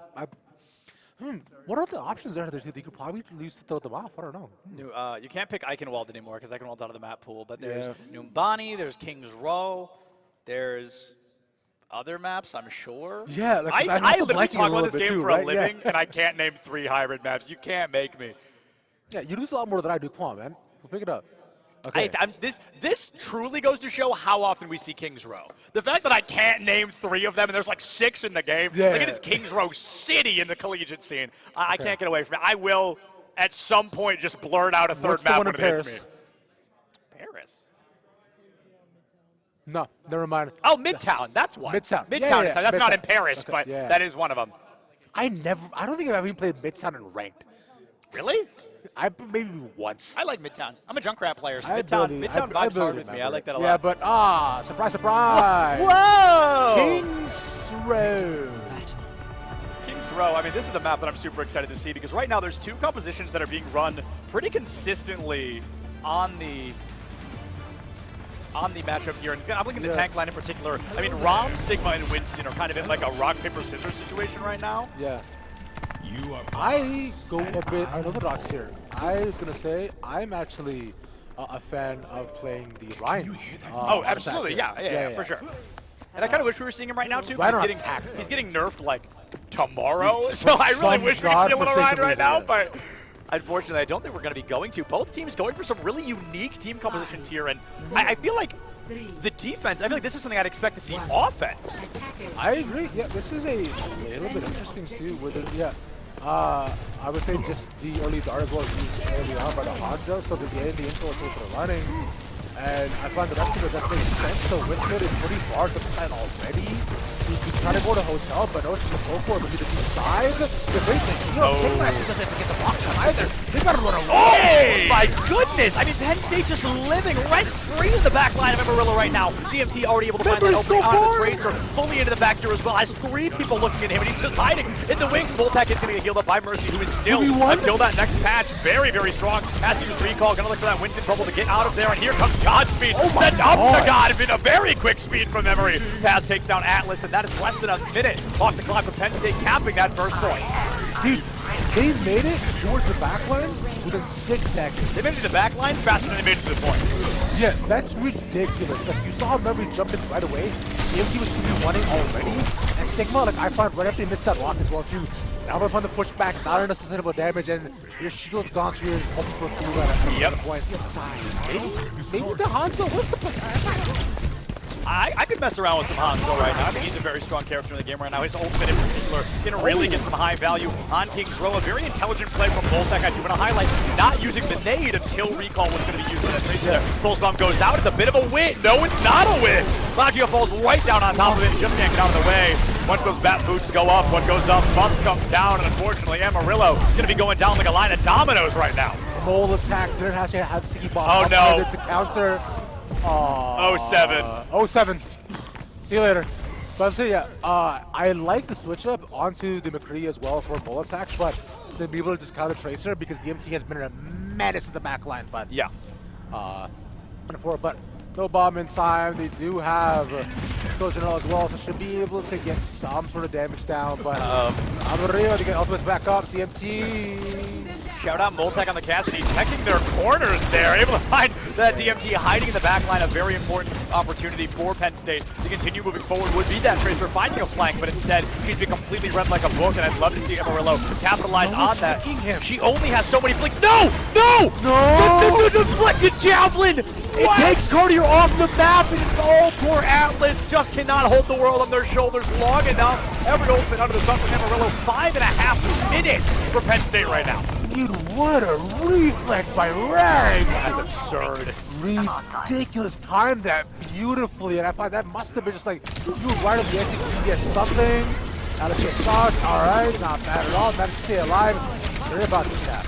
Speaker 3: What are the options there that you could probably use to throw them off? I don't know.
Speaker 7: You can't pick Eichenwald anymore because Eichenwald's out of the map pool. But there's Nittany, there's Kings Row. There's other maps, I'm sure.
Speaker 3: Yeah, like,
Speaker 7: I literally talk about this game
Speaker 3: too,
Speaker 7: for
Speaker 3: right?
Speaker 7: a living, and I can't name 3 hybrid maps. You can't make me.
Speaker 3: Yeah, you lose a lot more than I do. Come on, man. We'll pick it up. Okay.
Speaker 7: This truly goes to show how often we see Kings Row. The fact that I can't name 3 of them, and there's like 6 in the game.
Speaker 3: Yeah.
Speaker 7: Look at this Kings Row city in the collegiate scene. I can't get away from it. I will, at some point, just blurt out a third map when it hits me. Paris?
Speaker 3: No, never mind.
Speaker 7: Oh, Midtown. That's one.
Speaker 3: Midtown.
Speaker 7: Midtown.
Speaker 3: Yeah,
Speaker 7: That's
Speaker 3: Midtown.
Speaker 7: not in Paris,
Speaker 3: Okay,
Speaker 7: but
Speaker 3: yeah.
Speaker 7: that is one of them.
Speaker 3: I don't think I've ever played Midtown in ranked.
Speaker 7: Really?
Speaker 3: Maybe once.
Speaker 7: I like Midtown. I'm a Junkrat player, so
Speaker 3: I
Speaker 7: Midtown vibes
Speaker 3: barely
Speaker 7: hard with me. I like that a lot.
Speaker 3: Yeah, but surprise, surprise.
Speaker 7: Whoa!
Speaker 3: Kings Row.
Speaker 7: Kings Row, I mean, this is the map that I'm super excited to see because right now there's 2 compositions that are being run pretty consistently on the matchup here. And I'm looking at the tank line in particular. I mean, Rom, Sigma, and Winston are kind of in like a rock, paper, scissors situation right now.
Speaker 3: Yeah. I go a bit unorthodox here. I was going to say I'm actually a fan of playing the Ryan.
Speaker 7: Oh, absolutely. Yeah, for sure. And I kind of wish we were seeing him right now, too. He's getting nerfed, like, tomorrow. So I really wish we could see a little Ryan right now, but unfortunately, I don't think we're going to be going to. Both teams going for some really unique team compositions here, and I feel like the defense, I feel like this is something I'd expect to see offense.
Speaker 3: I agree. Yeah, this is a little bit interesting, too. I would say just the early dart as well used early on by the Hanzo, so the info is for running. And I find the rest of it doesn't make sense. So Wismid is pretty far to the side already. He kind of go to hotel, but no, it's just go for it. But the deep size, the great thing, Sigma actually doesn't have to get the block down either. They got to run away.
Speaker 7: Oh my goodness! I mean, Penn State just living rent-free in the back line of Amarillo right now. GMT already able to find that opening on the Tracer, fully into the back door as well. Has 3 people looking at him, and he's just hiding in the wings. Voltec is going to get healed up by Mercy, who is still, until that next patch, very, very strong. Has to use recall, going to look for that Winston bubble to get out of there, and here comes Godspeed. Sent up to God in a very quick speed from memory. Pass takes down Atlas, and that is less than a minute off the clock with Penn State capping that first point.
Speaker 3: Dude, they made it towards the back line within 6 seconds.
Speaker 7: They made it to the back line faster than they made it to the point.
Speaker 3: Yeah, that's ridiculous. Like, you saw Memory jump in right away. CMT was 3-1 already. And Sigma, like, I find right after they missed that lock as well, too. Now they're on the pushback, not enough sustainable damage, and your shield's gone through your multiple through at a point. Maybe the Hanzo, what's the point?
Speaker 7: I could mess around with some Hanzo right now. I think he's a very strong character in the game right now. His ultimate in particular can really get some high value on Kings Row. A very intelligent play from Voltec. I do want to highlight not using the nade until recall was going to be used for that Tracer there. Pulse Bomb goes out. It's a bit of a win. No, it's not a win. Magia falls right down on top of it. He just can't get out of the way. Once those bat boots go up, what goes up must come down. And unfortunately, Amarillo going to be going down like a line of dominoes right now.
Speaker 3: Mole attack. Didn't have to have Sticky Bomb.
Speaker 7: Oh, no.
Speaker 3: To counter.
Speaker 7: 07.
Speaker 3: 07. See you later. But so yeah, I like the switch up onto the McCree as well for bull attacks, but to be able to just counter Tracer because the MT has been a menace in the back line. But
Speaker 7: yeah,
Speaker 3: but no bomb in time. They do have Sojourner as well, so should be able to get some sort of damage down. But Amarillo to get ultimates back up. DMT
Speaker 7: Shout out Moltec on the Cassidy, checking their corners there, able to find that DMT hiding in the back line. A very important opportunity for Penn State to continue moving forward would be that Tracer finding a flank, but instead she's been completely read like a book, and I'd love to see Amarillo capitalize on that. She only has so many flicks. No! No! No! The deflected javelin! It takes Courtier off the map, and oh, poor Atlas just cannot hold the world on their shoulders long enough. Every ultimate under the sun for Amarillo, 5.5 minutes for Penn State right now.
Speaker 3: Dude, what a reflex by Rags!
Speaker 7: That's absurd.
Speaker 3: Ridiculous. Timed that beautifully, and I find that must have been just like, you right on the exit, you get something. Atlas gets stopped, alright, not bad at all, managed to stay alive. They're about to tap.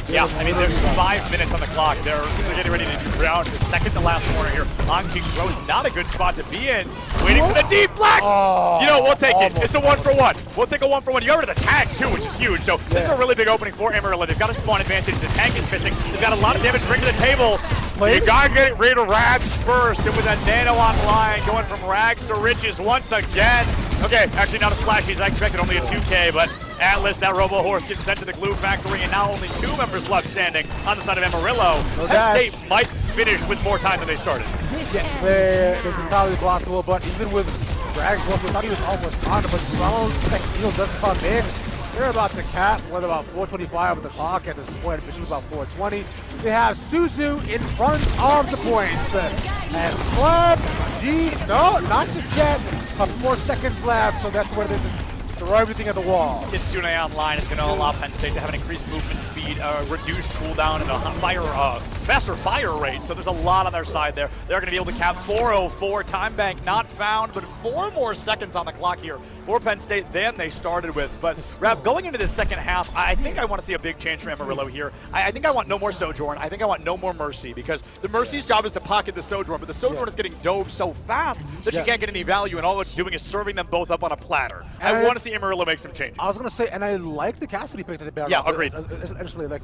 Speaker 7: Yeah, I mean, there's 5 minutes on the clock. They're getting ready to do round the second to last corner here. On King's Road, not a good spot to be in. Waiting for the deflect!
Speaker 3: Oh,
Speaker 7: you know, we'll take
Speaker 3: almost.
Speaker 7: it. It's a 1-for-1. We'll take a 1-for-1. You got rid of the tag, too, which is huge. So this is a really big opening for Amarillo. They've got a spawn advantage. The tank is missing. They've got a lot of damage to bring to the table. You gotta get rid of Rags first. And with that nano online, going from rags to riches once again. Okay, actually not as flashy as I expected, only a 2K, but Atlas, that Robo Horse, gets sent to the glue factory, and now only 2 members left standing on the side of Amarillo. Penn State might finish with more time than they started.
Speaker 3: Yeah, it's entirely possible, but even with Rags, we thought he was almost on, but Ronald's second heal does come in. They're about to cap with about 4:25 on the clock at this point, which is about 4:20. They have Suzu in front of the points. And Slab, no, not just yet. 4 seconds left, so that's where they just throw everything at the wall.
Speaker 7: Kitsune online is going to allow Penn State to have an increased movement speed, reduced cooldown, and a faster fire rate. So there's a lot on their side there. They're going to be able to cap 4:04. Time bank not found, but 4 more seconds on the clock here for Penn State than they started with. But Rav, going into the second half, I think I want to see a big change for Amarillo here. I think I want no more Sojourn. I think I want no more Mercy, because the Mercy's job is to pocket the Sojourn, but the Sojourn is getting dove so fast that she can't get any value, and all it's doing is serving them both up on a platter. I want to see Amarillo make some changes.
Speaker 3: I was gonna say, and I like the Cassidy pick that they back.
Speaker 7: Yeah, agreed.
Speaker 3: Honestly, like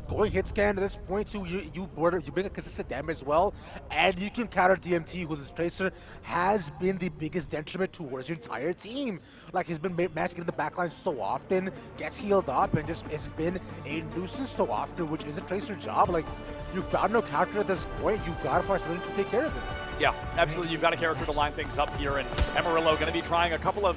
Speaker 3: going hit scan to this point too, you bring a consistent damage as well, and you can counter DMT, who this Tracer has been the biggest detriment towards your entire team. Like, he's been matching in the backline so often, gets healed up, and just it's been a nuisance so often, which is a Tracer job. Like, you found no counter at this point, you've got to find something to take care of it.
Speaker 7: Yeah, absolutely. You've got a character to line things up here, and Amarillo going to be trying a couple of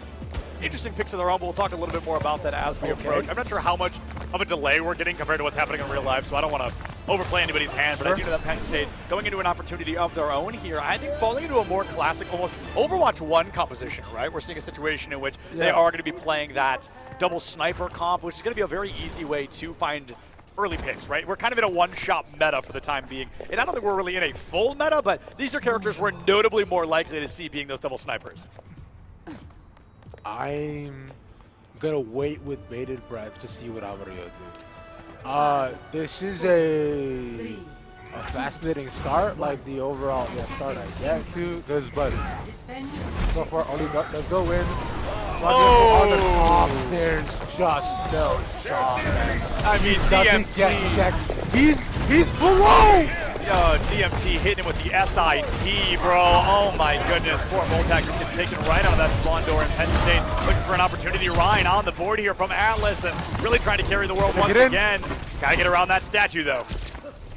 Speaker 7: interesting picks of their own, but we'll talk a little bit more about that as we approach. I'm not sure how much of a delay we're getting compared to what's happening in real life, so I don't want to overplay anybody's hand, but I do know that Penn State going into an opportunity of their own here, I think falling into a more classic, almost Overwatch 1 composition, right? We're seeing a situation in which they are going to be playing that double sniper comp, which is going to be a very easy way to find early picks, right? We're kind of in a one-shot meta for the time being. And I don't think we're really in a full meta, but these are characters we're notably more likely to see being those double snipers.
Speaker 3: I'm gonna wait with bated breath to see what I'm gonna do. This is a fascinating start, like the overall start I get to. But so far only does go in. On the top, there's just no shot.
Speaker 7: I mean,
Speaker 3: DMT. He's below.
Speaker 7: Yo, DMT hitting him with the SIT, bro. Oh my goodness. Poor Moltec just gets taken right out of that spawn door, in Penn State looking for an opportunity. Ryan on the board here from Atlas and really trying to carry the world once again. Gotta get around that statue though.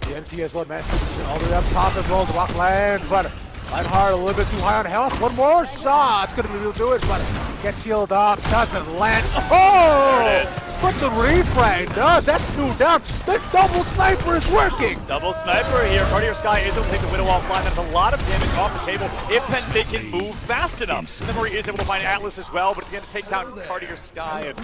Speaker 3: DMT as well, man. All the way up top as well. The rock lands, but Reinhardt a little bit too high on health. One more shot. It's gonna be able to do it, but gets healed up. Doesn't land. Oh!
Speaker 7: There it is.
Speaker 3: But the refrag does. That's 2 down. The double sniper is working.
Speaker 7: Double sniper here. Cartier Sky is able to take the Widow offline. That's a lot of damage off the table if Penn State can move fast enough. Memory is able to find Atlas as well, but again to take down Cartier Sky. And,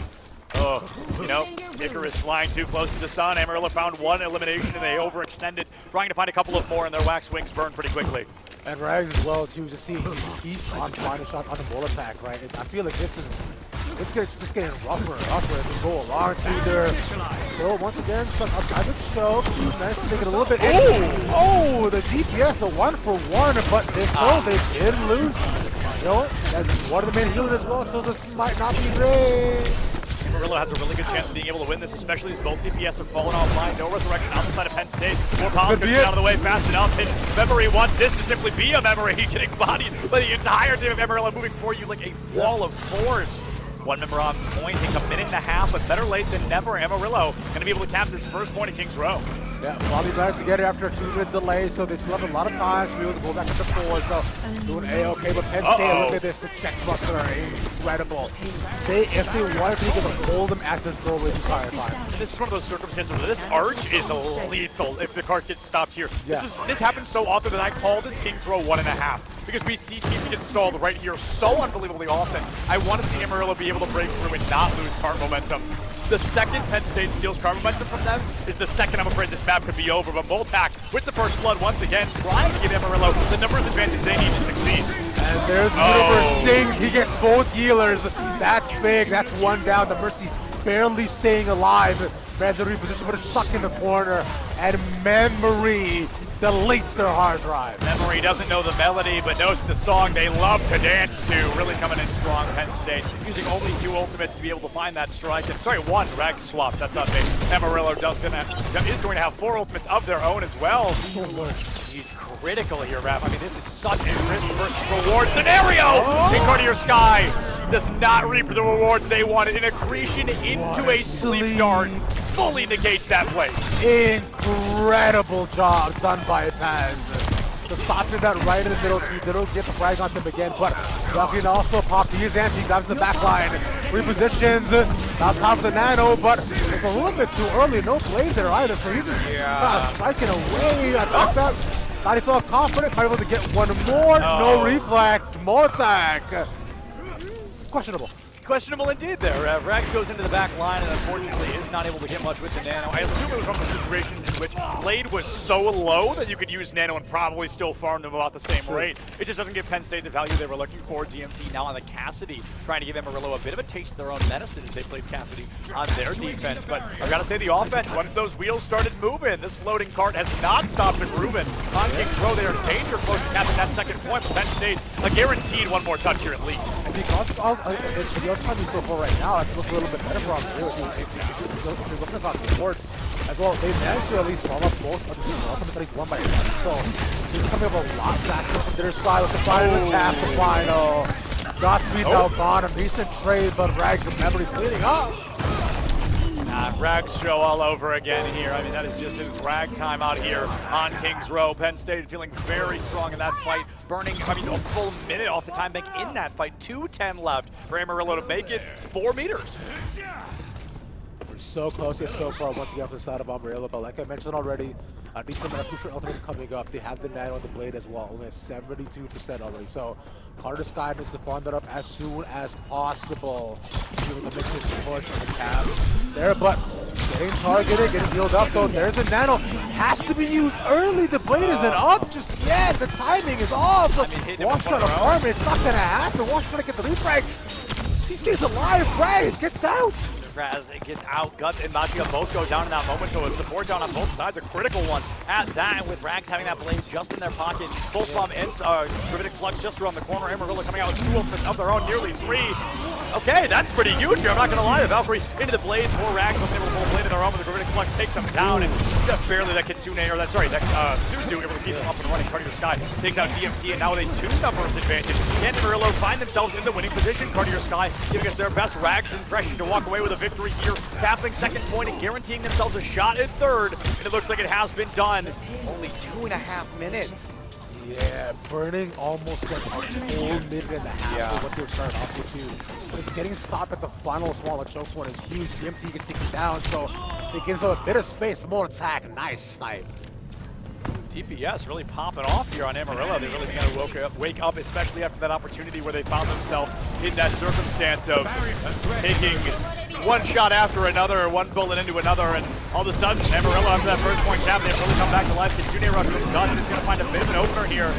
Speaker 7: you know, Icarus flying too close to the sun. Amarillo found 1 elimination and they overextended, trying to find a couple of more, and their wax wings burn pretty quickly.
Speaker 3: And Rags as well too. To see he's on trying to shot on the ball attack, right? I feel like this is just getting rougher and rougher as we go along to their. So once again, stuck outside the choke. He managed to take it a little bit. Oh, the DPS a 1-for-1, but this they did lose. You know what? That's one of the main healers as well, so this might not be great.
Speaker 7: Amarillo has a really good chance of being able to win this, especially as both DPS have fallen offline. No resurrection on the side of Penn State. More Collins gets out of the way fast enough, and Memory wants this to simply be a Memory. Getting bodied by the entire team of Amarillo, moving for you like a wall of force. One member on point, takes a minute and a half, but better late than never. Amarillo going to be able to cap this first point at Kings Row.
Speaker 3: Yeah, Bobby managed to get it after a 2-minute delay, so they still have a lot of time to be able to go back to the forward. So doing A-okay, but Penn State, look at this, the checks buster are incredible. If they wanted to, they could hold them at this doorway the entire time.
Speaker 7: And this is one of those circumstances where this arch is lethal if the cart gets stopped here.
Speaker 3: Yeah.
Speaker 7: This happens so often that I call this Kings Row 1.5 because we see teams get stalled right here so unbelievably often. I want to see Amarillo be able to break through and not lose cart momentum. The second Penn State steals cart momentum from them is the second I'm afraid this map could be over. But Moltak with the first blood once again, trying to give Amarillo the numbers advantage they need to succeed.
Speaker 3: And there's Universe Sings. He gets both healers. That's big. That's one down. The Mercy barely staying alive. Man's in reposition, but it's stuck in the corner. And Memory deletes their hard drive.
Speaker 7: Memory doesn't know the melody, but knows the song they love to dance to. Really coming in strong, Penn State. Using only 2 ultimates to be able to find that strike. And sorry, 1 rag swap. That's not big. Amarillo is going to have 4 ultimates of their own as well. He's critical here, Raph. I mean, this is such a risk versus reward scenario. Cartier Sky does not reap the rewards they wanted. An accretion into a sleep dart fully negates that play.
Speaker 3: Incredible job done by Paz. So stopping that right in the middle, they don't get the frag on him again, but Valkyrie also popped his anti, grabs the back line, repositions, now time for the nano, but it's a little bit too early, no blade there either, so he's just striking away. I thought that, thought he felt confident, might be able to get one more, no reflect, more attack. Questionable.
Speaker 7: Questionable indeed there. Rags goes into the back line and unfortunately is not able to get much with the Nano. I assume it was one of the situations in which Blade was so low that you could use Nano and probably still farm them about the same rate. It just doesn't give Penn State the value they were looking for. DMT now on the Cassidy, trying to give Amarillo a bit of a taste of their own medicine as they played Cassidy on their defense. But I've got to say the offense, once those wheels started moving, this floating cart has not stopped improving. On Kings Row, they are in danger close to capping that second point, but Penn State a guaranteed one more touch here at least.
Speaker 3: And because time so far right now, it's looking a little bit better for them. If you're looking across the board as well, they managed to at least follow up most of the season ultimates at least 1 by 1. So this is coming up a lot faster from their side with the final cap, the final. Godspeed now gone, a decent trade, but Rags and Memory cleaning up.
Speaker 7: Rags show all over again here. I mean, that is just, it's rag time out here on Kings Row. Penn State feeling very strong in that fight, burning, I mean, a full minute off the time bank in that fight. 2:10 left for Amarillo to make it 4 meters.
Speaker 3: We're so close yet so far once again for the side of Amarillo, but like I mentioned already, a decent amount of crucial ultimates coming up. They have the Nano and the Blade as well, only at 72% already. So Carter Sky needs to farm that up as soon as possible. Able to make this push on the cap there, but getting targeted, getting healed up though. There's a Nano, has to be used early. The Blade isn't up just yet. The timing is off.
Speaker 7: I mean,
Speaker 3: Wash trying to farm it. It's not gonna happen. Wash trying to get the refrag. He stays alive. Rags gets out.
Speaker 7: Raz gets out, Guts and Magia both go down in that moment, so a support down on both sides, a critical one at that, and with Rags having that blade just in their pocket. Pulse Bomb ends, Dramatic Flux just around the corner. Amarillo coming out with 2 ultimates of their own, nearly 3. Okay, that's pretty huge here, I'm not gonna lie. The Valkyrie into the blade, more Rags wasn't able to pull a blade of their own, but the Dramatic Flux takes them down, and just barely that Kitsune, or that, sorry, that Suzu able to keep them up and running. Cartier Sky takes out DMT, and now with a 2 numbers advantage. Can Amarillo find themselves in the winning position? Cartier Sky giving us their best Rags impression to walk away with a victory here. Tapping second point and guaranteeing themselves a shot at third, and it looks like it has been done. Only 2.5 minutes.
Speaker 3: Yeah, burning almost like a full minute and a half for what they were starting off with too. Just getting stopped at the final smaller choke point is huge. The MT gets taken down, so it gives them a bit of space, more attack. Nice snipe.
Speaker 7: DPS really popping off here on Amarillo. They really began to wake up, especially after that opportunity where they found themselves in that circumstance of taking one shot after another, or one bullet into another, and all of a sudden, Amarillo after that first point cap, they've really come back to life. Kitsune Rush is done, and he's going to find a bit of an opener here.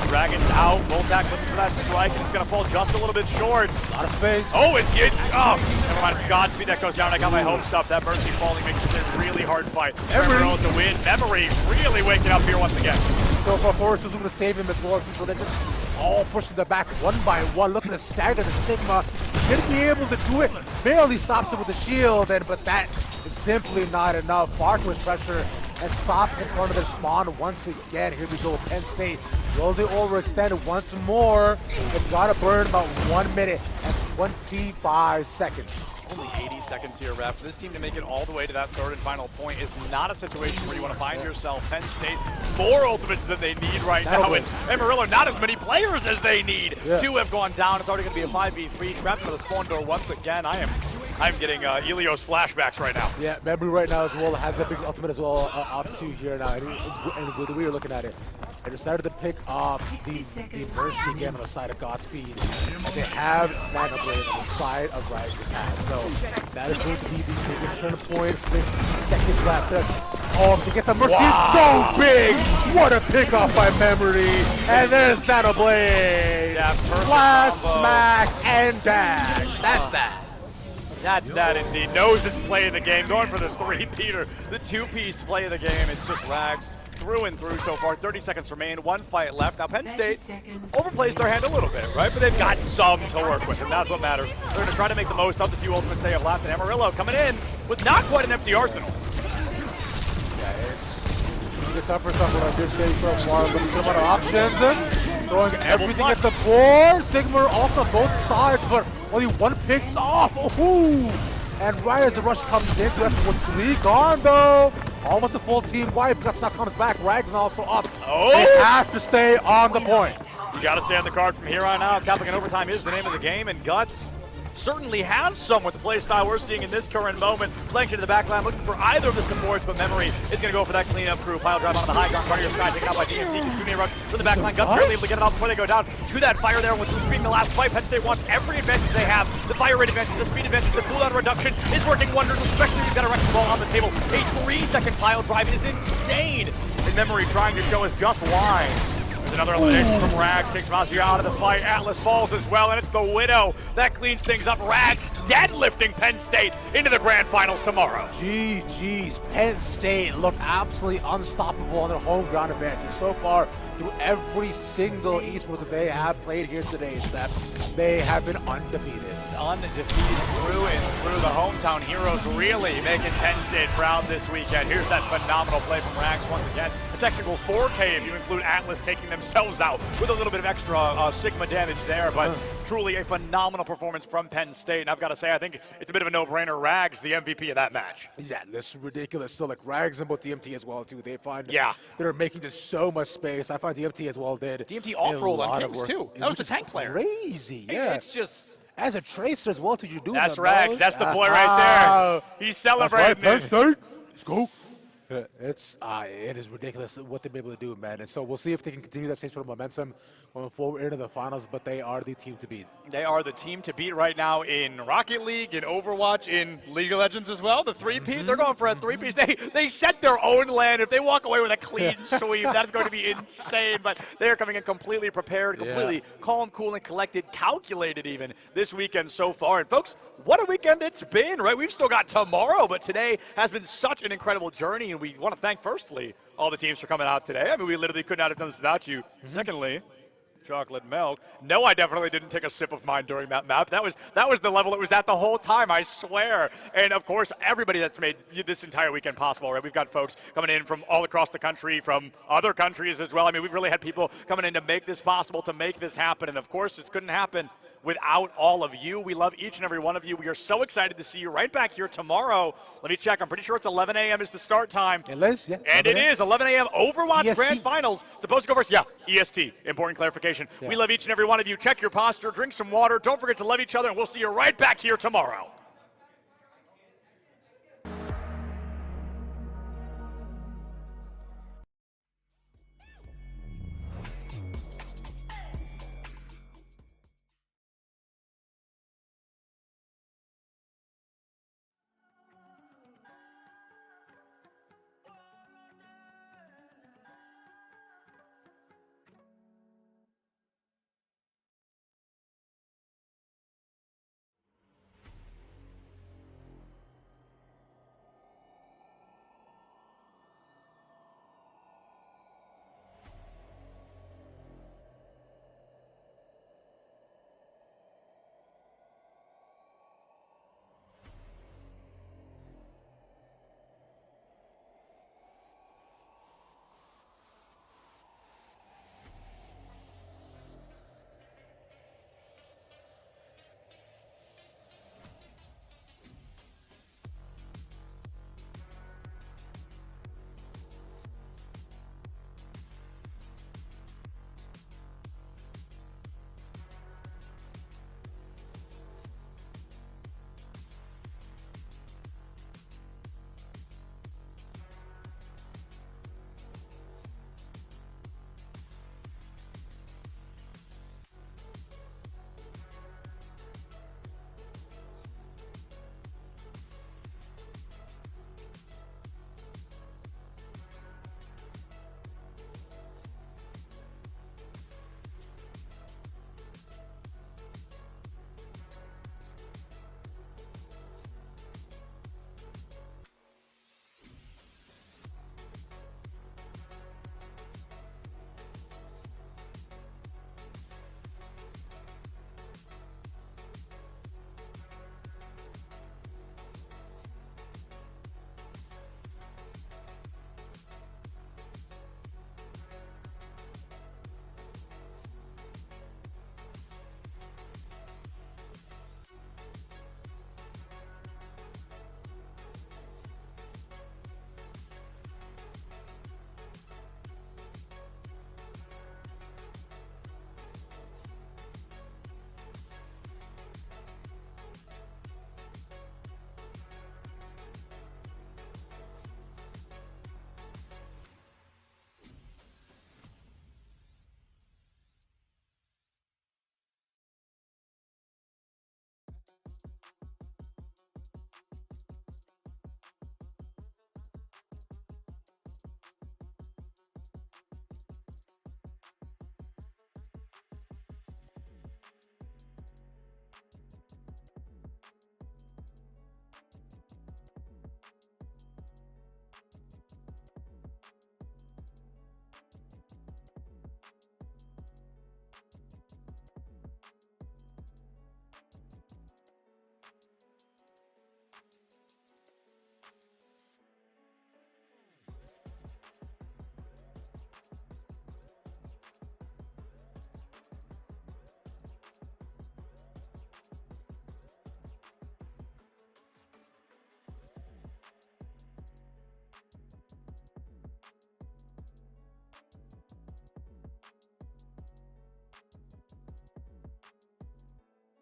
Speaker 7: Dragon's out, Voltac looking for that strike, and it's going to fall just a little bit short.
Speaker 3: A lot of space.
Speaker 7: Oh, never mind, Godspeed that goes down. I got my hopes up. That Mercy falling makes this a really hard fight. Amarillo to win. Memory really waking up here once again.
Speaker 3: So far, Forrest was going to save him as well, so they're just all pushing the back 1 by 1, looking to stagger the Sigma. Gonna be able to do it. Barely stops it with the shield, but that is simply not enough. Farquhar's pressure and stop in front of their spawn once again. Here we go, Penn State. Will they overextend once more? They've got to burn about 1 minute. And 25 seconds.
Speaker 7: Only 80 seconds here, Ref. For this team to make it all the way to that third and final point is not a situation where you want to find yourself. Penn State, more ultimates than they need right now. And Amarillo, not as many players as they need.
Speaker 3: Yeah.
Speaker 7: 2 have gone down. It's already going to be a 5v3. Trapped into the spawn door once again. I'm getting Ilios flashbacks right now.
Speaker 3: Yeah, Memory right now as well has that big ultimate as well up to here now. And the way you're looking at it, they decided to pick up the Mercy again on the side of Godspeed. They have Mana Blade on the side of Rise to Pass. So that is going to be the biggest turn point. 50 seconds left. Oh, to get the Mercy is so big! What a pickoff by Memory! And there's Mana Blade!
Speaker 7: Yeah,
Speaker 3: Slash,
Speaker 7: combo.
Speaker 3: smack, and dash. That's that.
Speaker 7: That's that indeed. Knows it's play of the game. Going for the 3-peater, the 2-piece play of the game. It's just Rags through and through so far. 30 seconds remain, 1 fight left. Now Penn State overplays their hand a little bit, right? But they've got some to work with, and that's what matters. They're going to try to make the most of the few ultimates they have left. And Amarillo coming in with not quite an empty arsenal.
Speaker 3: Yeah, it's tough for someone like this stage so far, but some other options. Throwing everything at the board. Sigmar also both sides, but only one picks off. Ooh! And right as the rush comes in, we have 1 gone though. Almost a full team wipe. Guts now comes back. Rags also up.
Speaker 7: Oh!
Speaker 3: They have to stay on the point.
Speaker 7: You got to stay on the card from here on out. Capping in overtime is the name of the game, and Guts certainly has some with the play style we're seeing in this current moment. Flanks into the backline, looking for either of the supports, but Memory is going to go for that cleanup crew. Pile drive on the high ground, front of your sky, taken out by DMT. Kitsune rush from the backline. Guts barely able to get it off before they go down to that fire there with the speed in the last fight. Penn State wants every advantage they have. The fire rate advantage, the speed advantage, the cooldown reduction is working wonders, especially if you've got a wrecking ball on the table. A 3-second pile drive is insane. And Memory trying to show us just why. There's another elimination from Rags, takes Razia out of the fight. Atlas falls as well, and it's the Widow that cleans things up. Rags deadlifting Penn State into the grand finals tomorrow.
Speaker 3: GG's. Penn State looked absolutely unstoppable on their home ground advantage. So far, through every single esport that they have played here today, Seth, they have been undefeated.
Speaker 7: Undefeated through and through. The hometown heroes really making Penn State proud this weekend. Here's that phenomenal play from Rags once again. A technical 4K if you include Atlas taking themselves out with a little bit of extra Sigma damage there, but truly a phenomenal performance from Penn State. And I've got to say, I think it's a bit of a no-brainer. Rags, the MVP of that match.
Speaker 3: Yeah, this is ridiculous. So like Rags and both DMT as well too. They find they're making just so much space. I find DMT as well did.
Speaker 7: DMT off-rolled on Kings too. That was the tank player.
Speaker 3: Crazy, yeah.
Speaker 7: It's just
Speaker 3: as a tracer as well to you do.
Speaker 7: That's Rags. That's the boy right there. He's celebrating.
Speaker 3: Penn State. Let's go. It is ridiculous what they've been able to do, man. And so we'll see if they can continue that same sort of momentum going forward into the finals, but they are the team to beat.
Speaker 7: They are the team to beat right now in Rocket League, in Overwatch, in League of Legends as well. The 3-peat, they're going for a 3-piece. They set their own land. If they walk away with a clean sweep, that's going to be insane. But they are coming in completely prepared, completely calm, cool, and collected, calculated even this weekend so far. And folks, what a weekend it's been, right? We've still got tomorrow, but today has been such an incredible journey, and we want to thank, firstly, all the teams for coming out today. I mean, we literally could not have done this without you. Secondly, chocolate milk. No, I definitely didn't take a sip of mine during that map. That was the level it was at the whole time, I swear. And of course, everybody that's made this entire weekend possible, right? We've got folks coming in from all across the country, from other countries as well. I mean, we've really had people coming in to make this possible, to make this happen. And of course, this couldn't happen without all of you. We love each and every one of you. We are so excited to see you right back here tomorrow. Let me check. I'm pretty sure it's 11 a.m. is the start time.
Speaker 3: It is, yeah.
Speaker 7: And it is 11 a.m. Overwatch
Speaker 3: EST.
Speaker 7: Grand Finals. Supposed to go first. Yeah, EST. Important clarification. Yeah. We love each and every one of you. Check your posture. Drink some water. Don't forget to love each other, and we'll see you right back here tomorrow.